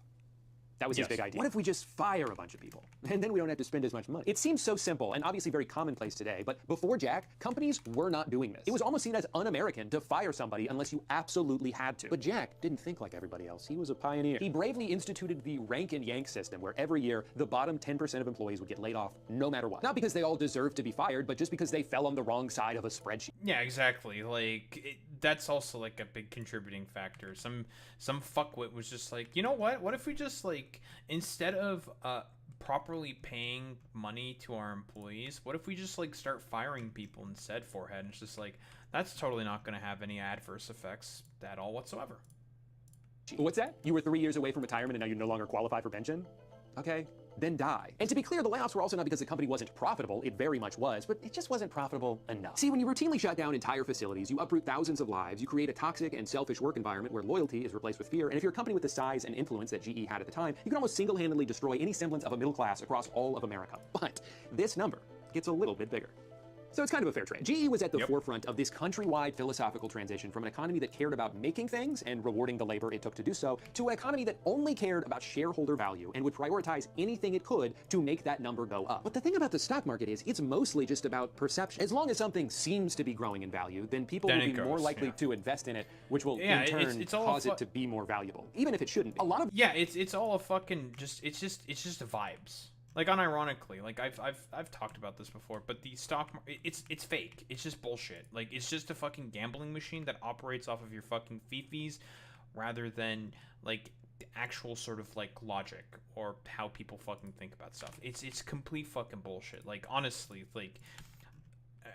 That was his big idea. What if we just fire a bunch of people? And then we don't have to spend as much money. It seems so simple and obviously very commonplace today, but before Jack, companies were not doing this. It was almost seen as un-American to fire somebody unless you absolutely had to. But Jack didn't think like everybody else. He was a pioneer. He bravely instituted the rank and yank system where every year the bottom 10% of employees would get laid off no matter what. Not because they all deserved to be fired, but just because they fell on the wrong side of a spreadsheet. Yeah, exactly. Like, that's also like a big contributing factor. Some fuckwit was just like, you know what? What if we just like, instead of properly paying money to our employees, what if we just like start firing people instead? Forehead. And it's just like, that's totally not going to have any adverse effects at all whatsoever. What's that? You were 3 years away from retirement and now you no longer qualify for pension? Okay, then die. And to be clear, the layoffs were also not because the company wasn't profitable. It very much was, but it just wasn't profitable enough. See, when you routinely shut down entire facilities, you uproot thousands of lives, you create a toxic and selfish work environment where loyalty is replaced with fear, and if you're a company with the size and influence that GE had at the time, you can almost single-handedly destroy any semblance of a middle class across all of America. But this number gets a little bit bigger. So it's kind of a fair trade. GE was at the forefront of this countrywide philosophical transition from an economy that cared about making things and rewarding the labor it took to do so, to an economy that only cared about shareholder value and would prioritize anything it could to make that number go up. But the thing about the stock market is it's mostly just about perception. As long as something seems to be growing in value, then people will be more likely to invest in it, which will in turn cause it to be more valuable, even if it shouldn't be. A lot of it's all a fucking it's just vibes. Like, unironically, like I've talked about this before, but the stock market, it's fake. It's just bullshit. Like, it's just a fucking gambling machine that operates off of your fucking fifis rather than like the actual sort of like logic or how people fucking think about stuff. It's complete fucking bullshit. Like, honestly, like,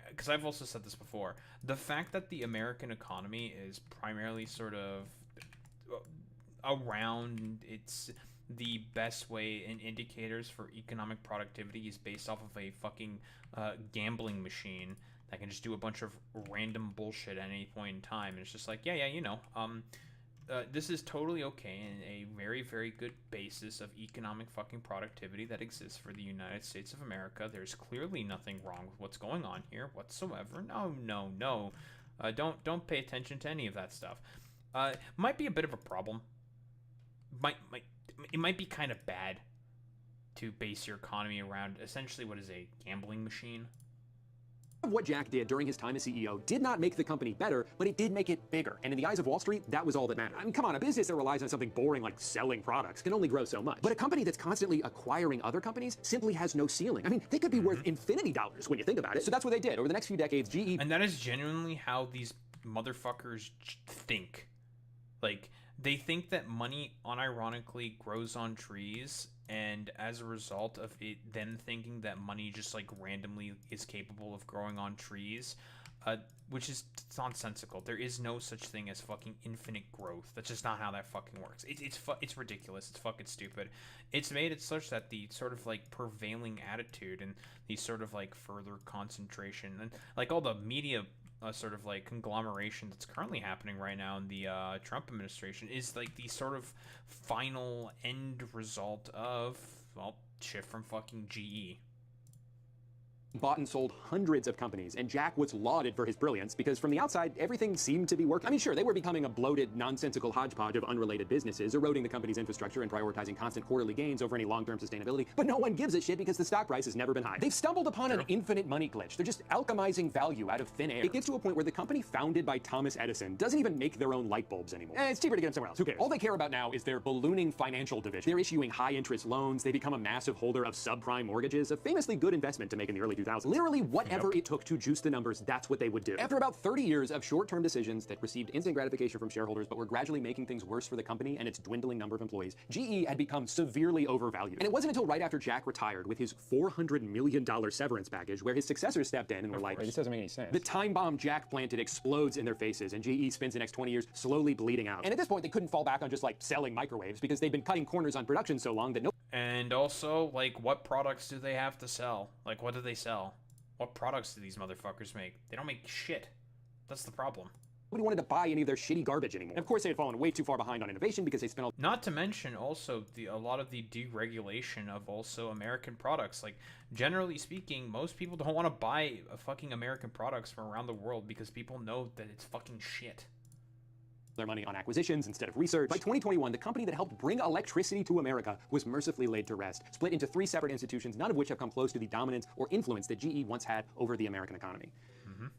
because I've also said this before, the fact that the American economy is primarily sort of around its the best way and indicators for economic productivity is based off of a fucking gambling machine that can just do a bunch of random bullshit at any point in time. And it's just like, yeah, you know, this is totally okay and a very, very good basis of economic fucking productivity that exists for the United States of America. There's clearly nothing wrong with what's going on here whatsoever. No. Don't pay attention to any of that stuff. Might be a bit of a problem. It might be kind of bad to base your economy around essentially what is a gambling machine. What Jack did during his time as CEO did not make the company better, but it did make it bigger. And in the eyes of Wall Street, that was all that mattered. I mean, come on, a business that relies on something boring like selling products can only grow so much. But a company that's constantly acquiring other companies simply has no ceiling. I mean, they could be worth infinity dollars when you think about it. So that's what they did. Over the next few decades, GE... And that is genuinely how these motherfuckers think. Like, they think that money unironically grows on trees, and as a result of it, them thinking that money just like randomly is capable of growing on trees, which is nonsensical. There is no such thing as fucking infinite growth. That's just not how that fucking works. It's ridiculous. It's fucking stupid. It's made it such that the sort of like prevailing attitude and the sort of like further concentration and like all the media sort of like conglomeration that's currently happening right now in the Trump administration is like the sort of final end result of, well, shit from fucking GE. Bought and sold hundreds of companies, and Jack was lauded for his brilliance because from the outside, everything seemed to be working. I mean, sure, they were becoming a bloated, nonsensical hodgepodge of unrelated businesses, eroding the company's infrastructure and prioritizing constant quarterly gains over any long-term sustainability, but no one gives a shit because the stock price has never been high. They've stumbled upon an infinite money glitch. They're just alchemizing value out of thin air. It gets to a point where the company founded by Thomas Edison doesn't even make their own light bulbs anymore. It's cheaper to get them somewhere else. Who cares? All they care about now is their ballooning financial division. They're issuing high-interest loans. They become a massive holder of subprime mortgages, a famously good investment to make in the early 2000s. 2000s. Literally whatever it took to juice the numbers, that's what they would do. After about 30 years of short-term decisions that received instant gratification from shareholders but were gradually making things worse for the company and its dwindling number of employees, GE had become severely overvalued. And it wasn't until right after Jack retired with his $400 million severance package where his successors stepped in and were like, this doesn't make any sense. the time bomb Jack planted explodes in their faces, and GE spends the next 20 years slowly bleeding out. And at this point, they couldn't fall back on just like selling microwaves because they'd been cutting corners on production so long that And also, like, what products do they have to sell? Like, what do they sell? What products do these motherfuckers make? They don't make shit. That's the problem. nobody wanted to buy any of their shitty garbage anymore. And of course, they had fallen way too far behind on innovation because they spent all... Not to mention also a lot of the deregulation of also American products. Like, generally speaking, most people don't want to buy fucking American products from around the world because people know that it's fucking shit. Their money on acquisitions instead of research. By 2021, the company that helped bring electricity to America was mercifully laid to rest, split into 3 separate institutions, none of which have come close to the dominance or influence that GE once had over the American economy.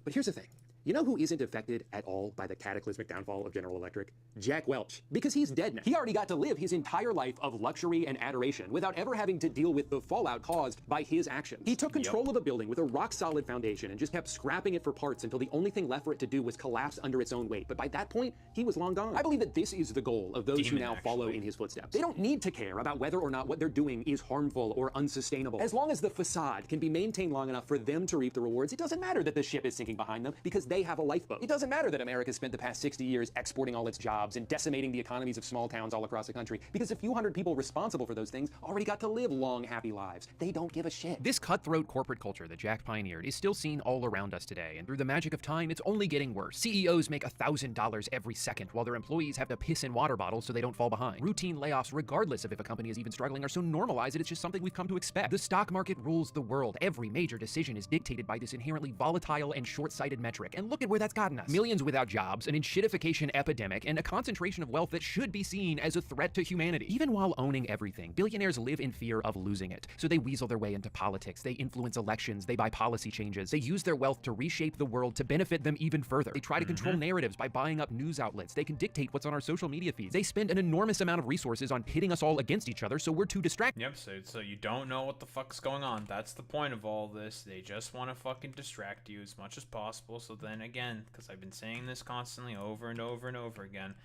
But here's the thing. You know who isn't affected at all by the cataclysmic downfall of General Electric? Jack Welch. Because he's dead now. He already got to live his entire life of luxury and adoration without ever having to deal with the fallout caused by his actions. He took control of a building with a rock-solid foundation and just kept scrapping it for parts until the only thing left for it to do was collapse under its own weight. But by that point, he was long gone. I believe that this is the goal of those who now follow in his footsteps. They don't need to care about whether or not what they're doing is harmful or unsustainable. As long as the facade can be maintained long enough for them to reap the rewards, it doesn't matter that the ship is sinking behind them because they have a lifeboat. It doesn't matter that America spent the past 60 years exporting all its jobs and decimating the economies of small towns all across the country because a few hundred people responsible for those things already got to live long, happy lives. They don't give a shit. This cutthroat corporate culture that Jack pioneered is still seen all around us today, and through the magic of time, it's only getting worse. CEOs make $1,000 every second, while their employees have to piss in water bottles so they don't fall behind. Routine layoffs, regardless of if a company is even struggling, are so normalized that it's just something we've come to expect. The stock market rules the world. Every major decision is dictated by this inherently volatile and short-sighted metric, and look at where that's gotten us. Millions without jobs, an enshittification epidemic, and a concentration of wealth that should be seen as a threat to humanity. Even while owning everything, billionaires live in fear of losing it. So they weasel their way into politics, they influence elections, they buy policy changes, they use their wealth to reshape the world to benefit them even further. They try to control narratives by buying up news outlets, they can dictate what's on our social media feeds. They spend an enormous amount of resources on pitting us all against each other so we're too distracted. Yep, so you don't know what the fuck's going on. That's the point of all this. They just want to fucking distract you as much as possible. So then again, because I've been saying this constantly over and over and over again,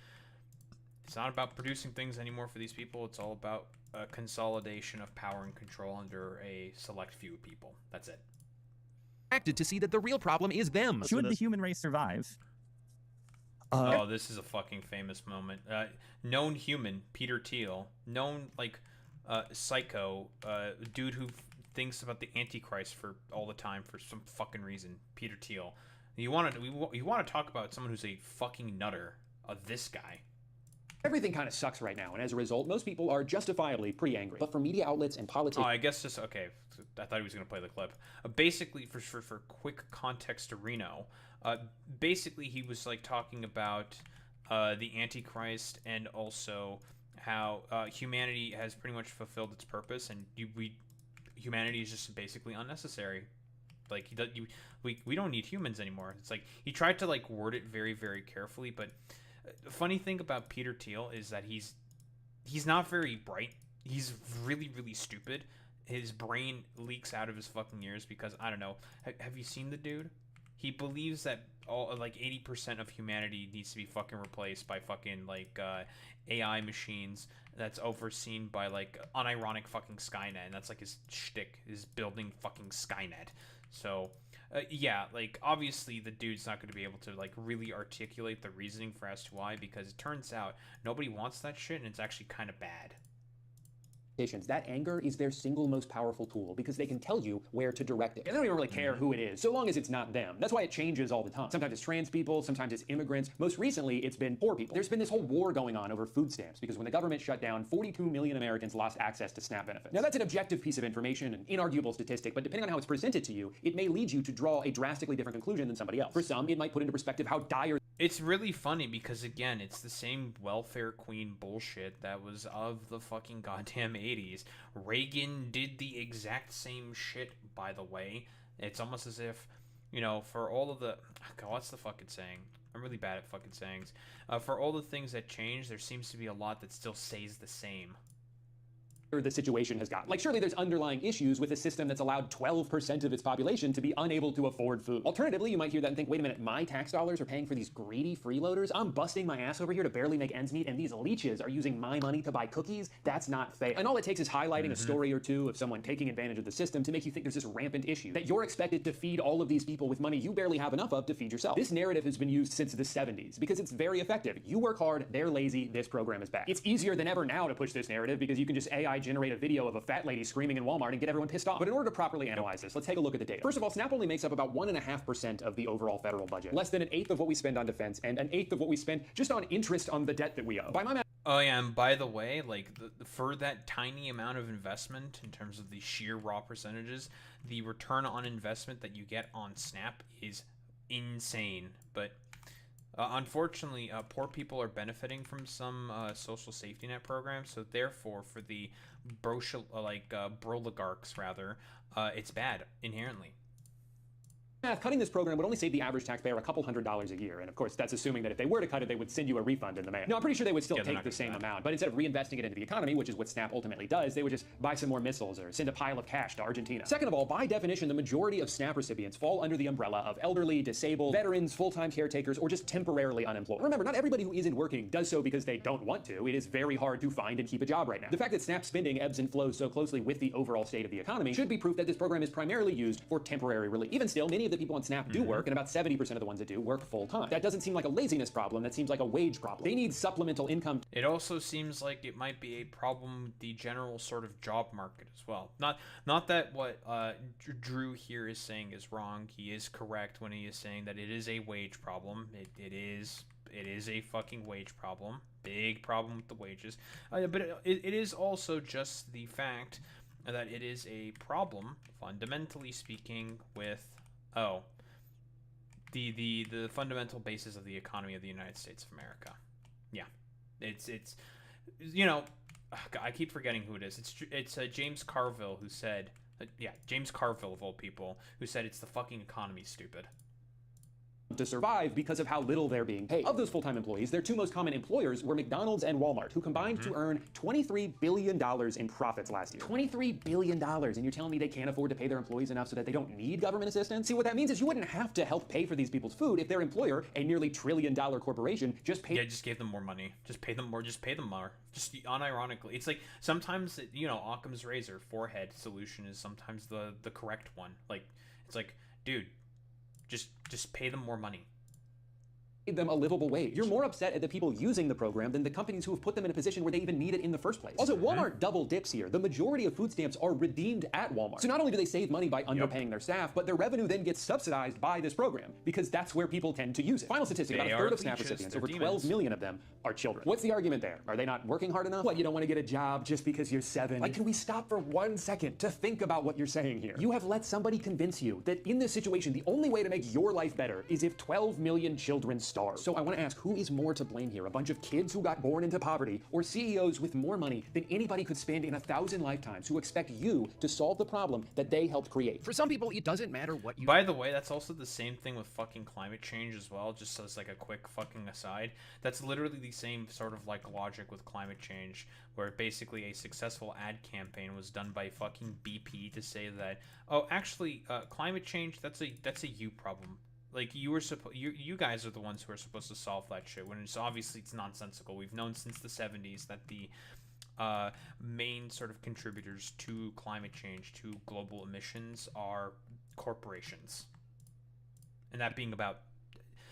it's not about producing things anymore for these people. It's all about a consolidation of power and control under a select few people. That's it. To see that the real problem is them. Should the human race survive? Oh, this is a fucking famous moment. Known human, Peter Thiel. Known, like, psycho, dude who thinks about the Antichrist for all the time for some fucking reason. Peter Thiel. You want to talk about someone who's a fucking nutter. This guy. Everything kind of sucks right now, and as a result, most people are justifiably pretty angry. But for media outlets and politics... Oh, I guess just... Okay, I thought he was going to play the clip. Basically, for quick context to Reno, basically he was, like, talking about the Antichrist and also how humanity has pretty much fulfilled its purpose, and humanity is just basically unnecessary. Like, we don't need humans anymore. It's like, he tried to, like, word it very, very carefully, but... The funny thing about Peter Thiel is that he's not very bright. He's really, really stupid. His brain leaks out of his fucking ears because, I don't know. Have you seen the dude? He believes that all, like, 80% of humanity needs to be fucking replaced by fucking, like, AI machines that's overseen by, like, unironic fucking Skynet. And that's, like, his shtick, is building fucking Skynet. So... yeah, like, obviously the dude's not going to be able to, like, really articulate the reasoning for as to why, because it turns out nobody wants that shit, and it's actually kind of bad. That anger is their single most powerful tool because they can tell you where to direct it. And they don't even really care who it is, so long as it's not them. That's why it changes all the time. Sometimes it's trans people, sometimes it's immigrants. Most recently, it's been poor people. There's been this whole war going on over food stamps because when the government shut down, 42 million Americans lost access to SNAP benefits. Now, that's an objective piece of information, an inarguable statistic, but depending on how it's presented to you, it may lead you to draw a drastically different conclusion than somebody else. For some, it might put into perspective how dire... It's really funny because, again, it's the same welfare queen bullshit that was of the fucking goddamn 80s. Reagan did the exact same shit, by the way. It's almost as if, you know, for all of the... God, what's the fucking saying? I'm really bad at fucking sayings. For all the things that change, there seems to be a lot that still stays the same. the situation has got. Like, surely there's underlying issues with a system that's allowed 12% of its population to be unable to afford food. Alternatively, you might hear that and think, wait a minute, my tax dollars are paying for these greedy freeloaders? I'm busting my ass over here to barely make ends meet, and these leeches are using my money to buy cookies? That's not fair. And all it takes is highlighting a story or two of someone taking advantage of the system to make you think there's this rampant issue, that you're expected to feed all of these people with money you barely have enough of to feed yourself. This narrative has been used since the 70s because it's very effective. You work hard, they're lazy, this program is bad. It's easier than ever now to push this narrative because you can just AI generate a video of a fat lady screaming in Walmart and get everyone pissed off. But in order to properly analyze this, let's take a look at the data. First of all, SNAP only makes up about 1.5% of the overall federal budget, less than 1/8 of what we spend on defense, and 1/8 of what we spend just on interest on the debt that we owe. By my math, Oh yeah, and by the way, like for that tiny amount of investment, in terms of the sheer raw percentages, the return on investment that you get on SNAP is insane. But unfortunately, poor people are benefiting from some social safety net programs, so therefore, for the broligarchs rather, it's bad inherently. cutting this program would only save the average taxpayer a couple $100s a year, and of course that's assuming that if they were to cut it, they would send you a refund in the mail. No, I'm pretty sure they would still take the same amount, but instead of reinvesting it into the economy, which is what SNAP ultimately does, they would just buy some more missiles or send a pile of cash to Argentina. Second of all, by definition, the majority of SNAP recipients fall under the umbrella of elderly, disabled, veterans, full-time caretakers, or just temporarily unemployed. Remember, not everybody who isn't working does so because they don't want to. It is very hard to find and keep a job right now. The fact that SNAP spending ebbs and flows so closely with the overall state of the economy should be proof that this program is primarily used for temporary relief. Even still, many of the people on SNAP do work, and about 70% of the ones that do work full-time. That doesn't seem like a laziness problem, that seems like a wage problem. They need supplemental income. It also seems like it might be a problem with the general sort of job market as well. Not that what Drew here is saying is wrong. He is correct when he is saying that it is a wage problem. It is a fucking wage problem. Big problem with the wages. But it is also just the fact that it is a problem, fundamentally speaking, with the fundamental basis of the economy of the United States of America. Yeah, it's you know, I keep forgetting who it is. It's James Carville who said, James Carville of all people, who said it's the fucking economy, stupid. To survive because of how little they're being paid. Of those full-time employees, their two most common employers were McDonald's and Walmart, who combined to earn $23 billion in profits last year. $23 billion, and you're telling me they can't afford to pay their employees enough so that they don't need government assistance? See, what that means is you wouldn't have to help pay for these people's food if their employer, a nearly $1 trillion corporation, just paid. Yeah, just gave them more money. Just pay them more. Just pay them more. Just unironically, it's like sometimes Occam's razor forehead solution is sometimes the correct one. Like it's like, dude, just pay them more money. Them a livable wage. You're more upset at the people using the program than the companies who have put them in a position where they even need it in the first place. Also, Walmart double dips here. The majority of food stamps are redeemed at Walmart. So not only do they save money by underpaying their staff, but their revenue then gets subsidized by this program because that's where people tend to use it. Final statistic, about a third of SNAP recipients, over 12 million of them, are children. What's the argument there? Are they not working hard enough? What, you don't want to get a job just because you're 7? Like, can we stop for 1 second to think about what you're saying here? You have let somebody convince you that in this situation, the only way to make your life better is if 12 million children starve. So I want to ask, who is more to blame here? A bunch of kids who got born into poverty, or CEOs with more money than anybody could spend in 1,000 lifetimes who expect you to solve the problem that they helped create? For some people, it doesn't matter what you... By the way, that's also the same thing with fucking climate change as well, just as like a quick fucking aside. That's literally the same sort of like logic with climate change, where basically a successful ad campaign was done by fucking BP to say that, oh, actually, climate change, that's a you problem. Like, you guys are the ones who are supposed to solve that shit, when it's obviously it's nonsensical. We've known since the 70s that the main sort of contributors to climate change, to global emissions, are corporations. And that being about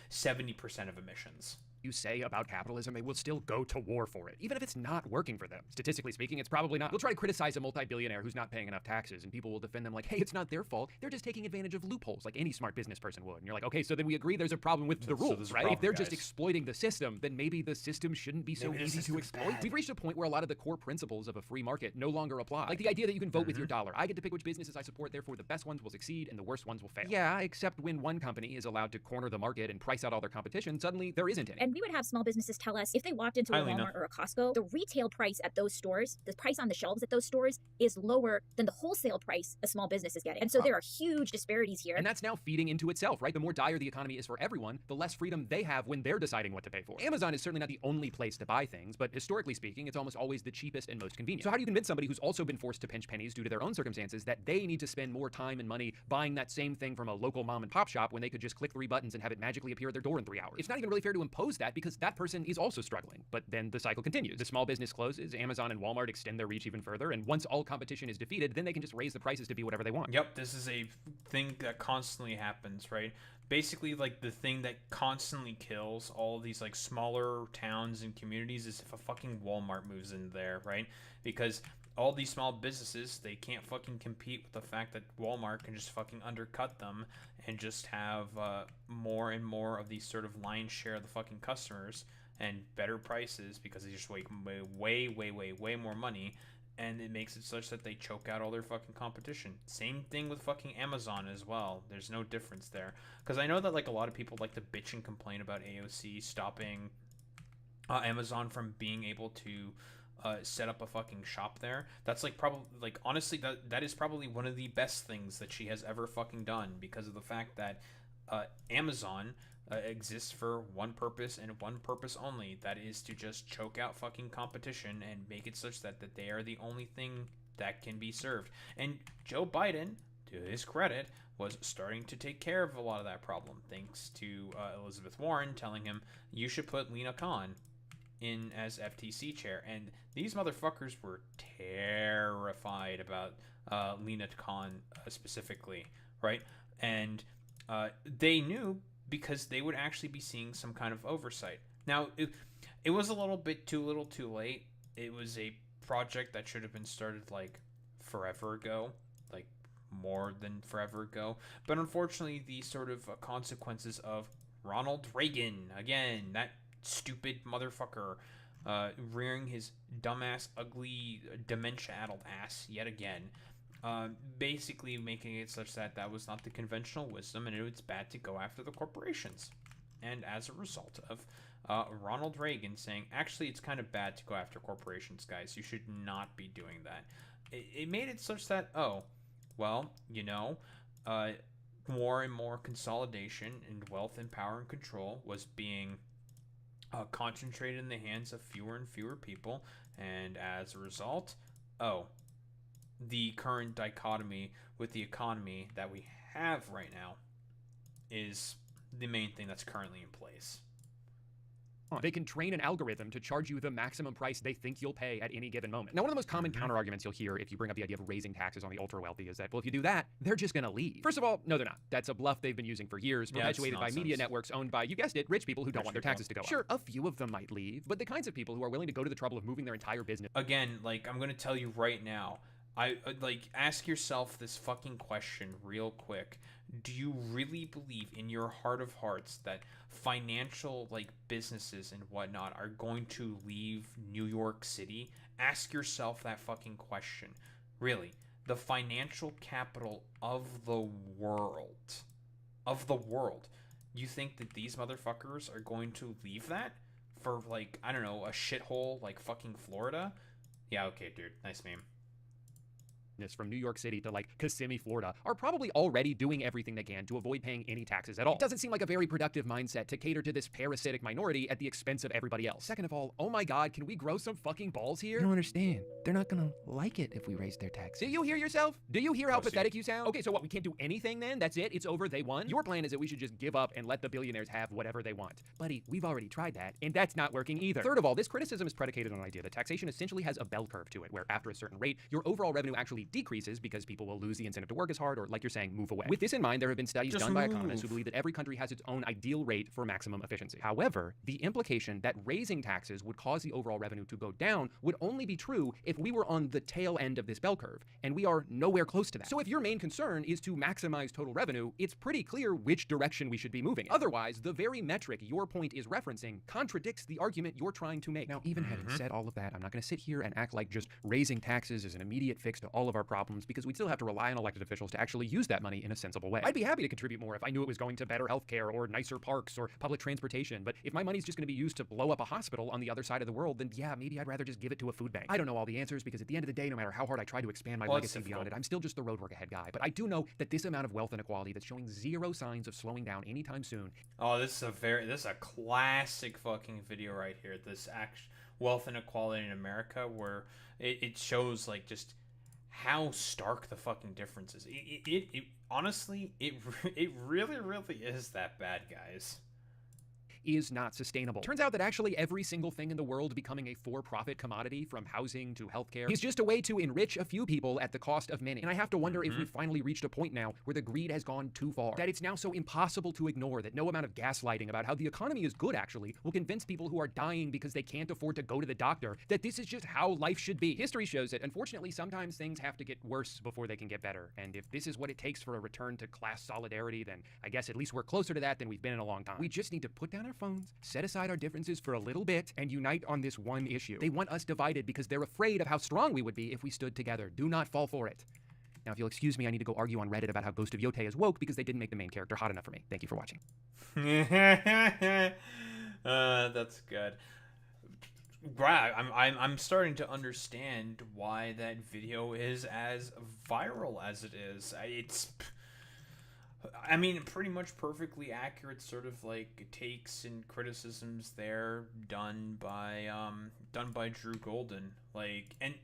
70% of emissions. You say about capitalism, they will still go to war for it, even if it's not working for them. Statistically speaking, it's probably not. You'll try to criticize a multi-billionaire who's not paying enough taxes, and people will defend them like, hey, it's not their fault. They're just taking advantage of loopholes like any smart business person would. And you're like, okay, so then we agree there's a problem with the rules, right? If they're just exploiting the system, then maybe the system shouldn't be so easy to exploit. We've reached a point where a lot of the core principles of a free market no longer apply. Like the idea that you can vote with your dollar. I get to pick which businesses I support, therefore the best ones will succeed and the worst ones will fail. Yeah, except when one company is allowed to corner the market and price out all their competition, suddenly there isn't any. we would have small businesses tell us if they walked into Hi, a Lena. Walmart or a Costco, the retail price at those stores, the price on the shelves at those stores is lower than the wholesale price a small business is getting. And so there are huge disparities here. And that's now feeding into itself, right? The more dire the economy is for everyone, the less freedom they have when they're deciding what to pay for. Amazon is certainly not the only place to buy things, but historically speaking, it's almost always the cheapest and most convenient. So how do you convince somebody who's also been forced to pinch pennies due to their own circumstances that they need to spend more time and money buying that same thing from a local mom and pop shop when they could just click 3 buttons and have it magically appear at their door in 3 hours? It's not even really fair to impose that because that person is also struggling. But then the cycle continues. The small business closes, Amazon and Walmart extend their reach even further, and once all competition is defeated, then they can just raise the prices to be whatever they want. Yep, this is a thing that constantly happens, right? Basically, like, the thing that constantly kills all these, like, smaller towns and communities is if a fucking Walmart moves in there, right? Because all these small businesses, they can't fucking compete with the fact that Walmart can just fucking undercut them and just have more and more of these sort of lion's share of the fucking customers and better prices because they just make way more money, and it makes it such that they choke out all their fucking competition. Same thing with fucking Amazon as well. There's no difference there. Because I know that, like, a lot of people like to bitch and complain about AOC stopping Amazon from being able to set up a fucking shop there. That's, like, probably, like, honestly, that is probably one of the best things that she has ever fucking done, because of the fact that Amazon exists for one purpose and one purpose only. That is to just choke out fucking competition and make it such that they are the only thing that can be served. And Joe Biden, to his credit, was starting to take care of a lot of that problem, thanks to Elizabeth Warren telling him, you should put Lena Khan in as FTC chair. And these motherfuckers were terrified about Lena Khan specifically, right? And they knew, because they would actually be seeing some kind of oversight. Now, it was a little bit too little too late. It was a project that should have been started, like, forever ago, like, more than forever ago. But unfortunately, the sort of consequences of Ronald Reagan, again, that stupid motherfucker, rearing his dumbass, ugly, dementia-addled ass yet again, basically making it such that was not the conventional wisdom, and it's bad to go after the corporations. And as a result of Ronald Reagan saying, actually, it's kind of bad to go after corporations, guys. You should not be doing that. It made it such that, oh, well, you know, more and more consolidation and wealth and power and control was being concentrated in the hands of fewer and fewer people. And as a result, the current dichotomy with the economy that we have right now is the main thing that's currently in place. They can train an algorithm to charge you the maximum price they think you'll pay at any given moment. Now, one of the most common counterarguments you'll hear if you bring up the idea of raising taxes on the ultra-wealthy is that, well, if you do that, they're just going to leave. First of all, no, they're not. That's a bluff they've been using for years, perpetuated by media networks owned by, you guessed it, rich people who don't want their taxes to go up. Sure, a few of them might leave, but the kinds of people who are willing to go to the trouble of moving their entire business... Again, like, I'm going to tell you right now, ask yourself this fucking question real quick. Do you really believe in your heart of hearts that financial, like, businesses and whatnot are going to leave New York City? Ask yourself that fucking question. Really. The financial capital of the world. You think that these motherfuckers are going to leave that for, like, I don't know, a shithole like fucking Florida? Yeah, okay, dude. Nice meme. From New York City to, like, Kissimmee, Florida, are probably already doing everything they can to avoid paying any taxes at all. It doesn't seem like a very productive mindset to cater to this parasitic minority at the expense of everybody else. Second of all, oh my god, can we grow some fucking balls here? You don't understand. They're not gonna like it if we raise their taxes. Do you hear yourself? Do you hear how pathetic you sound? Okay, so what, we can't do anything then? That's it? It's over, they won? Your plan is that we should just give up and let the billionaires have whatever they want. Buddy, we've already tried that, and that's not working either. Third of all, this criticism is predicated on an idea that taxation essentially has a bell curve to it, where after a certain rate, your overall revenue actually decreases because people will lose the incentive to work as hard, or, like you're saying, move away. With this in mind, there have been studies done by economists who believe that every country has its own ideal rate for maximum efficiency. However, the implication that raising taxes would cause the overall revenue to go down would only be true if we were on the tail end of this bell curve, and we are nowhere close to that. So if your main concern is to maximize total revenue, it's pretty clear which direction we should be moving in. Otherwise, the very metric your point is referencing contradicts the argument you're trying to make. Now, even having said all of that, I'm not going to sit here and act like just raising taxes is an immediate fix to all of our our problems because we'd still have to rely on elected officials to actually use that money in a sensible way. I'd be happy to contribute more if I knew it was going to better healthcare or nicer parks or public transportation, but if my money's just going to be used to blow up a hospital on the other side of the world, then yeah, maybe I'd rather just give it to a food bank. I don't know all the answers because at the end of the day, no matter how hard I try to expand my legacy beyond it, I'm still just the road work ahead guy. But I do know that this amount of wealth inequality that's showing zero signs of slowing down anytime soon. Oh, this is a classic fucking video right here. This wealth inequality in America, where it shows like just how stark the fucking difference is. It honestly, it really is that bad, guys. Is not sustainable. Turns out that actually every single thing in the world becoming a for-profit commodity, from housing to healthcare, is just a way to enrich a few people at the cost of many. And I have to wonder if we've finally reached a point now where the greed has gone too far. That it's now so impossible to ignore that no amount of gaslighting about how the economy is good actually will convince people who are dying because they can't afford to go to the doctor that this is just how life should be. History shows that unfortunately sometimes things have to get worse before they can get better. And if this is what it takes for a return to class solidarity, then I guess at least we're closer to that than we've been in a long time. We just need to put down our phones, set aside our differences for a little bit, and unite on this one issue. They want us divided because they're afraid of how strong we would be if we stood together. Do not fall for it. Now, if you'll excuse me, I need to go argue on Reddit about how Ghost of Yotei is woke because they didn't make the main character hot enough for me. Thank you for watching. That's good. Right, I'm starting to understand why that video is as viral as it is. I mean, pretty much perfectly accurate sort of like takes and criticisms there done by Drew Golden. Like, and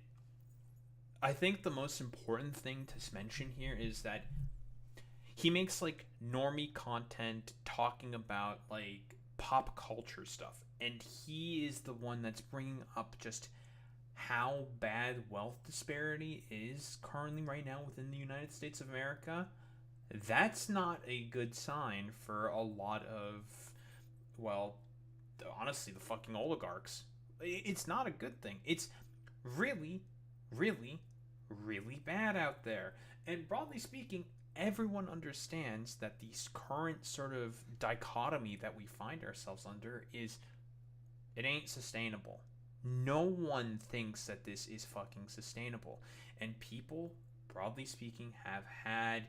I think the most important thing to mention here is that he makes like normie content talking about like pop culture stuff, and he is the one that's bringing up just how bad wealth disparity is currently right now within the United States of America. That's not a good sign for a lot of, well, honestly, the fucking oligarchs. It's not a good thing. It's really bad out there. And broadly speaking, everyone understands that the current sort of dichotomy that we find ourselves under is, it ain't sustainable. No one thinks that this is fucking sustainable. And people, broadly speaking, have had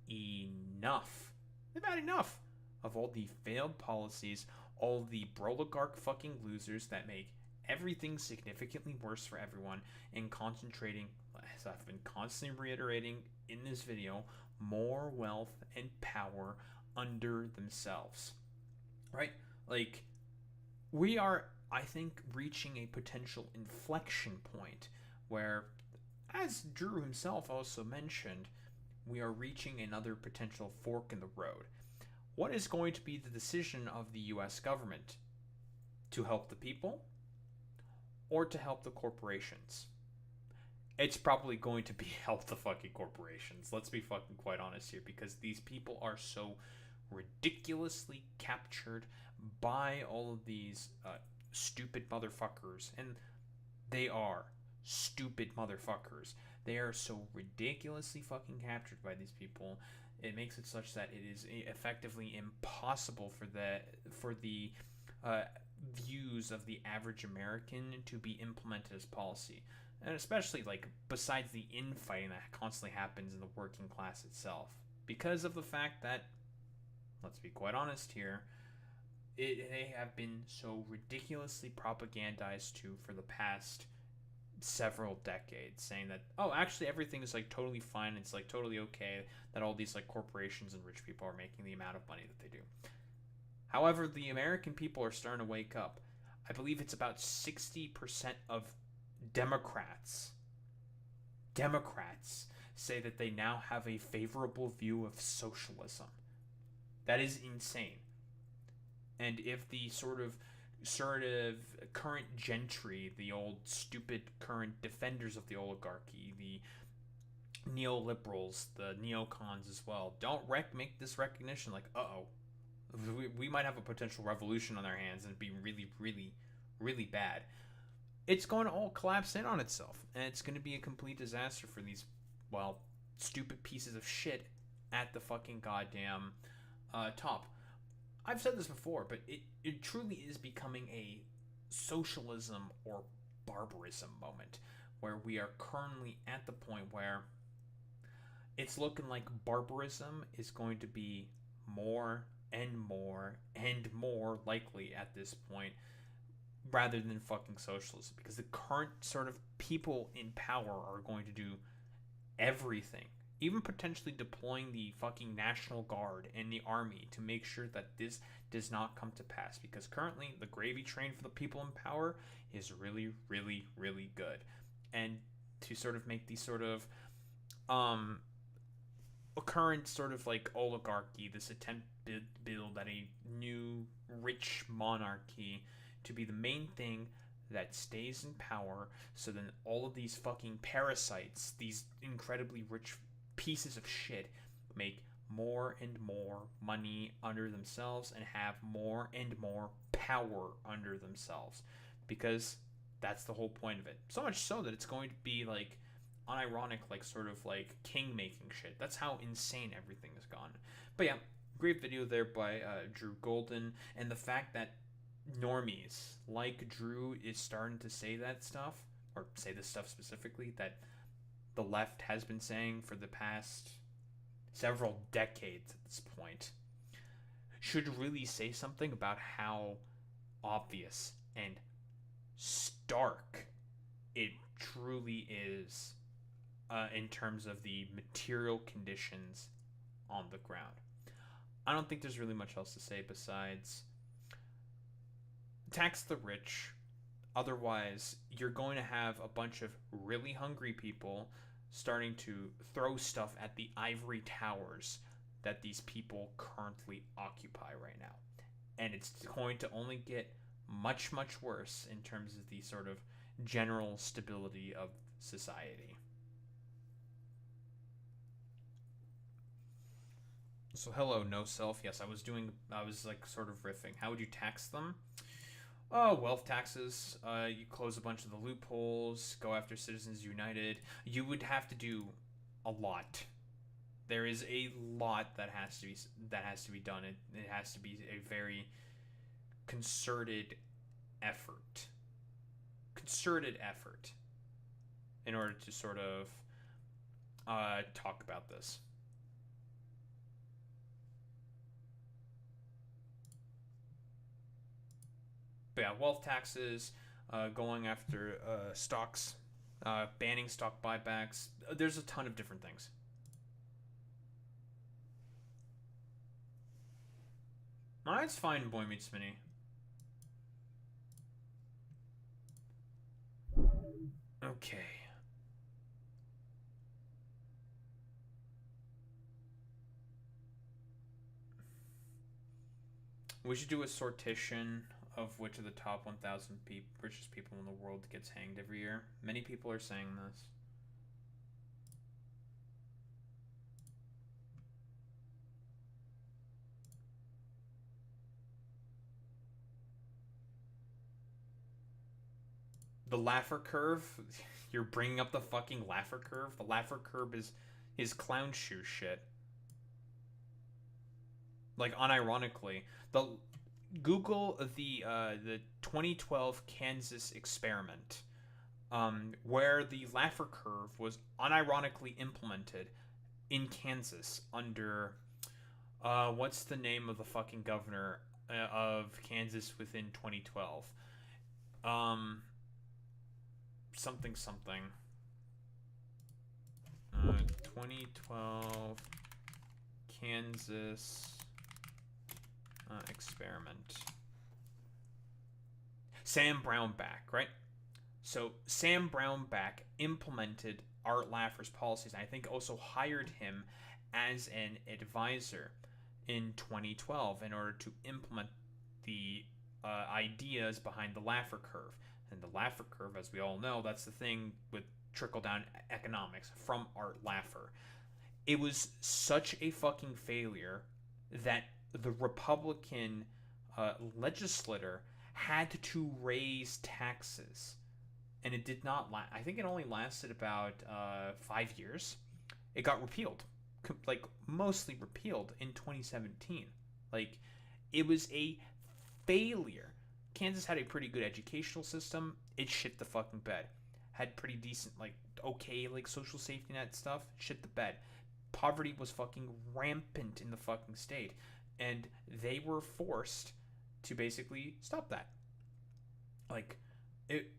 enough. They've had enough of all the failed policies, all the broligarch fucking losers that make everything significantly worse for everyone, and concentrating, as I've been constantly reiterating in this video, more wealth and power under themselves. Right? Like, we are, I think, reaching a potential inflection point where, as Drew himself also mentioned, we are reaching another potential fork in the road. What is going to be the decision of the US government? To help the people or to help the corporations? It's probably going to be help the fucking corporations. Let's be fucking quite honest here, because these people are so ridiculously captured by all of these stupid motherfuckers. And they are stupid motherfuckers. They are so ridiculously fucking captured by these people. It makes it such that it is effectively impossible for the views of the average American to be implemented as policy. And especially, like, besides the infighting that constantly happens in the working class itself. Because of the fact that, let's be quite honest here, they have been so ridiculously propagandized to for the past several decades, saying that, oh, actually everything is like totally fine, it's like totally okay that all these like corporations and rich people are making the amount of money that they do. However, the American people are starting to wake up. I believe it's about 60% of Democrats say that they now have a favorable view of socialism. That is insane. And if the sort of current gentry, the old stupid current defenders of the oligarchy, the neoliberals, the neocons as well, don't make this recognition like, uh-oh, we might have a potential revolution on our hands and it'd be really bad. It's going to all collapse in on itself, and it's going to be a complete disaster for these, well, stupid pieces of shit at the fucking goddamn top. I've said this before, but it truly is becoming a socialism or barbarism moment, where we are currently at the point where it's looking like barbarism is going to be more and more and more likely at this point rather than fucking socialism, because the current sort of people in power are going to do everything, even potentially deploying the fucking National Guard and the army to make sure that this does not come to pass, because currently the gravy train for the people in power is really, really, really good. And to sort of make these sort of current sort of like oligarchy, this attempt to build at a new rich monarchy to be the main thing that stays in power, so then all of these fucking parasites, these incredibly rich pieces of shit, make more and more money under themselves and have more and more power under themselves, because that's the whole point of it. So much so that it's going to be like unironic, like sort of like king making shit. That's how insane everything has gone. But yeah, great video there by Drew Golden, and the fact that normies like Drew is starting to say that stuff, or say this stuff specifically that the left has been saying for the past several decades at this point, should really say something about how obvious and stark it truly is in terms of the material conditions on the ground. I don't think there's really much else to say besides tax the rich. Otherwise, you're going to have a bunch of really hungry people starting to throw stuff at the ivory towers that these people currently occupy right now. And it's going to only get much, much worse in terms of the sort of general stability of society. So hello, no self. Yes, I was like sort of riffing. How would you tax them? Oh, wealth taxes. You close a bunch of the loopholes, go after Citizens United. You would have to do a lot. There is a lot that has to be done. It has to be a very concerted effort. In order to sort of talk about this. But yeah, wealth taxes, going after stocks, banning stock buybacks. There's a ton of different things. It's fine, Boy Meets Mini. Okay. We should do a sortition of which of the top 1,000 richest people in the world gets hanged every year. Many people are saying this. The Laffer curve? You're bringing up the fucking Laffer curve? The Laffer curve is clown shoe shit. Like, unironically, Google the 2012 Kansas experiment, where the Laffer curve was unironically implemented in Kansas under what's the name of the fucking governor of Kansas within 2012? Something. 2012 Kansas experiment. Sam Brownback, right? So Sam Brownback implemented Art Laffer's policies, and I think also hired him as an advisor in 2012 in order to implement the ideas behind the Laffer curve. And the Laffer curve, as we all know, that's the thing with trickle-down economics from Art Laffer. It was such a fucking failure that the Republican legislator had to raise taxes. And it did not last. I think it only lasted about 5 years. It got repealed. Like, mostly repealed in 2017. Like, it was a failure. Kansas had a pretty good educational system. It shit the fucking bed. had pretty decent, like, okay, like, social safety net stuff, shit the bed. Poverty was fucking rampant in the fucking state, and they were forced to basically stop that. Like, it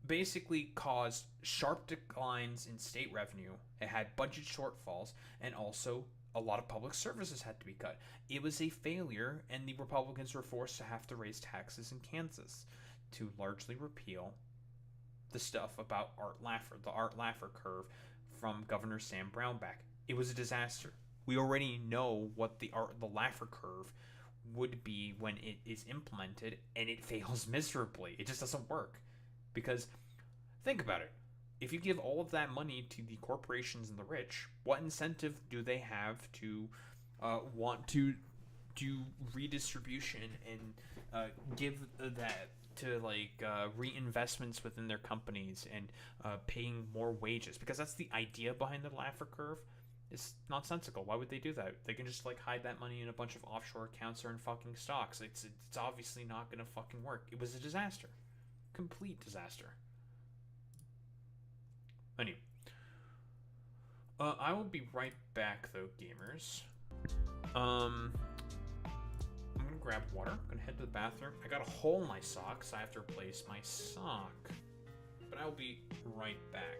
basically caused sharp declines in state revenue. It had budget shortfalls, and also a lot of public services had to be cut. It was a failure, and the Republicans were forced to have to raise taxes in Kansas to largely repeal the stuff about the Art Laffer curve from Governor Sam Brownback. It was a disaster. We already know what the Laffer curve would be when it is implemented, and it fails miserably. It just doesn't work. Because, think about it. If you give all of that money to the corporations and the rich, what incentive do they have to want to do redistribution and give that to, like, reinvestments within their companies and paying more wages? Because that's the idea behind the Laffer curve. It's nonsensical. Why would they do that? They can just, like, hide that money in a bunch of offshore accounts or in fucking stocks. It's obviously not gonna fucking work. It was a disaster. Complete disaster. Anyway. I will be right back, though, gamers. I'm gonna grab water. I'm gonna head to the bathroom. I got a hole in my sock, so I have to replace my sock. But I will be right back.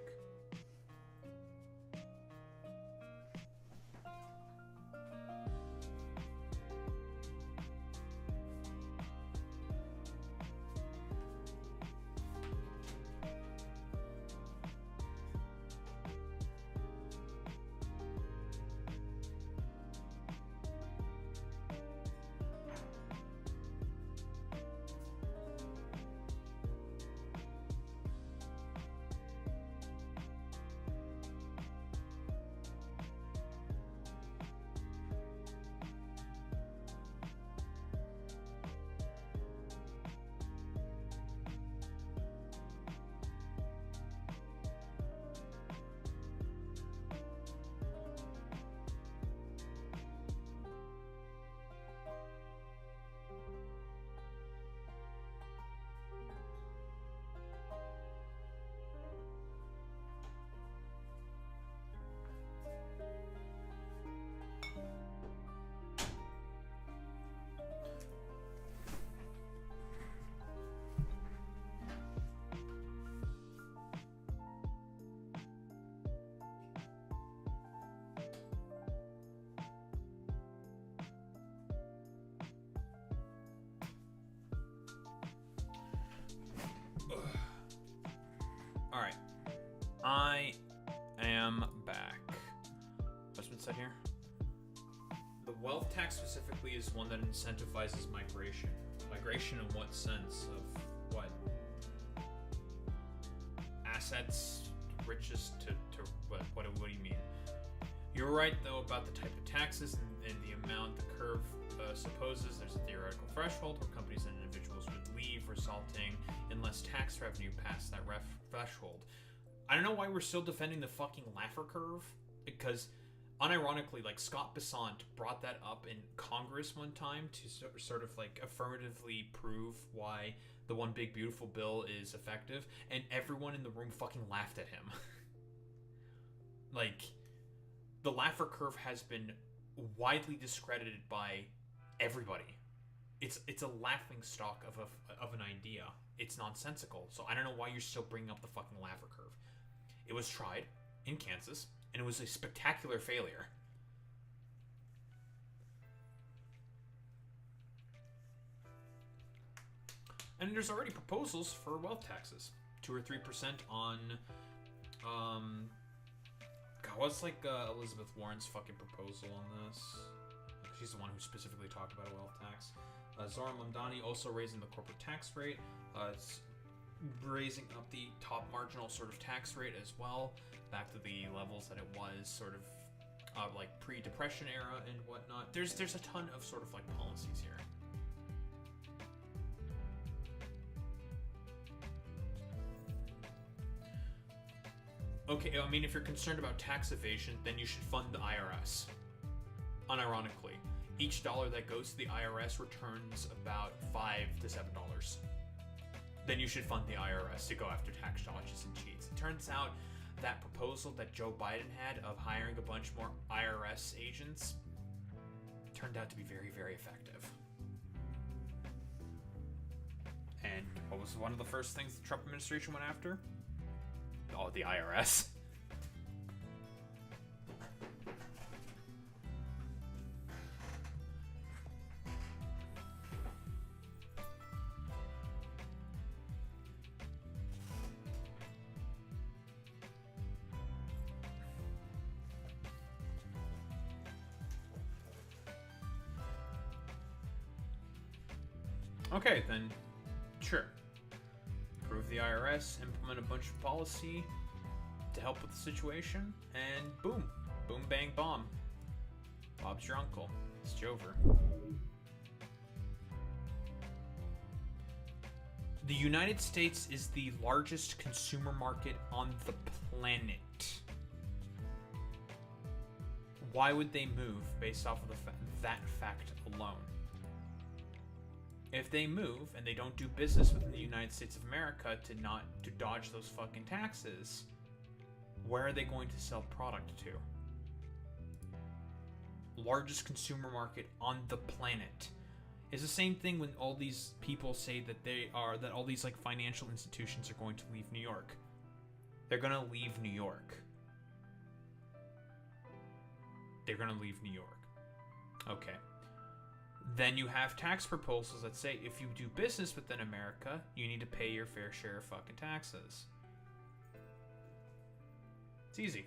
Alright. I am back. What's been said here? The wealth tax specifically is one that incentivizes migration. Migration in what sense? Of what? Assets, riches to what do you mean? You're right, though, about the type of taxes and the amount the curve supposes. There's a theoretical threshold where companies and individuals would leave, resulting in less tax revenue past that threshold. I don't know why we're still defending the fucking Laffer curve, because unironically, like, Scott Bessant brought that up in Congress one time to sort of, like, affirmatively prove why the One Big Beautiful Bill is effective, and everyone in the room fucking laughed at him. Like, the Laffer curve has been widely discredited by everybody. It's a laughing stock of an idea. It's nonsensical. So I don't know why you're still bringing up the fucking Laffer curve. It was tried in Kansas, and it was a spectacular failure. And there's already proposals for wealth taxes, 2 or 3% on, God, what's like Elizabeth Warren's fucking proposal on this? She's the one who specifically talked about a wealth tax. Zohran Mamdani also raising the corporate tax rate. It's raising up the top marginal sort of tax rate as well, back to the levels that it was sort of like pre-depression era and whatnot. There's a ton of sort of like policies here. Okay, I mean, if you're concerned about tax evasion, then you should fund the IRS. Unironically, each dollar that goes to the IRS returns about $5 to $7. then you should fund the IRS to go after tax dodges and cheats. It turns out that proposal that Joe Biden had of hiring a bunch more IRS agents turned out to be very, very effective. And what was one of the first things the Trump administration went after? Oh, the IRS. Okay, then, sure. Approve the IRS, implement a bunch of policy to help with the situation, and boom. Boom, bang, bomb. Bob's your uncle. It's Jover. The United States is the largest consumer market on the planet. Why would they move based off of that fact alone? If they move and they don't do business within the United States of America to dodge those fucking taxes, where are they going to sell product to? Largest consumer market on the planet. It's the same thing when all these people say that all these like financial institutions are going to leave New York. They're gonna leave New York. They're gonna leave New York. Okay. Then you have tax proposals that say if you do business within America, you need to pay your fair share of fucking taxes. It's easy.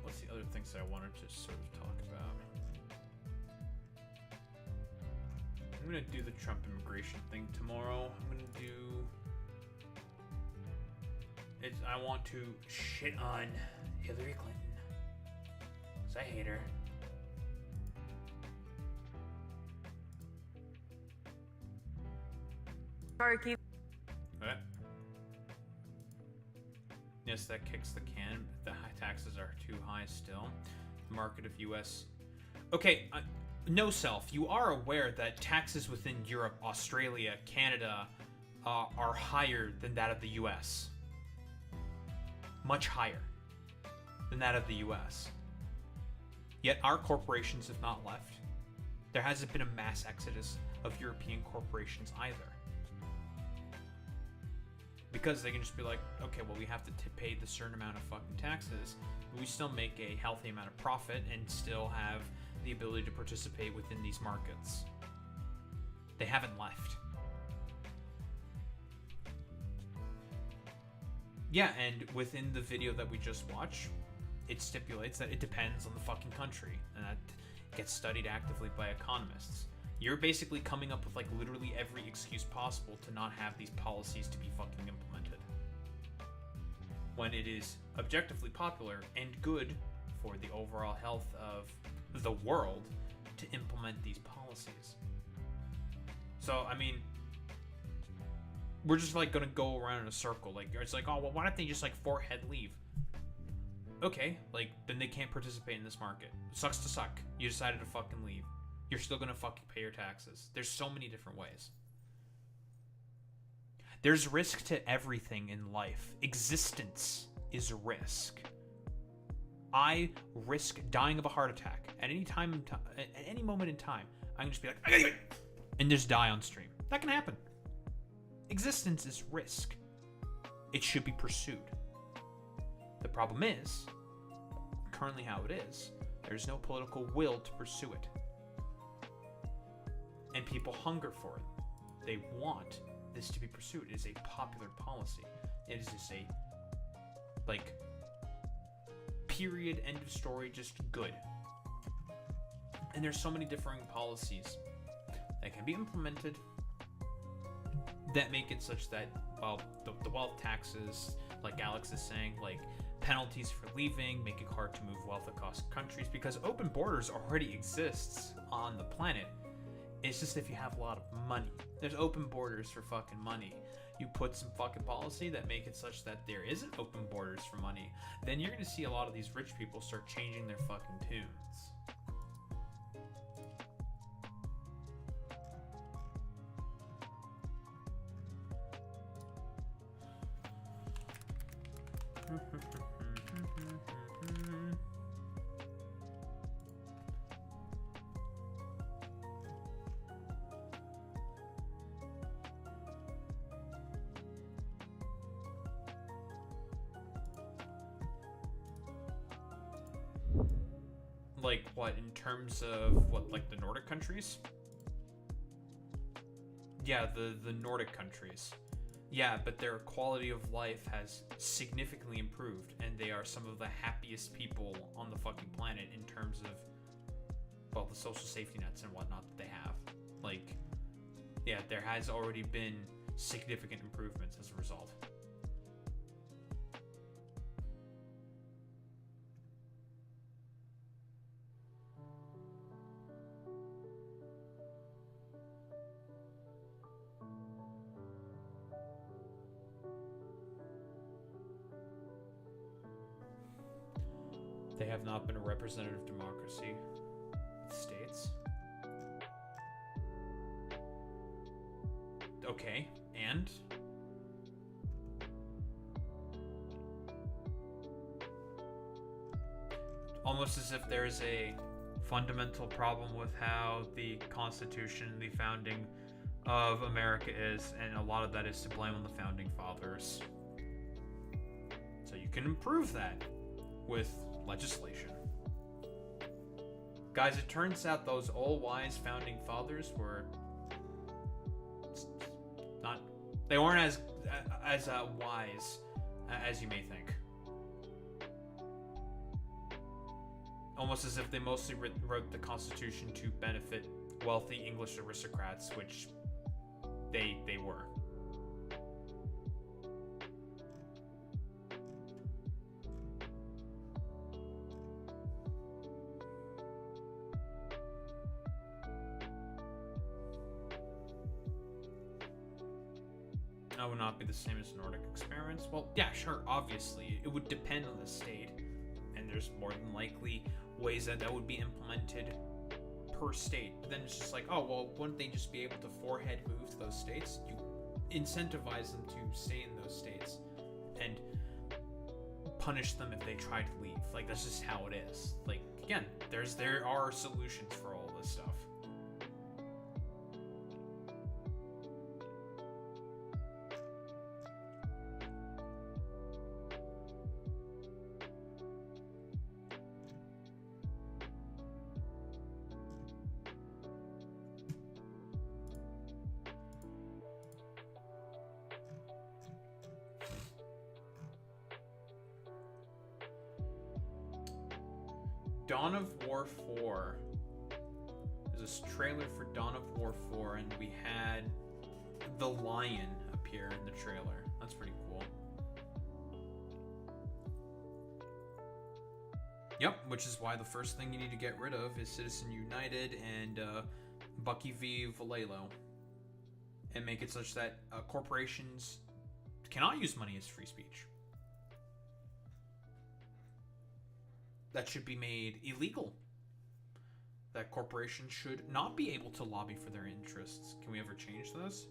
What's the other things that I wanted to sort of talk about? I'm gonna do the Trump immigration thing tomorrow. I'm gonna do... I want to shit on Hillary Clinton. 'Cause I hate her. What? Yes, that kicks the can. The high taxes are too high still. The market of U.S. Okay, no self. You are aware that taxes within Europe, Australia, Canada are higher than that of the U.S. Much higher than that of the US. Yet our corporations have not left. There hasn't been a mass exodus of European corporations either. Because they can just be like, okay, well, we have to pay the certain amount of fucking taxes, but we still make a healthy amount of profit and still have the ability to participate within these markets. They haven't left. Yeah, and within the video that we just watched, it stipulates that it depends on the fucking country, and that gets studied actively by economists. You're basically coming up with like literally every excuse possible to not have these policies to be fucking implemented. When it is objectively popular and good for the overall health of the world to implement these policies. So, I mean, we're just like gonna go around in a circle. Like, it's like, oh, well, why don't they just like forehead leave? Okay, like, then they can't participate in this market. Sucks to suck. You decided to fucking leave. You're still gonna fucking pay your taxes. There's so many different ways. There's risk to everything in life. Existence is risk. I risk dying of a heart attack at any time, at any moment in time. I can just be like, and just die on stream. That can happen. Existence is risk. It should be pursued. The problem is, currently how it is, there's no political will to pursue it. And people hunger for it. They want this to be pursued. It is a popular policy. It is just a, like, period, end of story, just good. And there's so many differing policies that can be implemented that make it such that, well, the wealth taxes, like Alex is saying, like penalties for leaving, make it hard to move wealth across countries, because open borders already exists on the planet. It's just if you have a lot of money. There's open borders for fucking money. You put some fucking policy that make it such that there isn't open borders for money, then you're gonna see a lot of these rich people start changing their fucking tunes. Like what, in terms of what, like the Nordic countries? Yeah, the Nordic countries. Yeah, but their quality of life has significantly improved, and they are some of the happiest people on the fucking planet in terms of, well, the social safety nets and whatnot that they have. Like, yeah, there has already been significant improvements as a result. They have not been a representative democracy with states. Okay, and? Almost as if there's a fundamental problem with how the Constitution and the founding of America is, and a lot of that is to blame on the founding fathers. So you can improve that with legislation. Guys, it turns out those all-wise founding fathers were not, they weren't as wise as you may think. Almost as if they mostly wrote the Constitution to benefit wealthy English aristocrats, which they were. That would not be the same as Nordic experiments. Well, yeah, sure, obviously. It would depend on the state. And there's more than likely ways that would be implemented per state. But then it's just like, oh, well, wouldn't they just be able to forehead move to those states? You incentivize them to stay in those states and punish them if they try to leave. Like, that's just how it is. Like, again, there are solutions for all this stuff. Dawn of War 4. There's a trailer for Dawn of War 4, and we had the lion appear in the trailer. That's pretty cool. Yep, which is why the first thing you need to get rid of is Citizen United and Bucky v. Vallejo. And make it such that corporations cannot use money as free speech. That should be made illegal. That corporations should not be able to lobby for their interests. Can we ever change this?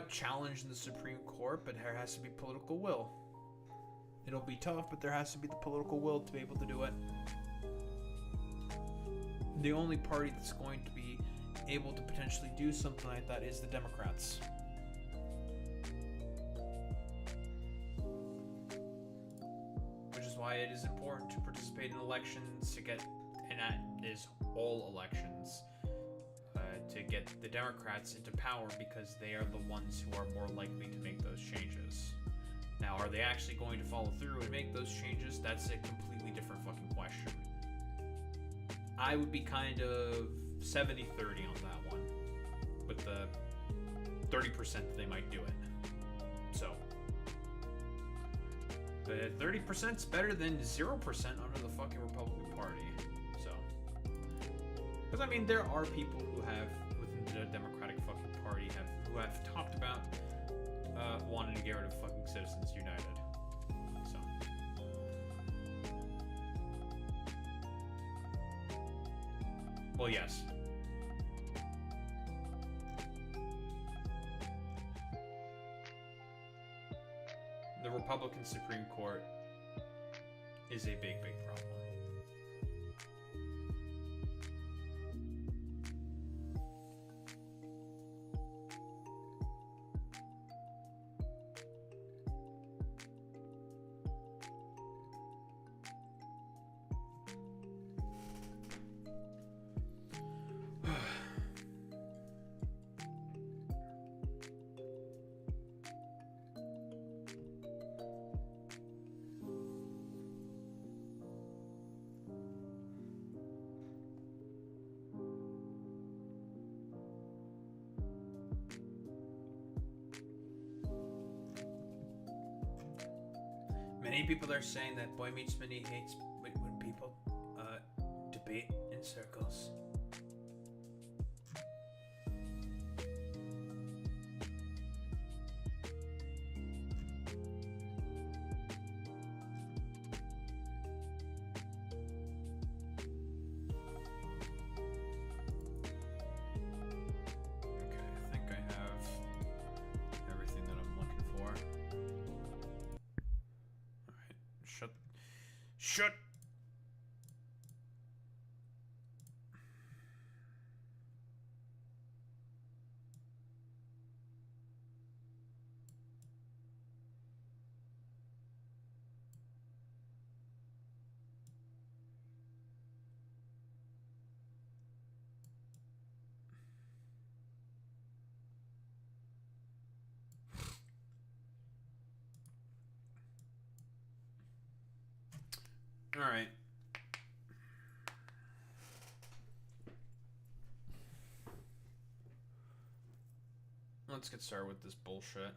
Challenge in the Supreme Court, but there has to be political will. It'll be tough, but there has to be the political will to be able to do it. The only party that's going to be able to potentially do something like that is the Democrats. Why it is important to participate in elections, to get, and that is all elections, to get the Democrats into power, because they are the ones who are more likely to make those changes. Now, are they actually going to follow through and make those changes? That's a completely different fucking question. I would be kind of 70-30 on that one, with the 30% that they might do it. So. But 30% is better than 0% under the fucking Republican Party. So, because I mean, there are people who have within the Democratic fucking Party who have talked about wanting to get rid of fucking Citizens United. So. Well, yes. The Republican Supreme Court is a big, big problem. Many people are saying that Boy Meets Mini hates when people debate in circles. Okay, I think I have everything that I'm looking for. Shut. All right. Let's get started with this bullshit.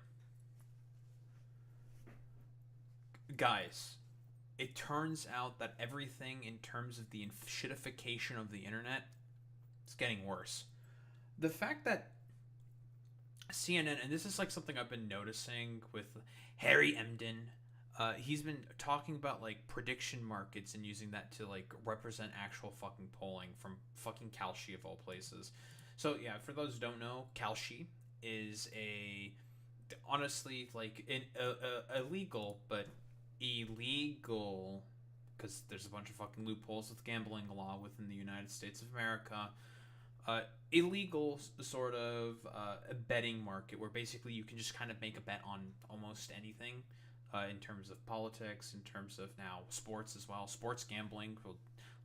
Guys, it turns out that everything in terms of the shitification of the internet is getting worse. The fact that CNN, and this is like something I've been noticing with Harry Emden, he's been talking about like prediction markets and using that to like represent actual fucking polling from fucking Kalshi of all places. So yeah, for those who don't know, Kalshi is honestly like illegal, but illegal because there's a bunch of fucking loopholes with gambling law within the United States of America. Illegal sort of betting market where basically you can just kind of make a bet on almost anything. In terms of politics, in terms of now sports as well. Sports gambling,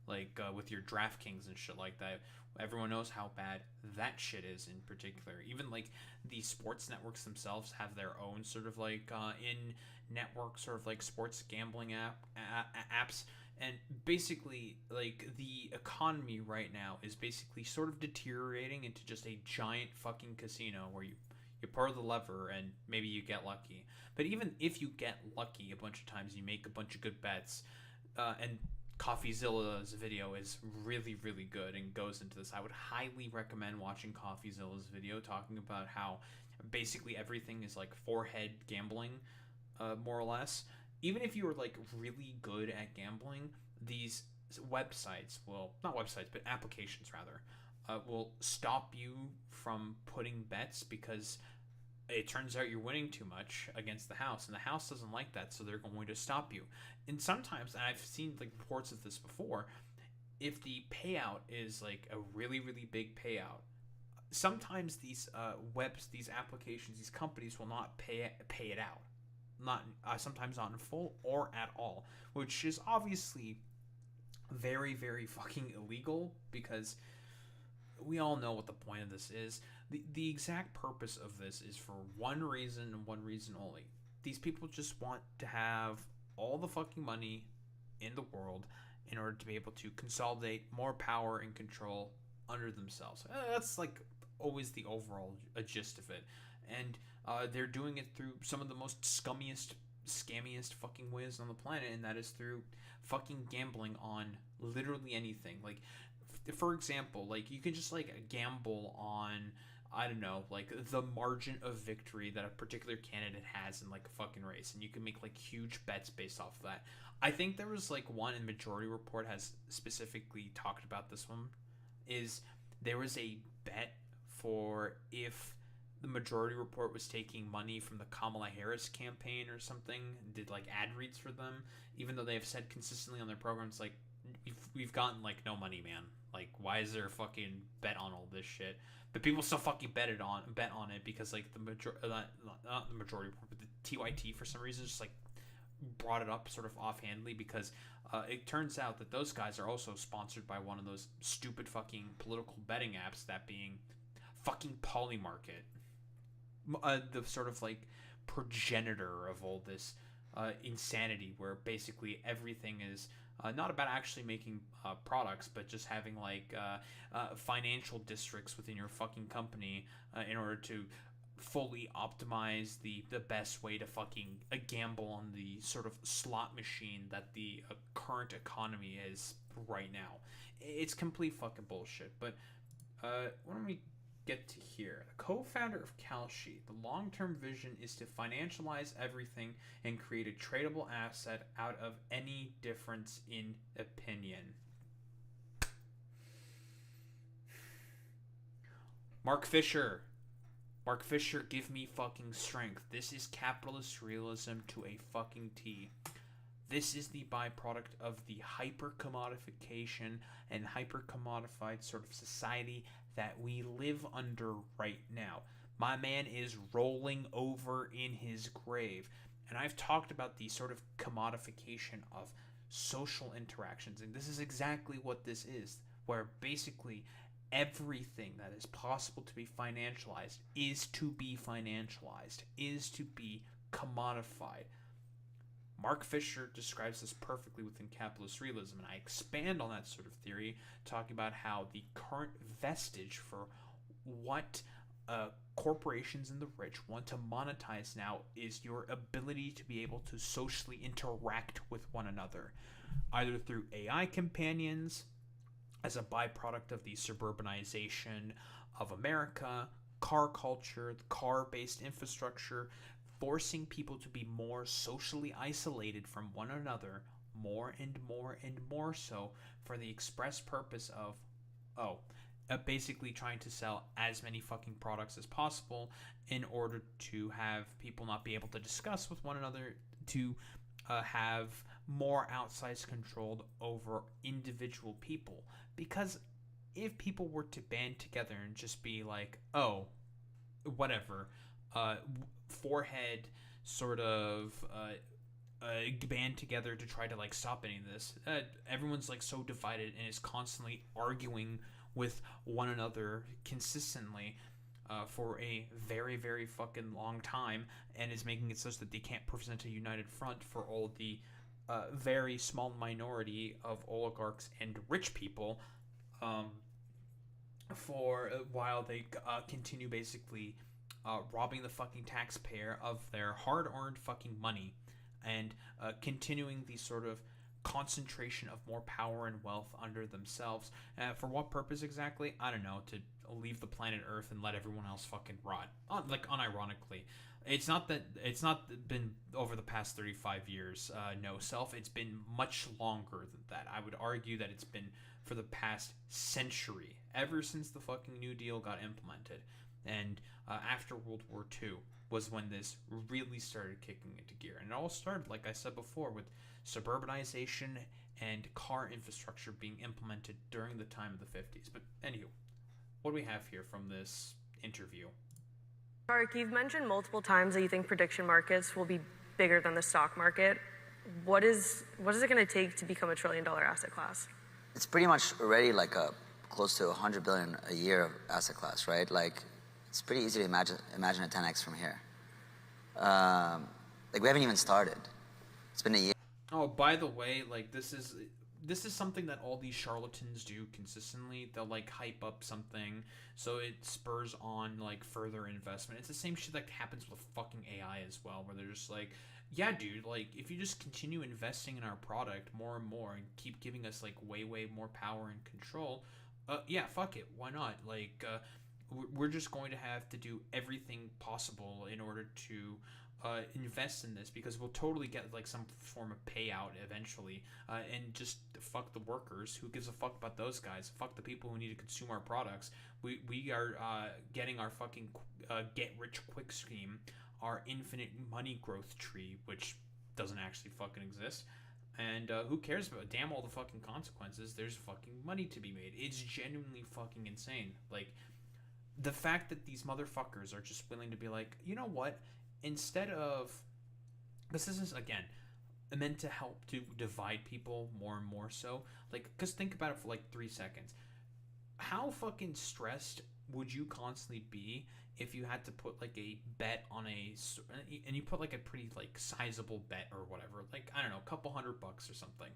like with your DraftKings and shit like that. Everyone knows how bad that shit is in particular. Even like the sports networks themselves have their own sort of like in-network sort of like sports gambling apps. And basically like the economy right now is basically sort of deteriorating into just a giant fucking casino where you pull the lever and maybe you get lucky. But even if you get lucky a bunch of times, you make a bunch of good bets. And CoffeeZilla's video is really, really good and goes into this. I would highly recommend watching CoffeeZilla's video talking about how basically everything is like forehead gambling, more or less. Even if you were like really good at gambling, these websites will, not websites, but applications rather, will stop you from putting bets because it turns out you're winning too much against the house, and the house doesn't like that, so they're going to stop you. And sometimes, and I've seen like reports of this before, if the payout is like a really, really big payout, sometimes these these applications, these companies will not pay it out, not sometimes not in full or at all, which is obviously very, very fucking illegal because we all know what the point of this is. The exact purpose of this is for one reason and one reason only. These people just want to have all the fucking money in the world in order to be able to consolidate more power and control under themselves. That's like always the overall gist of it. And they're doing it through some of the most scummiest, scammiest fucking ways on the planet, and that is through fucking gambling on literally anything. Like, for example, like, you can just, like, gamble on, I don't know, like, the margin of victory that a particular candidate has in, like, a fucking race, and you can make, like, huge bets based off of that. I think there was, like, one in Majority Report has specifically talked about this one, is there was a bet for if the Majority Report was taking money from the Kamala Harris campaign or something, and did, like, ad reads for them, even though they have said consistently on their programs, like, we've gotten, like, no money, man. Like, why is there a fucking bet on all this shit? But people still fucking bet on it because, like, not the Majority Report, but the TYT for some reason just, like, brought it up sort of offhandedly, because it turns out that those guys are also sponsored by one of those stupid fucking political betting apps, that being fucking Polymarket, the sort of, like, progenitor of all this insanity, where basically everything is not about actually making products, but just having, like, financial districts within your fucking company in order to fully optimize the best way to fucking gamble on the sort of slot machine that the current economy is right now. It's complete fucking bullshit. But why don't we get to here? The co-founder of Kalshi, the long-term vision is to financialize everything and create a tradable asset out of any difference in opinion. Mark Fisher, give me fucking strength. This is capitalist realism to a fucking T. This is the byproduct of the hyper-commodification and hyper-commodified sort of society that we live under right now. My man is rolling over in his grave. And I've talked about the sort of commodification of social interactions. And this is exactly what this is, where basically everything that is possible to be financialized is to be financialized, is to be commodified. Mark Fisher describes this perfectly within capitalist realism, and I expand on that sort of theory, talking about how the current vestige for what corporations and the rich want to monetize now is your ability to be able to socially interact with one another, either through AI companions, as a byproduct of the suburbanization of America, car culture, the car-based infrastructure, forcing people to be more socially isolated from one another, more and more and more so, for the express purpose of, basically trying to sell as many fucking products as possible in order to have people not be able to discuss with one another, to have more outsized control over individual people. Because if people were to band together and just be like, oh, whatever, forehead sort of band together to try to, like, stop any of this, everyone's, like, so divided and is constantly arguing with one another consistently for a very, very fucking long time, and is making it such that they can't present a united front for all the very small minority of oligarchs and rich people, for while they continue basically robbing the fucking taxpayer of their hard-earned fucking money, and continuing the sort of concentration of more power and wealth under themselves. For what purpose exactly? I don't know. To leave the planet Earth and let everyone else fucking rot. Unironically. It's not been over the past 35 years, no self. It's been much longer than that. I would argue that it's been for the past century, ever since the fucking New Deal got implemented. And after World War II was when this really started kicking into gear. And it all started, like I said before, with suburbanization and car infrastructure being implemented during the time of the 50s. But anywho, what do we have here from this interview? Mark, you've mentioned multiple times that you think prediction markets will be bigger than the stock market. What is it going to take to become a $1 trillion asset class? It's pretty much already like a close to 100 billion a year asset class, right? Like, it's pretty easy to imagine a 10x from here. Like, we haven't even started. It's been a year. Oh, by the way, like, this is something that all these charlatans do consistently. They'll, like, hype up something so it spurs on, like, further investment. It's the same shit that happens with fucking AI as well, where they're just like, yeah, dude, like, if you just continue investing in our product more and more and keep giving us, like, way, way more power and control, yeah, fuck it, why not? Like, we're just going to have to do everything possible in order to invest in this, because we'll totally get like some form of payout eventually, and just fuck the workers. Who gives a fuck about those guys? Fuck the people who need to consume our products. We are getting our fucking get rich quick scheme, our infinite money growth tree, which doesn't actually fucking exist. And who cares about damn all the fucking consequences? There's fucking money to be made. It's genuinely fucking insane. Like, the fact that these motherfuckers are just willing to be like, you know what? Instead of, because this is again meant to help to divide people more and more so. Like, because think about it for like 3 seconds. How fucking stressed would you constantly be if you had to put like a bet on and you put like a pretty like sizable bet or whatever, like, I don't know, a couple $100 or something.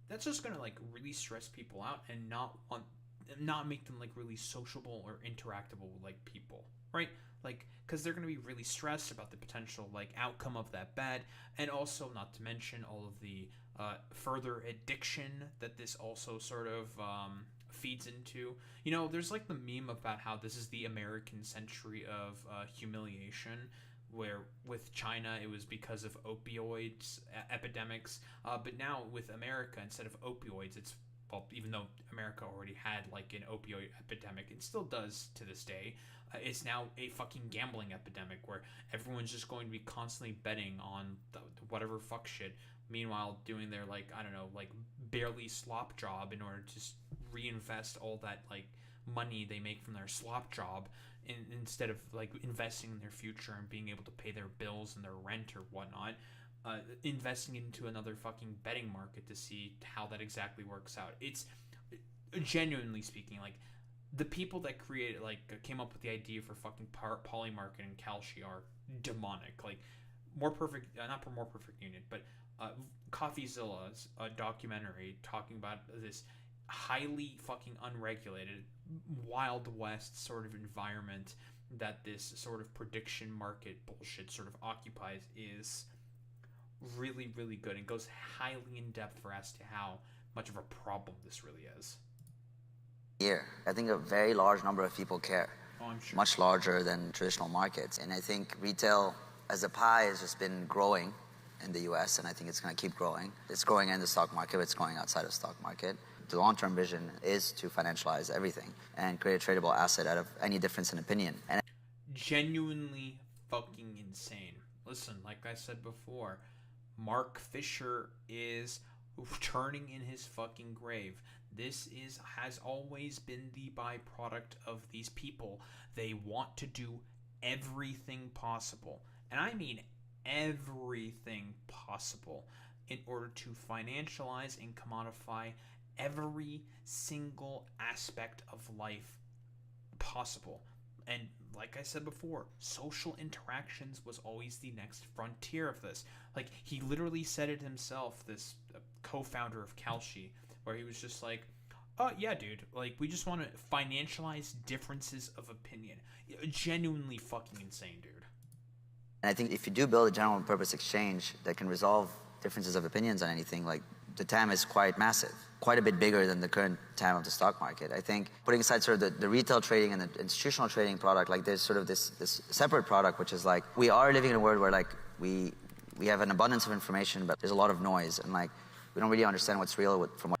That's just gonna like really stress people out and not make them like really sociable or interactable with like people, right? Like, because they're going to be really stressed about the potential like outcome of that bet, and also not to mention all of the further addiction that this also sort of feeds into. You know, there's like the meme about how this is the American century of humiliation, where with China it was because of opioids epidemics, but now with America, instead of opioids, it's, well, even though America already had like an opioid epidemic, it still does to this day. It's now a fucking gambling epidemic where everyone's just going to be constantly betting on whatever fuck shit. Meanwhile, doing their like, I don't know, like barely slop job in order to reinvest all that like money they make from their slop job, instead of like investing in their future and being able to pay their bills and their rent or whatnot. Investing into another fucking betting market to see how that exactly works out. It's genuinely speaking, like, the people that created, like, came up with the idea for fucking Polymarket and Kalshi are demonic. Like, not for More Perfect Union, but CoffeeZilla's documentary talking about this highly fucking unregulated Wild West sort of environment that this sort of prediction market bullshit sort of occupies is really, really good, and goes highly in depth for as to how much of a problem this really is. Here, I think a very large number of people care. Oh, I'm sure. Much larger than traditional markets. And I think retail as a pie has just been growing in the US, and I think it's going to keep growing. It's growing in the stock market, but it's growing outside of the stock market. The long-term vision is to financialize everything and create a tradable asset out of any difference in opinion. And genuinely fucking insane. Listen, like I said before, Mark Fisher is turning in his fucking grave. This has always been the byproduct of these people. They want to do everything possible, and I mean everything possible, in order to financialize and commodify every single aspect of life possible. And like I said before, social interactions was always the next frontier of this. Like, he literally said it himself, this co-founder of Kalshi, where he was just like, oh, yeah, dude, like, we just want to financialize differences of opinion. Genuinely fucking insane, dude. I think if you do build a general purpose exchange that can resolve differences of opinions on anything, like, the TAM is quite massive, quite a bit bigger than the current TAM of the stock market. I think putting aside sort of the retail trading and the institutional trading product, like, there's sort of this separate product, which is like, we are living in a world where, like, we have an abundance of information, but there's a lot of noise, and like, we don't really understand what's real from what.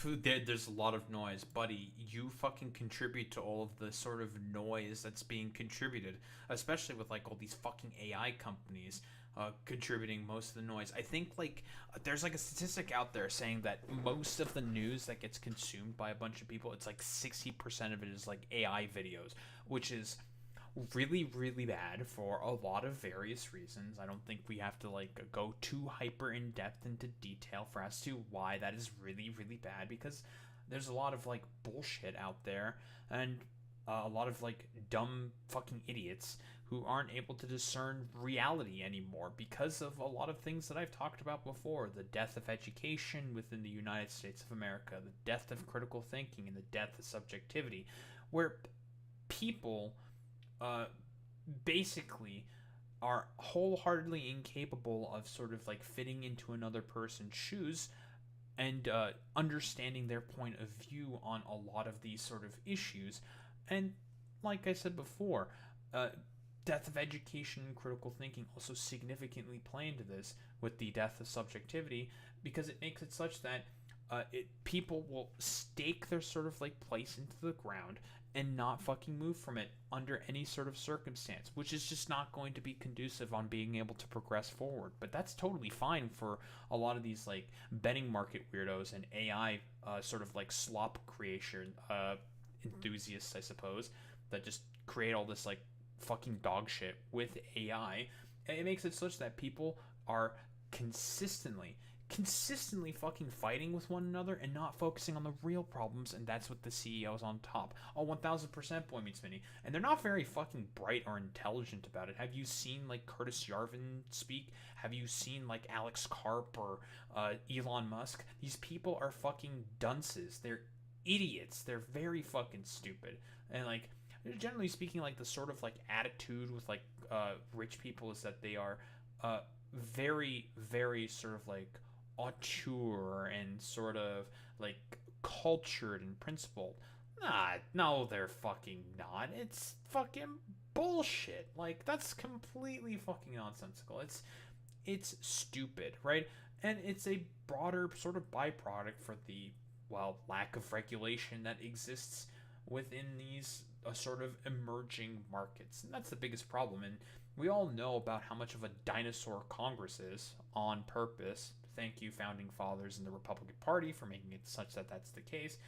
There's a lot of noise, buddy. You fucking contribute to all of the sort of noise that's being contributed, especially with like all these fucking AI companies contributing most of the noise. I think like there's like a statistic out there saying that most of the news that gets consumed by a bunch of people, it's like 60% of it is like AI videos, which is really, really bad for a lot of various reasons. I don't think we have to like go too hyper in depth into detail for as to why that is really, really bad, because there's a lot of like bullshit out there, and a lot of like dumb fucking idiots who aren't able to discern reality anymore because of a lot of things that I've talked about before. The death of education within the United States of America, the death of critical thinking, and the death of subjectivity, where people basically are wholeheartedly incapable of sort of like fitting into another person's shoes and understanding their point of view on a lot of these sort of issues. And like I said before, death of education and critical thinking also significantly play into this with the death of subjectivity, because it makes it such that people will stake their sort of like place into the ground and not fucking move from it under any sort of circumstance, which is just not going to be conducive on being able to progress forward. But that's totally fine for a lot of these like betting market weirdos and AI sort of like slop creation enthusiasts, I suppose, that just create all this like fucking dog shit with AI. It makes it such that people are consistently fucking fighting with one another and not focusing on the real problems, and that's what the CEO's on top. Oh, 1000% Boy Meets Mini. And they're not very fucking bright or intelligent about it. Have you seen like Curtis Yarvin speak? Have you seen like Alex Karp or Elon Musk? These people are fucking dunces. They're idiots. They're very fucking stupid. And like, generally speaking, like the sort of like attitude with like rich people is that they are very, very sort of like auteur and sort of like cultured and principled. No, they're fucking not. It's fucking bullshit. Like, that's completely fucking nonsensical. It's stupid, right? And it's a broader sort of byproduct for the, well, lack of regulation that exists within these sort of emerging markets. And that's the biggest problem. And we all know about how much of a dinosaur Congress is on purpose. Thank you, founding fathers in the Republican Party, for making it such that that's the case.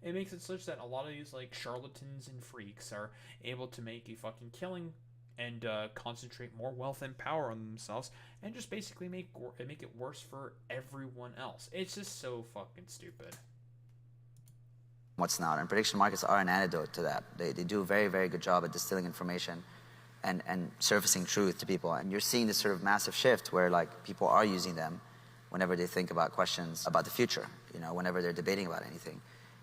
It makes it such that a lot of these like charlatans and freaks are able to make a fucking killing and concentrate more wealth and power on themselves, and just basically make it worse for everyone else. It's just so fucking stupid. What's not, and prediction markets are an antidote to that. They do a very, very good job at distilling information and surfacing truth to people. And you're seeing this sort of massive shift where like people are using them whenever they think about questions about the future, you know, whenever they're debating about anything.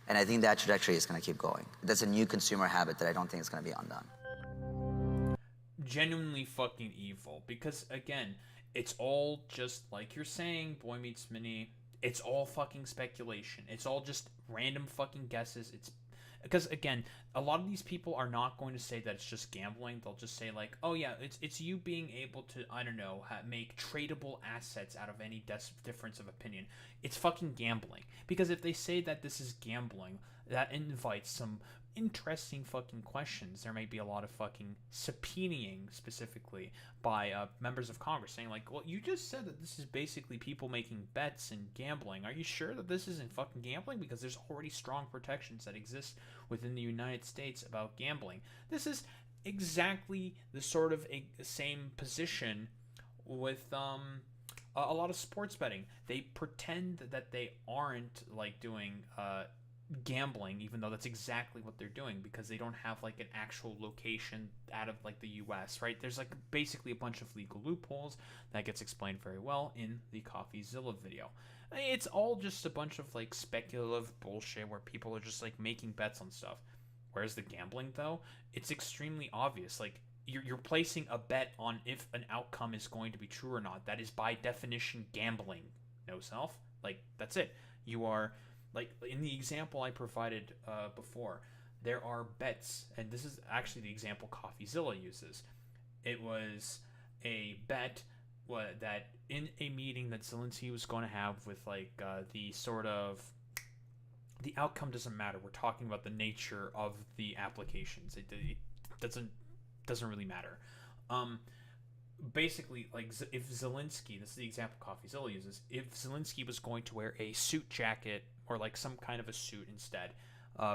And I think that trajectory is going to keep going. That's a new consumer habit that I don't think is going to be undone. Genuinely fucking evil, because again, it's all just like you're saying, Boy Meets Mini. It's all fucking speculation. It's all just random fucking guesses. It's because again, a lot of these people are not going to say that it's just gambling. They'll just say like, oh yeah, it's you being able to, I don't know, make tradable assets out of any difference of opinion. It's fucking gambling. Because if they say that this is gambling, that invites some interesting fucking questions. There may be a lot of fucking subpoenaing specifically by members of Congress saying like, well, you just said that this is basically people making bets and gambling. Are you sure that this isn't fucking gambling? Because there's already strong protections that exist within the United States about gambling. This is exactly the sort of same position with a lot of sports betting. They pretend that they aren't like doing gambling, even though that's exactly what they're doing, because they don't have like an actual location out of like the US, right? There's like basically a bunch of legal loopholes that gets explained very well in the CoffeeZilla video. It's all just a bunch of like speculative bullshit where people are just like making bets on stuff. Whereas the gambling, though, it's extremely obvious. Like you're placing a bet on if an outcome is going to be true or not. That is by definition gambling. No self. Like that's it. You are like in the example I provided before. There are bets, and this is actually the example CoffeeZilla uses. It was a bet that in a meeting that Zelensky was going to have with like the sort of the outcome doesn't matter. We're talking about the nature of the applications. It doesn't really matter. Basically, like if Zelensky, this is the example CoffeeZilla uses, if Zelensky was going to wear a suit jacket or like some kind of a suit instead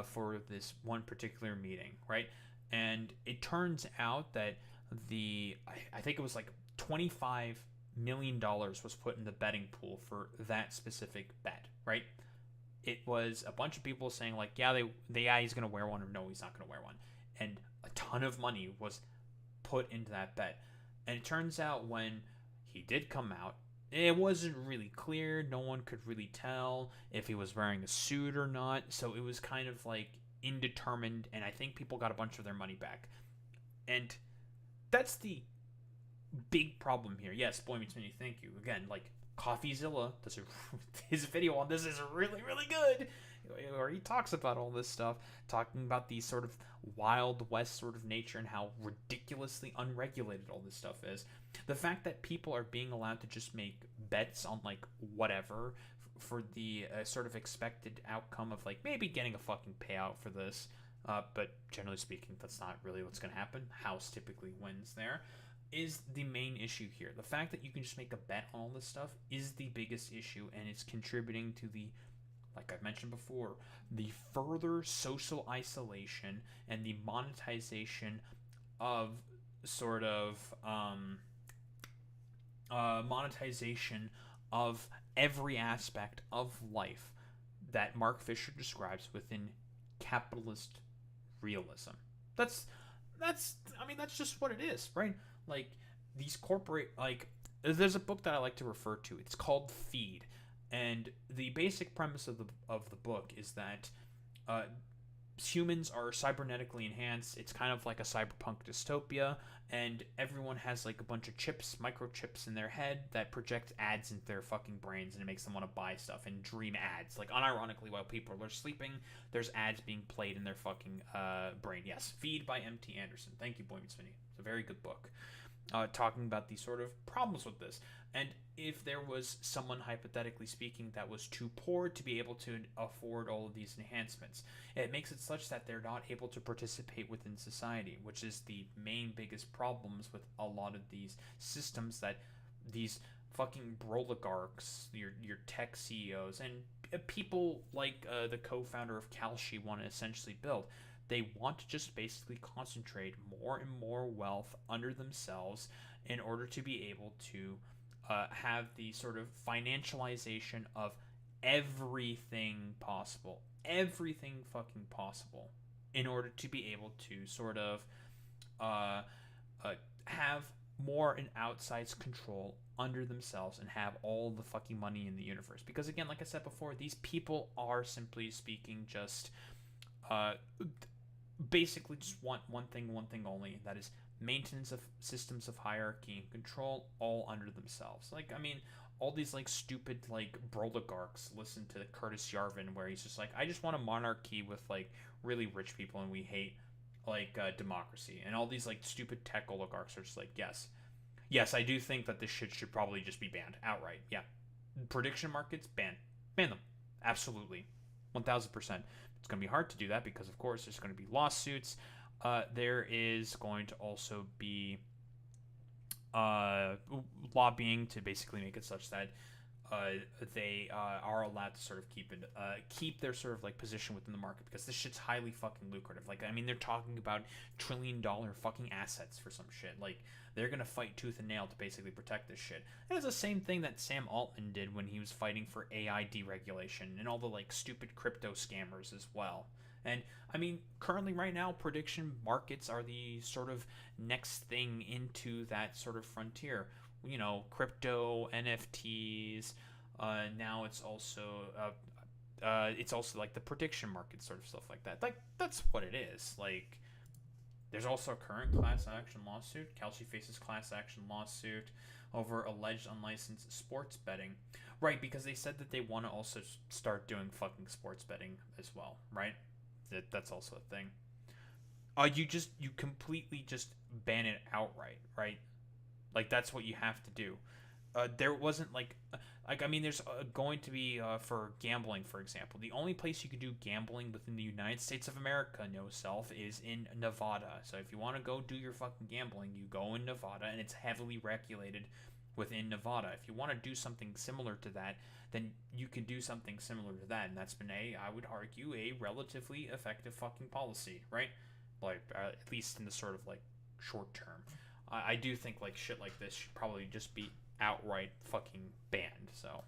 for this one particular meeting, right? And it turns out that I think it was like $25 million was put in the betting pool for that specific bet, right? It was a bunch of people saying like, yeah, he's going to wear one, or no, he's not going to wear one. And a ton of money was put into that bet. And it turns out when he did come out, it wasn't really clear. No one could really tell if he was wearing a suit or not. So it was kind of like indeterminate, and I think people got a bunch of their money back. And that's the big problem here. Yes, Boy Meets Mini, thank you. Again, like Coffeezilla does his video on this is really, really good, where he talks about all this stuff, talking about the sort of Wild West sort of nature and how ridiculously unregulated all this stuff is. The fact that people are being allowed to just make bets on like whatever for the sort of expected outcome of like maybe getting a fucking payout for this, but generally speaking, that's not really what's going to happen. House typically wins there, is the main issue here. The fact that you can just make a bet on all this stuff is the biggest issue, and it's contributing to the, like I've mentioned before, the further social isolation and the monetization of sort of monetization of every aspect of life that Mark Fisher describes within capitalist realism. That's just what it is, right? Like these corporate, like there's a book that I like to refer to. It's called Feed, and the basic premise of the book is that humans are cybernetically enhanced. It's kind of like a cyberpunk dystopia, and everyone has like a bunch of chips, microchips in their head that project ads into their fucking brains, and it makes them want to buy stuff and dream ads. Like unironically, while people are sleeping, there's ads being played in their fucking brain. Yes, Feed by M.T. Anderson. Thank you, Boy Meets Vinny. It's a very good book. Talking about the sort of problems with this. And if there was someone, hypothetically speaking, that was too poor to be able to afford all of these enhancements, it makes it such that they're not able to participate within society, which is the main biggest problems with a lot of these systems that these fucking oligarchs, your tech CEOs, and people like the co-founder of Kalshi want to essentially build. They want to just basically concentrate more and more wealth under themselves in order to be able to have the sort of financialization of everything possible. Everything fucking possible. In order to be able to sort of have more and outsized control under themselves and have all the fucking money in the universe. Because again, like I said before, these people are simply speaking just basically just want one thing only, and that is maintenance of systems of hierarchy and control all under themselves. Like, I mean, all these like stupid like oligarchs listen to Curtis Yarvin, where he's just like, I just want a monarchy with like really rich people, and we hate like democracy. And all these like stupid tech oligarchs are just like, yes, I do think that this shit should probably just be banned outright. Yeah, prediction markets, ban them, absolutely, 1000%. It's going to be hard to do that because, of course, there's going to be lawsuits. There is going to also be lobbying to basically make it such that they are allowed to sort of keep their sort of like position within the market, because this shit's highly fucking lucrative. Like, I mean, they're talking about $1 trillion fucking assets for some shit. Like, they're gonna fight tooth and nail to basically protect this shit. And it's the same thing that Sam Altman did when he was fighting for AI deregulation and all the like stupid crypto scammers as well. And I mean, currently right now, prediction markets are the sort of next thing into that sort of frontier. You know, crypto, NFTs. Now it's also like the prediction market sort of stuff like that. Like, that's what it is. Like, there's also a current class action lawsuit. Kalshi faces class action lawsuit over alleged unlicensed sports betting. Right, because they said that they want to also start doing fucking sports betting as well, right? That's also a thing. You completely just ban it outright, right? Like, that's what you have to do. There wasn't like I mean, there's going to be for gambling, for example. The only place you can do gambling within the United States of America, no self, is in Nevada. So if you want to go do your fucking gambling, you go in Nevada, and it's heavily regulated within Nevada. If you want to do something similar to that, then you can do something similar to that, and that's been I would argue, a relatively effective fucking policy, right? Like, at least in the sort of like short term. I do think like shit like this should probably just be outright fucking banned. So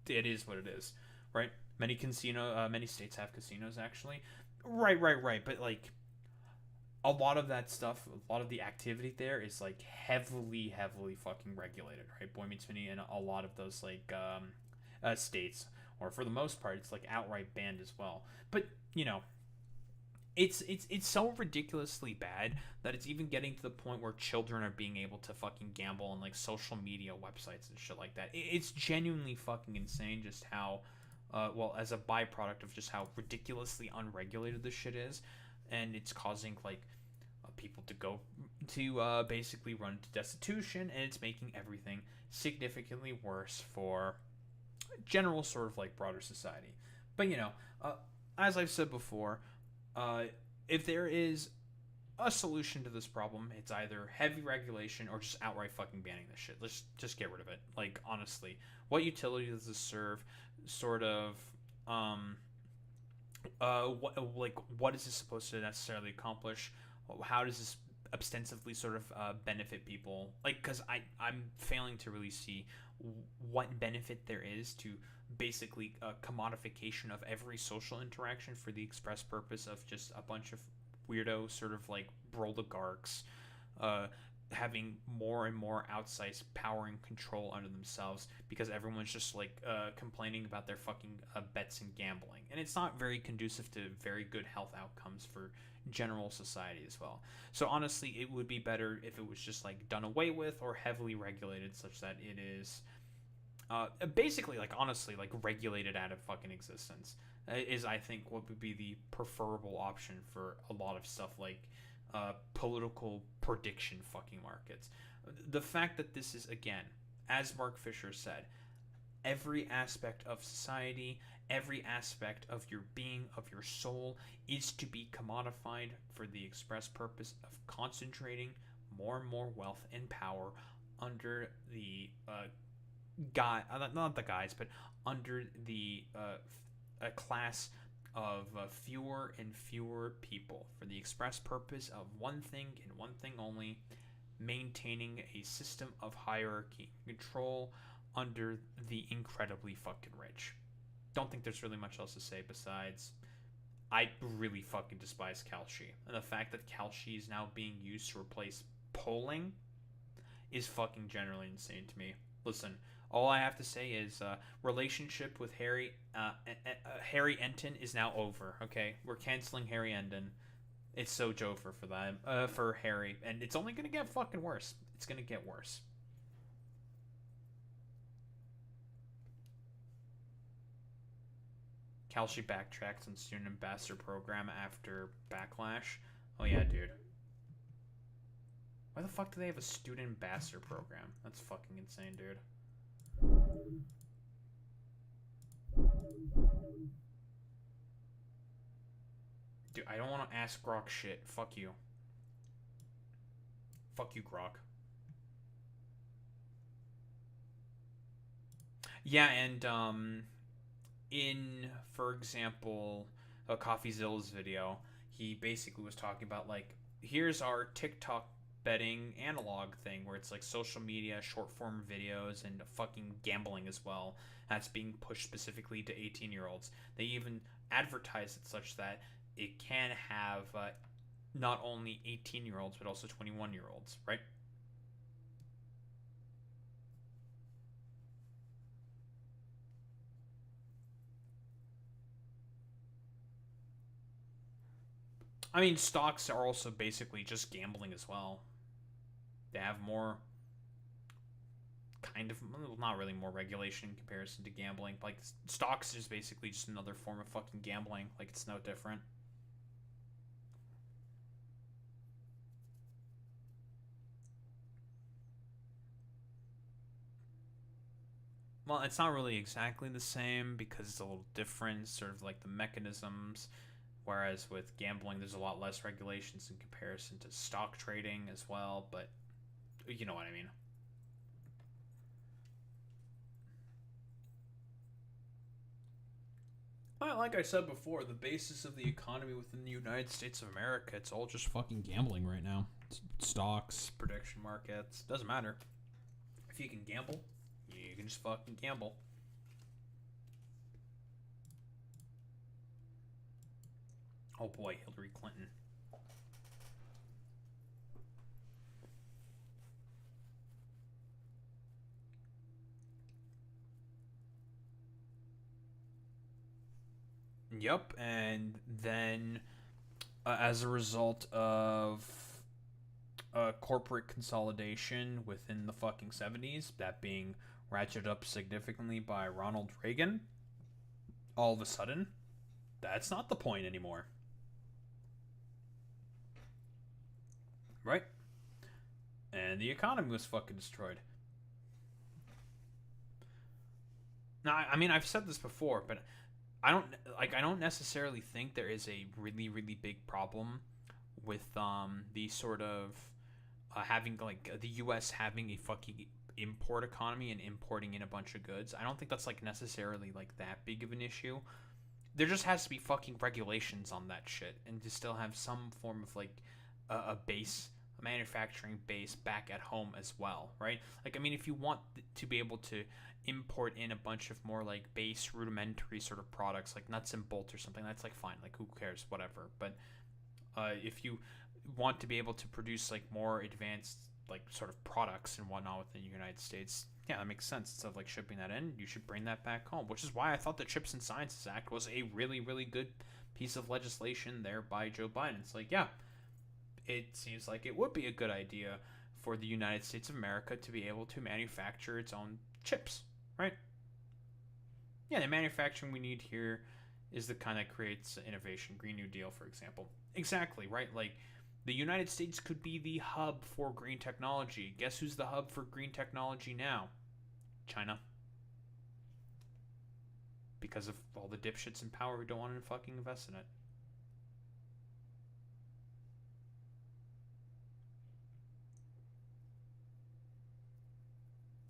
it is what it is, right? Many states have casinos, actually. Right. But like, a lot of that stuff, a lot of the activity there is like heavily fucking regulated, right? Boy Meets Vinny and a lot of those like states, or for the most part, it's like outright banned as well. But you know, it's so ridiculously bad that it's even getting to the point where children are being able to fucking gamble on like social media websites and shit like that. It's genuinely fucking insane just how, well, as a byproduct of just how ridiculously unregulated this shit is, and it's causing like people to go to basically run into destitution, and it's making everything significantly worse for general sort of like broader society. But you know, as I've said before, if there is a solution to this problem, it's either heavy regulation or just outright fucking banning this shit. Let's just get rid of it. Like, honestly, what utility does this serve? Sort of, what is this supposed to necessarily accomplish? How does this ostensibly sort of benefit people? Like, because I'm failing to really see what benefit there is to basically a commodification of every social interaction for the express purpose of just a bunch of weirdo sort of like oligarchs having more and more outsized power and control under themselves because everyone's just like complaining about their fucking bets and gambling, and it's not very conducive to very good health outcomes for general society as well. So honestly, it would be better if it was just like done away with or heavily regulated such that it is basically, like, honestly, like, regulated out of fucking existence is, I think, what would be the preferable option for a lot of stuff like political prediction fucking markets. The fact that this is, again, as Mark Fisher said, every aspect of society, every aspect of your being, of your soul, is to be commodified for the express purpose of concentrating more and more wealth and power under the not the guys, but under the a class of fewer and fewer people for the express purpose of one thing and one thing only: maintaining a system of hierarchy and control under the incredibly fucking rich. Don't think there's really much else to say besides I really fucking despise Kalshi, and the fact that Kalshi is now being used to replace polling is fucking generally insane to me. Listen, all I have to say is relationship with Harry Enton is now over. Okay, we're canceling Harry Enton. It's so over for them, for Harry, and it's only gonna get fucking worse. It's gonna get worse. Kalshi backtracks on student ambassador program after backlash. Oh yeah, dude. Why the fuck do they have a student ambassador program? That's fucking insane, dude. Dude, I don't want to ask Grok shit. Fuck you. Fuck you, Grok. Yeah, and in, for example, a CoffeeZilla's video, he basically was talking about, like, here's our TikTok betting analog thing where it's like social media, short form videos, and fucking gambling as well. That's being pushed specifically to 18-year-olds. They even advertise it such that it can have not only 18-year-olds but also 21-year-olds, right? I mean, stocks are also basically just gambling as well. They have more, kind of, well, not really more regulation in comparison to gambling. Like, stocks is basically just another form of fucking gambling. Like, it's no different. Well, it's not really exactly the same because it's a little different, sort of like the mechanisms. Whereas with gambling, there's a lot less regulations in comparison to stock trading as well, but you know what I mean. Well, like I said before, the basis of the economy within the United States of America, it's all just fucking gambling right now. It's stocks, prediction markets, doesn't matter. If you can gamble, you can just fucking gamble. Oh boy, Hillary Clinton. Yep, and then as a result of corporate consolidation within the fucking 70s, that being ratcheted up significantly by Ronald Reagan, all of a sudden, that's not the point anymore. Right? And the economy was fucking destroyed. Now, I mean, I've said this before, but I don't necessarily think there is a really, really big problem with the sort of having like the U.S. having a fucking import economy and importing in a bunch of goods. I don't think that's like necessarily like that big of an issue. There just has to be fucking regulations on that shit, and to still have some form of like a base, a manufacturing base back at home as well, right? Like, I mean, if you want to be able to import in a bunch of more like base rudimentary sort of products like nuts and bolts or something, that's like fine, like who cares, whatever. But if you want to be able to produce like more advanced like sort of products and whatnot within the United States, yeah, that makes sense. Instead of like shipping that in, you should bring that back home, which is why I thought the Chips and Sciences Act was a really, really good piece of legislation there by Joe Biden. It's like, yeah, it seems like it would be a good idea for the United States of America to be able to manufacture its own chips, right? Yeah, the manufacturing we need here is the kind that creates innovation. Green New Deal, for example. Exactly, right? Like, the United States could be the hub for green technology. Guess who's the hub for green technology now? China. Because of all the dipshits in power who don't want to fucking invest in it.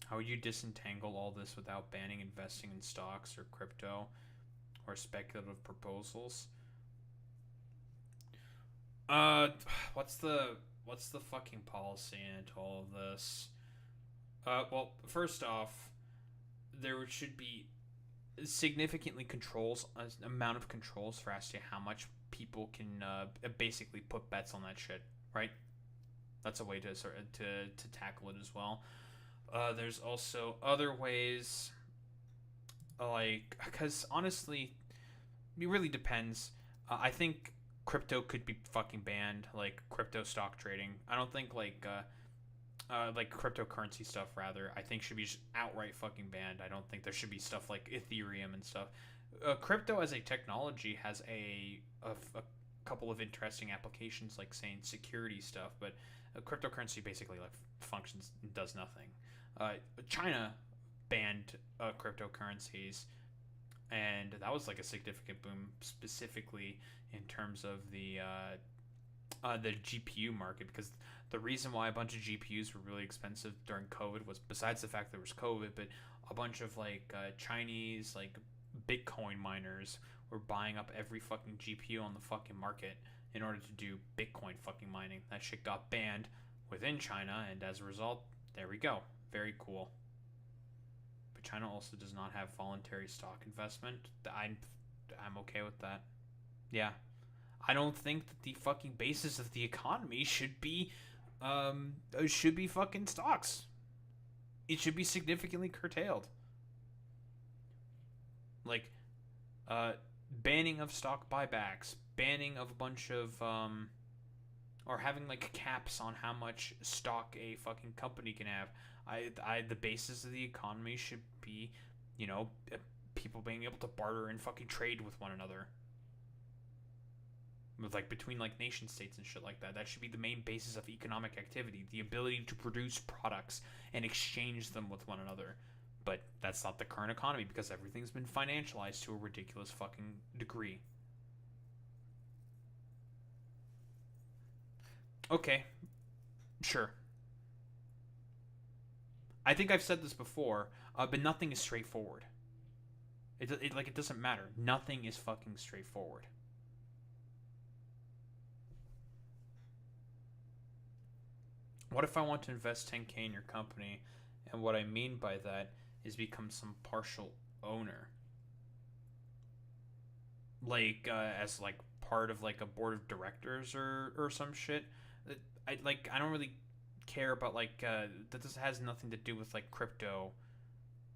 How would you disentangle all this without banning investing in stocks or crypto or speculative proposals? What's the fucking policy into all of this? Well, first off, there should be significantly amount of controls for as to how much people can basically put bets on that shit, right? That's a way to to tackle it as well. There's also other ways, like, because honestly, it really depends. I think crypto could be fucking banned, like crypto stock trading. I don't think like cryptocurrency stuff, rather, I think should be just outright fucking banned. I don't think there should be stuff like Ethereum and stuff. Crypto as a technology has a couple of interesting applications, like saying security stuff, but cryptocurrency basically like functions and does nothing. China banned cryptocurrencies, and that was like a significant boom, specifically in terms of the GPU market, because the reason why a bunch of GPUs were really expensive during COVID was, besides the fact there was COVID, but a bunch of like Chinese like Bitcoin miners were buying up every fucking GPU on the fucking market in order to do Bitcoin fucking mining. That shit got banned within China, and as a result, there we go. Very cool. But China also does not have voluntary stock investment. I'm okay with that. Yeah. I don't think that the fucking basis of the economy should be fucking stocks. It should be significantly curtailed. Like, banning of stock buybacks, banning of a bunch of, or having like caps on how much stock a fucking company can have. The basis of the economy should be, you know, people being able to barter and fucking trade with one another. With like between like nation states and shit like that. That should be the main basis of economic activity. The ability to produce products and exchange them with one another. But that's not the current economy, because everything's been financialized to a ridiculous fucking degree. Okay. Sure. I think I've said this before, but nothing is straightforward. It doesn't matter. Nothing is fucking straightforward. What if I want to invest 10K in your company, and what I mean by that is become some partial owner? Like, as like part of like a board of directors or some shit. I don't really care about like that. This has nothing to do with like crypto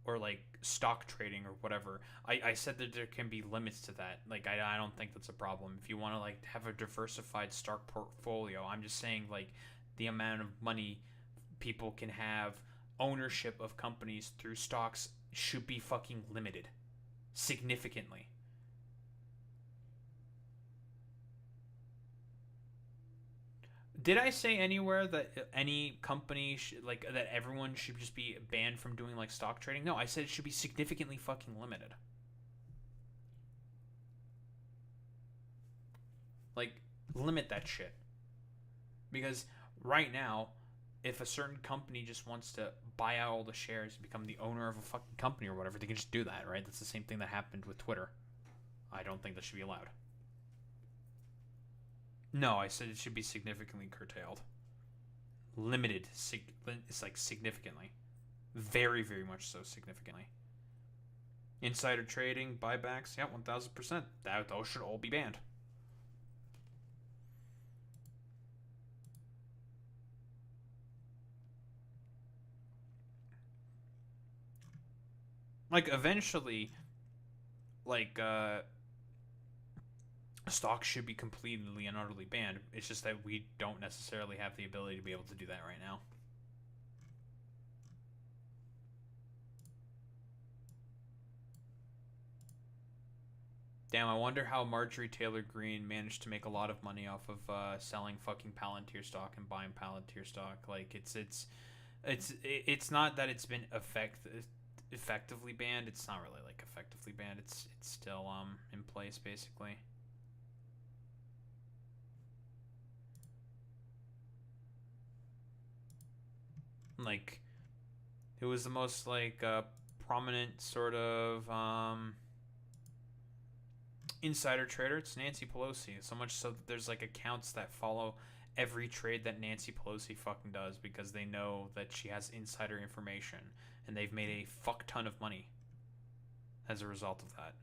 or like stock trading or whatever. I said that there can be limits to that. Like I don't think that's a problem. If you want to like have a diversified stock portfolio, I'm just saying like the amount of money people can have ownership of companies through stocks should be fucking limited significantly. Did I say anywhere that any company like that everyone should just be banned from doing like stock trading? No, I said it should be significantly fucking limited. Like limit that shit. Because right now, if a certain company just wants to buy out all the shares and become the owner of a fucking company or whatever, they can just do that, right? That's the same thing that happened with Twitter. I don't think that should be allowed. No, I said it should be significantly curtailed. Limited. It's like significantly. Very, very much so significantly. Insider trading, buybacks, yeah, 1000%. Those should all be banned. Like, eventually, like, stocks should be completely and utterly banned. It's just that we don't necessarily have the ability to be able to do that right now. Damn, I wonder how Marjorie Taylor Greene managed to make a lot of money off of selling fucking Palantir stock and buying Palantir stock. Like it's not that it's been effectively banned. It's not really like effectively banned. It's still in place basically. Like, it was the most like prominent sort of insider trader. It's Nancy Pelosi. So much so that there's like accounts that follow every trade that Nancy Pelosi fucking does because they know that she has insider information, and they've made a fuck ton of money as a result of that.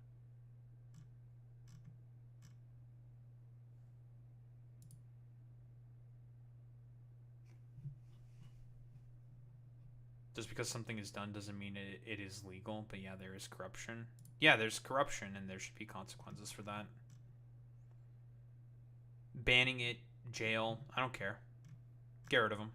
Just because something is done doesn't mean it is legal, but yeah, there is corruption. Yeah, there's corruption, and there should be consequences for that. Banning it, jail, I don't care. Get rid of them.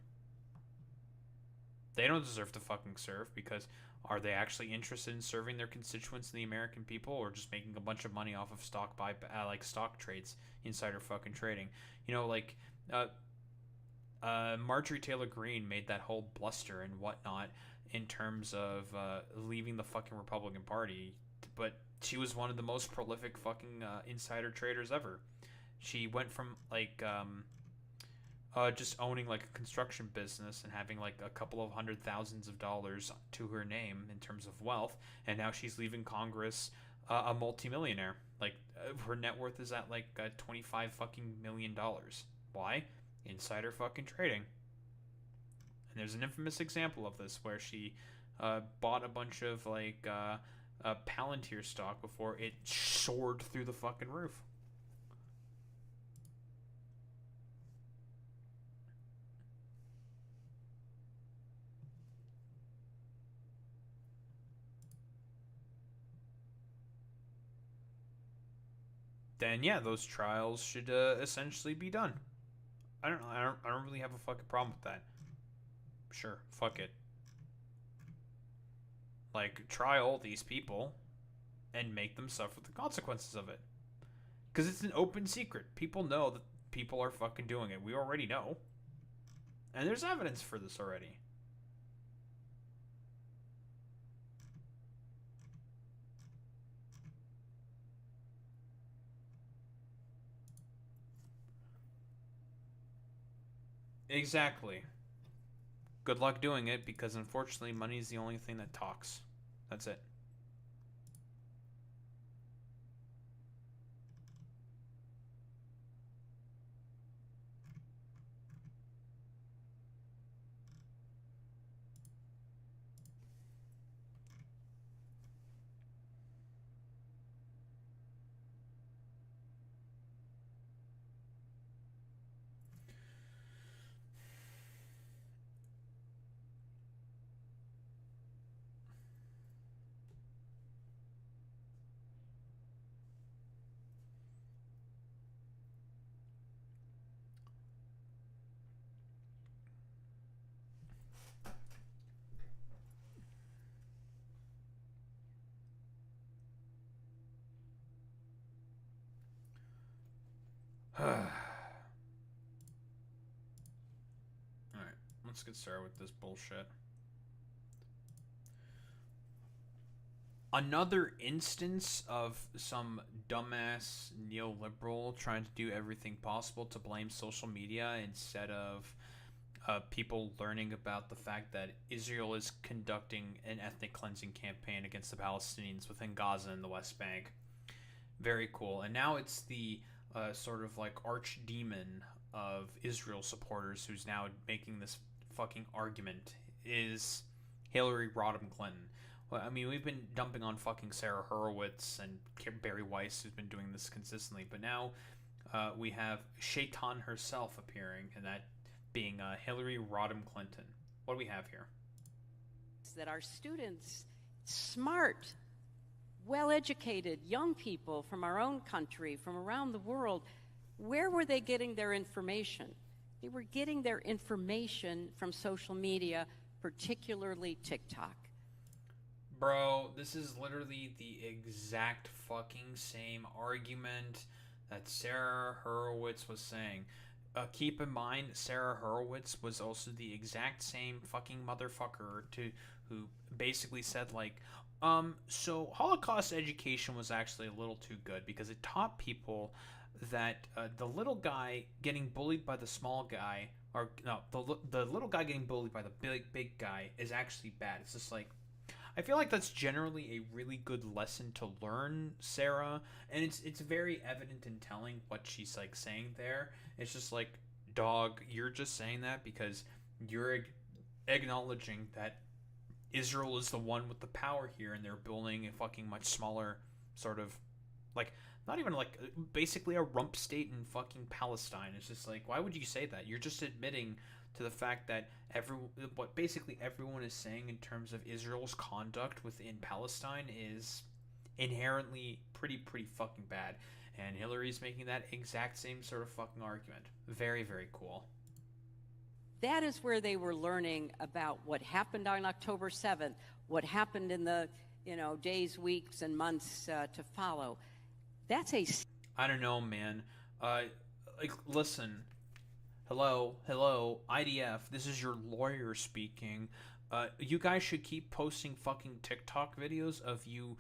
They don't deserve to fucking serve, because are they actually interested in serving their constituents and the American people, or just making a bunch of money off of stock like stock trades, insider fucking trading? You know, like Marjorie Taylor Greene made that whole bluster and whatnot in terms of leaving the fucking Republican Party, but she was one of the most prolific fucking insider traders ever. She went from like just owning like a construction business and having like a couple of $100,000s to her name in terms of wealth, and now she's leaving Congress a multimillionaire. Like her net worth is at like $25 fucking million. Why? Insider fucking trading. And there's an infamous example of this where she bought a bunch of like Palantir stock before it soared through the fucking roof. Then yeah, those trials should essentially be done. I don't really have a fucking problem with that. Sure, fuck it. Like, try all these people and make them suffer the consequences of it. Because it's an open secret. People know that people are fucking doing it. We already know. And there's evidence for this already. Exactly. Good luck doing it, because unfortunately money is the only thing that talks. That's it. Alright, let's get started with this bullshit. Another instance of some dumbass neoliberal trying to do everything possible to blame social media instead of people learning about the fact that Israel is conducting an ethnic cleansing campaign against the Palestinians within Gaza and the West Bank. Very cool. And now it's the sort of like archdemon of Israel supporters who's now making this fucking argument is Hillary Rodham Clinton. Well, I mean, we've been dumping on fucking Sarah Horowitz and Barry Weiss, who's been doing this consistently, but now we have Shaitan herself appearing, and that being Hillary Rodham Clinton. What do we have here? That our students, smart, well-educated young people from our own country, from around the world, where were they getting their information? They were getting their information from social media, particularly TikTok. Bro, this is literally the exact fucking same argument that Sarah Horowitz was saying. Keep in mind, Sarah Horowitz was also the exact same fucking motherfucker who basically said, like, so Holocaust education was actually a little too good because it taught people that the little guy getting bullied by the small guy, or no, the little guy getting bullied by the big guy is actually bad. It's just like, I feel like that's generally a really good lesson to learn, Sarah, and it's very evident in telling what she's like saying there. It's just like, dog, you're just saying that because you're acknowledging that Israel is the one with the power here, and they're building a fucking much smaller sort of, like, not even like basically a rump state in fucking Palestine. It's just like, why would you say that? You're just admitting to the fact that what basically everyone is saying in terms of Israel's conduct within Palestine is inherently pretty fucking bad. And Hillary's making that exact same sort of fucking argument. Very, very cool. That is where they were learning about what happened on October 7th, what happened in the days, weeks, and months to follow. That's I don't know, man. Like, listen. Hello, IDF, this is your lawyer speaking. You guys should keep posting fucking TikTok videos of you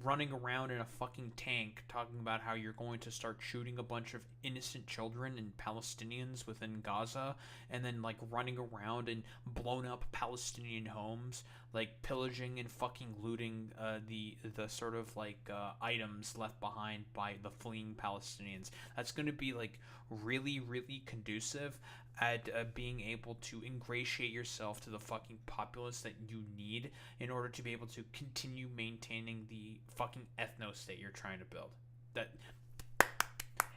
running around in a fucking tank talking about how you're going to start shooting a bunch of innocent children and Palestinians within Gaza, and then like running around and blown up Palestinian homes, like pillaging and fucking looting the sort of like items left behind by the fleeing Palestinians. That's going to be like really conducive at being able to ingratiate yourself to the fucking populace that you need in order to be able to continue maintaining the fucking ethno-state you're trying to build. That,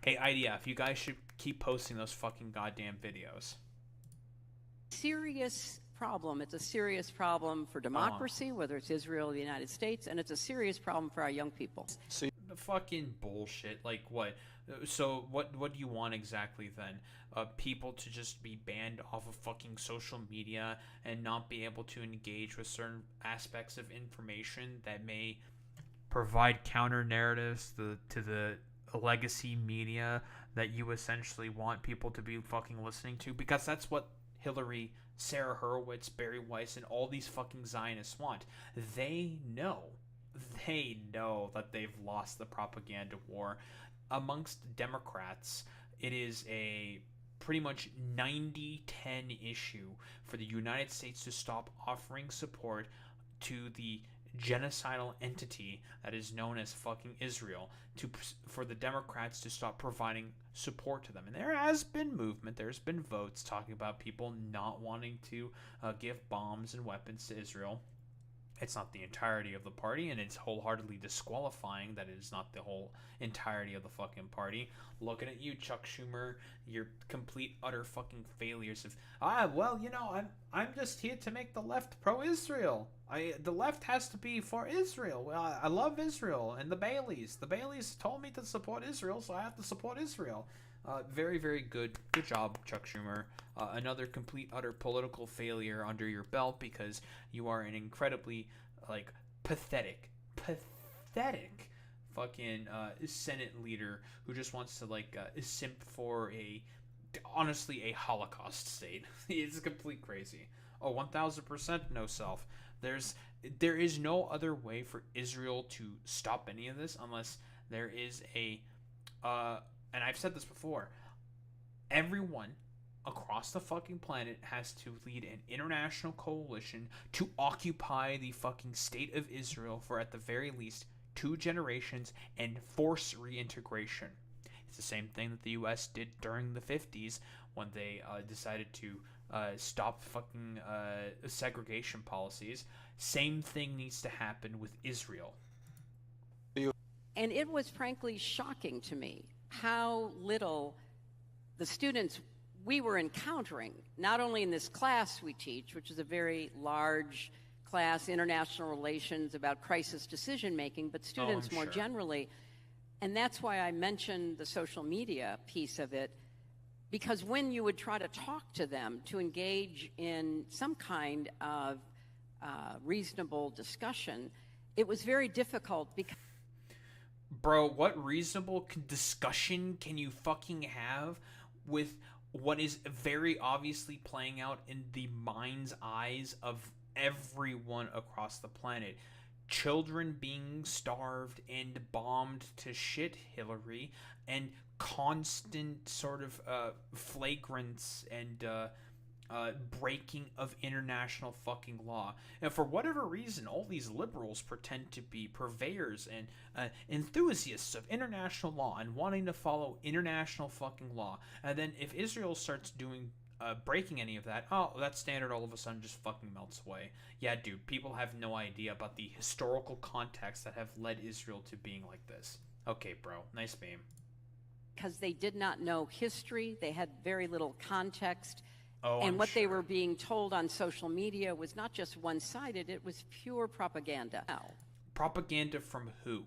hey, IDF, you guys should keep posting those fucking goddamn videos. serious problem. It's a serious problem for democracy, whether it's Israel or the United States, and it's a serious problem for our young people. The fucking bullshit. Like, what? So what do you want exactly then? People to just be banned off of fucking social media and not be able to engage with certain aspects of information that may provide counter narratives to the legacy media that you essentially want people to be fucking listening to, because that's what Hillary, Sarah Horowitz, Barry Weiss, and all these fucking Zionists want. They know that they've lost the propaganda war. Amongst Democrats, it is a pretty much 90-10 issue for the United States to stop offering support to the genocidal entity that is known as fucking Israel, for the Democrats to stop providing support to them. And there has been movement, there's been votes talking about people not wanting to give bombs and weapons to Israel. It's not the entirety of the party, and it's wholeheartedly disqualifying that it is not the whole entirety of the fucking party. Looking at you, Chuck Schumer, your complete utter fucking failures of, I'm just here to make the left pro-Israel. The left has to be for Israel. Well, I love Israel and the Baileys. The Baileys told me to support Israel, so I have to support Israel. Very, very good. Good job, Chuck Schumer. Another complete, utter political failure under your belt, because you are an incredibly, pathetic fucking Senate leader who just wants to like simp for honestly a Holocaust state. It's complete crazy. Oh, 1000% no self. There is no other way for Israel to stop any of this unless there is and I've said this before, everyone across the fucking planet has to lead an international coalition to occupy the fucking state of Israel for at the very least 2 generations and force reintegration. It's the same thing that the US did during the 50s when they decided to stop fucking segregation policies. Same thing needs to happen with Israel. And it was frankly shocking to me how little the students we were encountering, not only in this class we teach, which is a very large class, international relations about crisis decision making, but students more generally. And that's why I mentioned the social media piece of it, because when you would try to talk to them to engage in some kind of reasonable discussion, it was very difficult because... Bro, what reasonable discussion can you fucking have with what is very obviously playing out in the mind's eyes of everyone across the planet? Children being starved and bombed to shit, Hillary, and constant sort of flagrants and breaking of international fucking law. And for whatever reason, all these liberals pretend to be purveyors and enthusiasts of international law and wanting to follow international fucking law. And then if Israel starts doing breaking any of that, oh, that standard all of a sudden just fucking melts away. Yeah, dude, people have no idea about the historical context that have led Israel to being like this. Okay, bro, nice meme. Because they did not know history, they had very little context. Oh, and what they were being told on social media was not just one-sided, it was pure propaganda. Propaganda from who?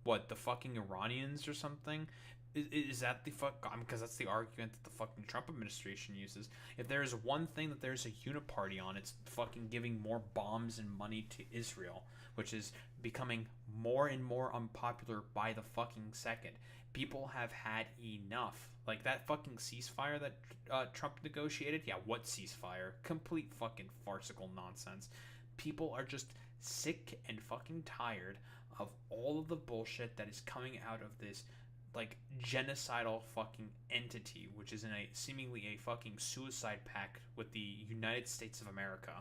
What, the fucking Iranians or something? Is that the fuck? Because that's the argument that the fucking Trump administration uses. If there is one thing that there's a uniparty on, it's fucking giving more bombs and money to Israel, which is becoming more and more unpopular by the fucking second. People have had enough. Like that fucking ceasefire that Trump negotiated. Yeah, what ceasefire? Complete fucking farcical nonsense. People are just sick and fucking tired of all of the bullshit that is coming out of this like genocidal fucking entity, which is in a seemingly a fucking suicide pact with the United States of America.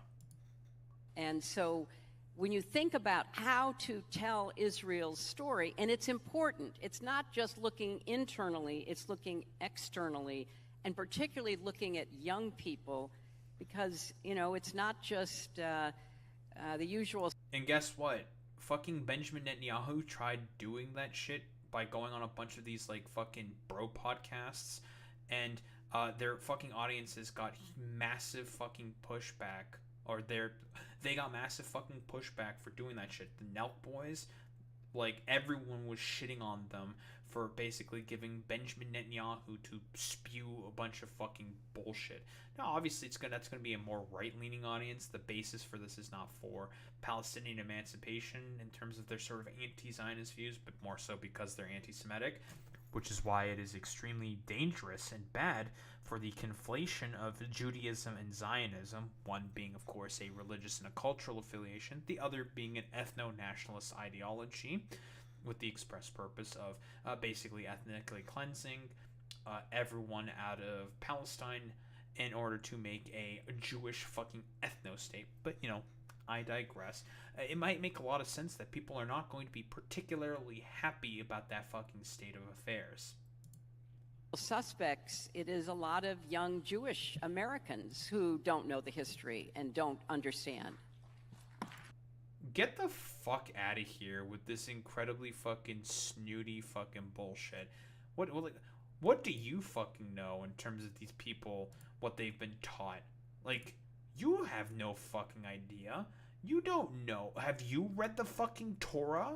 And so when you think about how to tell Israel's story, and it's important, it's not just looking internally, it's looking externally, and particularly looking at young people, because, you know, it's not just the usual... And guess what? Fucking Benjamin Netanyahu tried doing that shit by going on a bunch of these like fucking bro podcasts, and their fucking audiences got massive fucking pushback, or they got massive fucking pushback for doing that shit. The Nelk boys, like everyone was shitting on them for basically giving Benjamin Netanyahu to spew a bunch of fucking bullshit. Now, obviously, that's gonna be a more right-leaning audience. The basis for this is not for Palestinian emancipation in terms of their sort of anti-Zionist views, but more so because they're anti-Semitic, which is why it is extremely dangerous and bad for the conflation of Judaism and Zionism, one being, of course, a religious and a cultural affiliation, the other being an ethno-nationalist ideology, with the express purpose of basically ethnically cleansing everyone out of Palestine in order to make a Jewish fucking ethno-state. But, you know, I digress. It might make a lot of sense that people are not going to be particularly happy about that fucking state of affairs. Suspects, it is a lot of young Jewish Americans who don't know the history and don't understand. Get the fuck out of here with this incredibly fucking snooty fucking bullshit. What do you fucking know in terms of these people, what they've been taught? Like, you have no fucking idea. You don't know. Have you read the fucking Torah?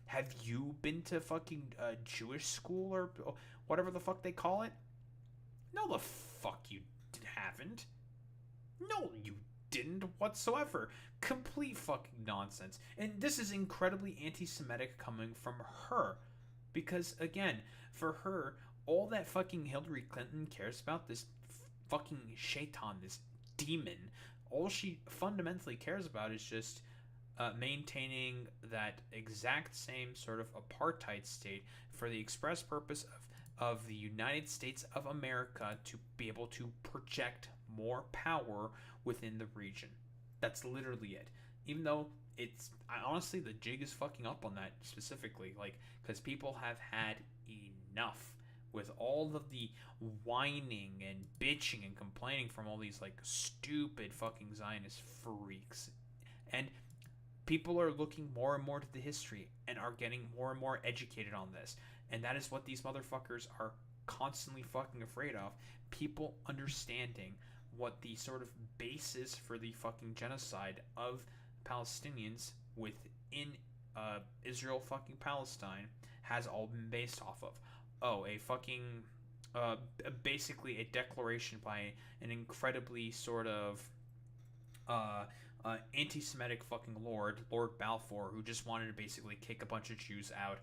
Have you been to fucking Jewish school or whatever the fuck they call it? No, the fuck you haven't. No, you didn't whatsoever. Complete fucking nonsense. And this is incredibly anti-Semitic coming from her. Because, again, for her, all that fucking Hillary Clinton cares about, this fucking shaitan, this demon, all she fundamentally cares about is just maintaining that exact same sort of apartheid state for the express purpose of the United States of America to be able to project more power within the region. That's literally it. Even though honestly, the jig is fucking up on that specifically, like, because people have had enough with all of the whining and bitching and complaining from all these, like, stupid fucking Zionist freaks. And people are looking more and more to the history and are getting more and more educated on this. And that is what these motherfuckers are constantly fucking afraid of. People understanding what the sort of basis for the fucking genocide of Palestinians within Israel fucking Palestine has all been based off of. Oh, a fucking basically a declaration by an incredibly sort of anti-Semitic fucking Lord Balfour, who just wanted to basically kick a bunch of Jews out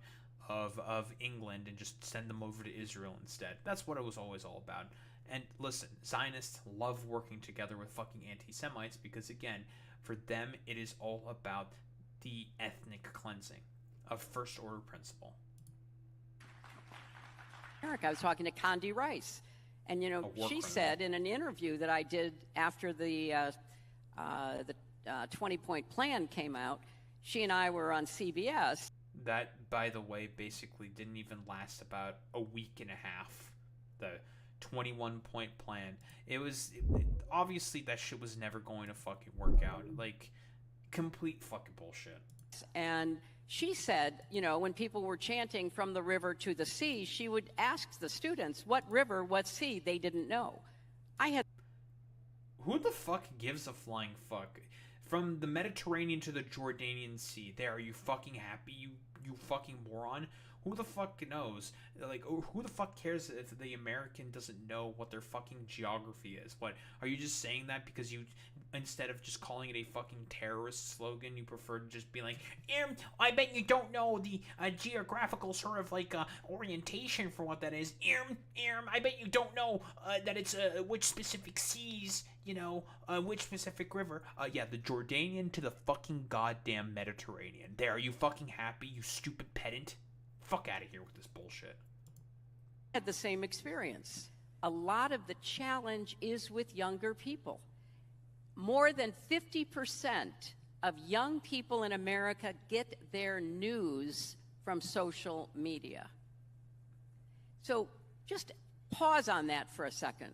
of England and just send them over to Israel instead. That's what it was always all about. And listen, Zionists love working together with fucking anti-Semites because, again, for them it is all about the ethnic cleansing of first order principle. Eric, I was talking to Condi Rice, and she said in an interview that I did after the 20-point plan came out, she and I were on CBS. That, by the way, basically didn't even last about a week and a half. The 21-point plan. Obviously that shit was never going to fucking work out. Like, complete fucking bullshit. And she said, when people were chanting from the river to the sea, she would ask the students what river, what sea. They didn't know. Who the fuck gives a flying fuck? From the Mediterranean to the Jordanian Sea. There, are you fucking happy, you fucking moron? Who the fuck knows? Like, who the fuck cares if the American doesn't know what their fucking geography is? What, are you just saying that because you, instead of just calling it a fucking terrorist slogan, you prefer to just be like, I bet you don't know the geographical sort of, like, orientation for what that is. I bet you don't know that it's which specific seas, which specific river. Yeah, the Jordanian to the fucking goddamn Mediterranean. There, are you fucking happy, you stupid pedant? Fuck out of here with this bullshit. Had the same experience. A lot of the challenge is with younger people. More than 50% of young people in America get their news from social media. So just pause on that for a second.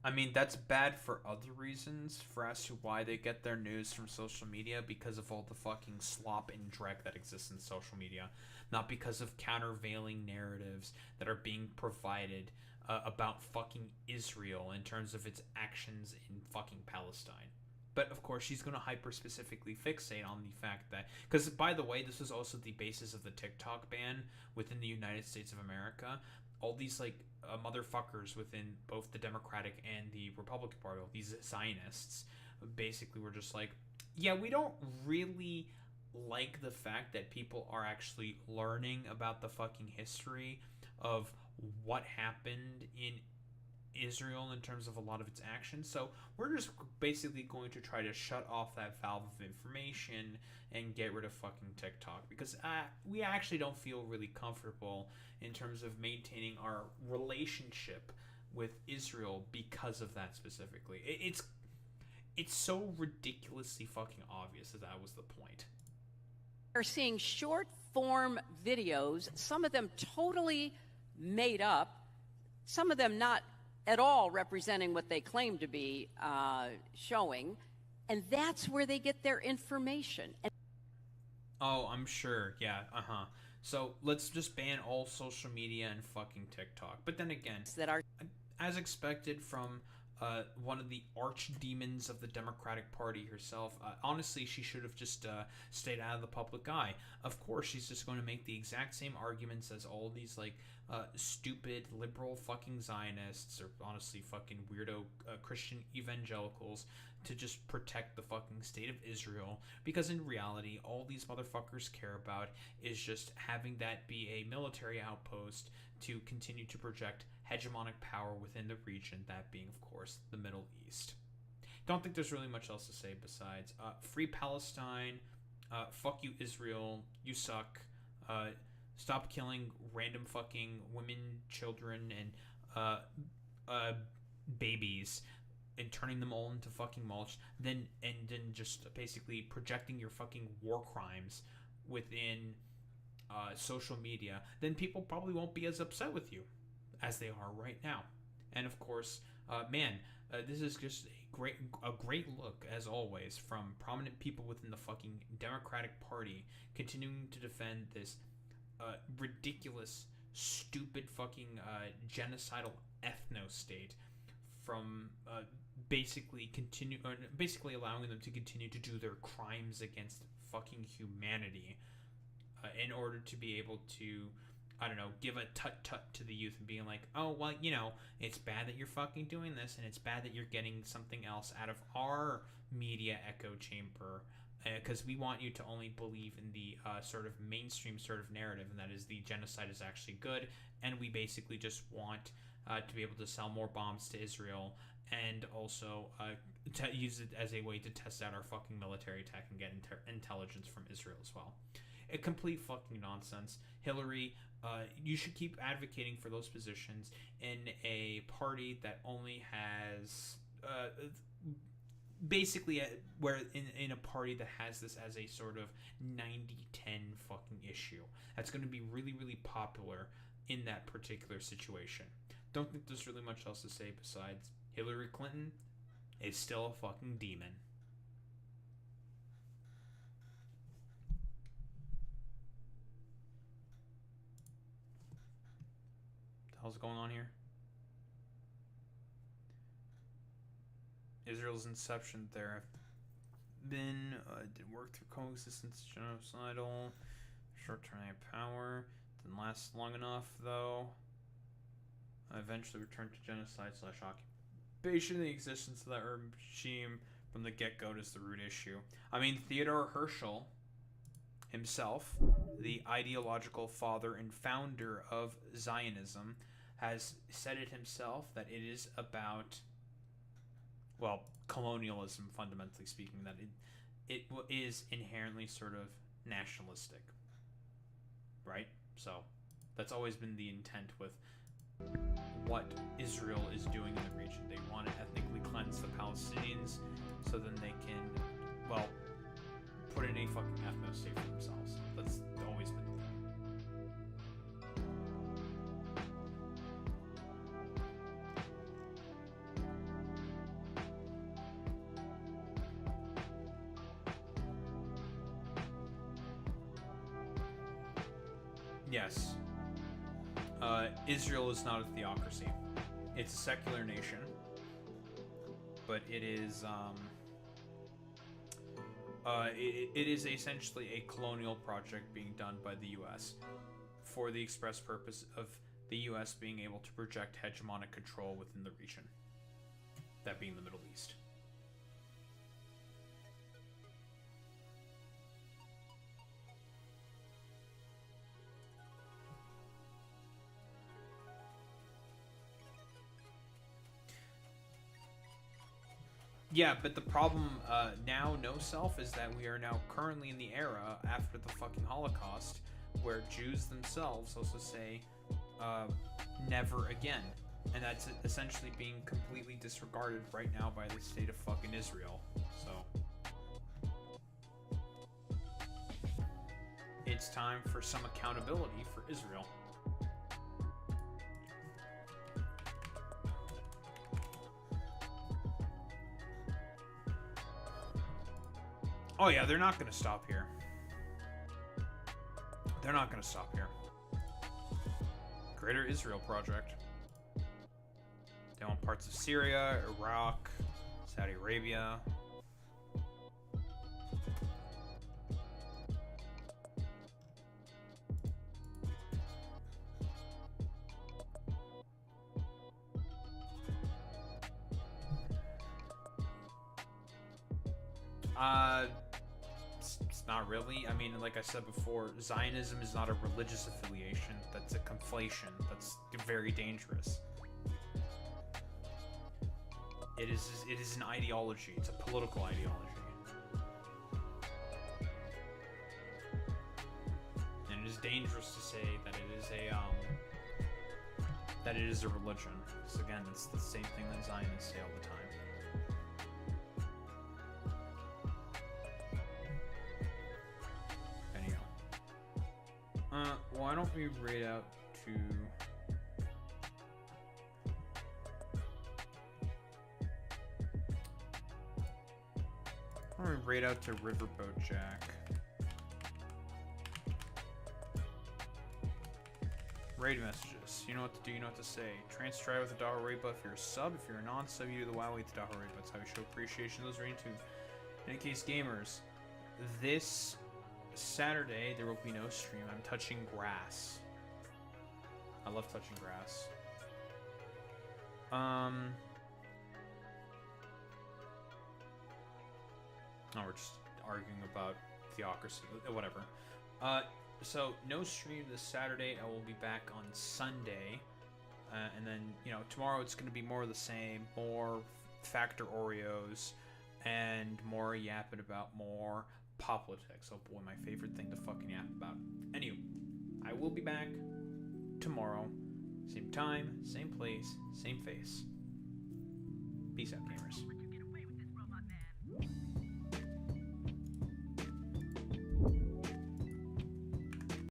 I mean, that's bad for other reasons, for as to why they get their news from social media, because of all the fucking slop and dreck that exists in social media, not because of countervailing narratives that are being provided about fucking Israel in terms of its actions in fucking Palestine. But of course, she's going to hyper-specifically fixate on the fact that, because by the way, this was also the basis of the TikTok ban within the United States of America. All these, like, motherfuckers within both the Democratic and the Republican Party, these Zionists, basically were just like, yeah, we don't really like the fact that people are actually learning about the fucking history of what happened in Israel in terms of a lot of its actions. So we're just basically going to try to shut off that valve of information and get rid of fucking TikTok, because we actually don't feel really comfortable in terms of maintaining our relationship with Israel because of that specifically. It's so ridiculously fucking obvious that was the point. We're seeing short form videos, some of them totally made up, some of them not at all representing what they claim to be showing, and that's where they get their information. Oh, I'm sure. Yeah, So let's just ban all social media and fucking TikTok. But then again, as expected from one of the archdemons of the Democratic Party herself, honestly, she should have just stayed out of the public eye. Of course, she's just going to make the exact same arguments as all these, like, stupid liberal fucking Zionists, or honestly fucking weirdo Christian evangelicals, to just protect the fucking state of Israel, because in reality, all these motherfuckers care about is just having that be a military outpost to continue to project hegemonic power within the region, that being, of course, the Middle East. Don't think there's really much else to say besides free Palestine, fuck you Israel, you suck, stop killing random fucking women, children, and babies, and turning them all into fucking mulch, then just basically projecting your fucking war crimes within social media, then people probably won't be as upset with you as they are right now. And of course, this is just a great look, as always, from prominent people within the fucking Democratic Party continuing to defend this ridiculous, stupid fucking genocidal ethno-state from basically allowing them to continue to do their crimes against fucking humanity in order to be able to, I don't know, give a tut-tut to the youth and being like, oh, well, you know, it's bad that you're fucking doing this, and it's bad that you're getting something else out of our media echo chamber, because we want you to only believe in the sort of mainstream sort of narrative, and that is the genocide is actually good, and we basically just want to be able to sell more bombs to Israel, and also to use it as a way to test out our fucking military tech and get intelligence from Israel as well. A complete fucking nonsense. Hillary, you should keep advocating for those positions in a party that only has basically in a party that has this as a sort of 90-10 fucking issue. That's going to be really, really popular in that particular situation. Don't think there's really much else to say besides Hillary Clinton is still a fucking demon. What the hell's going on here? Israel's inception there have been did work through coexistence, genocidal, short-term power. Didn't last long enough though. Eventually returned to genocide/occupation. The existence of that regime from the get-go is the root issue. I mean, Theodore Herzl himself, the ideological father and founder of Zionism, has said it himself that it is about, well, colonialism, fundamentally speaking, that it is inherently sort of nationalistic, right? So that's always been the intent with what Israel is doing in the region. They want to ethnically cleanse the Palestinians so then they can, well, put in a fucking ethno-state for themselves. That's always been the thing. Yes. Israel is not a theocracy. It's a secular nation, but it is it is essentially a colonial project being done by the U.S. for the express purpose of the U.S. being able to project hegemonic control within the region, that being the Middle East. Yeah, but the problem now, no self, is that we are now currently in the era after the fucking Holocaust, where Jews themselves also say, never again. And that's essentially being completely disregarded right now by the state of fucking Israel. So it's time for some accountability for Israel. Oh yeah, they're not going to stop here. They're not going to stop here. Greater Israel Project. They want parts of Syria, Iraq, Saudi Arabia. It's not really. I mean, like I said before, Zionism is not a religious affiliation. That's a conflation. That's very dangerous. It is an ideology. It's a political ideology. And it is dangerous to say that it is a religion. So again, it's the same thing that Zionists say all the time. Why don't we raid out to... Why don't we raid out to Riverboat Jack? Raid messages. You know what to do, you know what to say. Try with a dollar raid buff if you're a sub. If you're a non-sub, you do the WoW with the dollar raid buff. That's how we show appreciation to those raiding too. In any case, gamers, this Saturday there will be no stream. I'm touching grass. I love touching grass. Oh, we're just arguing about theocracy. Whatever. So no stream this Saturday. I will be back on Sunday, and then tomorrow it's going to be more of the same. More Factor Oreos, and more yapping about more politics. Oh boy, my favorite thing to fucking yap about. Anyway, I will be back tomorrow. Same time, same place, same face. Peace out, gamers.